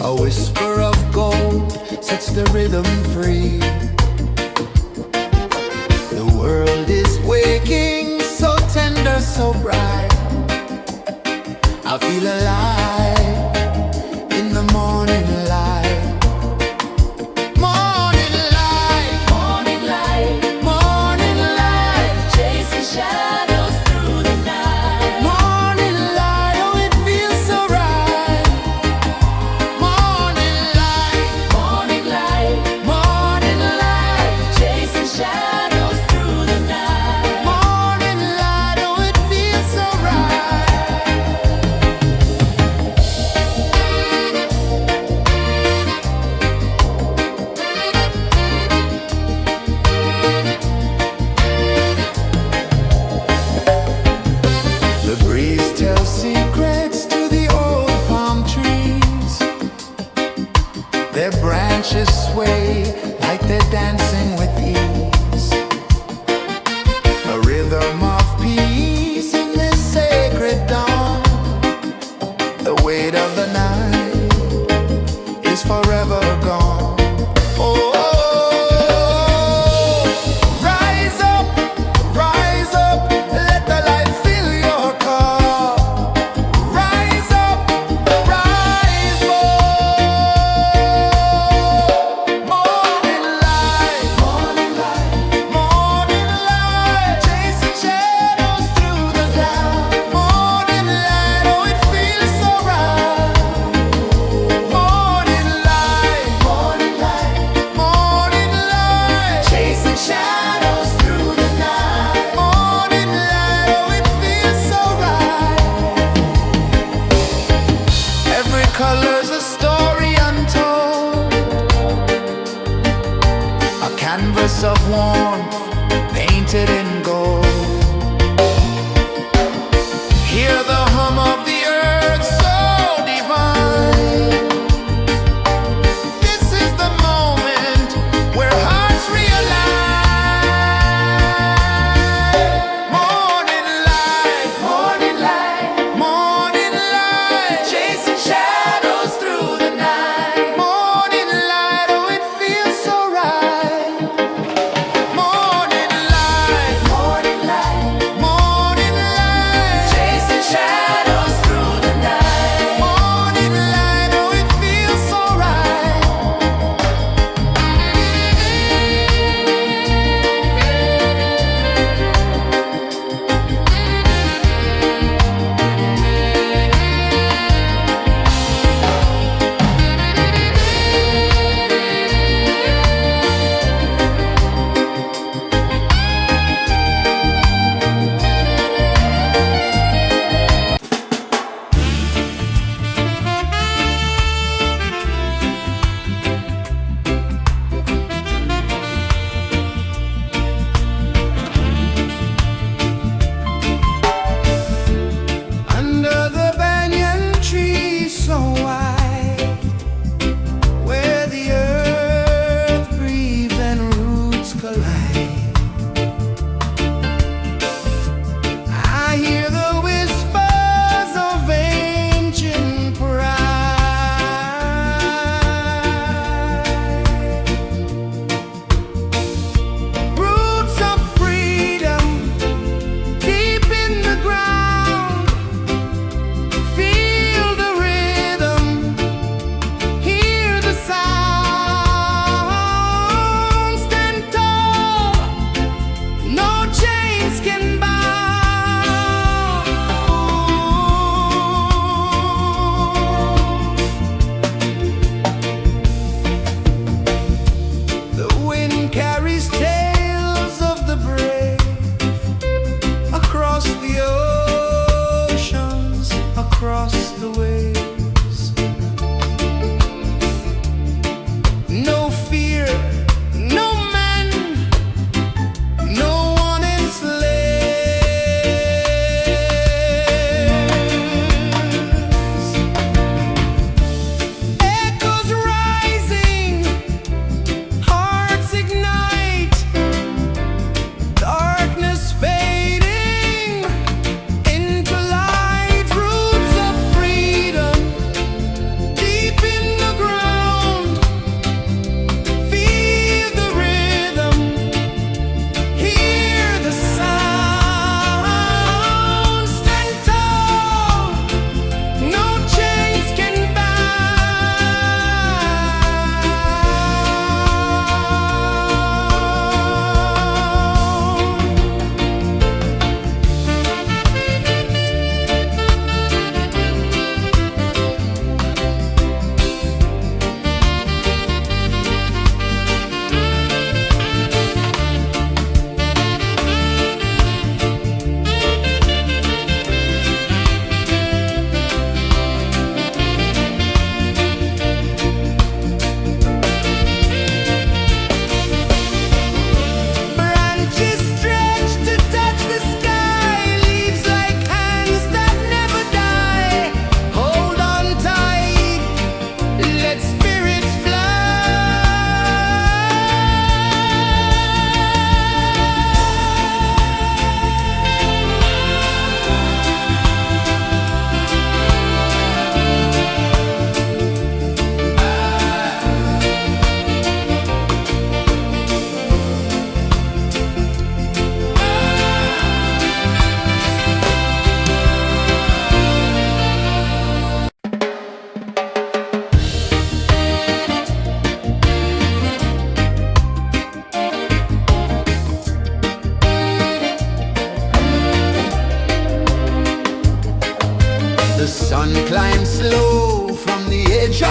A whisper of gold sets the rhythm free. The world is waking, so tender, so bright. I feel alive in the morning light. Morning light, Morning light, morning light, chasing shadows through the night. morning light. Oh, it feels so right. Morning light, Morning light, morning light, chasing shadows through the night. morning light. Oh, it feels so right. The breeze tells secrets to the old palm trees. Their branches sway like they're dancing with ease. A rhythm of peace in this sacred dawn. The weight of the night is forever gone. Oh, rise up, let the light fill your cup. Rise up, rise up. Morning light,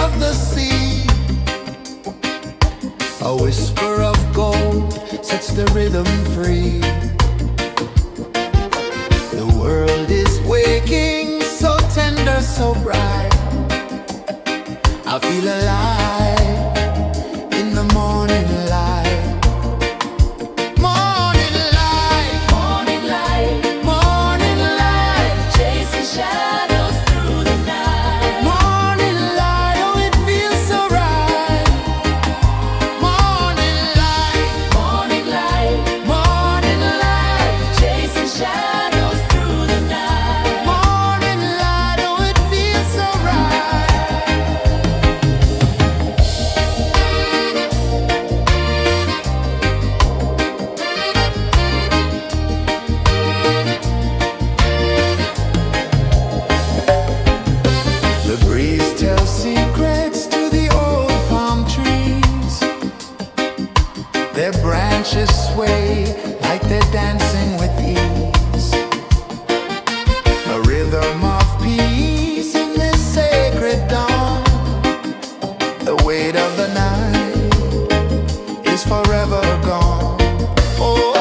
of the sea. A whisper of gold sets the rhythm free. The world is waking, so tender, so bright. I feel alive in the morning light. Morning light, Morning light, morning light, chasing shadows through the night. morning light, oh it feels so right. Morning light, Morning light, morning light, chasing shadows through the night. morning light, oh it feels so right. The breeze tells secrets to the old palm trees. Their branches sway like they're dancing with ease. A rhythm of peace in this sacred dawn. The weight of the night is forever gone. Oh,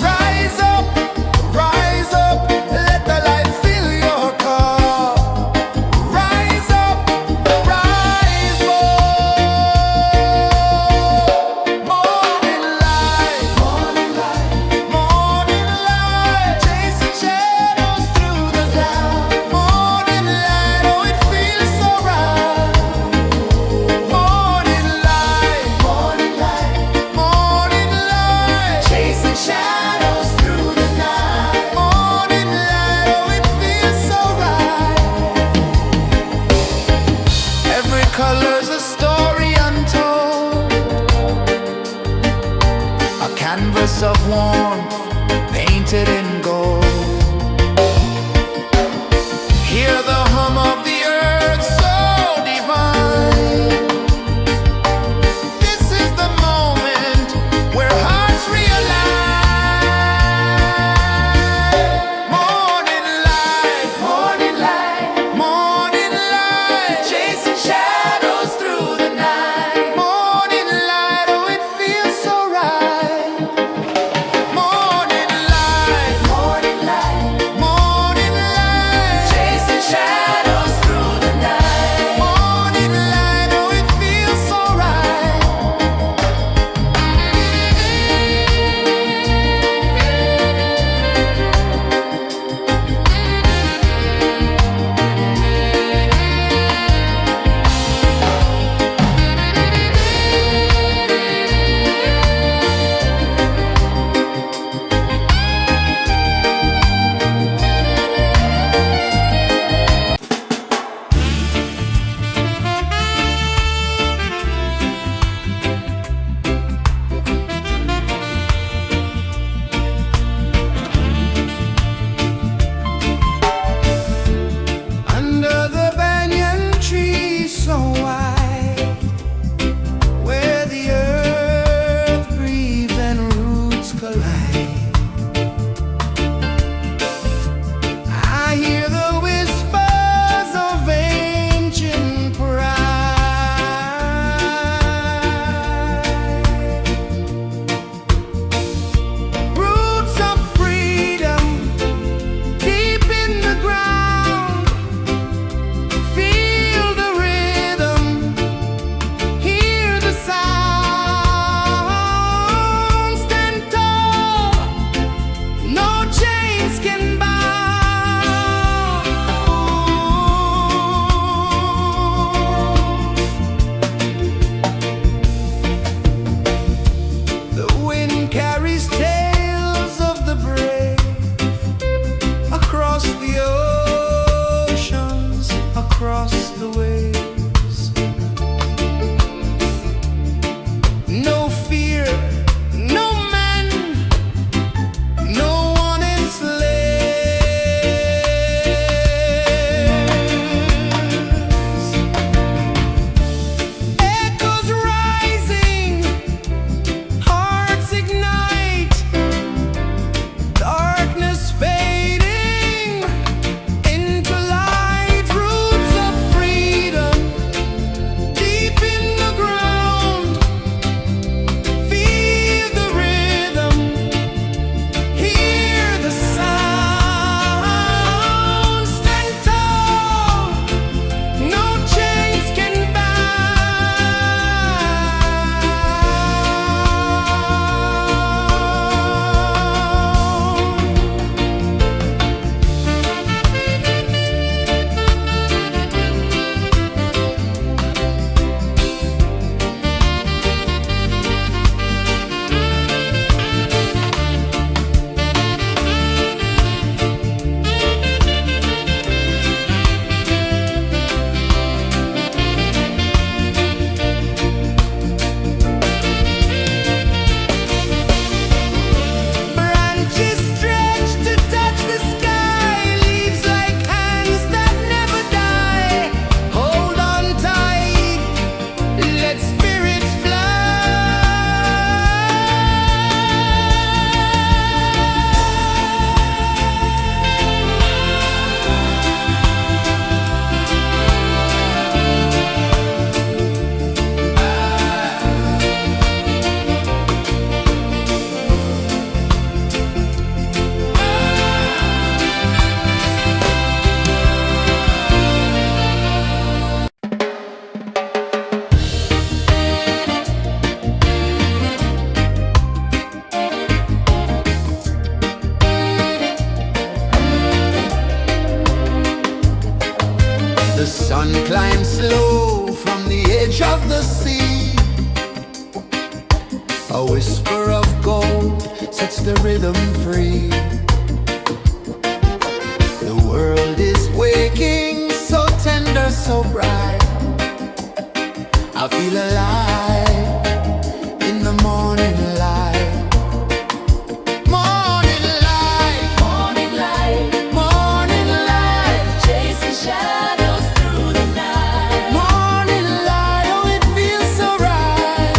rise up, let the light fill your cup. Rise up, rise up. Morning light, morning light, chasing shadows through the cloud. Morning light, oh it feels so right. Morning light, morning light, chasing shadows through the night. Morning light, oh it feels so right. Every color's a story untold, a canvas of warmth painted in gold. Hear the hum of the earth so divine. This is the moment where hearts realign. Morning light, morning light, chasing shadows through the night. Morning light, oh it feels so right. Morning light, sun climbs slow from the edge of the sea. A whisper of gold sets the rhythm free. The world is waking, so tender, so bright. I feel alive in the morning light. Morning light, Morning light, morning light, chasing shadows through the night. morning light, oh it feels so right.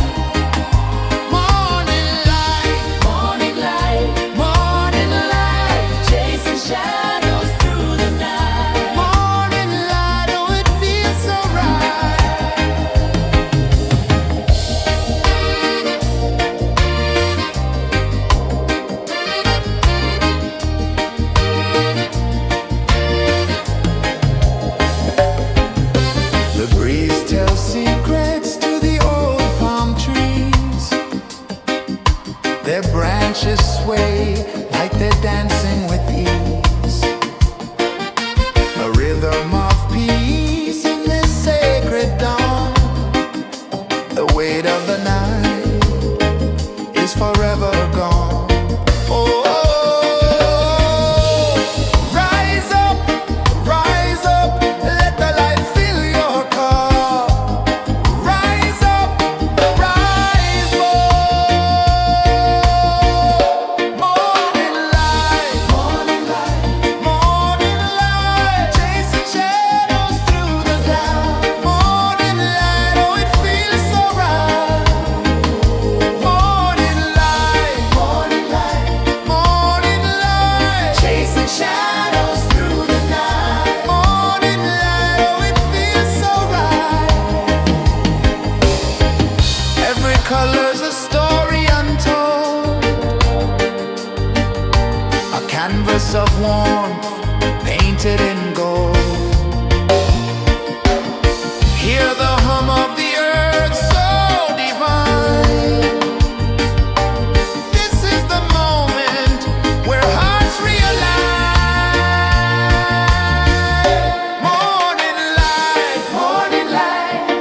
Morning light, Morning light, morning light, chasing shadows through the night. morning light, oh it feels so right. The breeze tells secrets to the old palm trees. Their branches sway like they're dancing with ease. A rhythm of peace in this sacred dawn. The weight of the night is forever gone. Oh, rise up, let the light fill your cup. Rise up, rise more. Morning light, morning light, chasing shadows through the cloud. Morning light, oh it feels so right. Morning light, morning light, chasing shadows through the night. Morning light, oh it feels so right. Every color's a story untold, a canvas of warmth painted in gold. Hear the hum of the earth so divine. This is the moment where hearts realign. Morning light,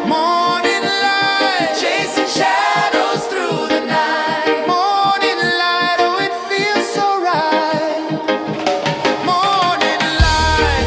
morning light, chasing shadows through the night. Morning light, oh it feels so right. Morning light,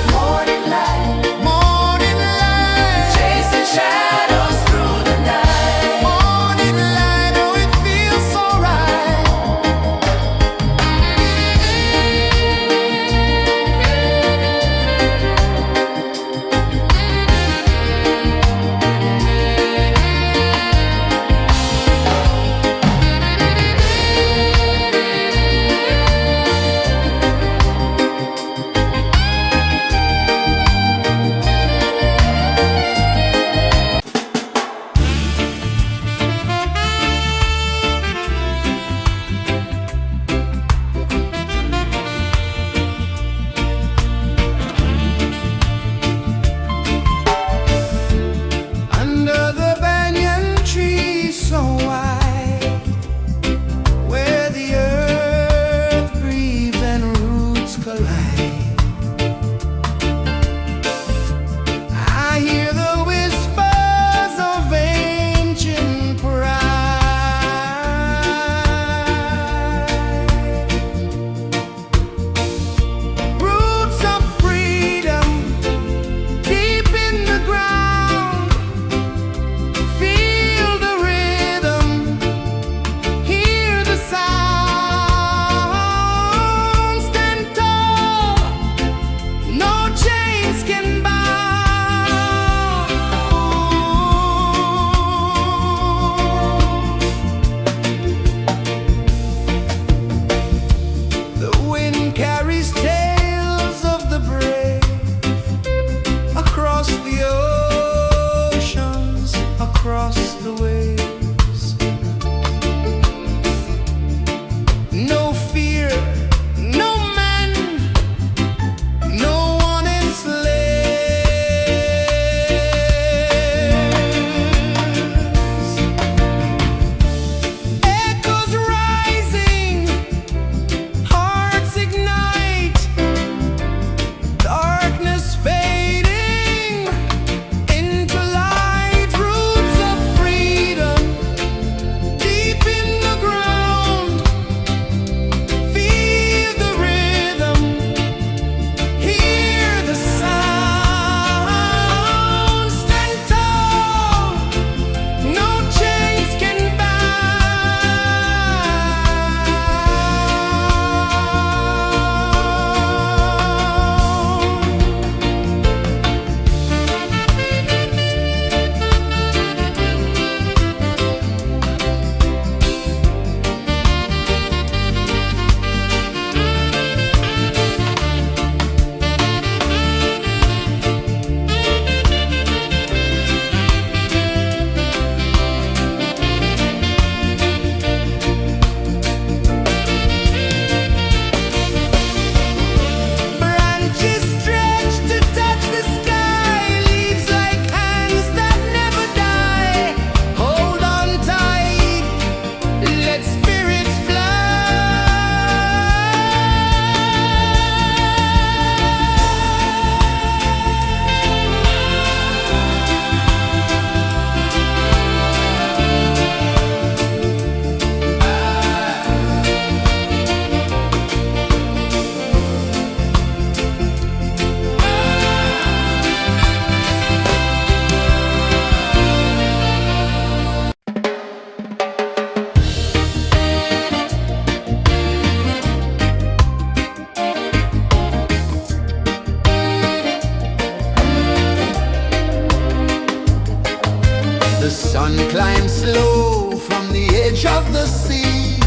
The sun climbs slow from the edge of the sea.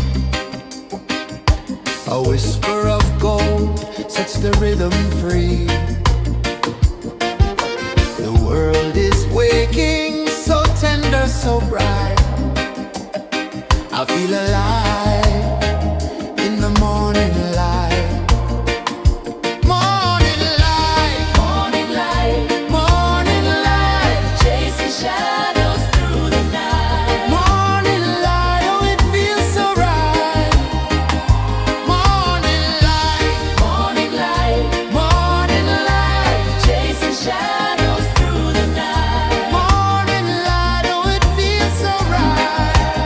A whisper of gold sets the rhythm free. The world is waking, so tender, so bright. I feel alive in the morning light. Morning light, Morning light, morning light, chasing shadows through the night. morning light, oh it feels so right. Morning light, Morning light, morning light, chasing shadows through the night. morning light, oh it feels so right.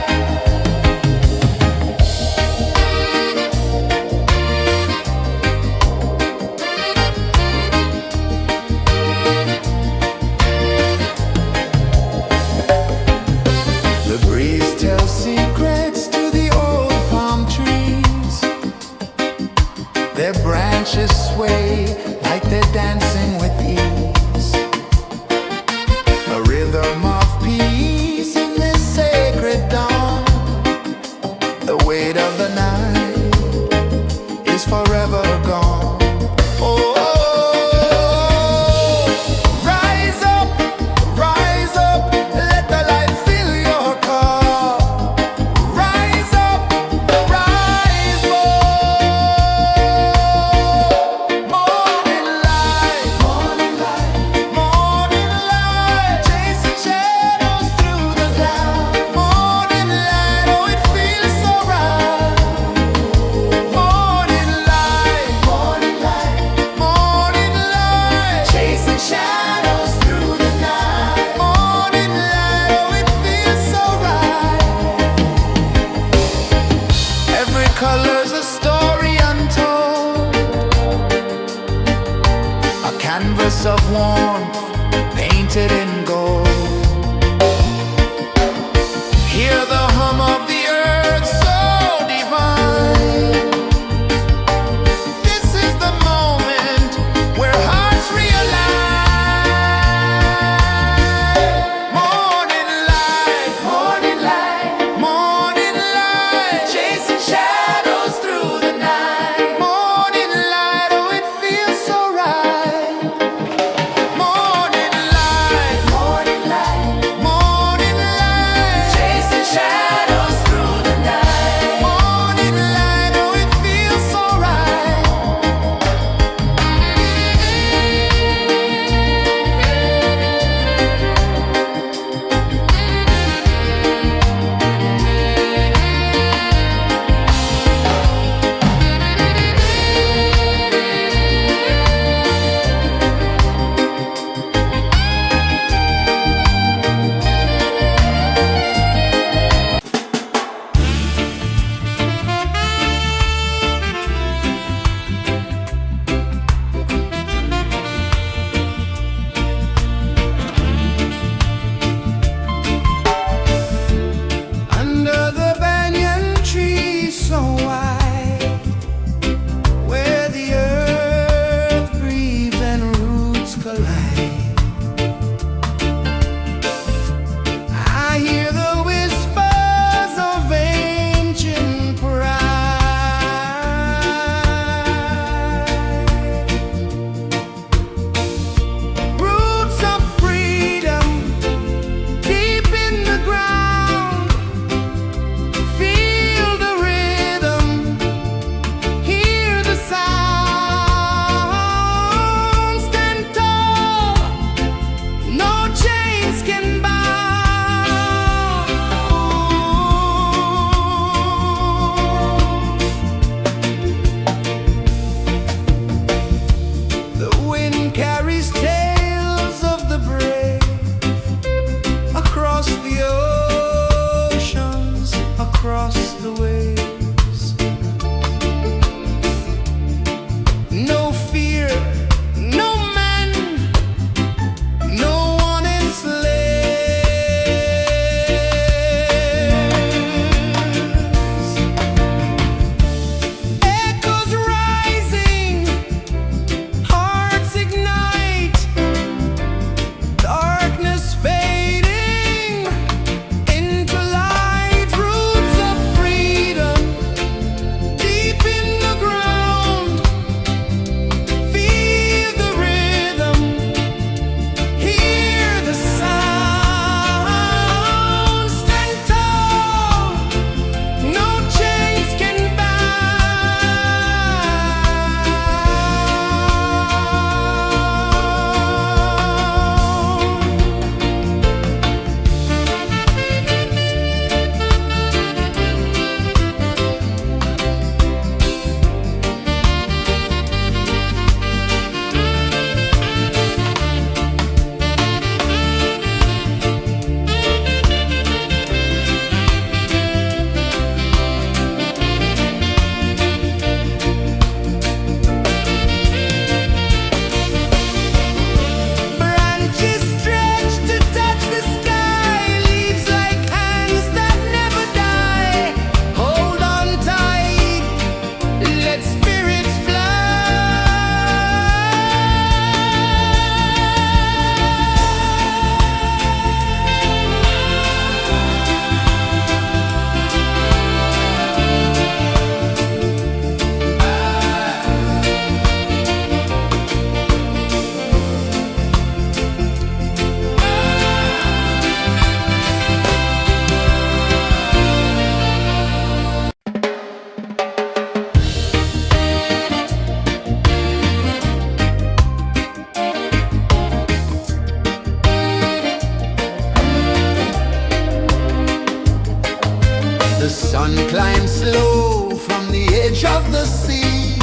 The sun climbs slow from the edge of the sea.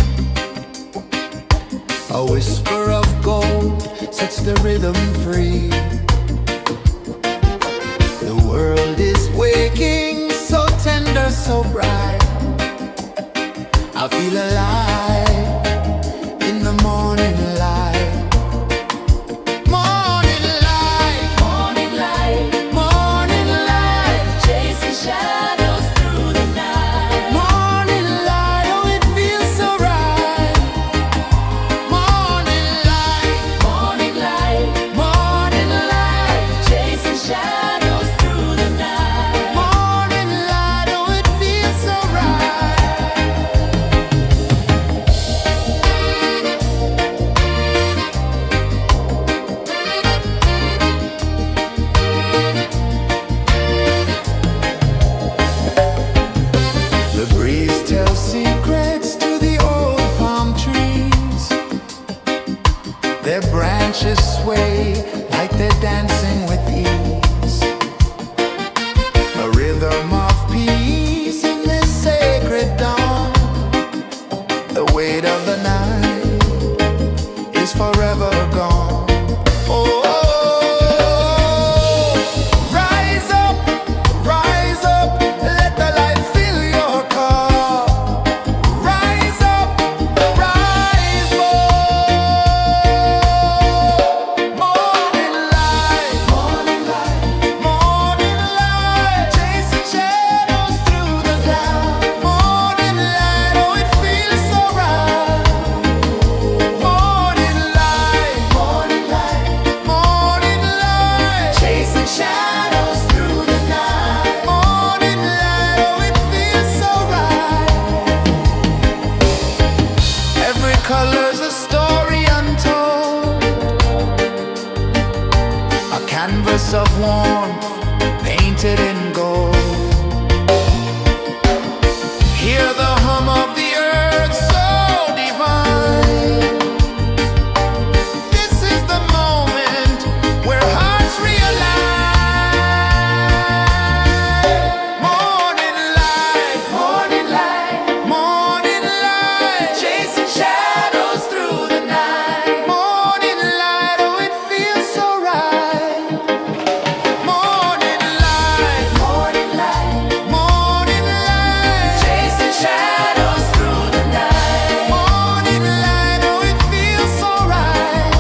A whisper of gold sets the rhythm free. The world is waking, so tender, so bright. I feel alive in the morning light. Morning light, Morning light, morning light, chasing shadows through the night. morning light, oh it feels so right. Morning light, Morning light, morning light, chasing shadows through the night. morning light, oh it feels so right. The breeze tells secrets to the old palm trees. Their branches sway like they're dancing with ease. A rhythm of peace in this sacred dawn. The weight of the night is forever gone. Oh, rise up, let the light fill your car. Rise up, rise up. Morning light, morning light, morning light, chasing shadows through the cloud. Morning light, oh it feels so right. Morning light, morning light, morning light, chasing shadows through the night. Morning light, oh it feels so right. Every color's a story untold, a canvas of warmth painted in gold. Hear the hum of the earth so divine. This is the moment where hearts realign. Morning light, morning light, morning light, chasing shadows through the night. Morning light, oh it feels so right. Morning light, morning light, morning light, chasing shadows through the night. Morning light, oh it feels so right.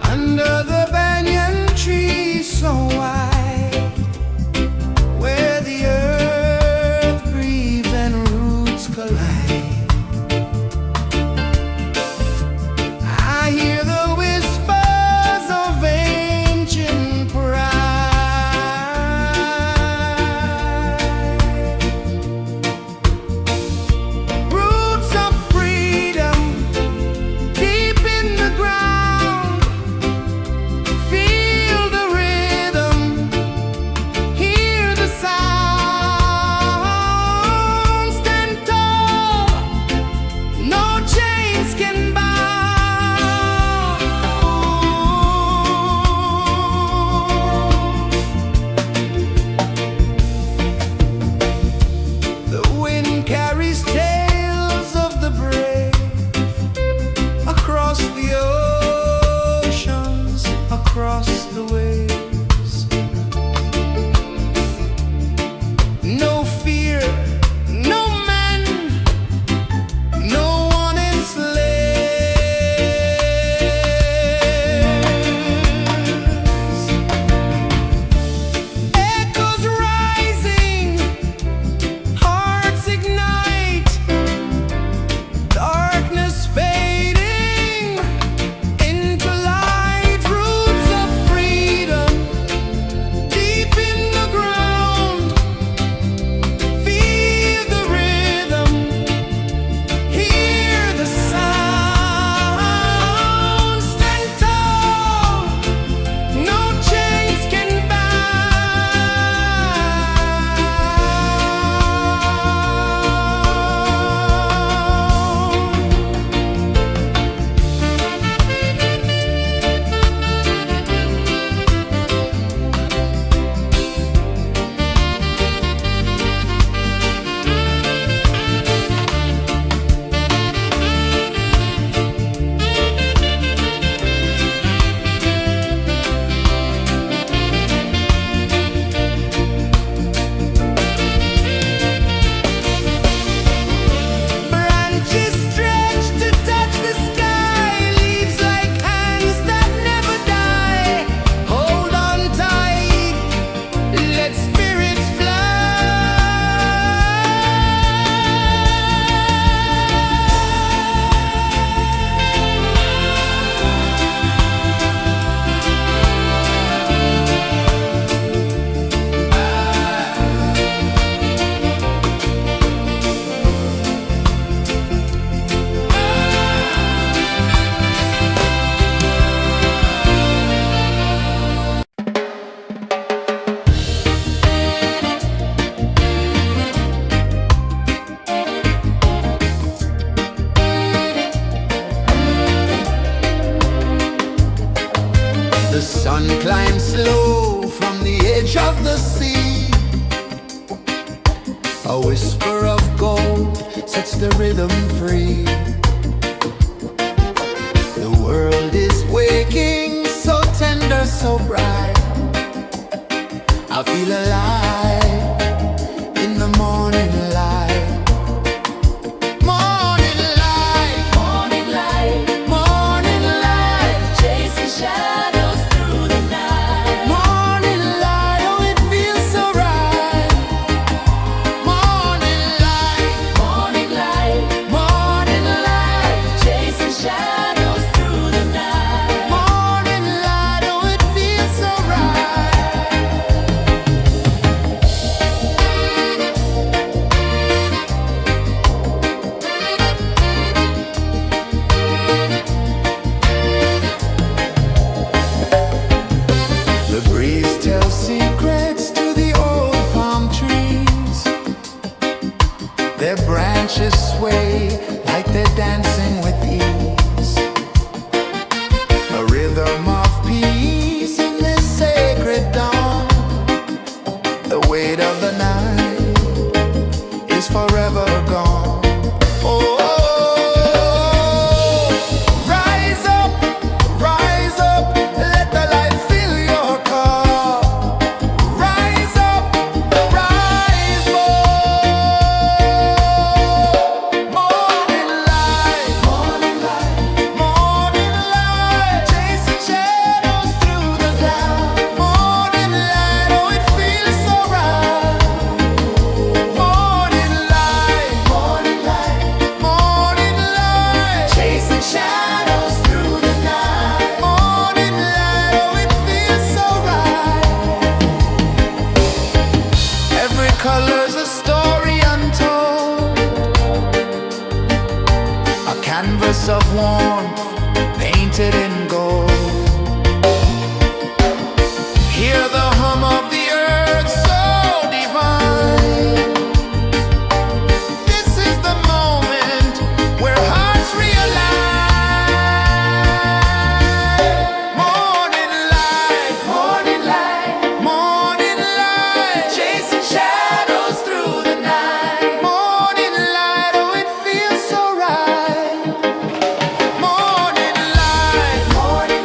Under the banyan tree so wide, where the earth breathes and roots collide, I hear the whispers of ancient pride. Roots of freedom deep in the ground. Feel the rhythm, hear the sound. Stand tall, no chains can bound. The wind carries tales of the brave across the oceans, across the waves. No fear, no man, no one enslaves. Echoes rising, hearts ignite. sun climbs slow from the edge of the sea. A whisper of gold sets the rhythm free. The world is waking, so tender, so bright. I feel alive in the morning light. Morning light, Morning light, morning light, chasing shadows through the night. morning light, oh it feels so right. Morning light, Morning light, morning light, chasing shadows through the night. morning light, oh it feels so right. The breeze tells secrets to the old palm trees. Their branches sway like they're dancing with ease. A rhythm of peace in this sacred dawn. The weight of the night is forever gone. Oh, rise up, let the light fill your car. Rise up, rise up. Morning light, morning light, morning light, chasing shadows through the cloud. Morning light, oh it feels so right. Morning light, morning light, morning light, chasing shadows through the night. Morning light, oh it feels so right. Every color's a story untold, a canvas of warmth painted in gold. Hear the hum of the earth so divine. This is the moment where hearts realign. Morning light, morning light, morning light, chasing shadows through the night. Morning light, oh it feels so right. Morning light, morning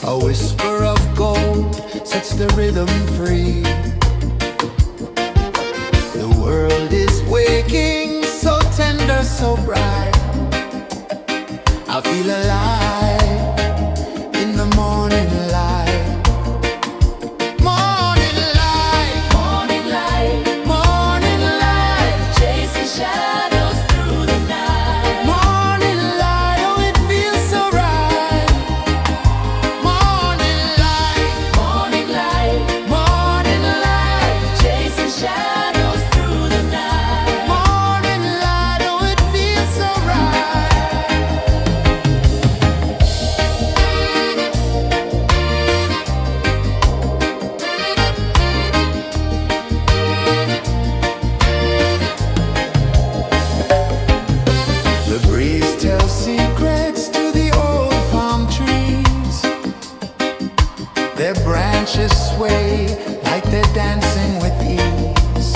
A whisper of gold sets the rhythm free. The world is waking, so tender, so bright. I feel alive in the morning light. Morning light, Morning light, morning light, chasing shadows through the night. morning light. Oh, it feels so right. Morning light, Morning light, morning light, chasing shadows through the night. morning light. Oh, it feels so right. The breeze tells secrets to the old palm trees. Their branches sway like they're dancing with ease.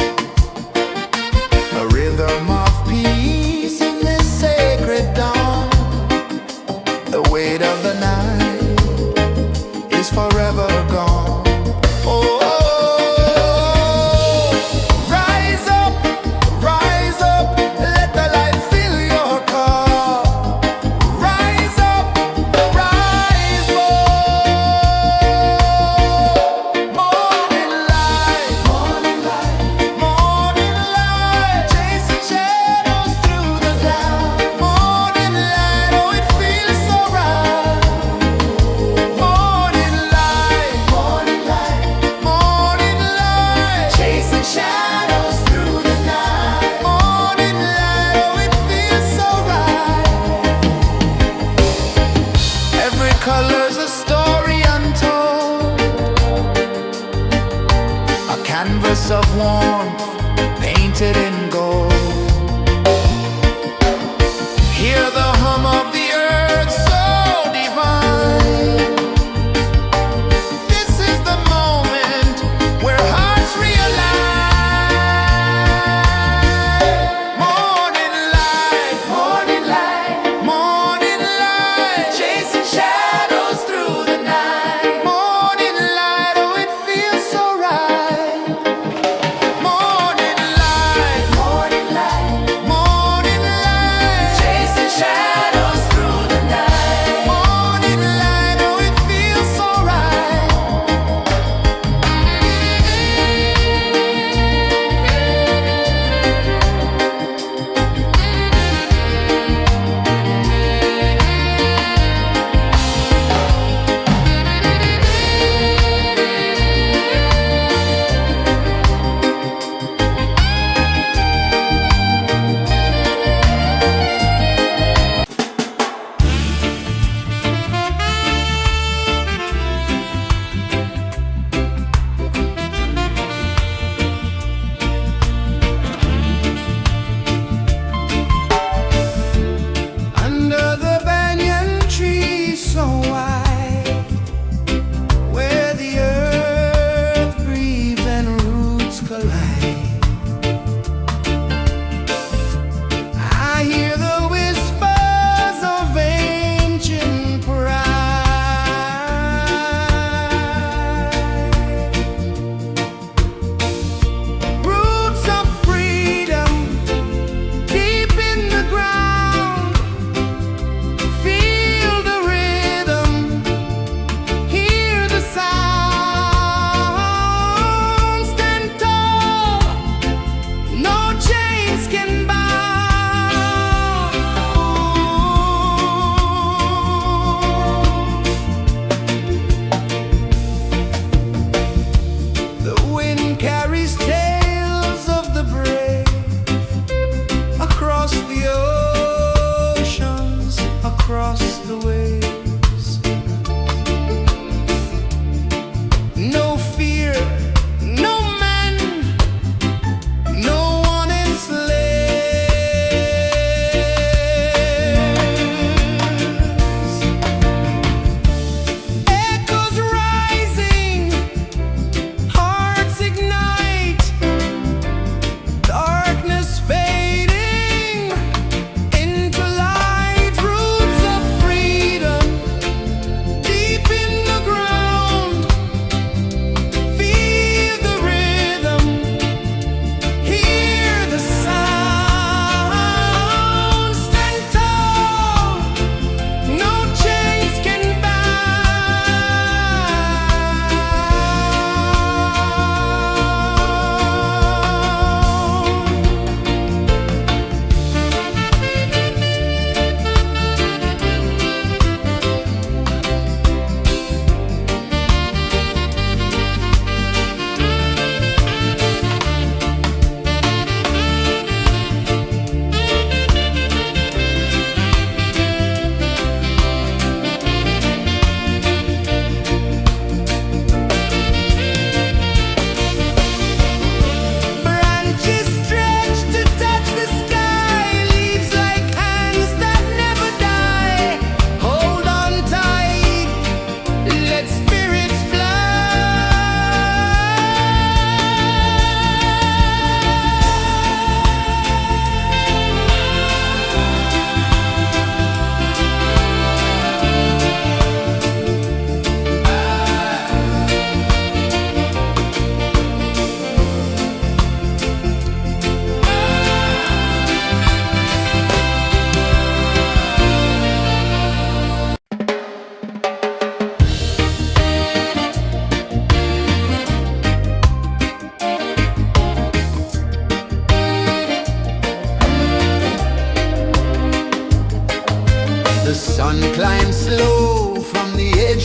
A rhythm of peace in this sacred dawn. The weight of the night is forever gone. Oh, rise up, let the light fill your cup. Rise up, rise up. Morning light, morning light, morning light, chasing shadows through the cloud. Morning light, oh, it feels so right. Morning light,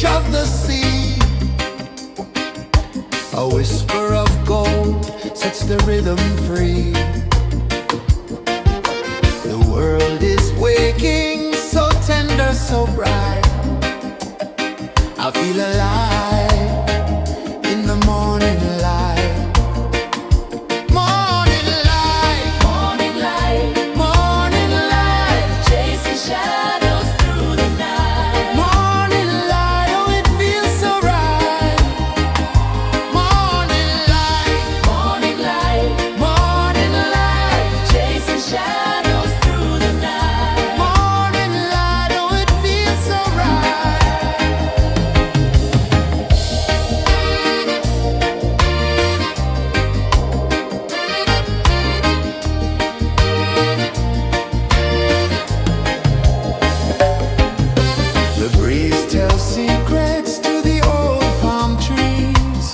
edge of the sea. A whisper of gold sets the rhythm free. The world is waking, so tender, so bright. I feel alive in the morning light. Morning light, Morning light, morning light, chasing shadows through the night. morning light, oh it feels so right. Morning light, Morning light, morning light, chasing shadows through the night. morning light, oh it feels so right. The breeze tells secrets to the old palm trees.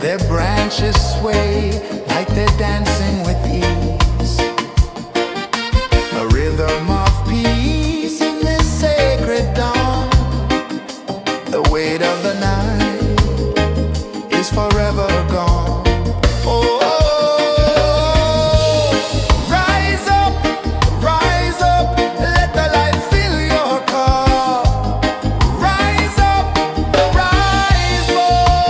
Their branches sway like they're dancing with ease. A rhythm of peace in this sacred dawn. The weight of the night is forever gone. Oh, rise up, let the light fill your cup. Rise up, rise more.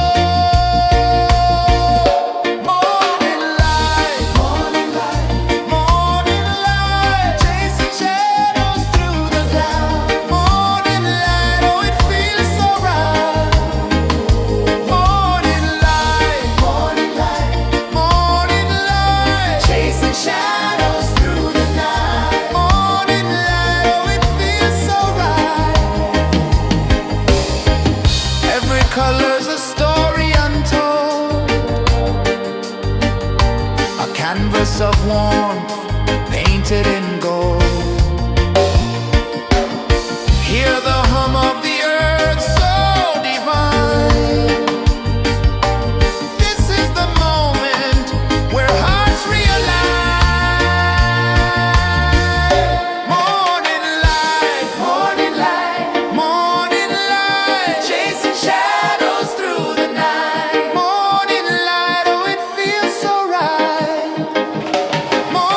Morning light, morning light, morning light, chasing shadows through the cloud. Morning light, oh it feels so right. Morning light, morning light, morning light, chasing shadows through the night. Morning light, oh it feels so right. Every color's a story untold, a canvas of warmth painted in gold. Hear the hum of the earth so divine. This is the moment where hearts realign. Morning light, morning light, morning light, chasing shadows through the night. Morning light, oh it feels so right. Morning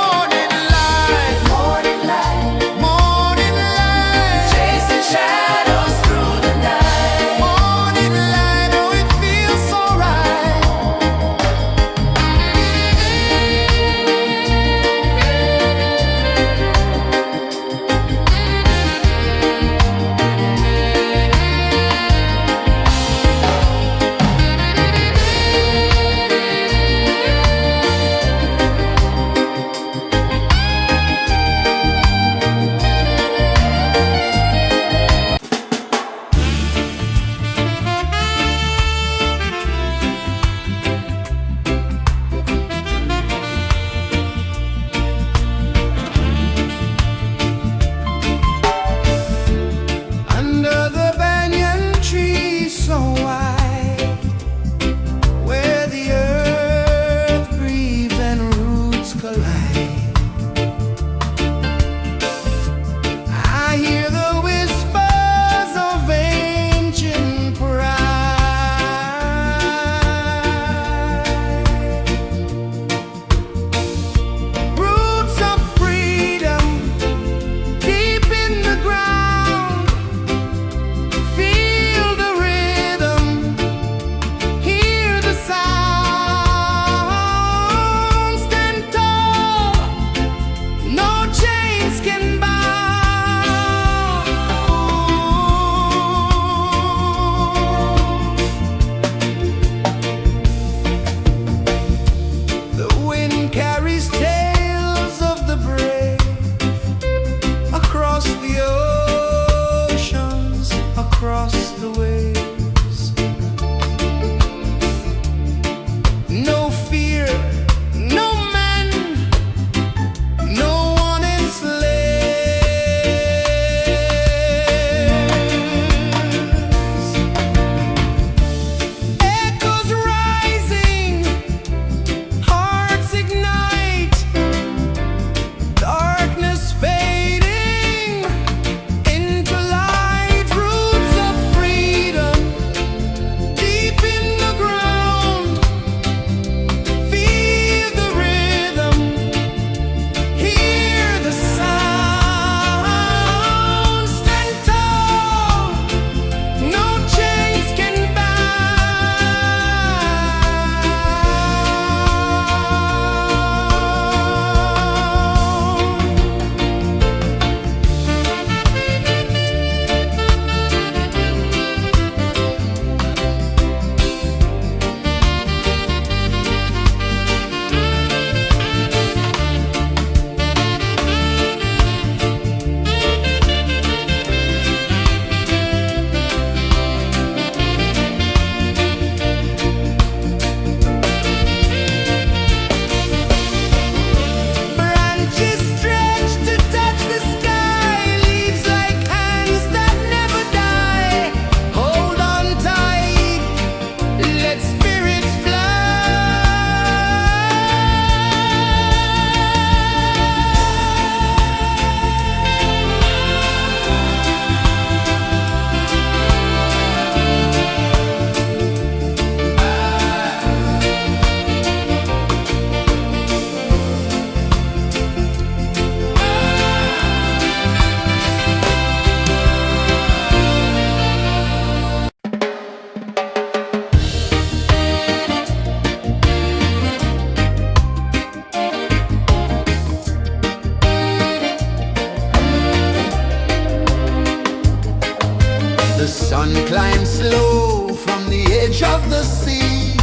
The sun climbs slow from the edge of the sea.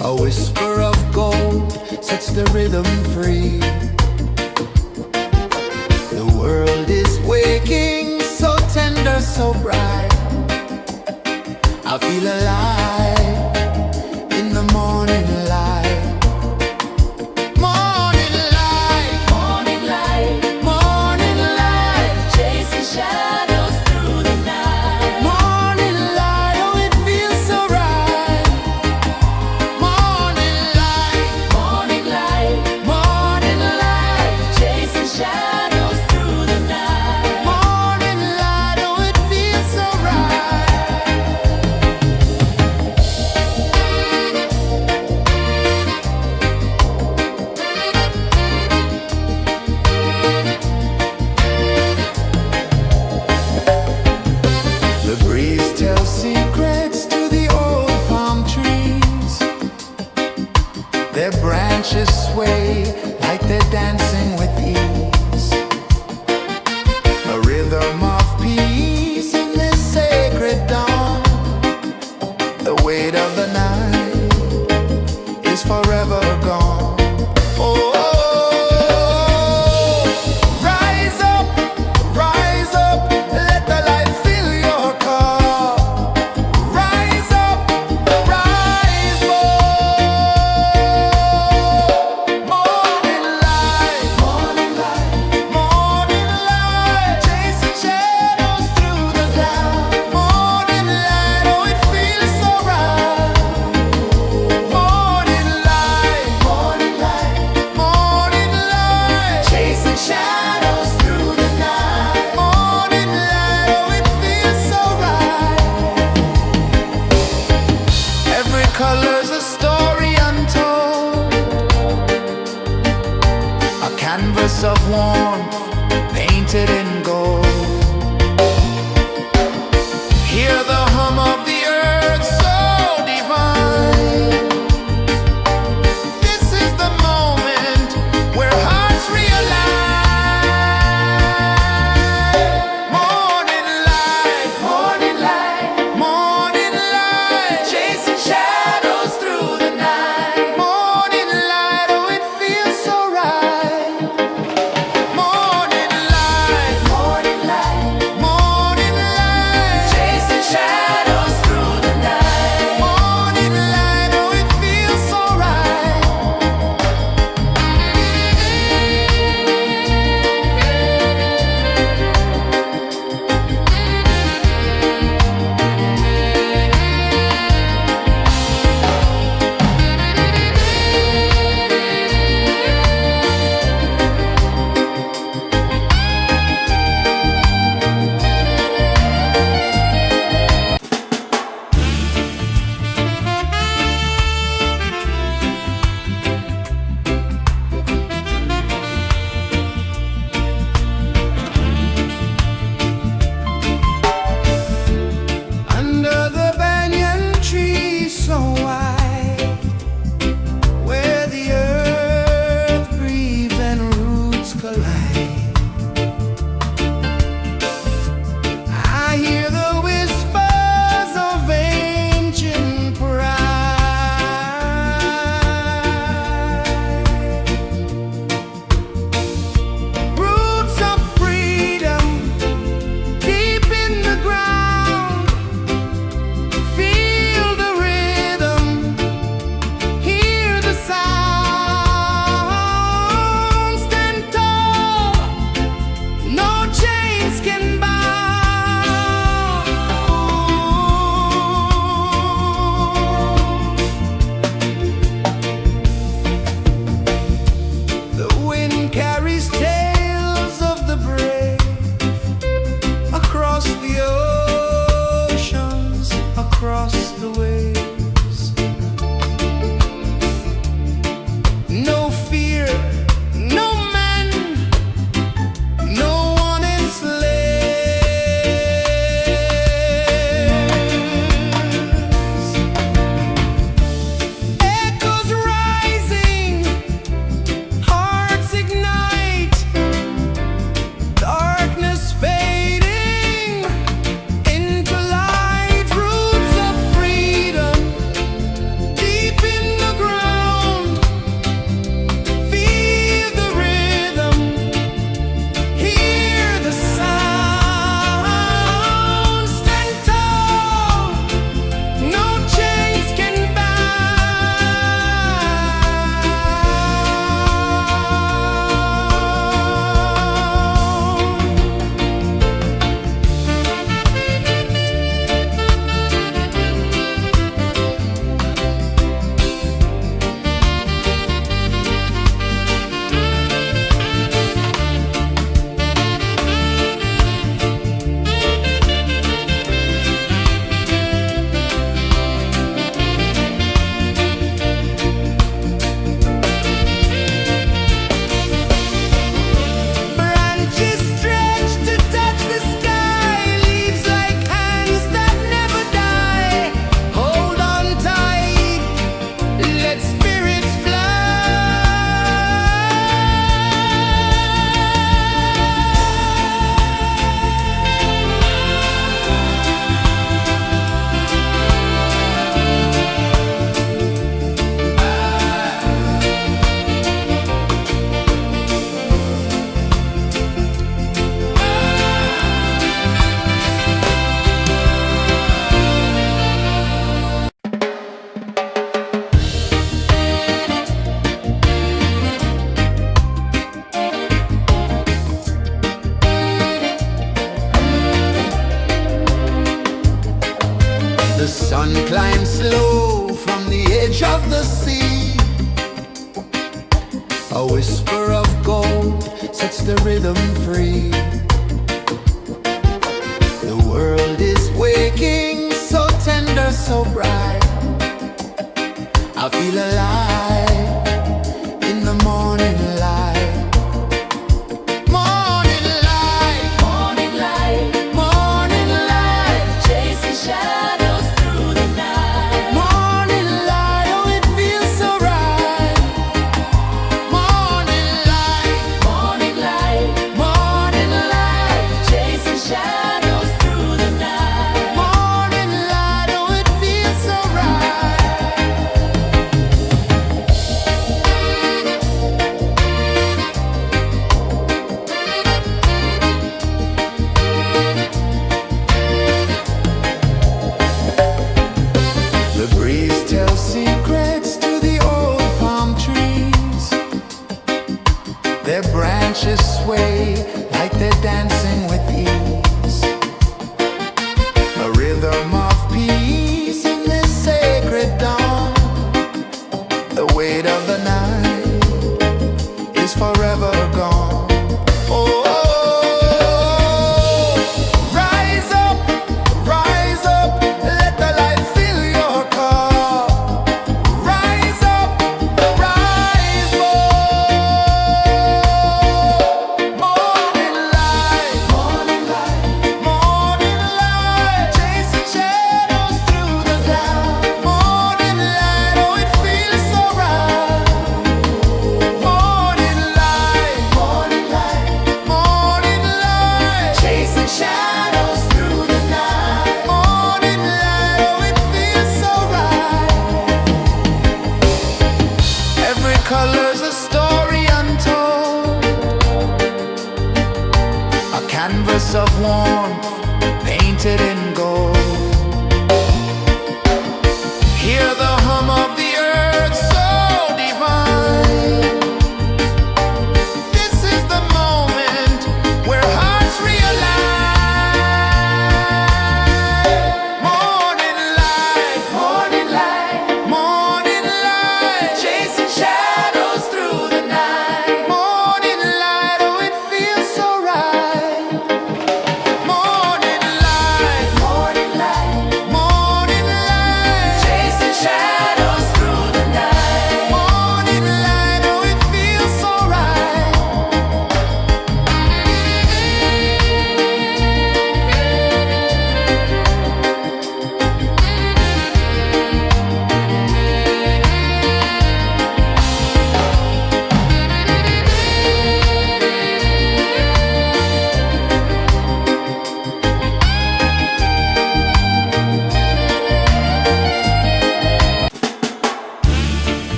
A whisper of gold sets the rhythm free. The world is waking, so tender, so bright. I feel alive in the morning light. Morning light, Morning light, morning light, chasing shadows through the night. morning light, oh it feels so right. Morning light, Morning light, morning light, chasing shadows through the night. morning light, oh it feels so right. The breeze tells secrets to the old palm trees. Their branches sway like they're dancing with ease. A rhythm of peace in this sacred dawn. The weight of the night is forever gone. Oh, rise up, let the light fill your cup. Rise up, rise more. Morning light, morning light, chasing shadows through the cloud. Morning light, oh it feels so right. Morning light, chasing shadows through the night. Morning light, oh it feels so right. Every color's a story untold, a canvas of warmth painted in gold. Hear the hum of the earth so divine. This is the moment where hearts realign. Morning light, morning light, chasing shadows through the night. Morning light, oh it feels so right. Morning light, sun climbs slow from the edge of the sea. A whisper of gold sets the rhythm free. The world is waking, so tender, so bright. I feel alive in the morning light. Morning light, Morning light, morning light, chasing shadows through the night. morning light, oh it feels so right. Morning light, Morning light, morning light, chasing shadows through the night. morning light, oh it feels so right.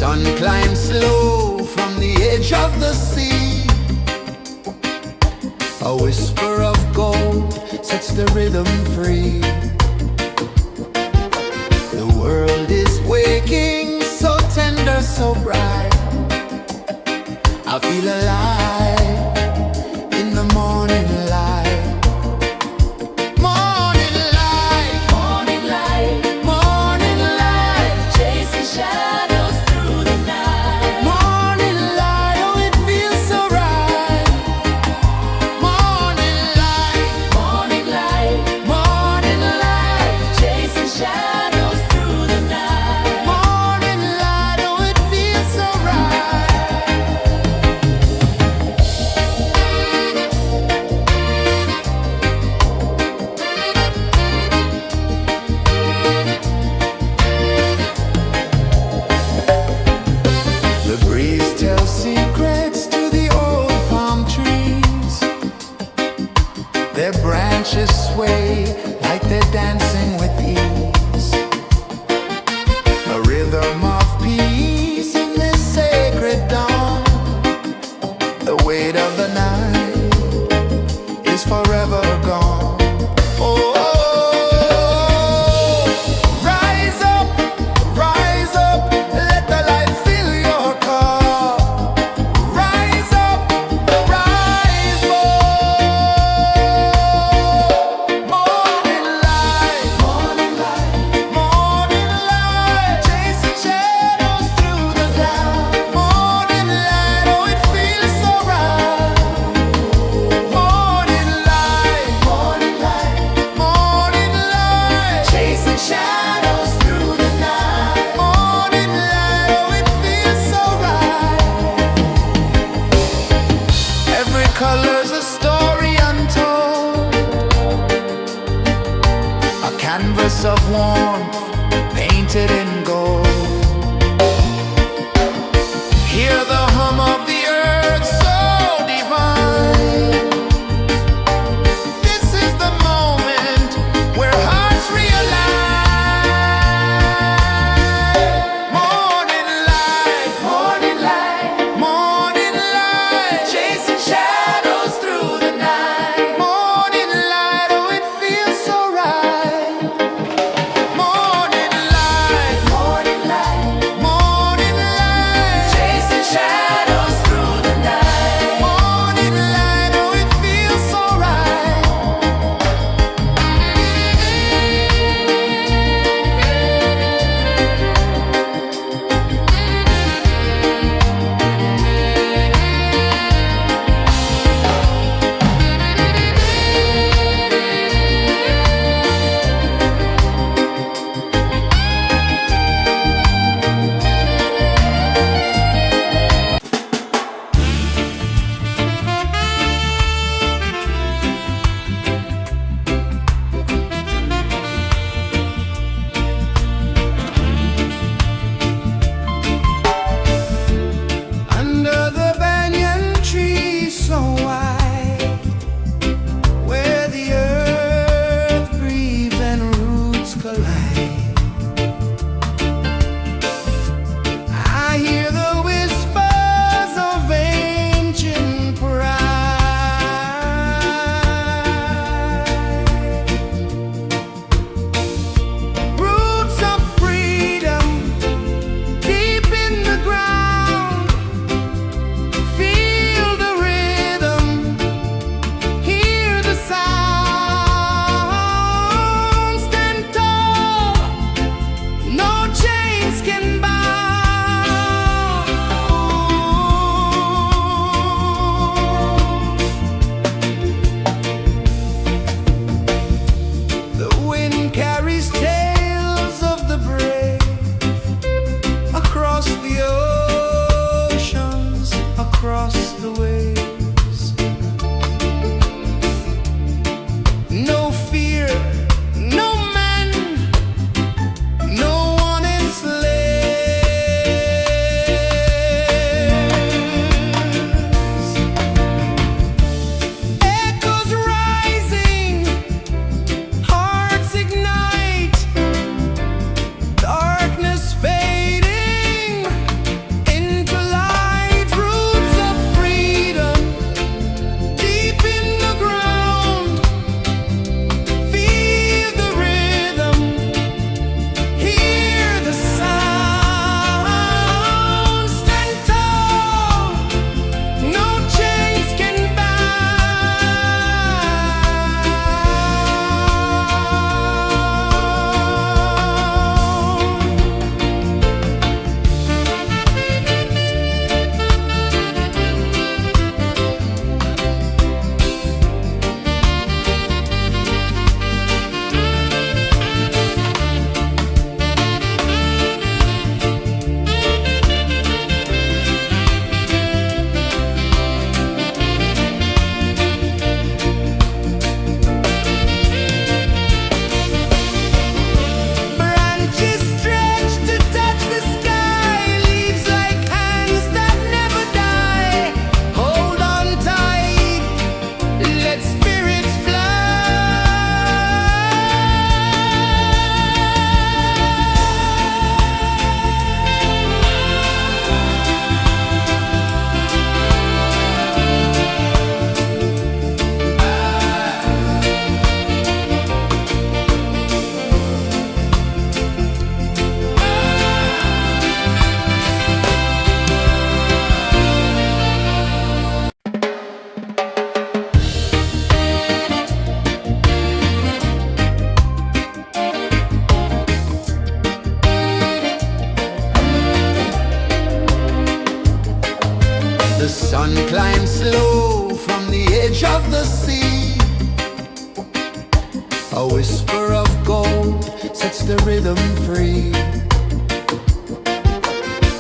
sun climbs slow from the edge of the sea. A whisper of gold sets the rhythm free. The world is waking, so tender, so bright. I feel alive in the morning light. Morning light, Morning light, morning light, chasing shadows through the night. morning light, oh it feels so right. Morning light, Morning light, morning light, chasing shadows through the night. morning light, oh it feels so right. The breeze tells secrets to the old palm trees. Their branches sway like they're dancing with ease. A rhythm of peace in this sacred dawn. The weight of the night is forever gone. Oh, rise up, let the light fill your cup. Rise up, rise up. Morning light, morning light, chasing shadows through the cloud. Morning light, oh it feels so right. Morning light, chasing shadows through the night. Morning light, oh it feels so right. Every color's a story untold, a canvas of warmth painted in gold. Hear the hum of the earth so divine. This is the moment where hearts realign. Morning light, morning light, chasing shadows through the night. Morning light, oh it feels so right. Morning light, chasing shadows through the night. Morning light, oh it feels so right. Under the banyan tree so wide, where the earth breathes and roots collide, I hear the whispers of ancient pride. Roots of freedom deep in the ground. Feel the rhythm, hear the sound. Stand tall, no chains can bound. The wind carries tales of the brave across the oceans, across the waves. No fear, no man, no one enslaves. Echoes rising, hearts ignite. sun climbs slow from the edge of the sea. A whisper of gold sets the rhythm free.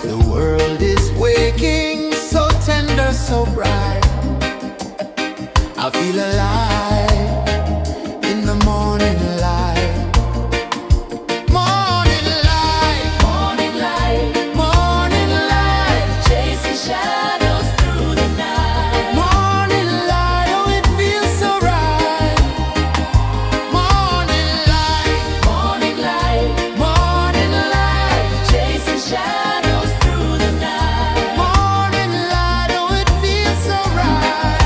The world is waking, so tender, so bright. I feel alive in the morning light. Morning light, Morning light, morning light, chasing shadows through the night. morning light, oh it feels so right. Morning light, Morning light, morning light, chasing shadows through the night. morning light, oh it feels so right.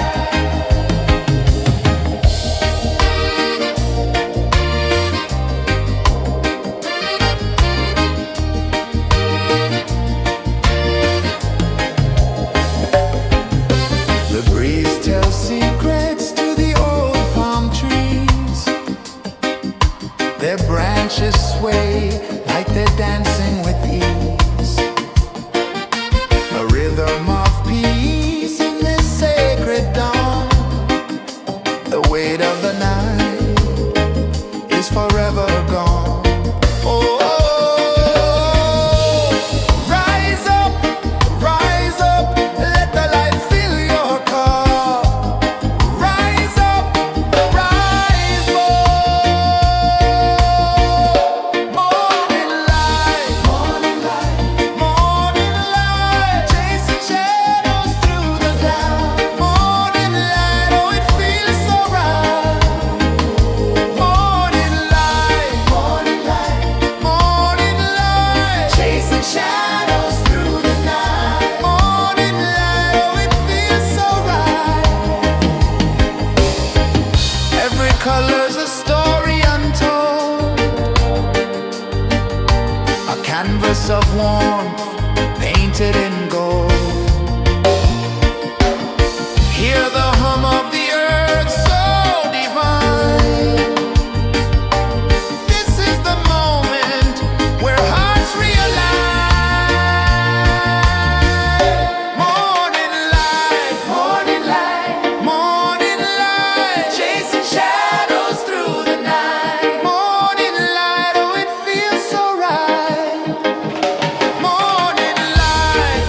The breeze tells secrets to the old palm trees. Their branches sway like they're dancing with ease. A rhythm of peace in this sacred dawn. The weight of the night is forever gone. Oh, rise up, let the light fill your cup. Rise up, rise up. Morning light, morning light, chasing shadows through the cloud. Morning light, oh it feels so right. Morning light, morning light, chasing shadows through the night. Morning light, oh it feels so right. Every color's a story untold, a canvas of warmth painted in gold. Hear the hum of the earth so divine. This is the moment where hearts realign. Morning light, morning light, chasing shadows through the night. Morning light, oh it feels so right. Morning light,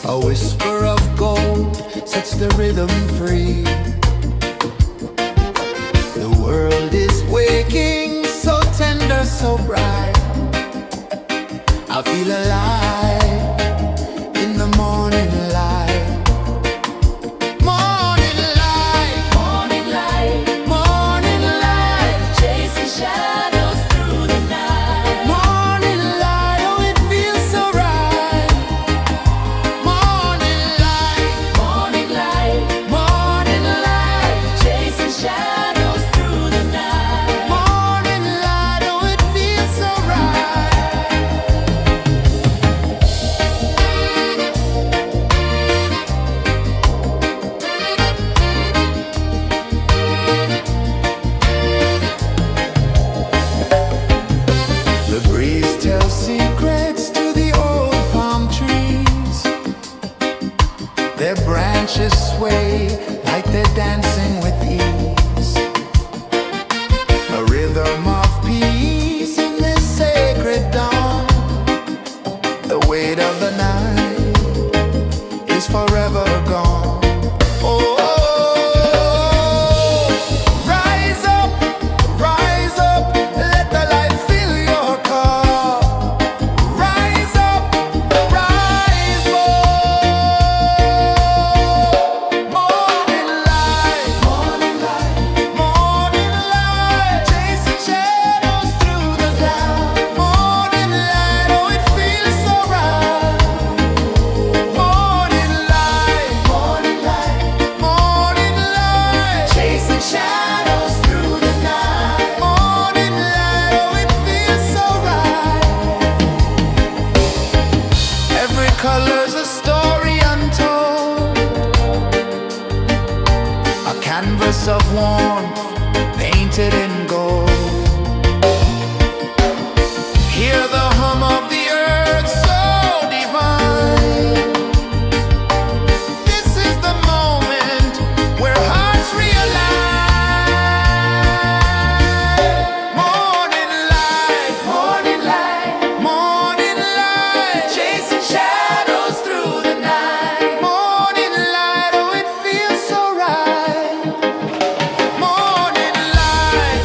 A whisper of gold sets the rhythm free. The world is waking, so tender, so bright. I feel alive in the morning light. Morning light, Morning light, morning light, chasing shadows through the night. morning light, oh it feels so right. Morning light, Morning light, morning light, chasing shadows through the night. morning light, oh it feels so right. The breeze tells secrets to the old palm trees. Their branches sway like they're dancing with ease. A rhythm of peace in this sacred dawn. The weight of the night is forever gone. Oh, rise up, let the light fill your cup. Rise up, rise more. Morning light, morning light, chasing shadows through the cloud. Morning light, oh it feels so right. Morning light, chasing shadows through the night. Morning light, oh it feels so right. Every color's a story untold, a canvas of warmth painted in gold. Hear the hum of the earth so divine. This is the moment where hearts realign. Morning light, morning light, chasing shadows through the night. Morning light, oh it feels so right. Morning light,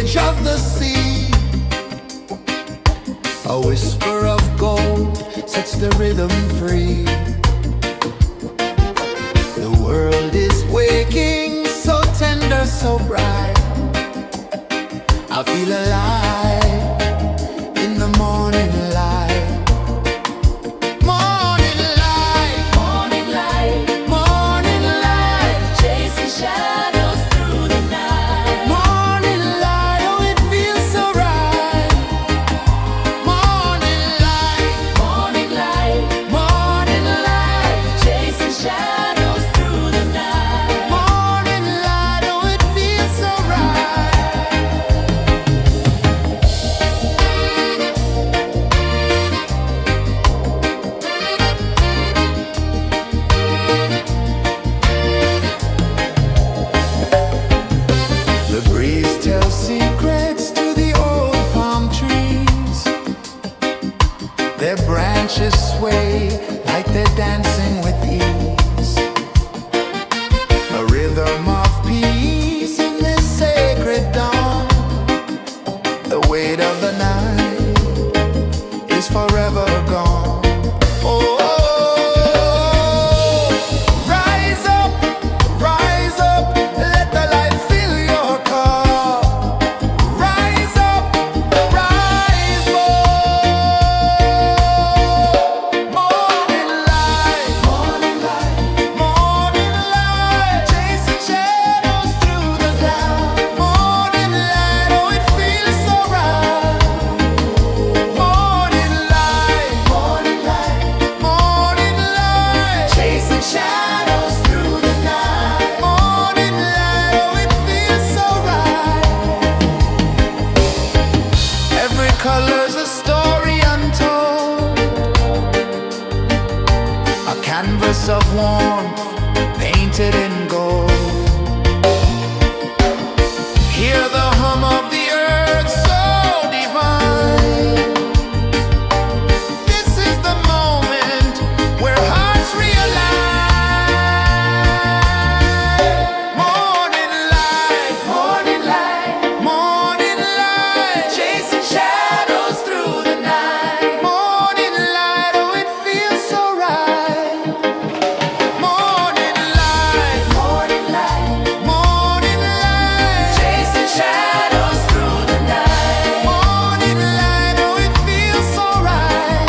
edge of the sea. A whisper of gold sets the rhythm free. The world is waking, so tender, so bright. I feel alive in the morning light. Morning light, Morning light, morning light, chasing shadows through the night. morning light, oh it feels so right. Morning light, Morning light, morning light, chasing shadows through the night. morning light, oh it feels so right. The breeze tells secrets to the old palm trees. Their branches sway like they're dancing with ease. A rhythm of peace in this sacred dawn. The weight of the night is forever gone. Oh, rise up, let the light fill your cup. Rise up, rise up. Morning light, morning light, morning light, chasing shadows through the cloud. Morning light, oh it feels so right. Morning light, morning light, morning light, chasing shadows through the night. Morning light, oh it feels so right. Every color's a story untold, a canvas of warmth painted in gold. Hear the hum of the earth so divine. This is the moment where hearts realign. Morning light, morning light, morning light, chasing shadows through the night. Morning light, oh it feels so right. Morning light, morning light, morning light, chasing shadows through the night. Morning light, oh it feels so right.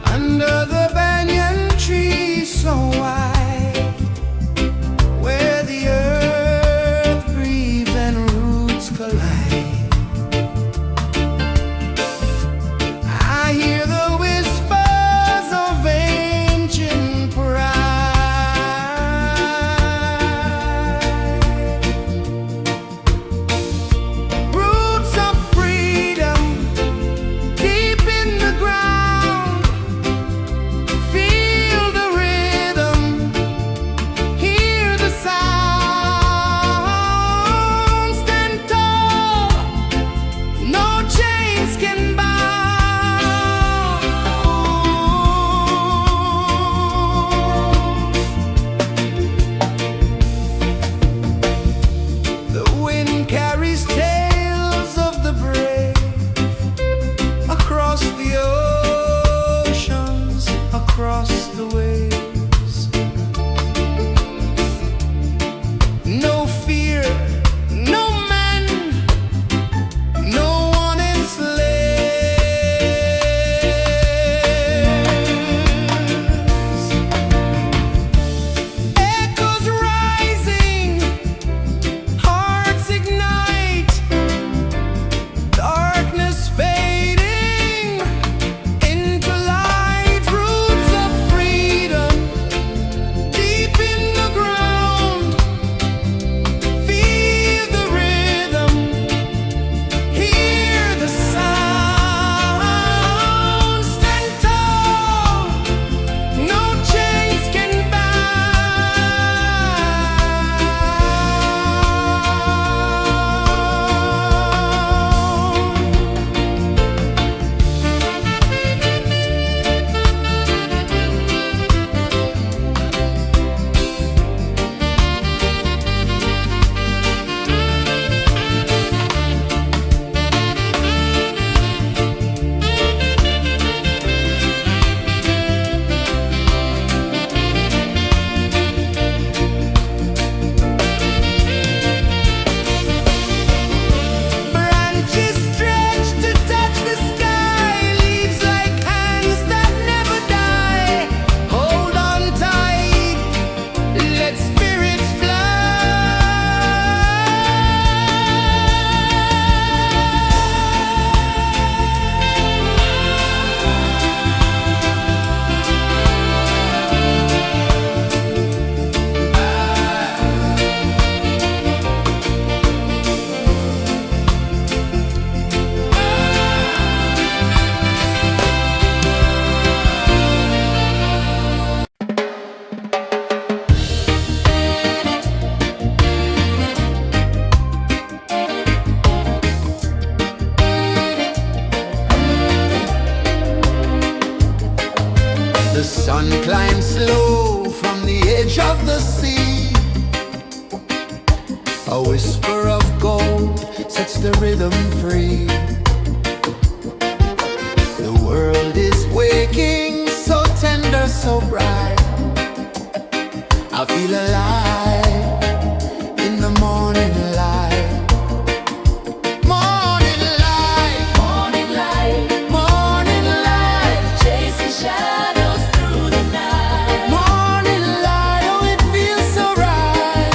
Under the banyan tree so wide, where the earth breathes and roots collide, I hear the whispers of ancient pride. Roots of freedom deep in the ground. Feel the rhythm, hear the sound. Stand tall, no chains can bound. The wind carries tales of the brave across the oceans, across the waves. No fear, no man, no one enslaves. Echoes rising, hearts ignite, darkness fading into light. Roots sun climbs slow from the edge of the sea. A whisper of gold sets the rhythm free. The world is waking, so tender, so bright. I feel alive in the morning light. Morning light, Morning light, morning light, chasing shadows through the night. morning light, oh it feels so right.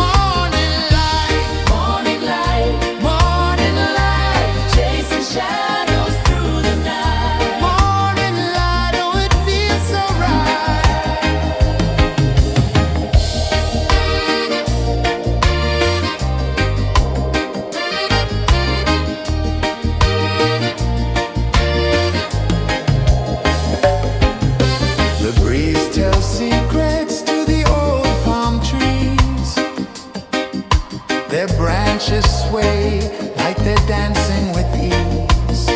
Morning light, Morning light, morning light, chasing shadows through the night. morning light, oh it feels so right. The breeze tells secrets to the old palm trees. Their branches sway like they're dancing with ease.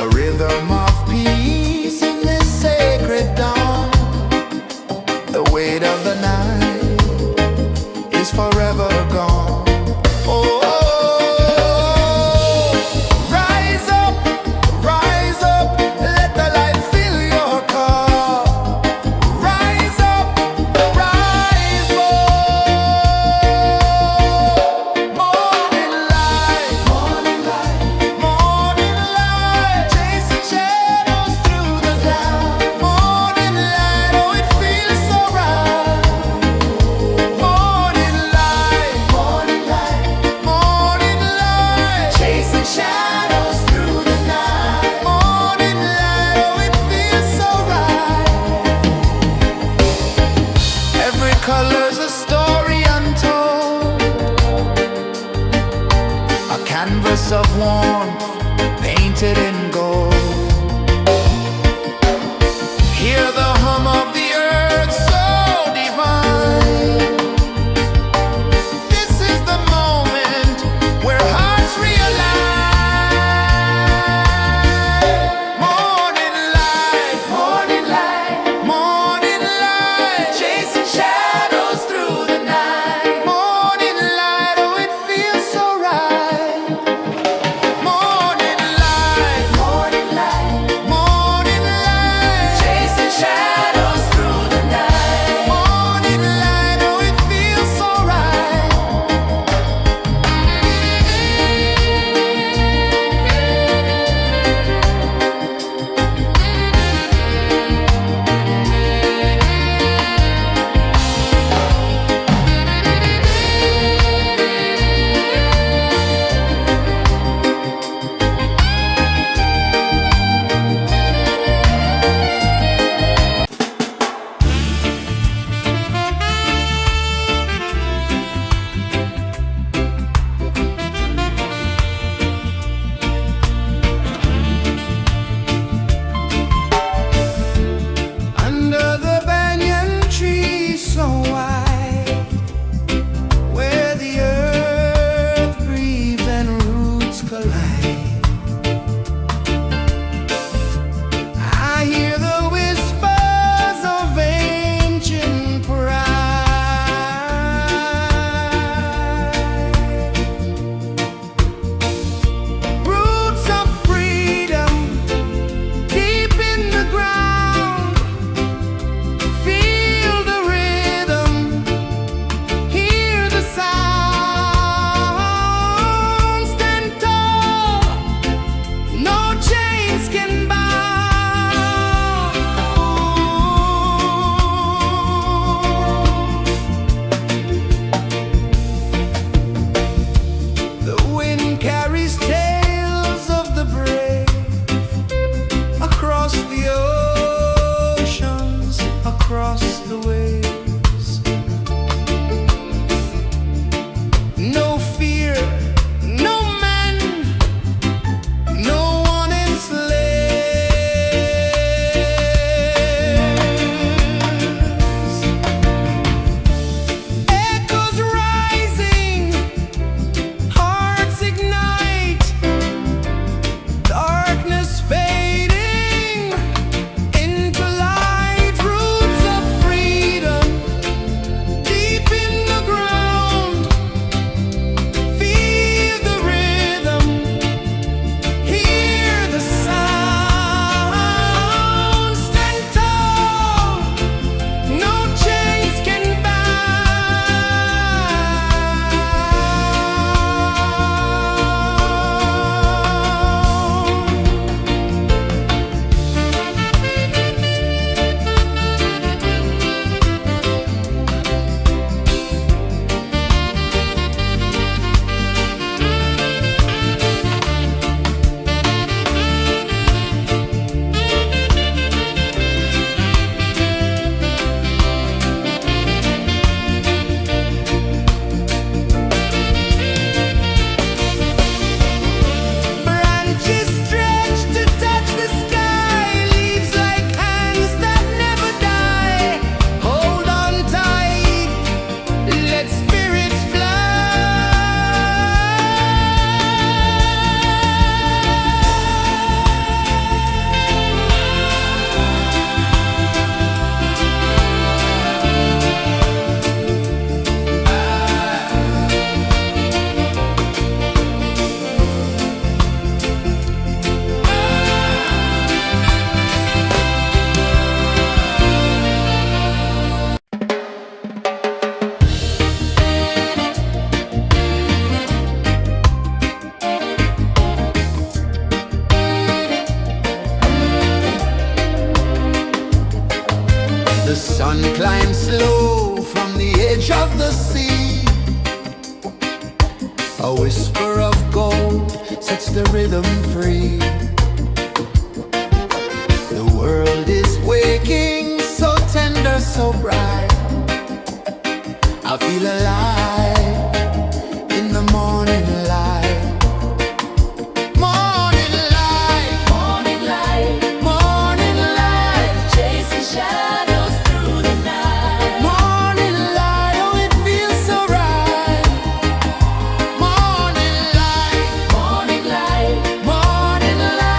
A rhythm of peace in this sacred dawn. The weight of the night is forever gone. Oh, rise up, let the light fill your cup. Rise up, rise up. Morning light, morning light, morning light, chasing shadows through the cloud. Morning light, oh it feels so right. Morning light, morning light, morning light, chasing shadows through the night. Morning light, oh it feels so right. Every color's a story untold, a canvas of warmth painted in gold. Hear the hum of the earth so divine. This is the moment where hearts realign. Morning light, morning light, morning light, chasing shadows through the night. Morning light, oh it feels so right. Morning The sun climbs slow from the edge of the sea. A whisper of gold sets the rhythm free. The world is waking, so tender, so bright. I feel alive in the morning light. Morning light, Morning light, morning light, chasing shadows through the night. morning light, oh it feels so right. Morning light, Morning light, morning light.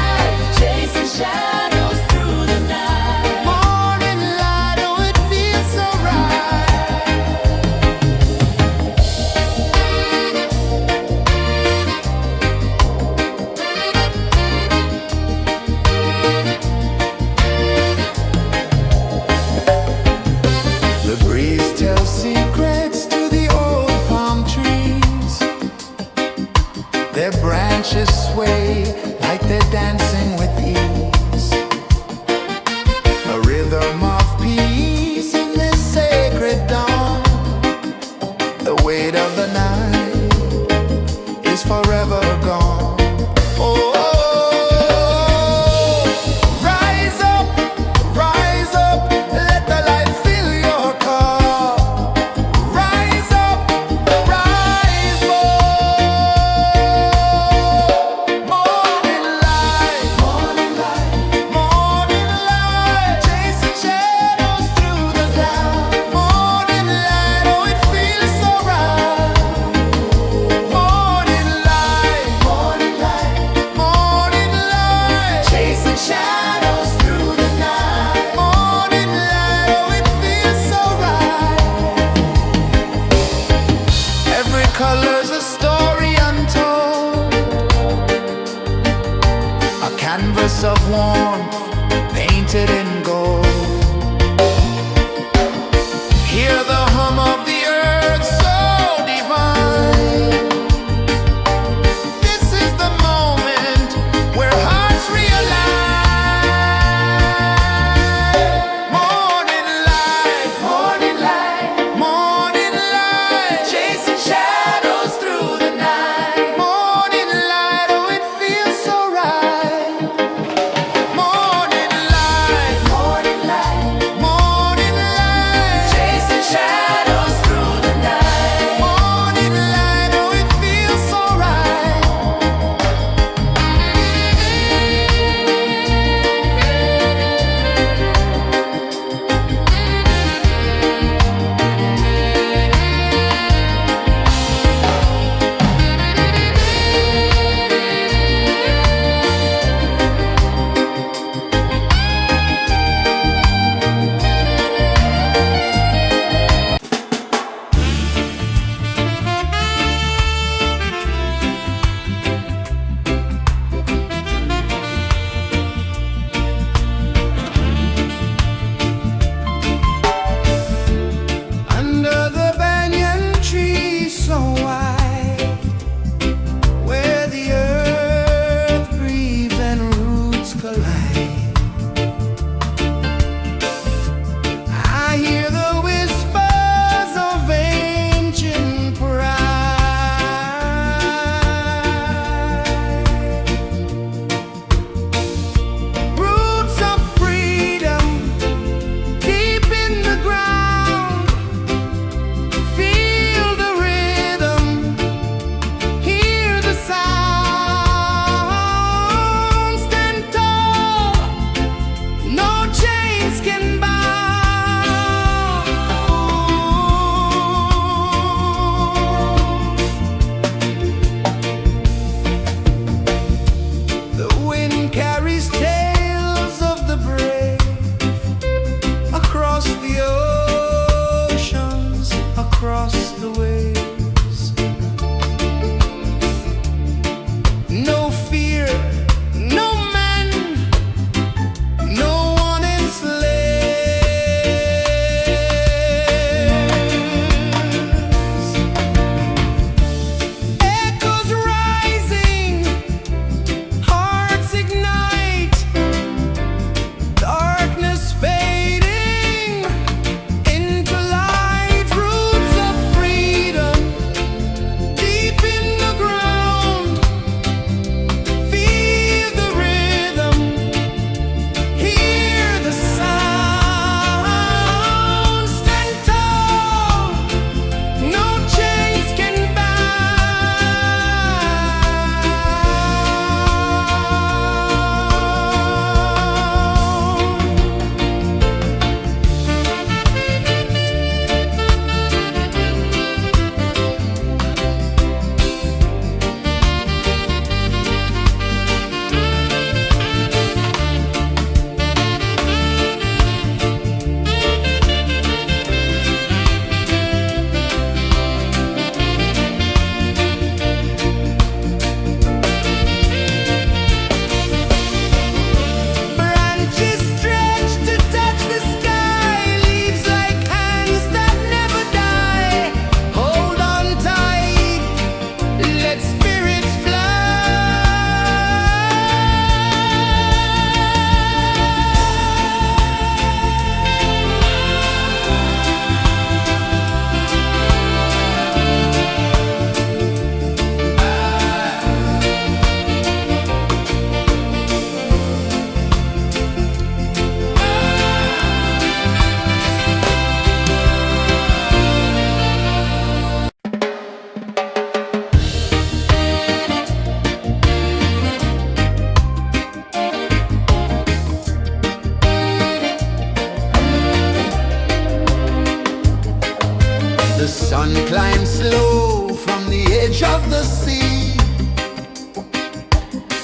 The sun climbs slow from the edge of the sea.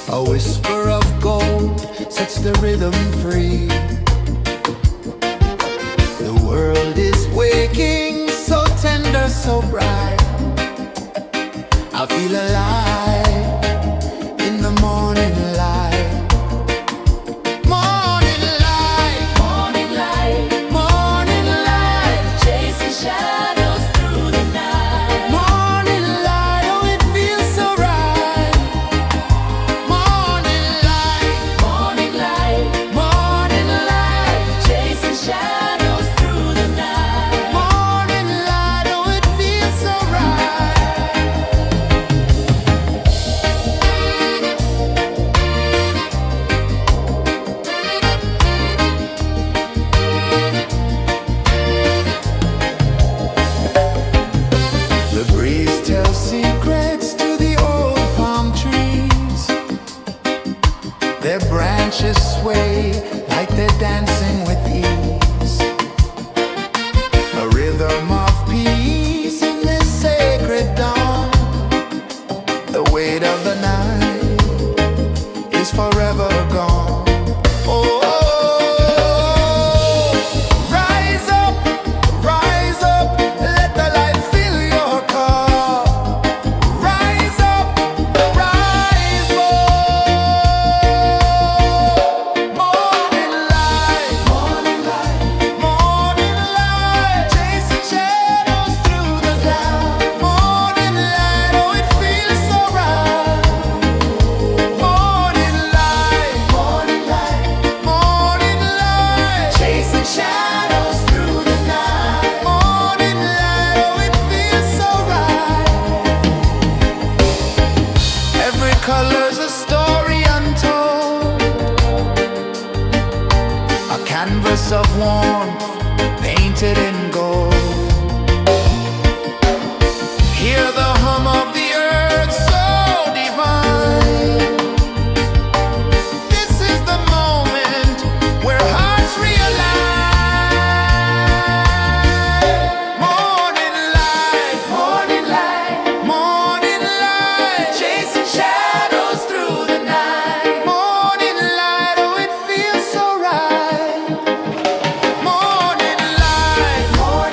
A whisper of gold sets the rhythm free. The world is waking, so tender, so bright. I feel alive in the morning light. Morning light, Morning light, morning light, chasing shadows through the night. morning light, oh it feels so right. Morning light, Morning light, morning light, chasing shadows through the night. morning light, oh it feels so right. The breeze tells secrets to the old palm trees. Their branches sway like they're dancing with ease. A rhythm of peace in this sacred dawn. The weight of the night is forever gone. Oh, rise up, let the light fill your cup. Rise up, rise up. Morning light, morning light, morning light, chasing shadows through the cloud. Morning light, oh it feels so right. Morning light, morning light, morning light, chasing shadows through the night. Morning light, oh it feels so right. Every color's a story untold, a canvas of warmth painted in gold. Hear the hum of the earth so divine. This is the moment where hearts realign. Morning light, morning light, morning light, chasing shadows through the night. Morning light, oh it feels so right. Morning light, morning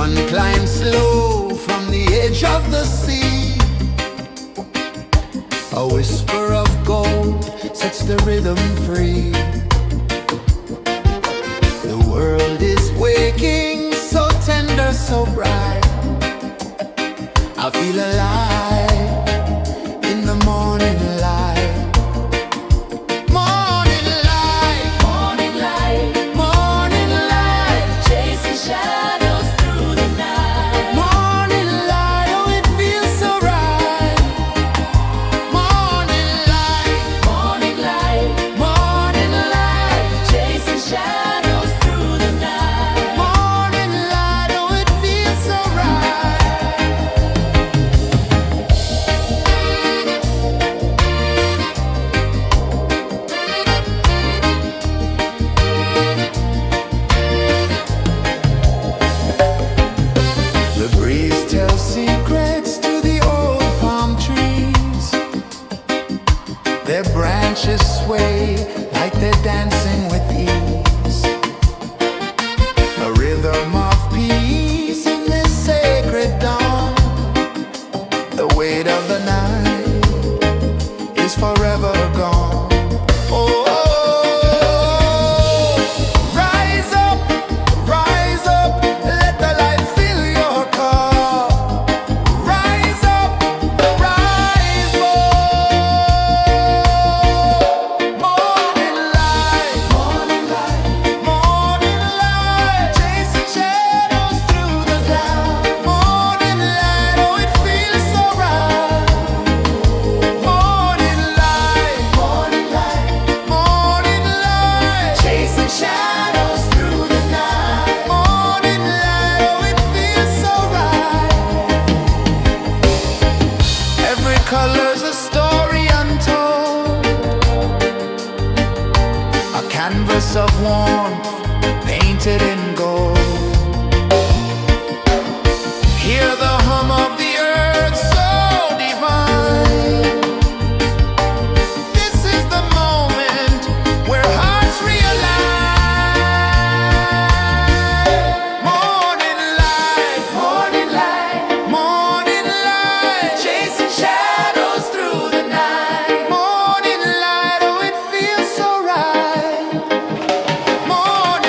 sun climbs slow from the edge of the sea. A whisper of gold sets the rhythm free. The world is waking, so tender, so bright. I feel alive in the morning light. Morning light, Morning light, morning light, chasing shadows through the night. morning light, oh it feels so right. Morning light, Morning light, morning light, chasing shadows through the night. morning light, oh it feels so right. The breeze tells secrets to the old palm trees. Their branches sway like they're dancing with ease. A rhythm of peace in this sacred dawn. The weight of the night is forever gone. Oh, rise up, let the light fill your cup. Rise up, rise more. Morning light, morning light, morning light, chasing shadows through the cloud. Morning light, oh it feels so right. Morning light, morning light, morning light, chasing shadows through the night. Morning light, oh it feels so right. Every color's a story untold, a canvas of warmth painted in gold. Hear the hum of the earth so divine. This is the moment where hearts realign. Morning light, morning light, morning light, chasing shadows through the night. Morning light, oh it feels so right. Morning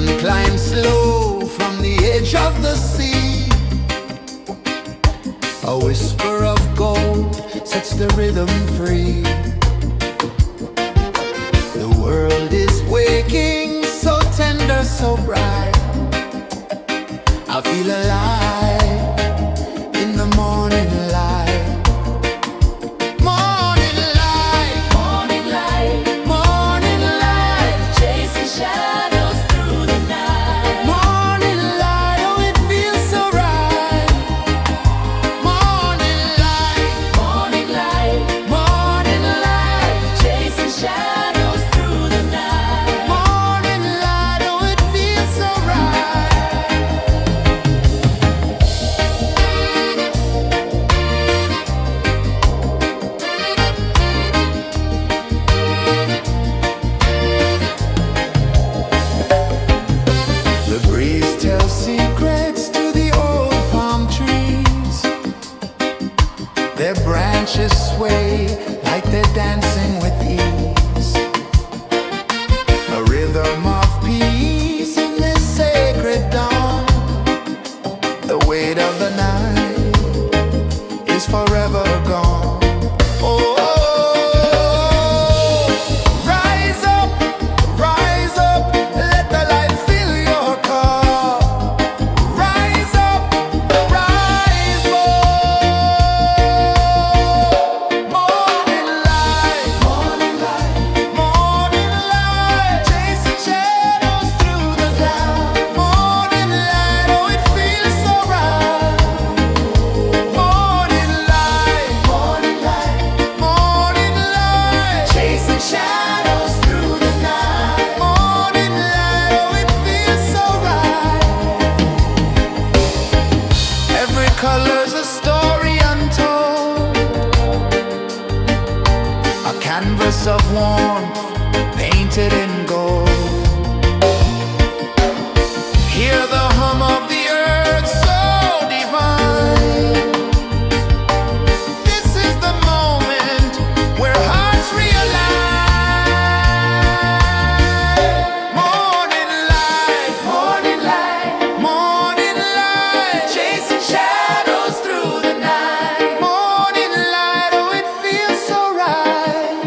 sun climbs slow from the edge of the sea. A whisper of gold sets the rhythm free. The world is waking, so tender, so bright. I feel alive in the morning light. Morning light, Morning light, morning light, chasing shadows through the night. morning light, oh it feels so right. Morning light, Morning light, morning light, chasing shadows through the night. morning light, oh it feels so right. The breeze tells secrets to the old palm trees. Their branches sway like they're dancing with ease. A rhythm of peace in this sacred dawn. The weight of the night is forever gone. Oh, rise up, let the light fill your cup. Rise up, rise more. Morning light, morning light, chasing shadows through the cloud. Morning light, oh it feels so right. Morning light, chasing shadows through the night. Morning light, oh it feels so right. Every color's a story untold, a canvas of warmth painted in gold. Hear the hum of the earth so divine. This is the moment where hearts realign. Morning light, morning light, chasing shadows through the night. Morning light, oh it feels so right.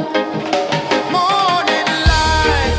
Morning light,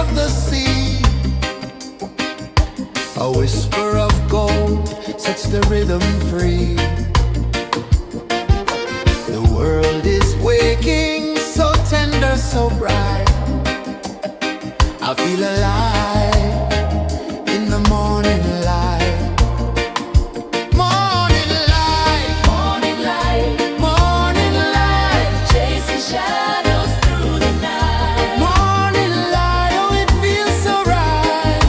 of the sea. A whisper of gold sets the rhythm free. The world is waking, so tender, so bright. I feel alive in the morning light. Morning light, Morning light, morning light, chasing shadows through the night. morning light, oh it feels so right.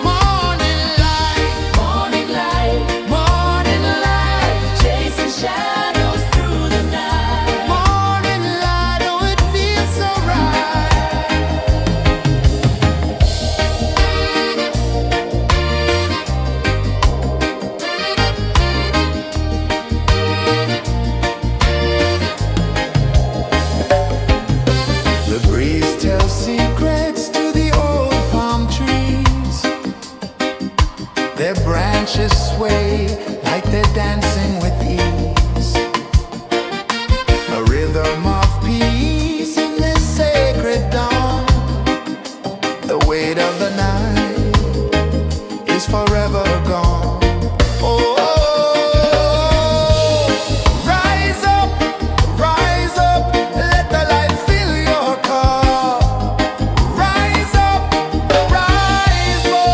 Morning light, Morning light, morning light, chasing shadows through the night. morning light, oh it feels so right. The breeze tells secrets to the old palm trees. Their branches sway like they're dancing with ease. A rhythm of peace in this sacred dawn. The weight of the night is forever gone. Oh, rise up, let the light fill your cup. Rise up, rise up.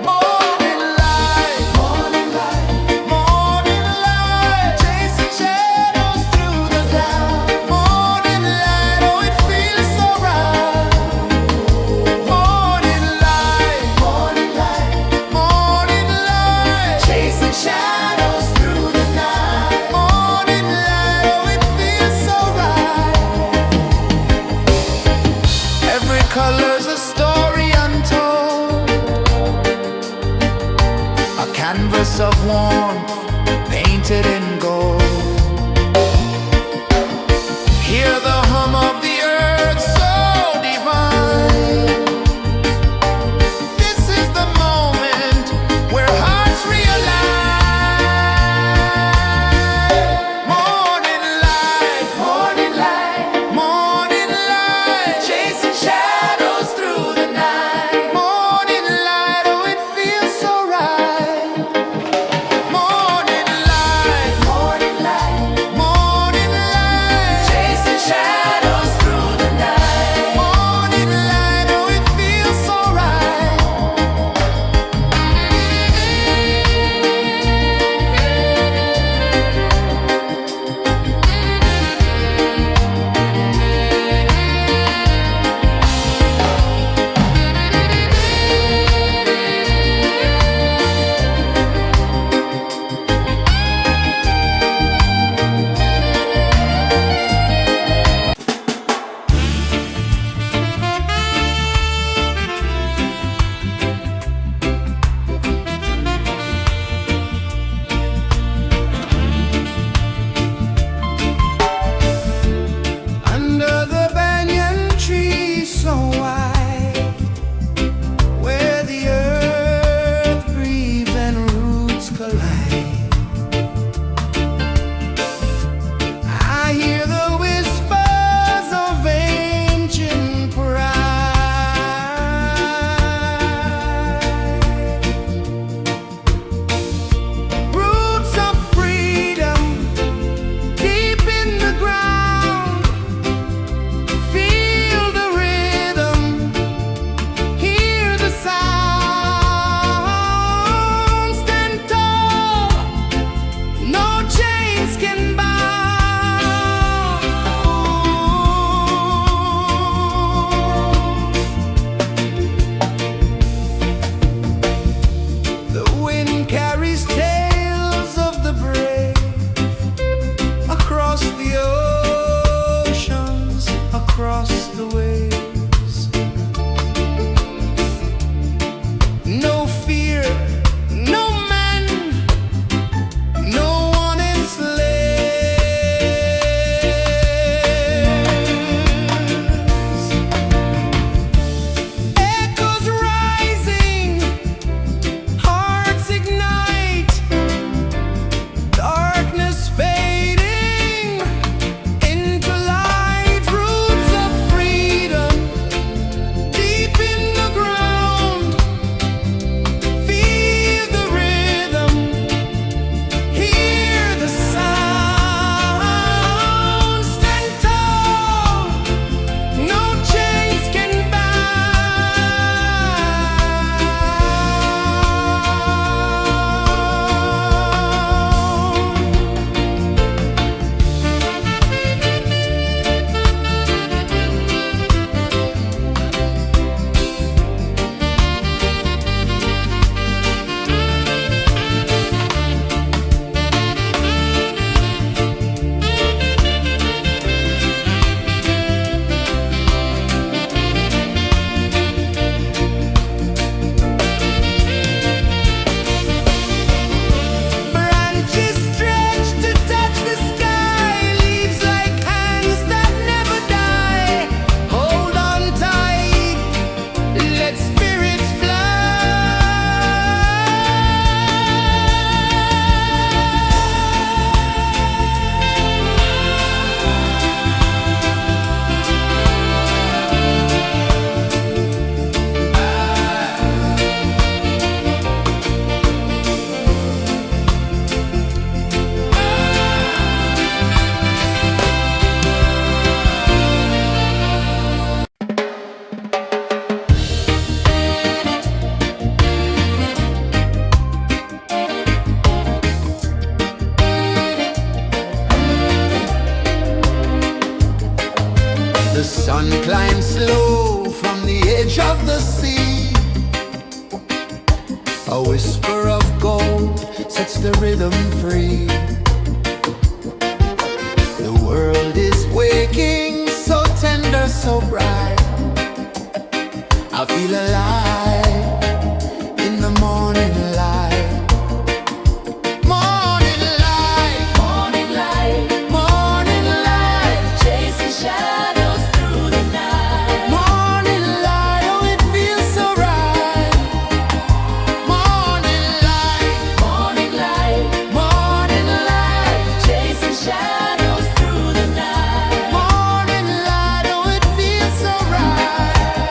Morning light, morning light, morning light, chasing shadows through the cloud. Morning light, oh it feels so right. Morning light, morning light, morning light, chasing shadows through the night. Morning light, oh it feels so right. Every color's a story untold, a canvas of warmth painted in gold. Hear the hum of the earth so divine. This is the moment where hearts realign. Morning light, morning light, morning light, chasing shadows through the night. Morning light, oh it feels so right. Morning light, morning light, morning light, chasing shadows through the night. Morning light, oh it feels so right. Under the banyan tree so wide, where the earth breathes and roots collide, I hear the whispers of ancient pride. Roots of freedom deep in the ground. Feel the rhythm, hear the sound. Stand tall, no chains can bound. The wind carries tales of the brave across the oceans, across the waves. No fear, no man, no one enslaves. Echoes rising, hearts ignite, darkness fading into light. Roots of Sun climbs slow from the edge of the sea. A whisper of gold sets the rhythm free. The world is waking, so tender, so bright. I feel alive in the morning light. Morning light, Morning light, morning light, chasing shadows through the night. morning light, oh it feels so right. Morning light, Morning light, morning light, chasing shadows through the night. morning light, oh it feels so right.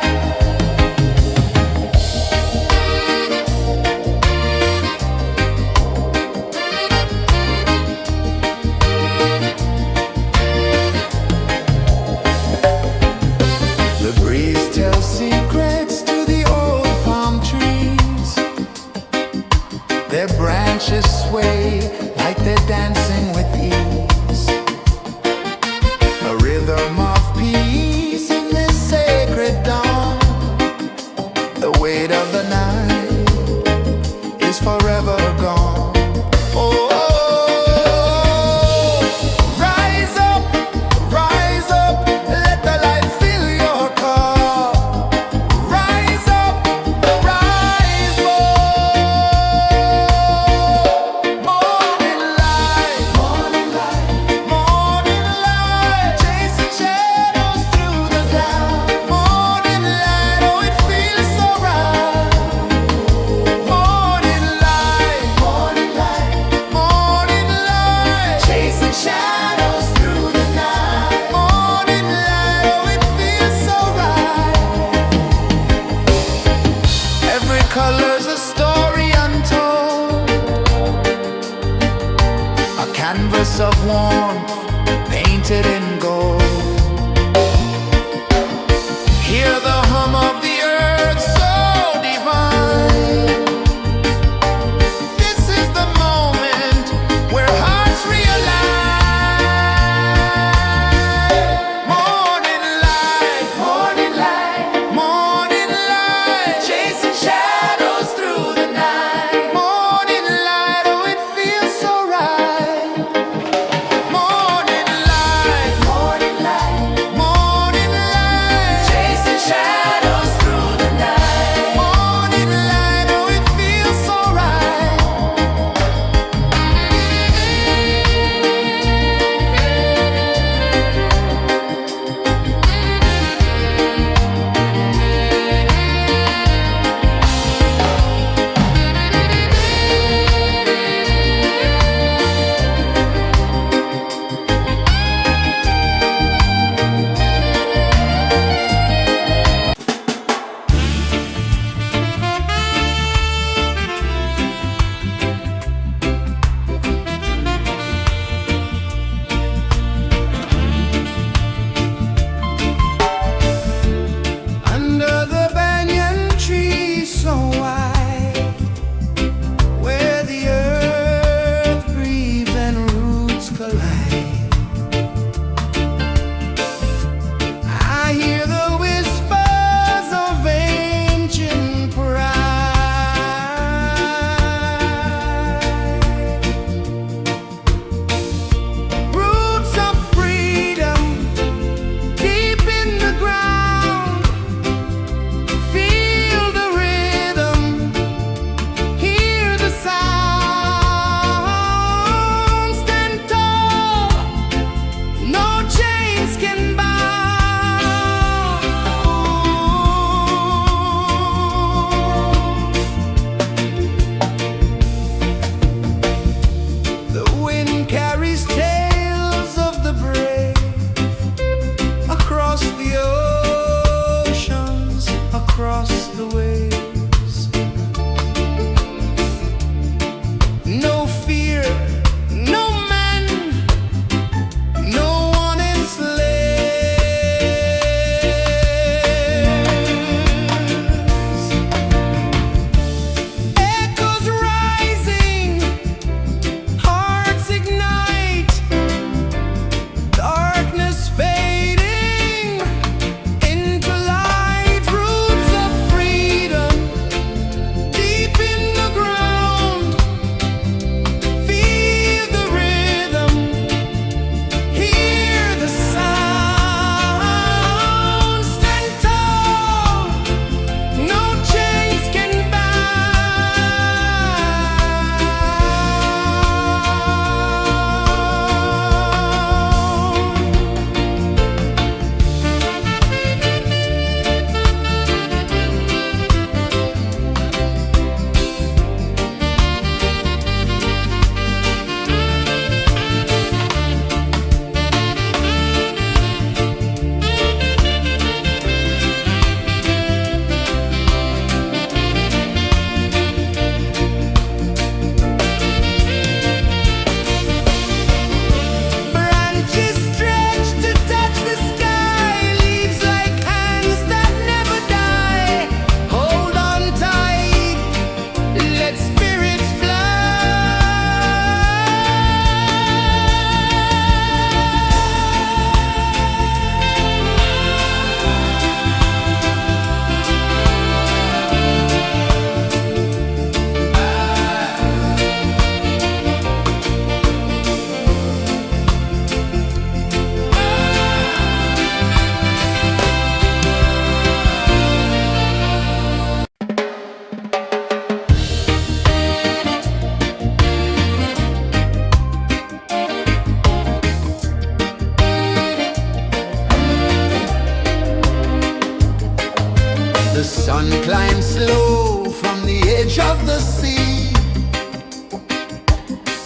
The sun climbs slow from the edge of the sea.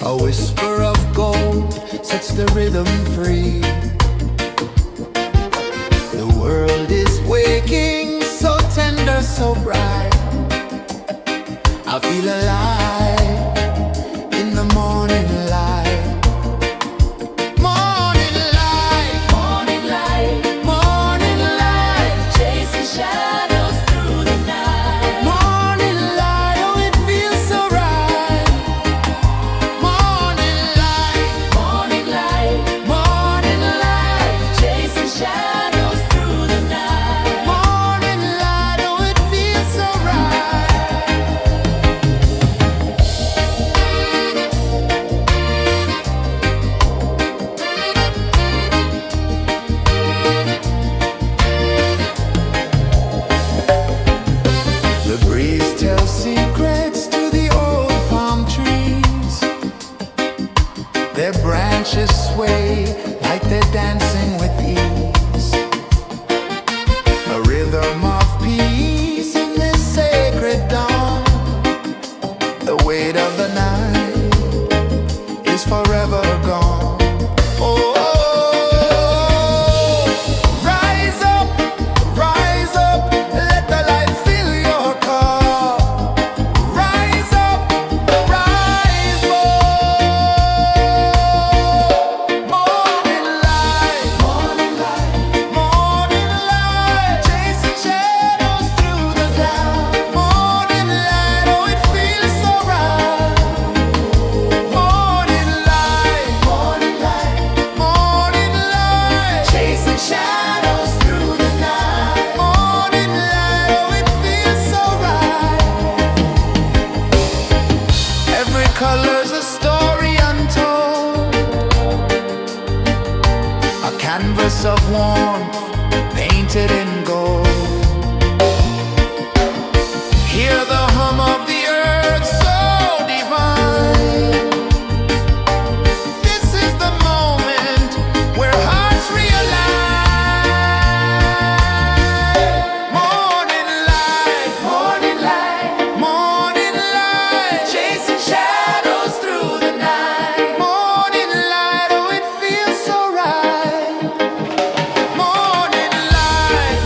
A whisper of gold sets the rhythm free. The world is waking, so tender, so bright. I feel alive in the morning light. Morning light, Morning light, morning light, chasing shadows through the night. morning light, oh it feels so right. Morning light, Morning light, morning light, chasing shadows through the night. morning light, oh it feels so right. The breeze tells secrets to the old palm trees. Their branches sway like they're dancing with ease. A rhythm of peace in this sacred dawn. The weight of the night is forever gone. Oh, rise up, let the light fill your cup. Rise up, rise up. Morning light, morning light, chasing shadows through the cloud. Morning light, oh it feels so right. Morning light, morning light, chasing shadows through the night. Morning light, oh it feels so right. Every color's a story untold, a canvas of warmth painted in gold. Hear the hum of the earth so divine. This is the moment where hearts realign. Morning light, morning light, chasing shadows through the night. Morning light, oh it feels so right. Morning light,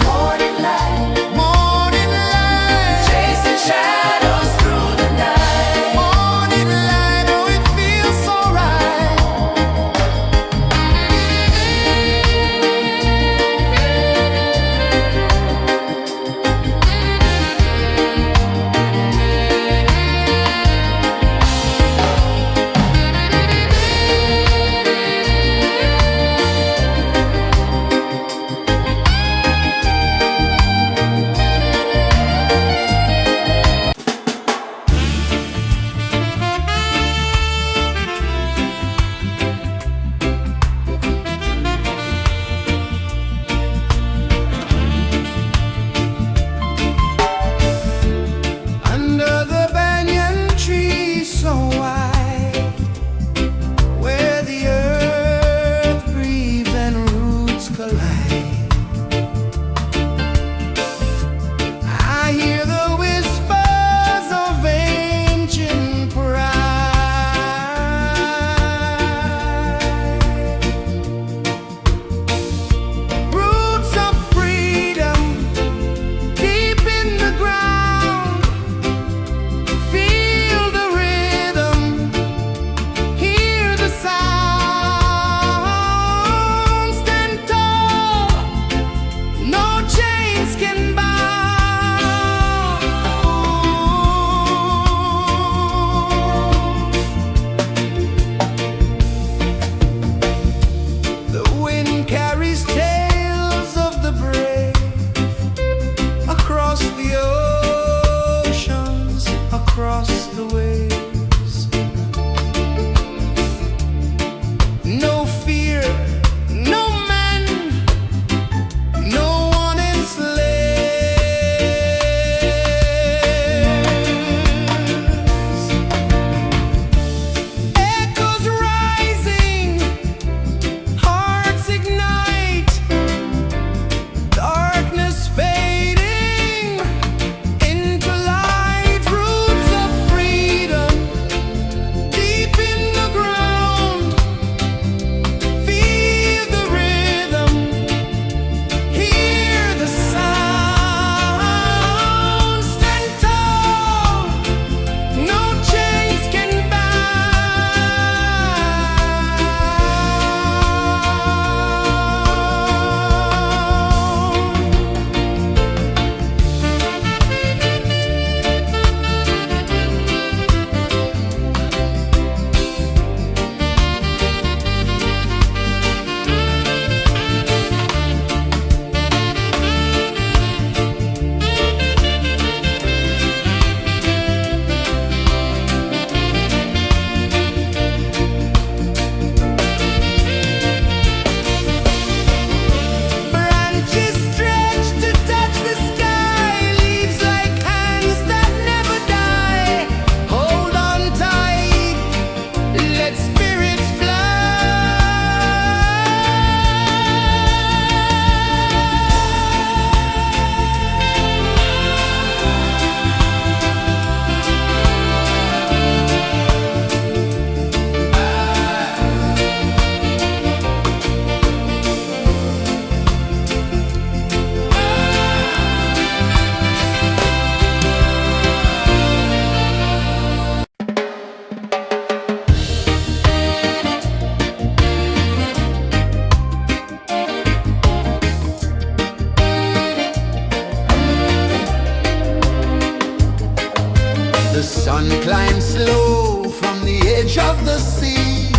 sun climbs slow from the edge of the sea.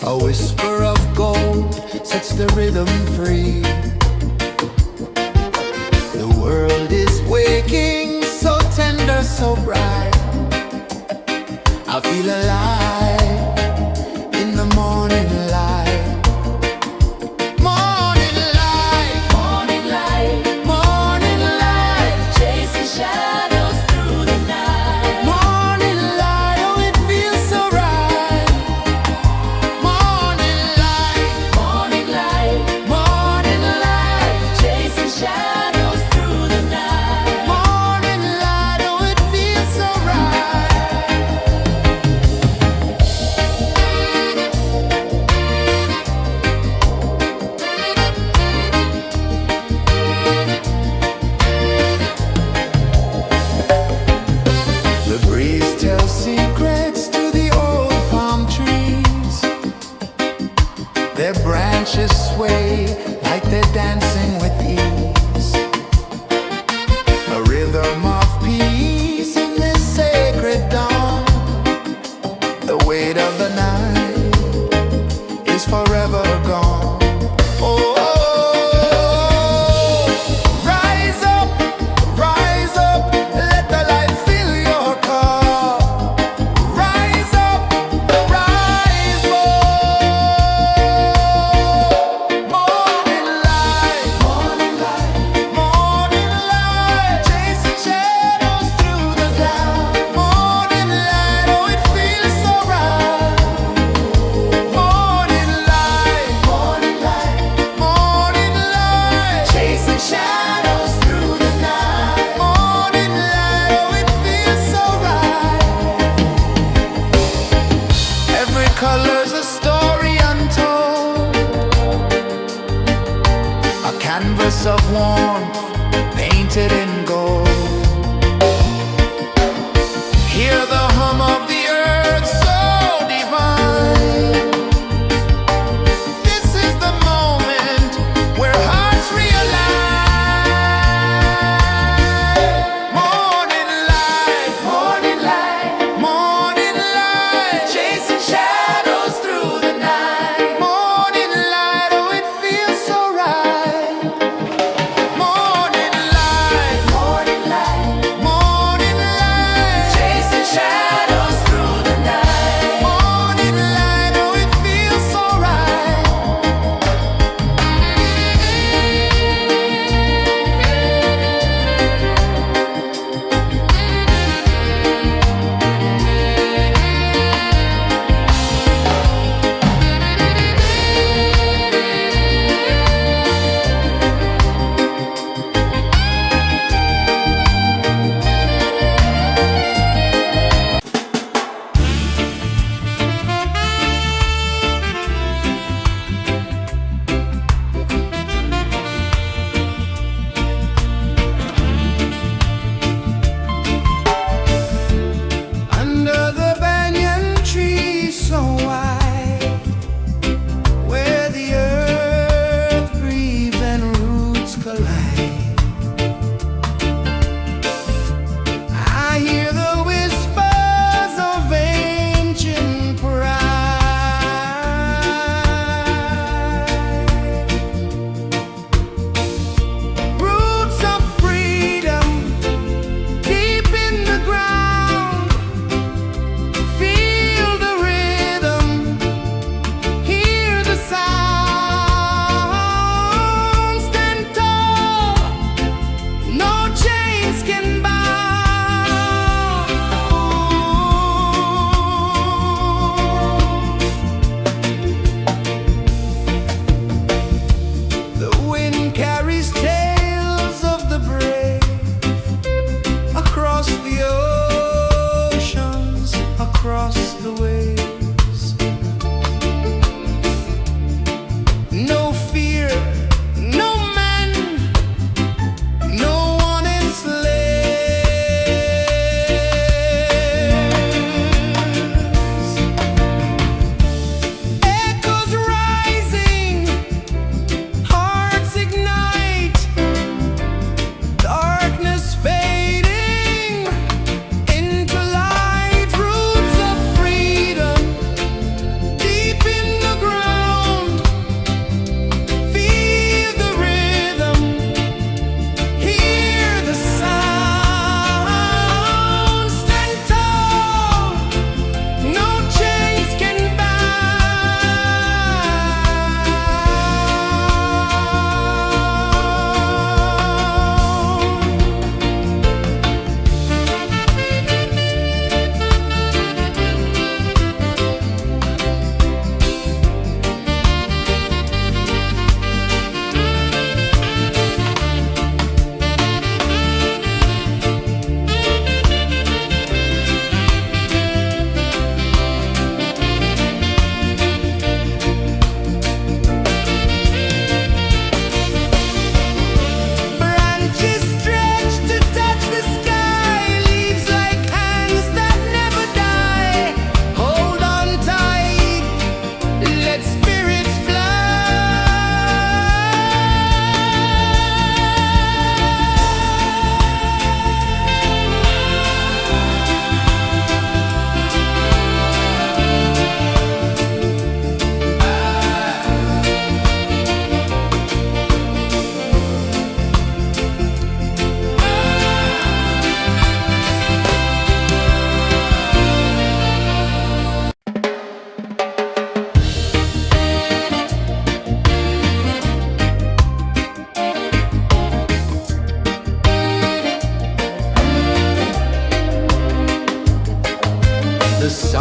A whisper of gold sets the rhythm free. The world is waking, so tender, so bright. I feel alive in the morning light. Morning light, Morning light, morning light, chasing shadows through the night. morning light, oh it feels so right. Morning light, Morning light, morning light, chasing shadows through the night. morning light, oh it feels so right. The breeze tells secrets to the old palm trees. Their branches sway like they're dancing with ease. A rhythm of peace in this sacred dawn. The weight of the night is forever gone. Oh, rise up, let the light fill your cup. Rise up, rise more. Morning light, morning light, chasing shadows through the cloud. Morning light, oh it feels so right. Morning light, chasing shadows through the night. Morning light, oh it feels so right. Every color's a story untold, a canvas of warmth painted in gold. Hear the hum of the earth so divine. This is the moment where hearts realign. Morning light, morning light, chasing shadows through the night. Morning light, oh it feels so right. Morning light,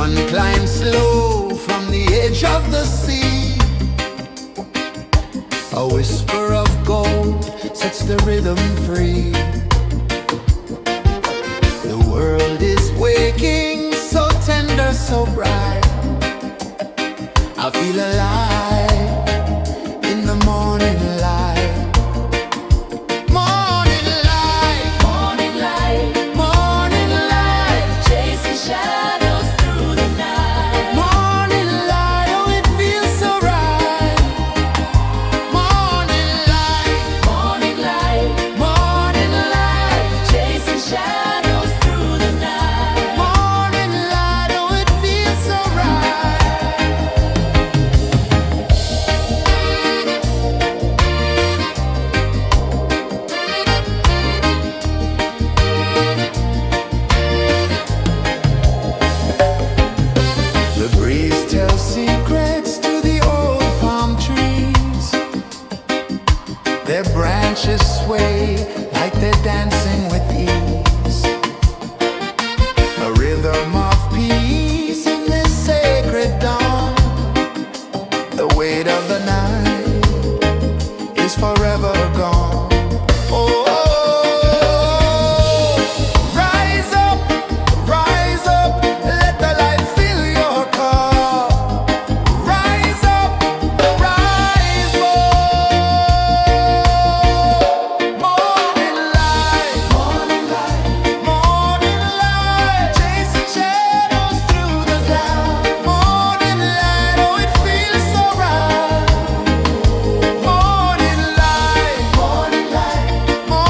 sun climbs slow from the edge of the sea. A whisper of gold sets the rhythm free. The world is waking, so tender, so bright. I feel alive in the morning light. Morning light, Morning light, morning light, chasing shadows through the night. morning light, oh it feels so right. Morning light, Morning light, morning light, chasing shadows through the night. morning light, oh it feels so right. The breeze tells secrets to the old palm trees. Their branches sway like they're dancing with ease. A rhythm of peace in this sacred dawn. The weight of the night is forever gone. Oh, rise up, let the light fill your cup. Rise up, rise up. Morning light, morning light, morning light, chasing shadows through the cloud. Morning light, oh it feels so right. Morning light, morning light, morning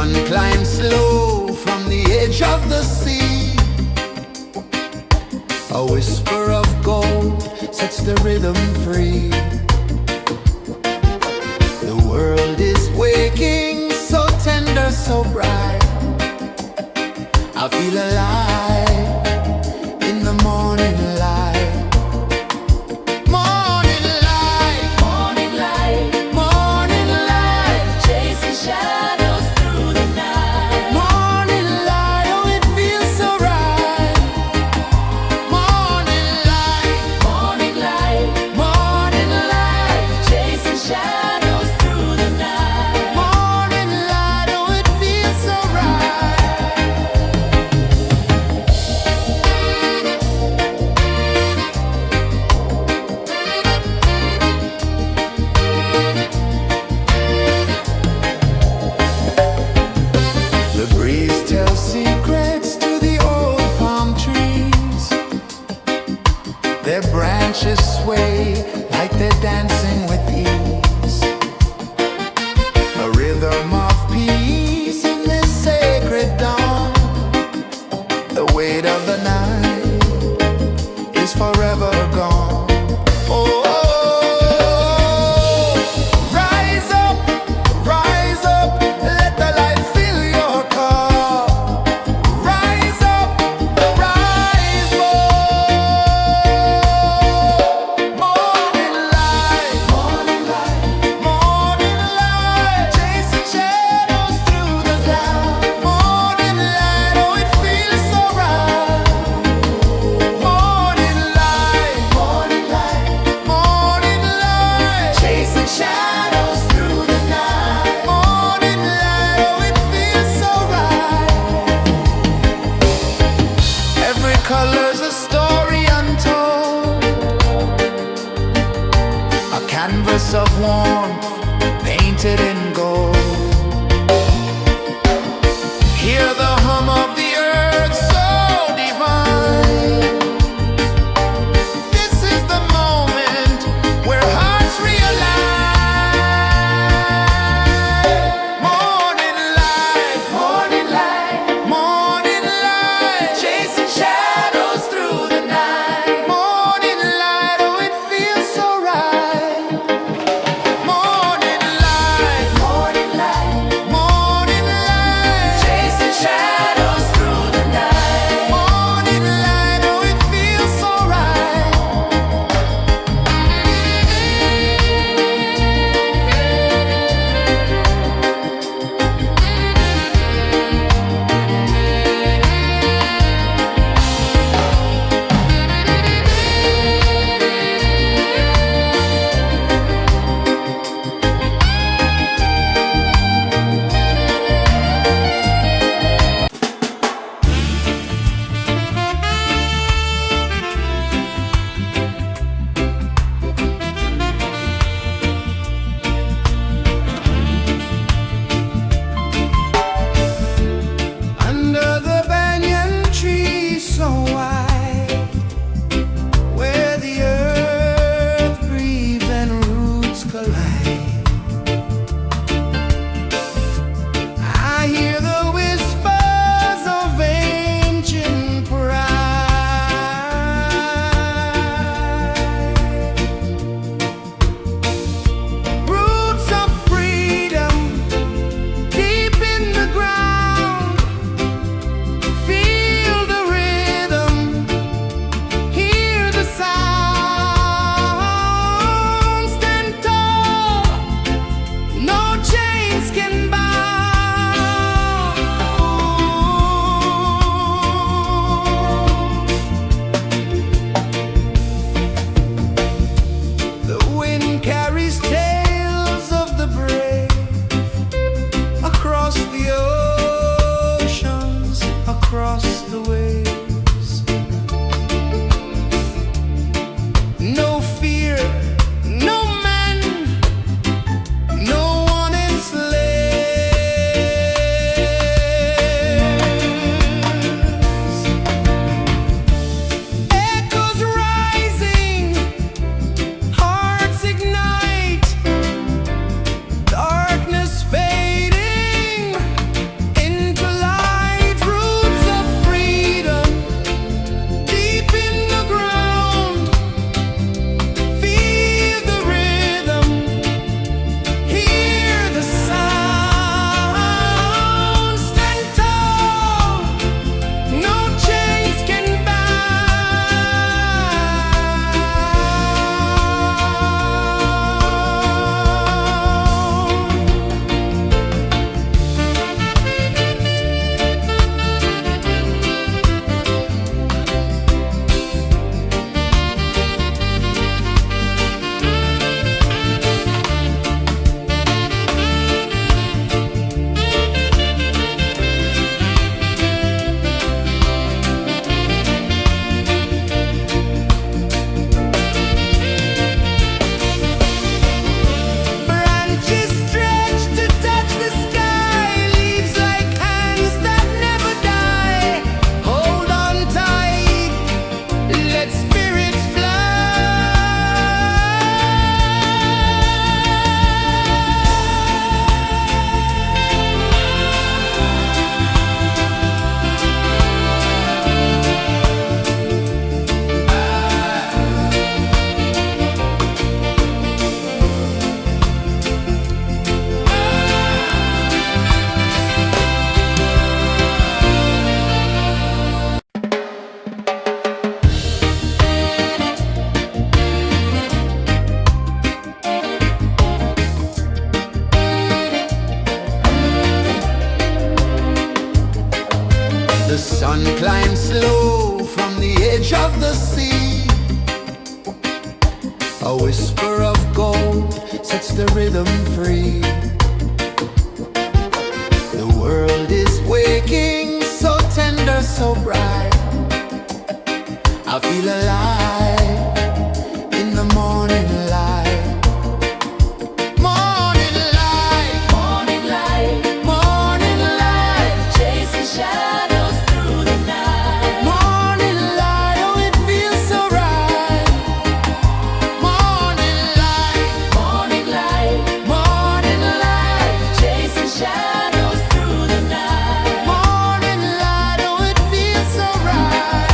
sun climbs slow from the edge of the sea. A whisper of gold sets the rhythm free. The world is waking, so tender, so bright. I feel alive in the morning light. Morning light, Morning light, morning light, chasing shadows through the night. morning light, oh it feels so right. Morning light, Morning light, morning light, chasing shadows through the night. morning light, oh it feels so right. The breeze tells secrets to the old palm trees. Their branches sway like they're dancing with ease. A rhythm of peace in this sacred dawn. The weight of the night is forever gone. Oh, rise up, let the light fill your cup. Rise up, rise up. Morning light, morning light, morning light, chasing shadows through the cloud. Morning light, oh it feels so right. Morning light, morning light, morning light, chasing shadows through the night. Morning light, oh it feels so right. Every color's a story untold, a canvas of warmth painted in gold. Hear the hum of the earth so divine. This is the moment where hearts realign. Morning light, morning light, morning light, chasing shadows through the night. Morning light, oh it feels so right. Morning light, edge of the sea. A whisper of gold sets the rhythm free. The world is waking, so tender, so bright. I feel alive in the morning light. Morning light, Morning light, morning light, chasing shadows through the night. morning light, oh it feels so right. Morning light, Morning light, morning light, chasing shadows through the night. morning light, oh it feels so right.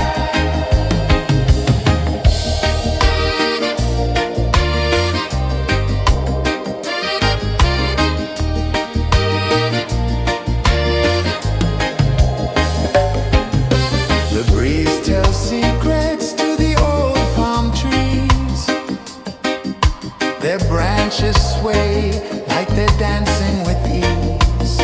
The breeze tells secrets to the old palm trees. Their branches sway like they're dancing with ease.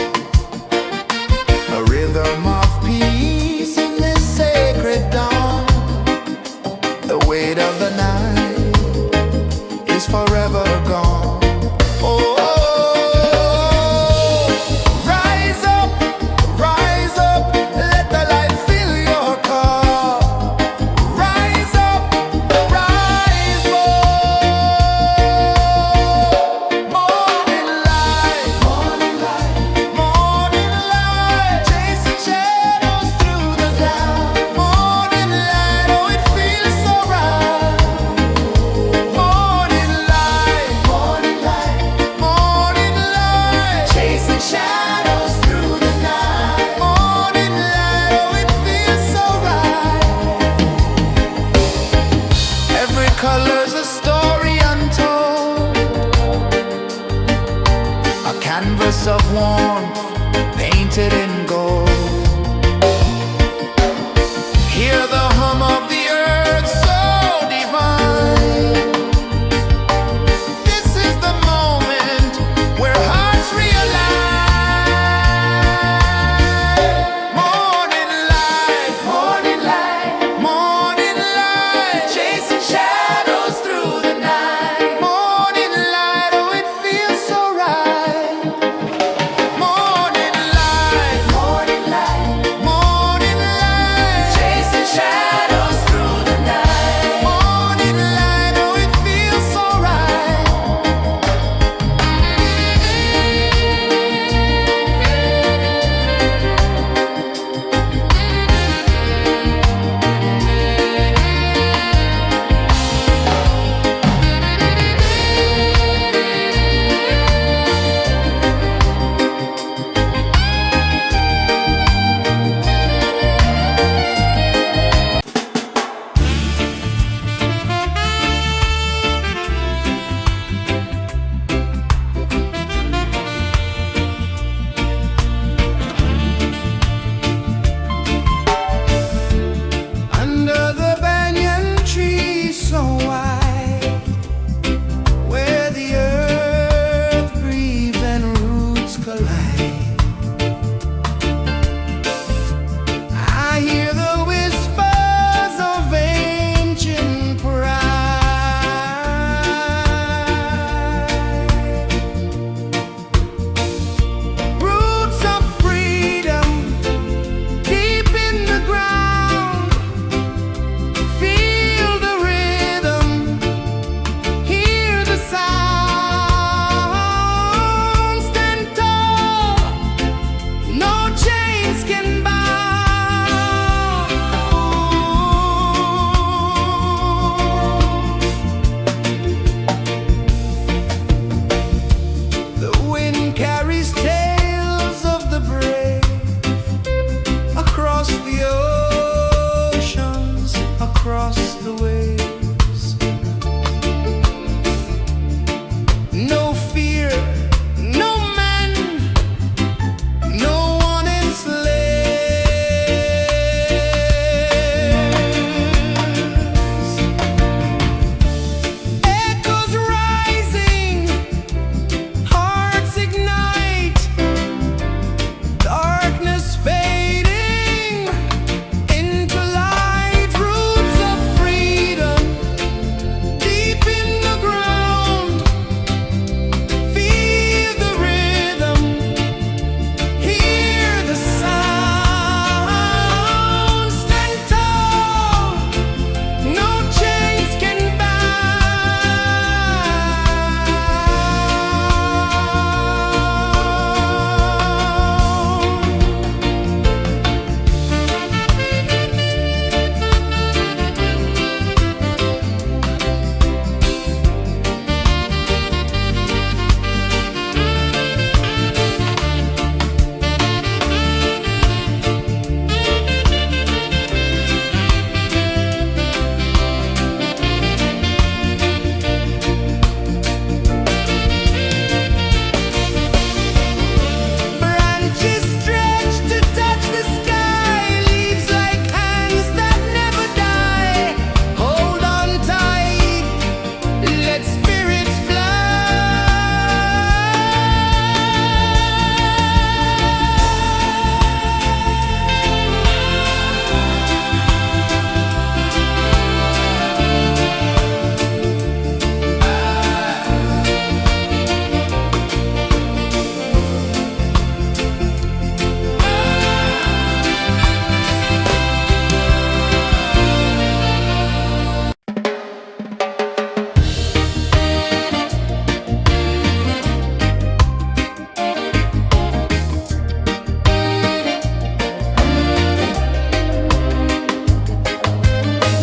A rhythm of peace in this sacred dawn. The weight of the night is forever gone. Oh, rise up, let the light fill your car. Rise up, rise up. Morning light, morning light, morning light, chasing shadows through the cloud. Morning light, oh it feels so right. Morning light, morning light, morning light, chasing shadows through the night. Morning light, oh it feels so right. Every color's a story untold, a canvas of warmth painted in gold. Hear the hum of the earth so divine. This is the moment where hearts realign. Morning light, morning light, morning light, chasing shadows through the night. Morning light, oh it feels so right. Morning light,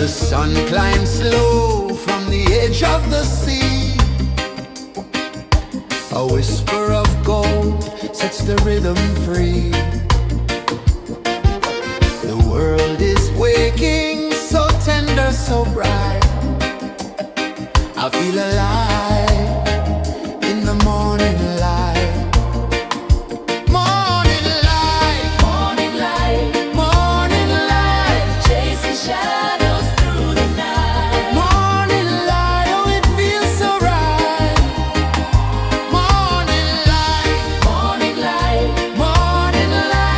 The sun climbs slow from the edge of the sea. A whisper of gold sets the rhythm free. The world is waking, so tender, so bright. I feel alive in the morning light. Morning light, Morning light, morning light, chasing shadows through the night. morning light, oh it feels so right. Morning light, Morning light, morning light.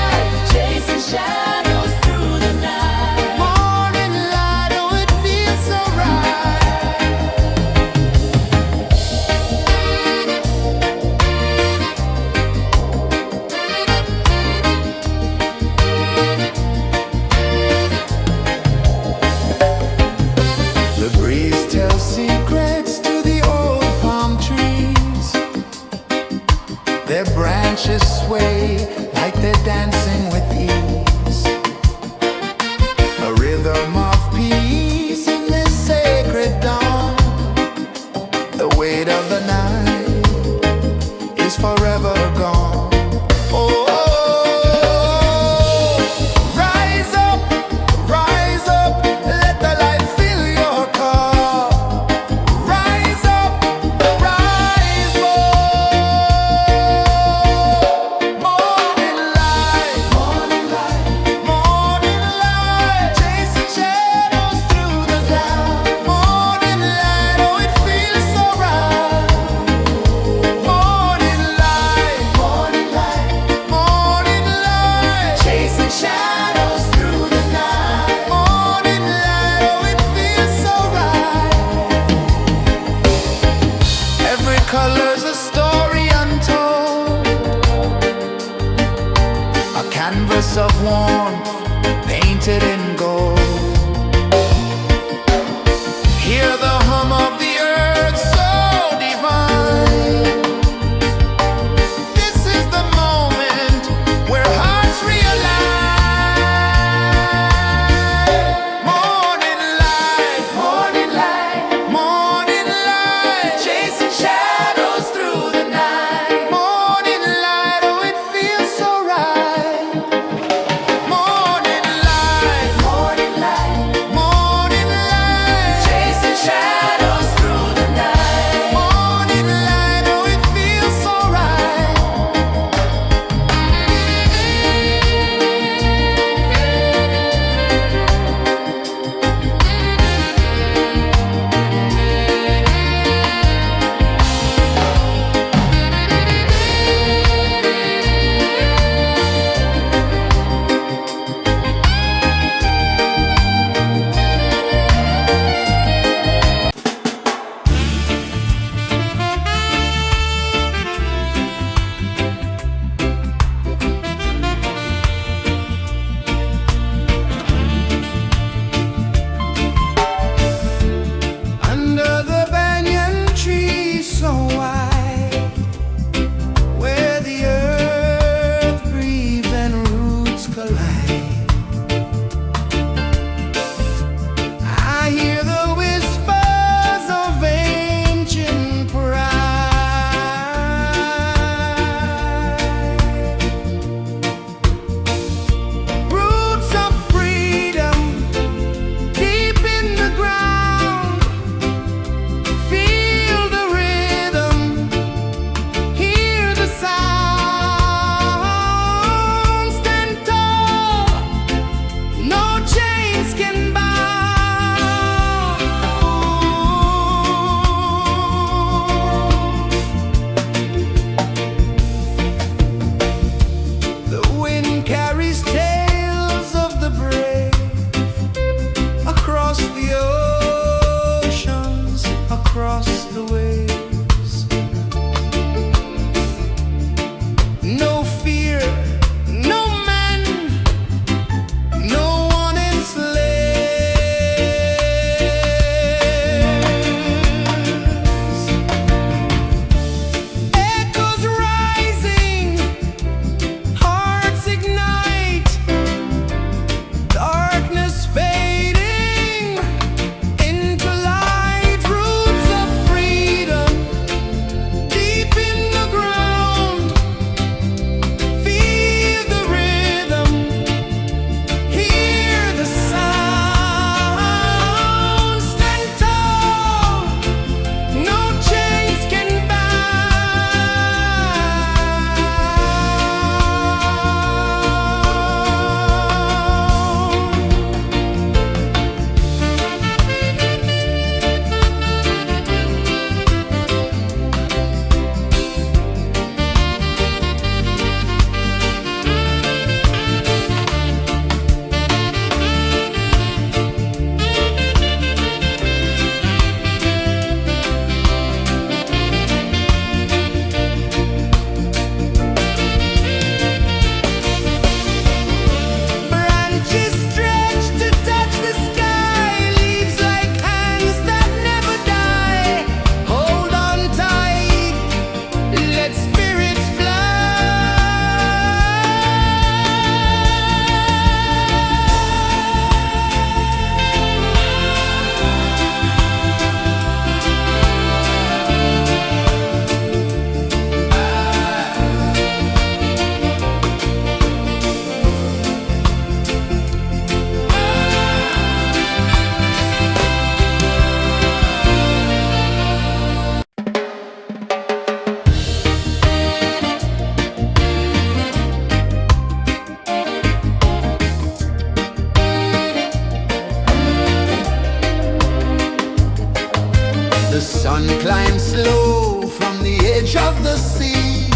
The sun climbs slow from the edge of the sea.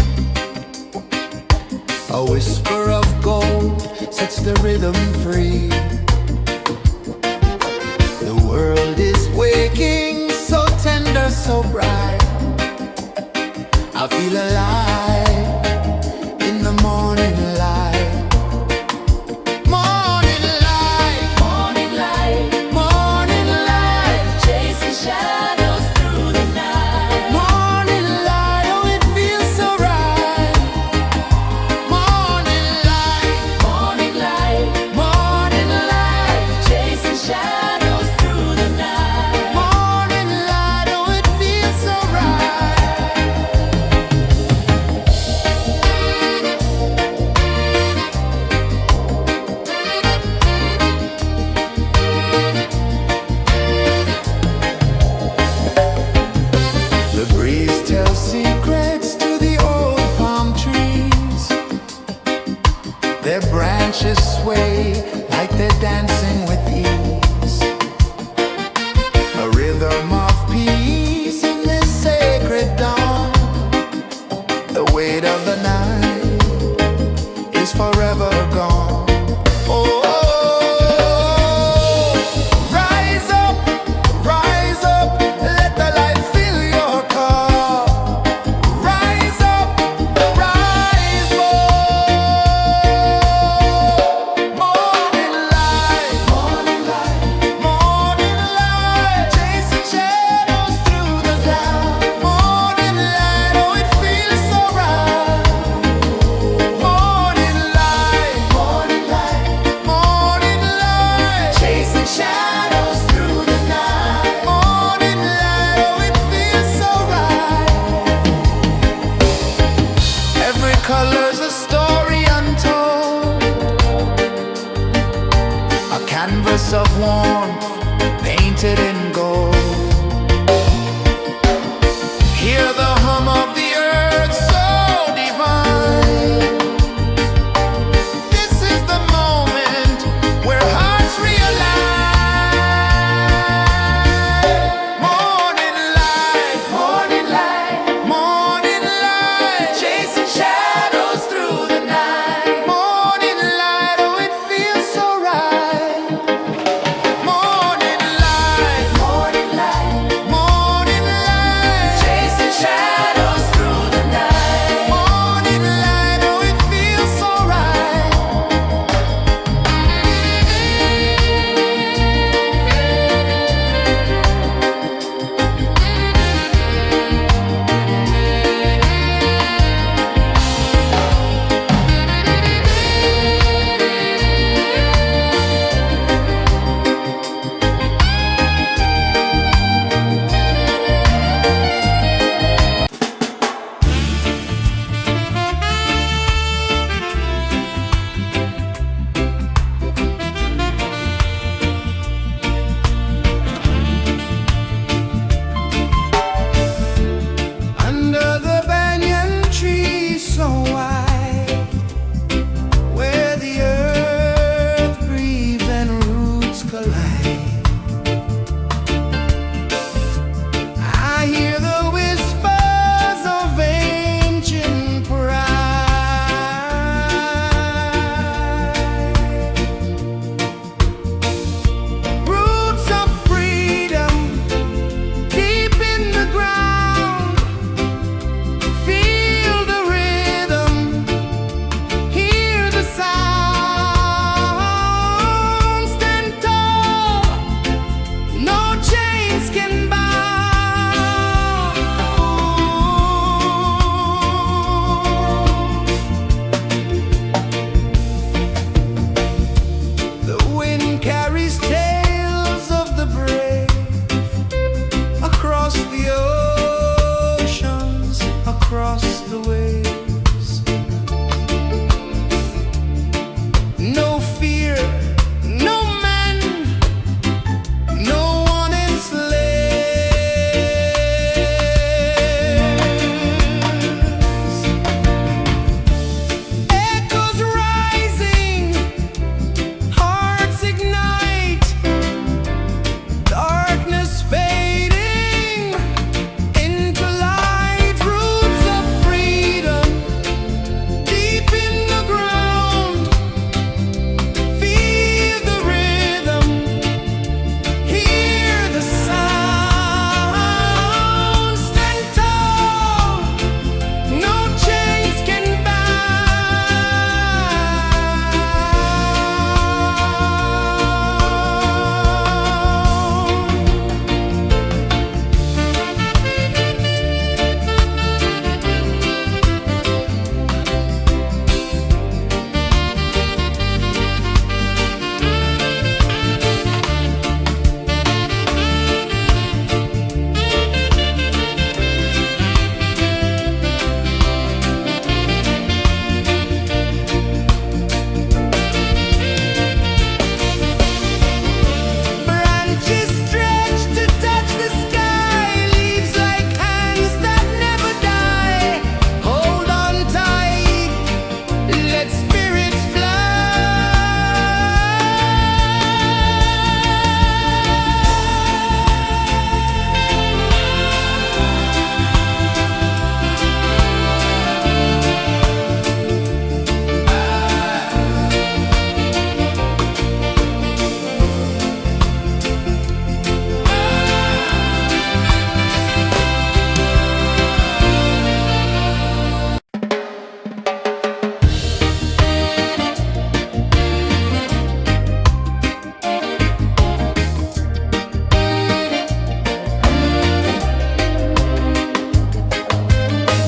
A whisper of gold sets the rhythm free. The world is waking, so tender, so bright. I feel alive in the morning light. Morning light, Morning light, morning light, chasing shadows through the night. morning light, oh it feels so right. Morning light, Morning light, morning light, chasing shadows through the night. morning light, oh it feels so right.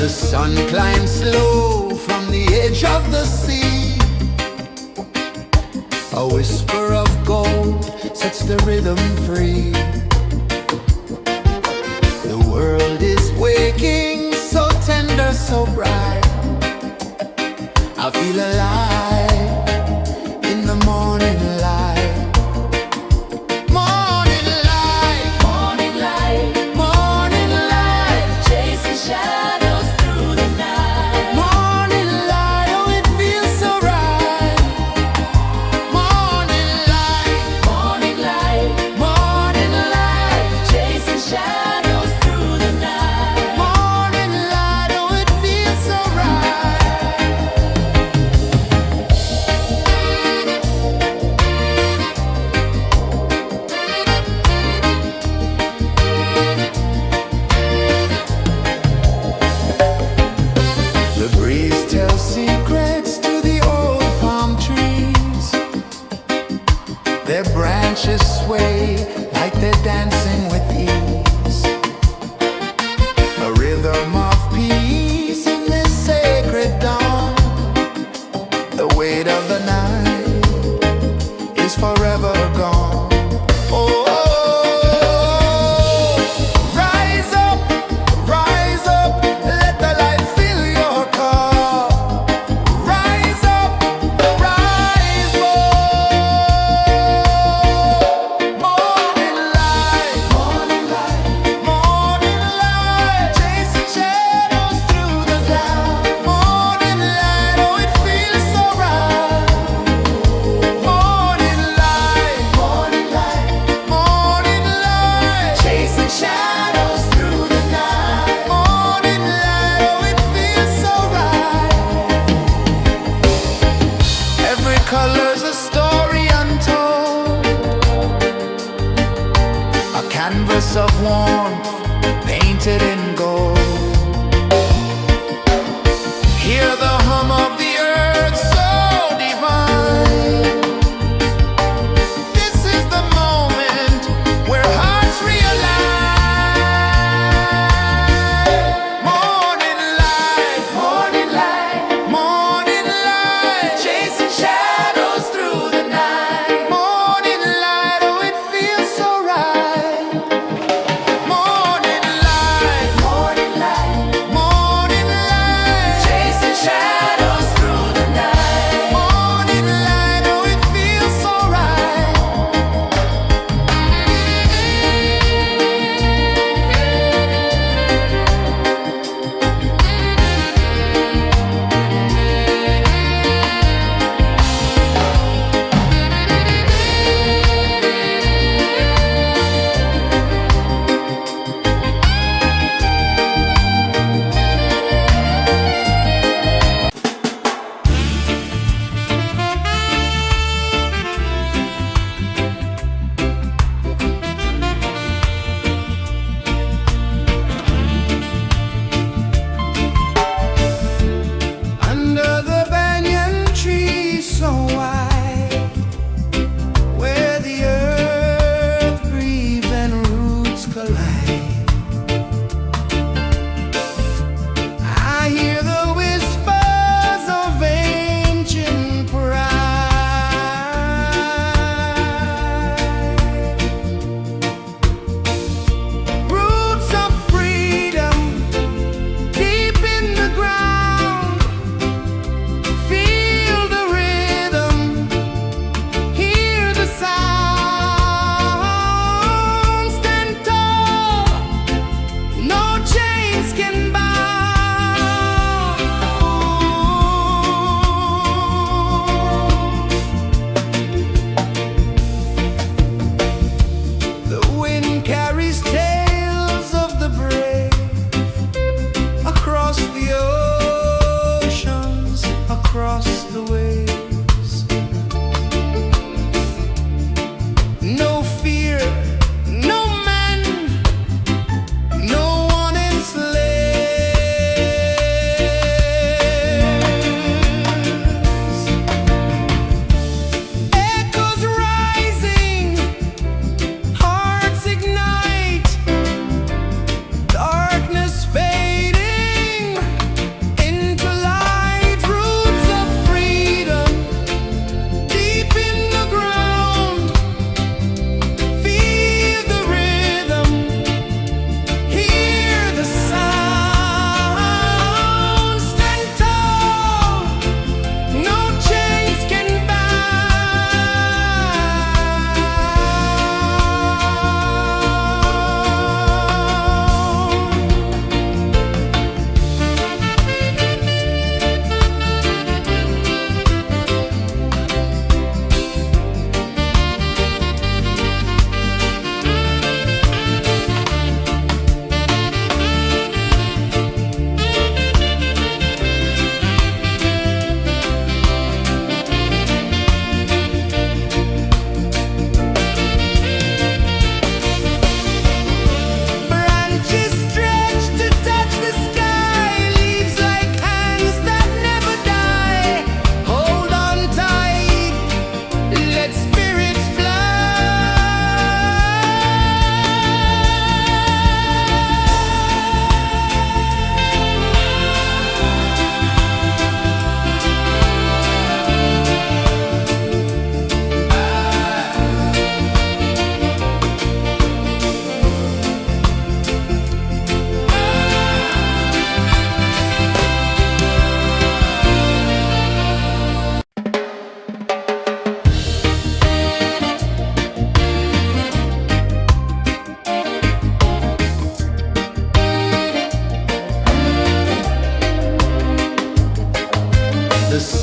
The sun climbs slow from the edge of the sea. A whisper of gold sets the rhythm free. The world is waking, so tender, so bright. I feel alive in the morning light. Morning light, Morning light, morning light, chasing shadows through the night. morning light, oh it feels so right. Morning light, Morning light, morning light, chasing shadows through the night. morning light, oh it feels so right. The breeze tells secrets to the old palm trees. Their branches sway like they're dancing with ease. A rhythm of peace in this sacred dawn. The weight of the night is forever gone. Oh, rise up, let the light fill your cup. Rise up, rise up. Morning light, morning light, morning light, chasing shadows through the cloud. Morning light, oh it feels so right. Morning light, morning light, morning light, chasing shadows through the night. Morning light, oh it feels so right. Every color's a story untold, a canvas of warmth painted in gold. Hear the hum of the earth so divine. This is the moment where hearts realign. Morning light, morning light, morning light, chasing shadows through the night. Morning light, oh it feels so right. Morning light, morning light.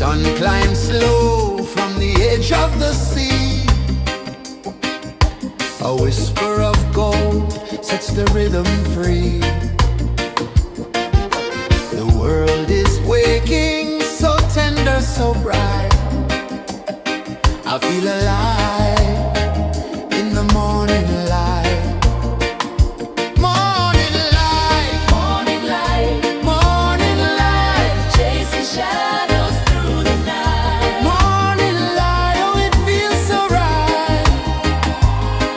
Sun climbs slow from the edge of the sea. A whisper of gold sets the rhythm free. The world is waking, so tender, so bright. I feel alive in the morning light. Morning light, Morning light, morning light, chasing shadows through the night. morning light, oh it feels so right.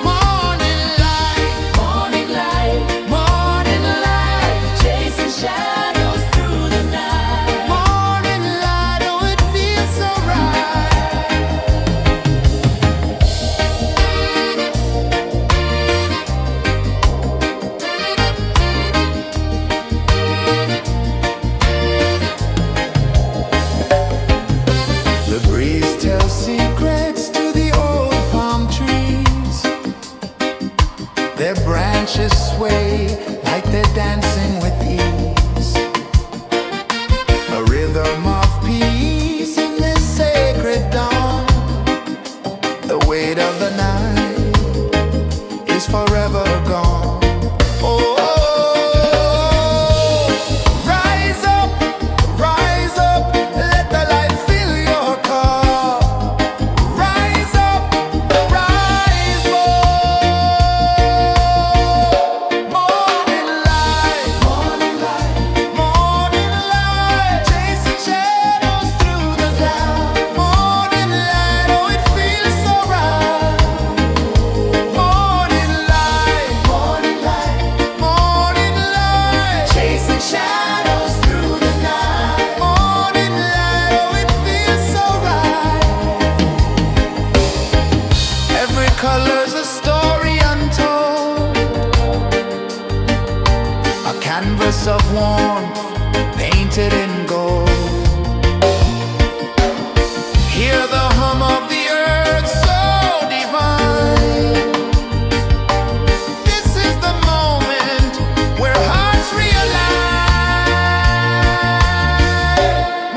Morning light, Morning light, morning light, chasing shadows through the night. morning light, oh it feels so right. The breeze tells secrets to the old palm trees. Their branches sway like they're dancing with ease. A rhythm of peace in this sacred dawn. The weight of the night is forever gone. Oh, rise up, let the light fill your cup. Rise up, rise up. Morning light, morning light, morning light, chasing shadows through the cloud. Morning light, oh it feels so right. Morning light, morning light, morning light, chasing shadows through the night. Morning light, oh it feels so right. Every color's a story untold, a canvas of warmth painted in gold. Hear the hum of the earth so divine. This is the moment where hearts realign.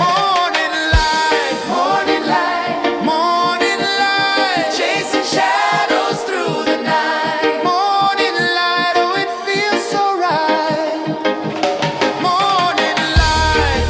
Morning light, morning light, morning light, chasing shadows through the night. Morning light, oh it feels so right. Morning light,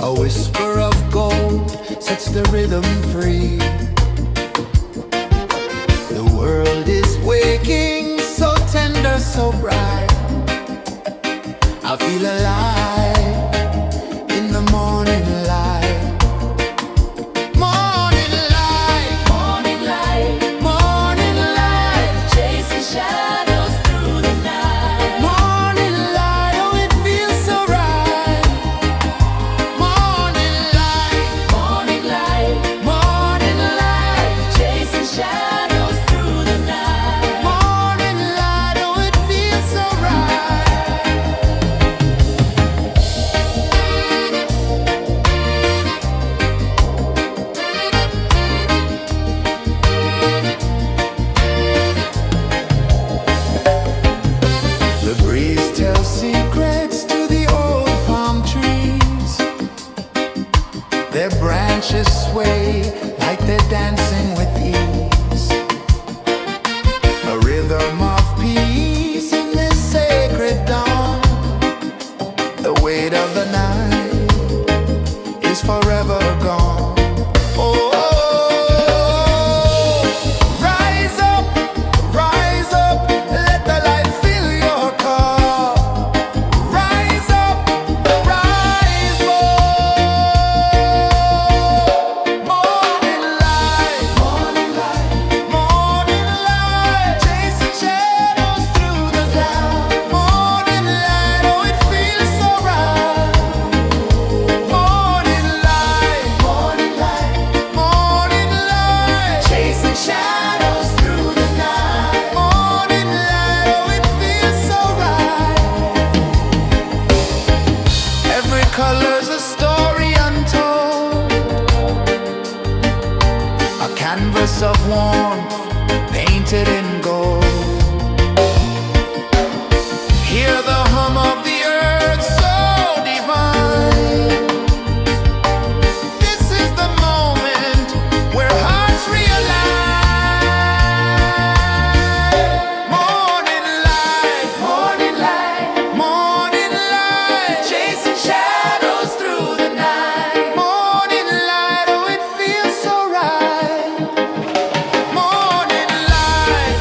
A whisper of gold sets the rhythm free. The world is waking, so tender, so bright. I feel alive in the morning light. Morning light, Morning light, morning light, chasing shadows through the night. morning light. Oh, it feels so right. Morning light, Morning light, morning light, chasing shadows through the night. morning light. Oh, it feels so right. The breeze tells secrets to the old palm trees. Their branches sway like they're dancing with ease. A rhythm of peace in this sacred dawn. The weight of the night is forever gone. Oh, rise up, let the light fill your cup. Rise up, rise more. Morning light, morning light, chasing shadows through the cloud. Morning light, oh, it feels so right. Morning light, morning light, chasing shadows through the night. Morning light, oh, it feels so right. Every color's a story untold, a canvas of warmth painted in gold. Hear the hum of the earth so divine. This is the moment where hearts realign. Morning light, morning light, chasing shadows through the night. Morning light, oh, it feels so right. Morning light,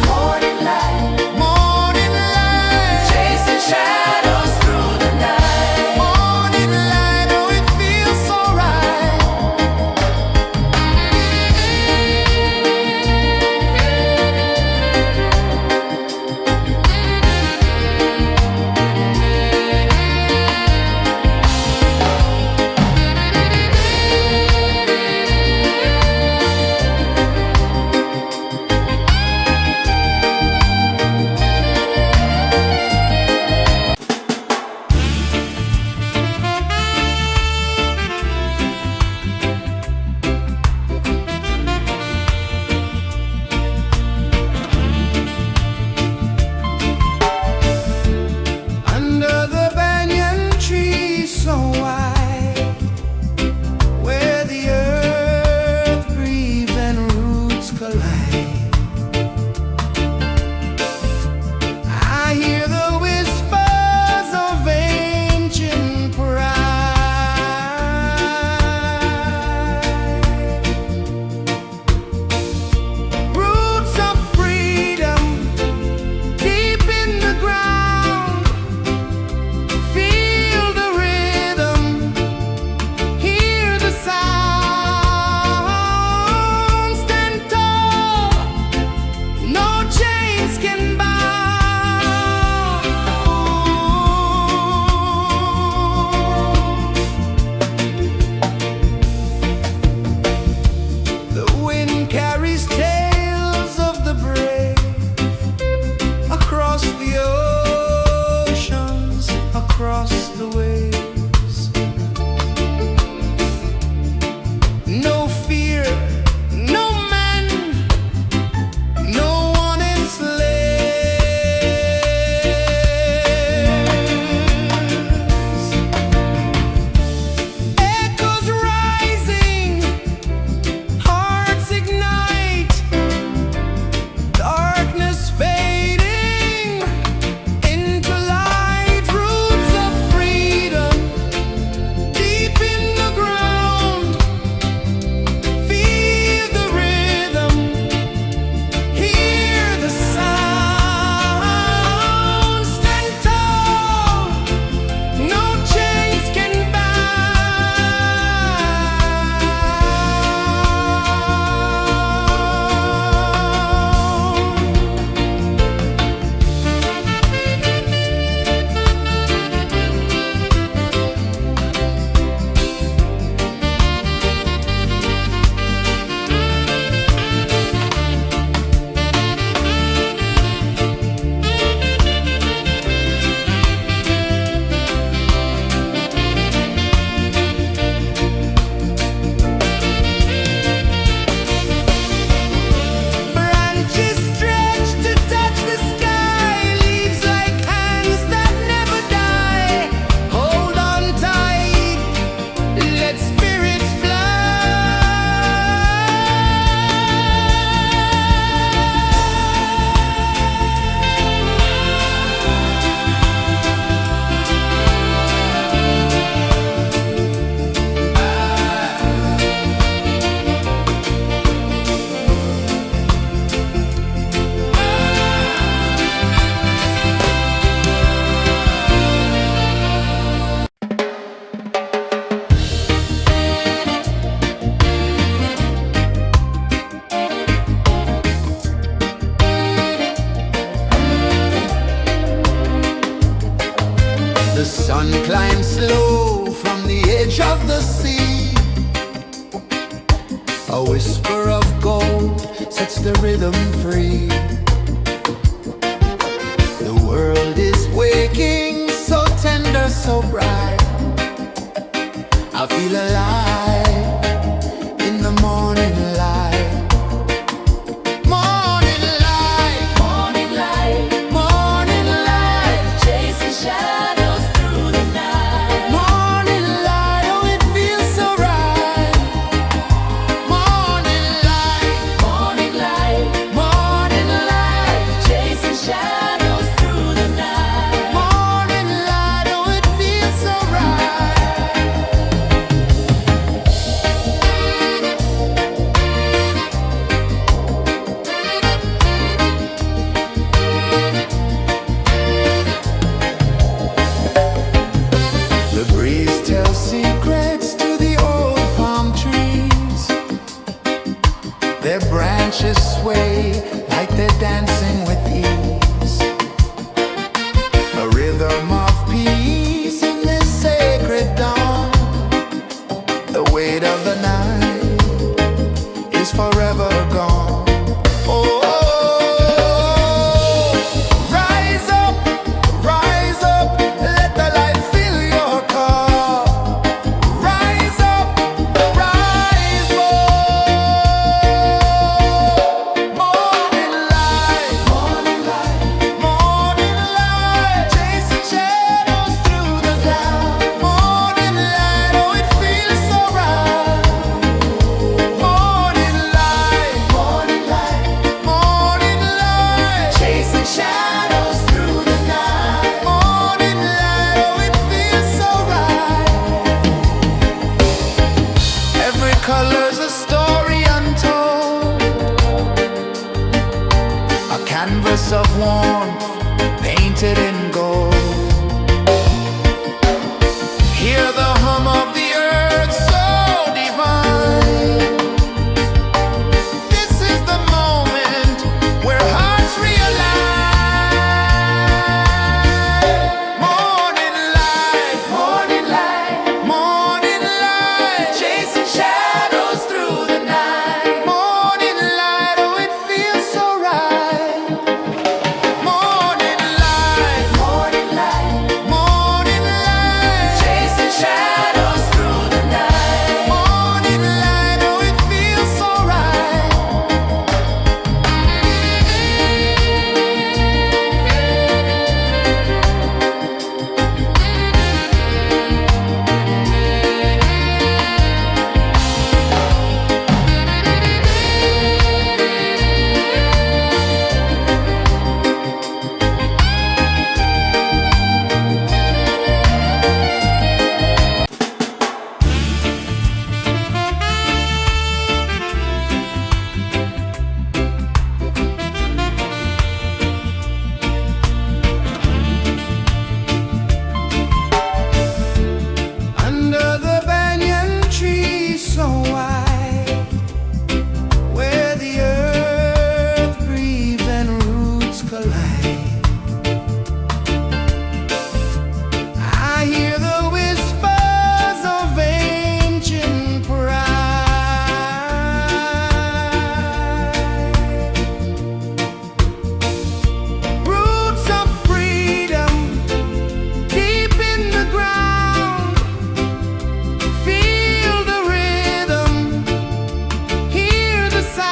the sea. A whisper of gold sets the rhythm free. The world is waking, so tender, so bright. I feel alive in the morning light. Morning light, Morning light, morning light, chasing shadows through the night. morning light, oh it feels so right. Morning light, Morning light, morning light, chasing shadows through the night. morning light, oh it feels so right. The breeze tells secrets to the old palm trees. Their branches sway like they're dancing with ease. A rhythm of peace in this sacred dawn. The weight of the night is forever gone. Oh, rise up, let the light fill your cup. Rise up, rise more. Morning light, morning light, chasing shadows through the cloud. Morning light, oh it feels so right. Morning light, morning light, chasing shadows through the night. Morning light, oh it feels so right. Every color's a story untold, a canvas of warmth painted in gold. Hear the hum of the earth so divine. This is the moment where hearts realign. Morning light, morning light, chasing shadows through the night. Morning light, oh it feels so right. Morning light, chasing shadows through the night. Morning light, oh it feels so right. Under the banyan tree so wide, where the earth breathes and roots collide, I hear the whispers of ancient pride. Roots of freedom deep in the ground. Feel the rhythm, hear the sound.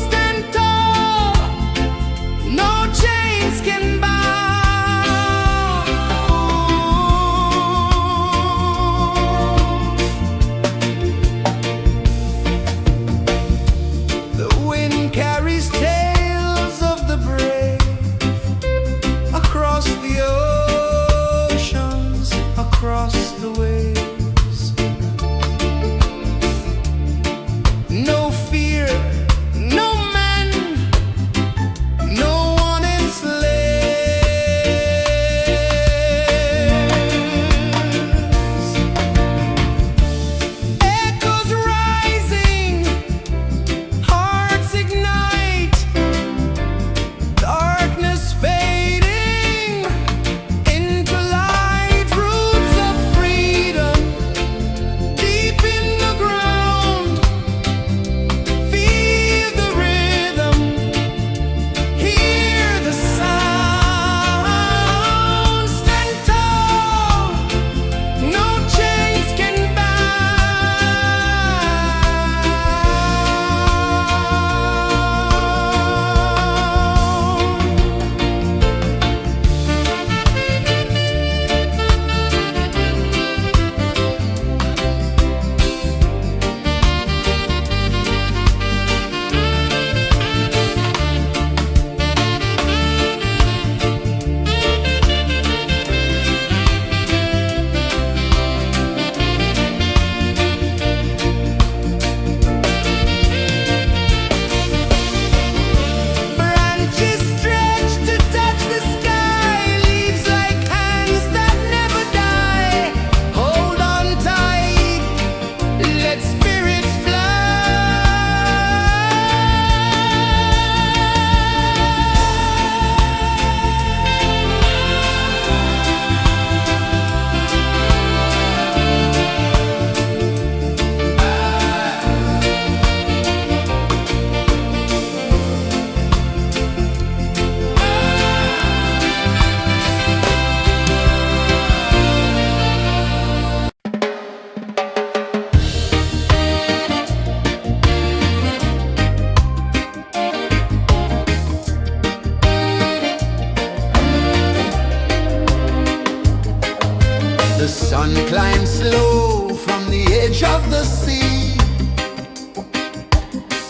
Stand tall, no chains can bound. The wind carries tales of the brave across the oceans, across the waves. No fear, no man, no one enslaves. Echoes rising, hearts ignite, darkness fading into light. Roots of The sun climbs slow from the edge of the sea.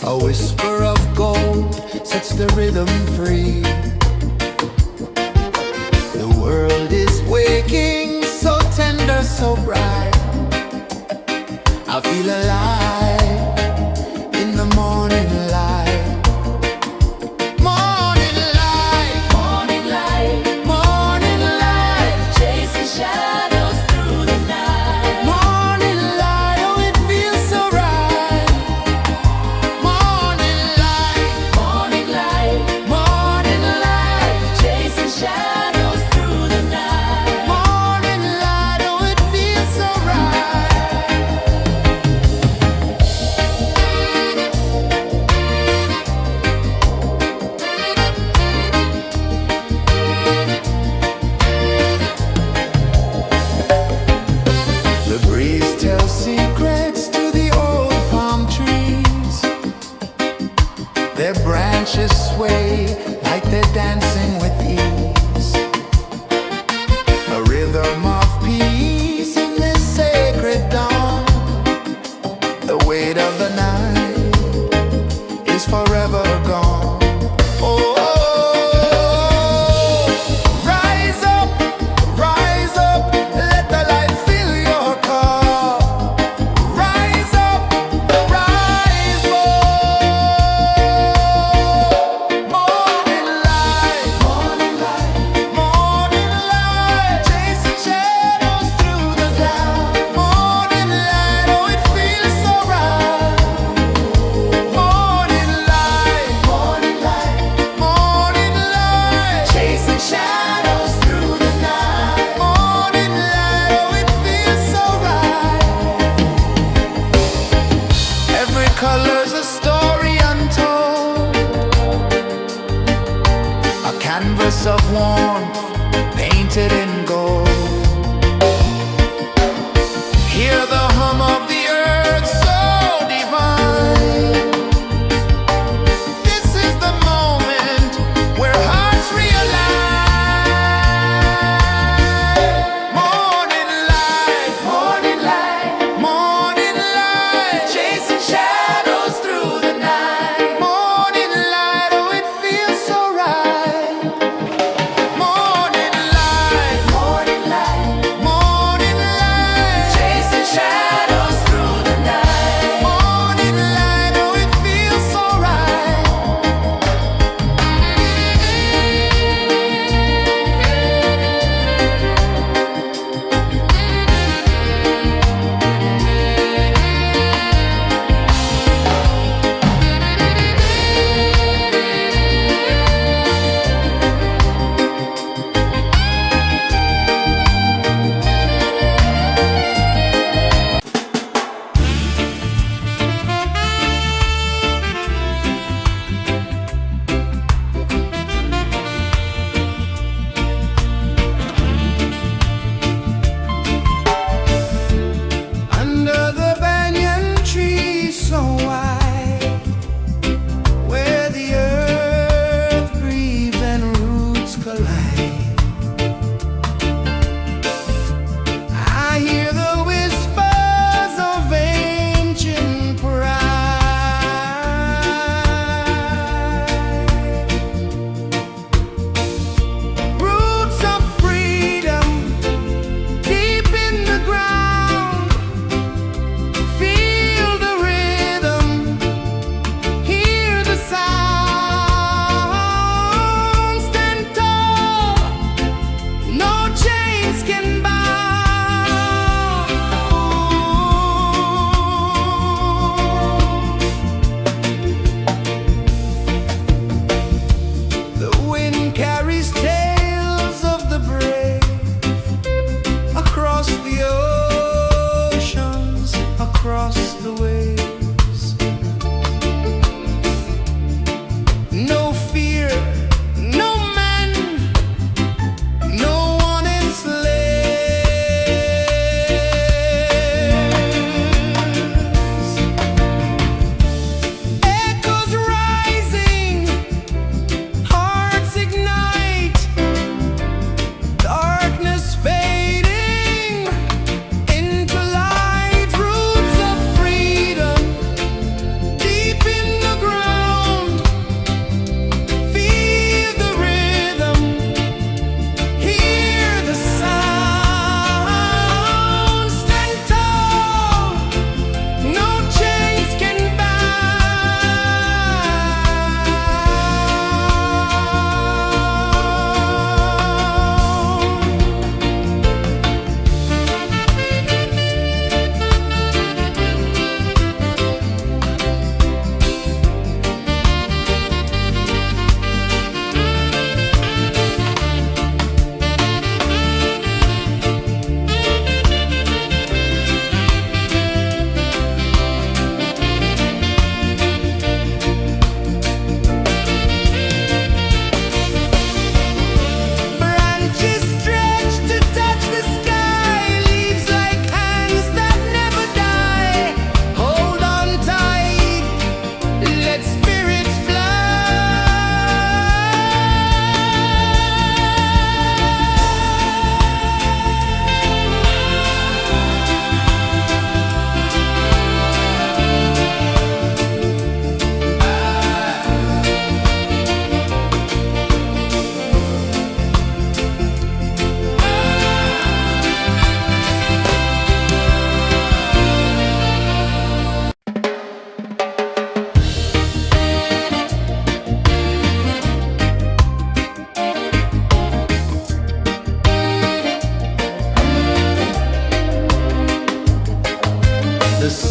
A whisper of gold sets the rhythm free. The world is waking, so tender, so bright. I feel alive in the morning light. Morning light, Morning light, morning light, chasing shadows through the night. morning light, oh it feels so right. Morning light, Morning light, morning light, chasing shadows through the night. morning light, oh it feels so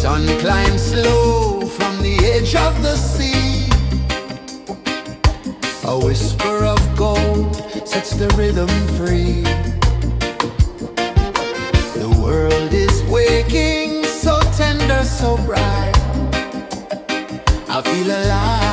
sun climbs slow from the edge of the sea. A whisper of gold sets the rhythm free. The world is waking, so tender, so bright. I feel alive.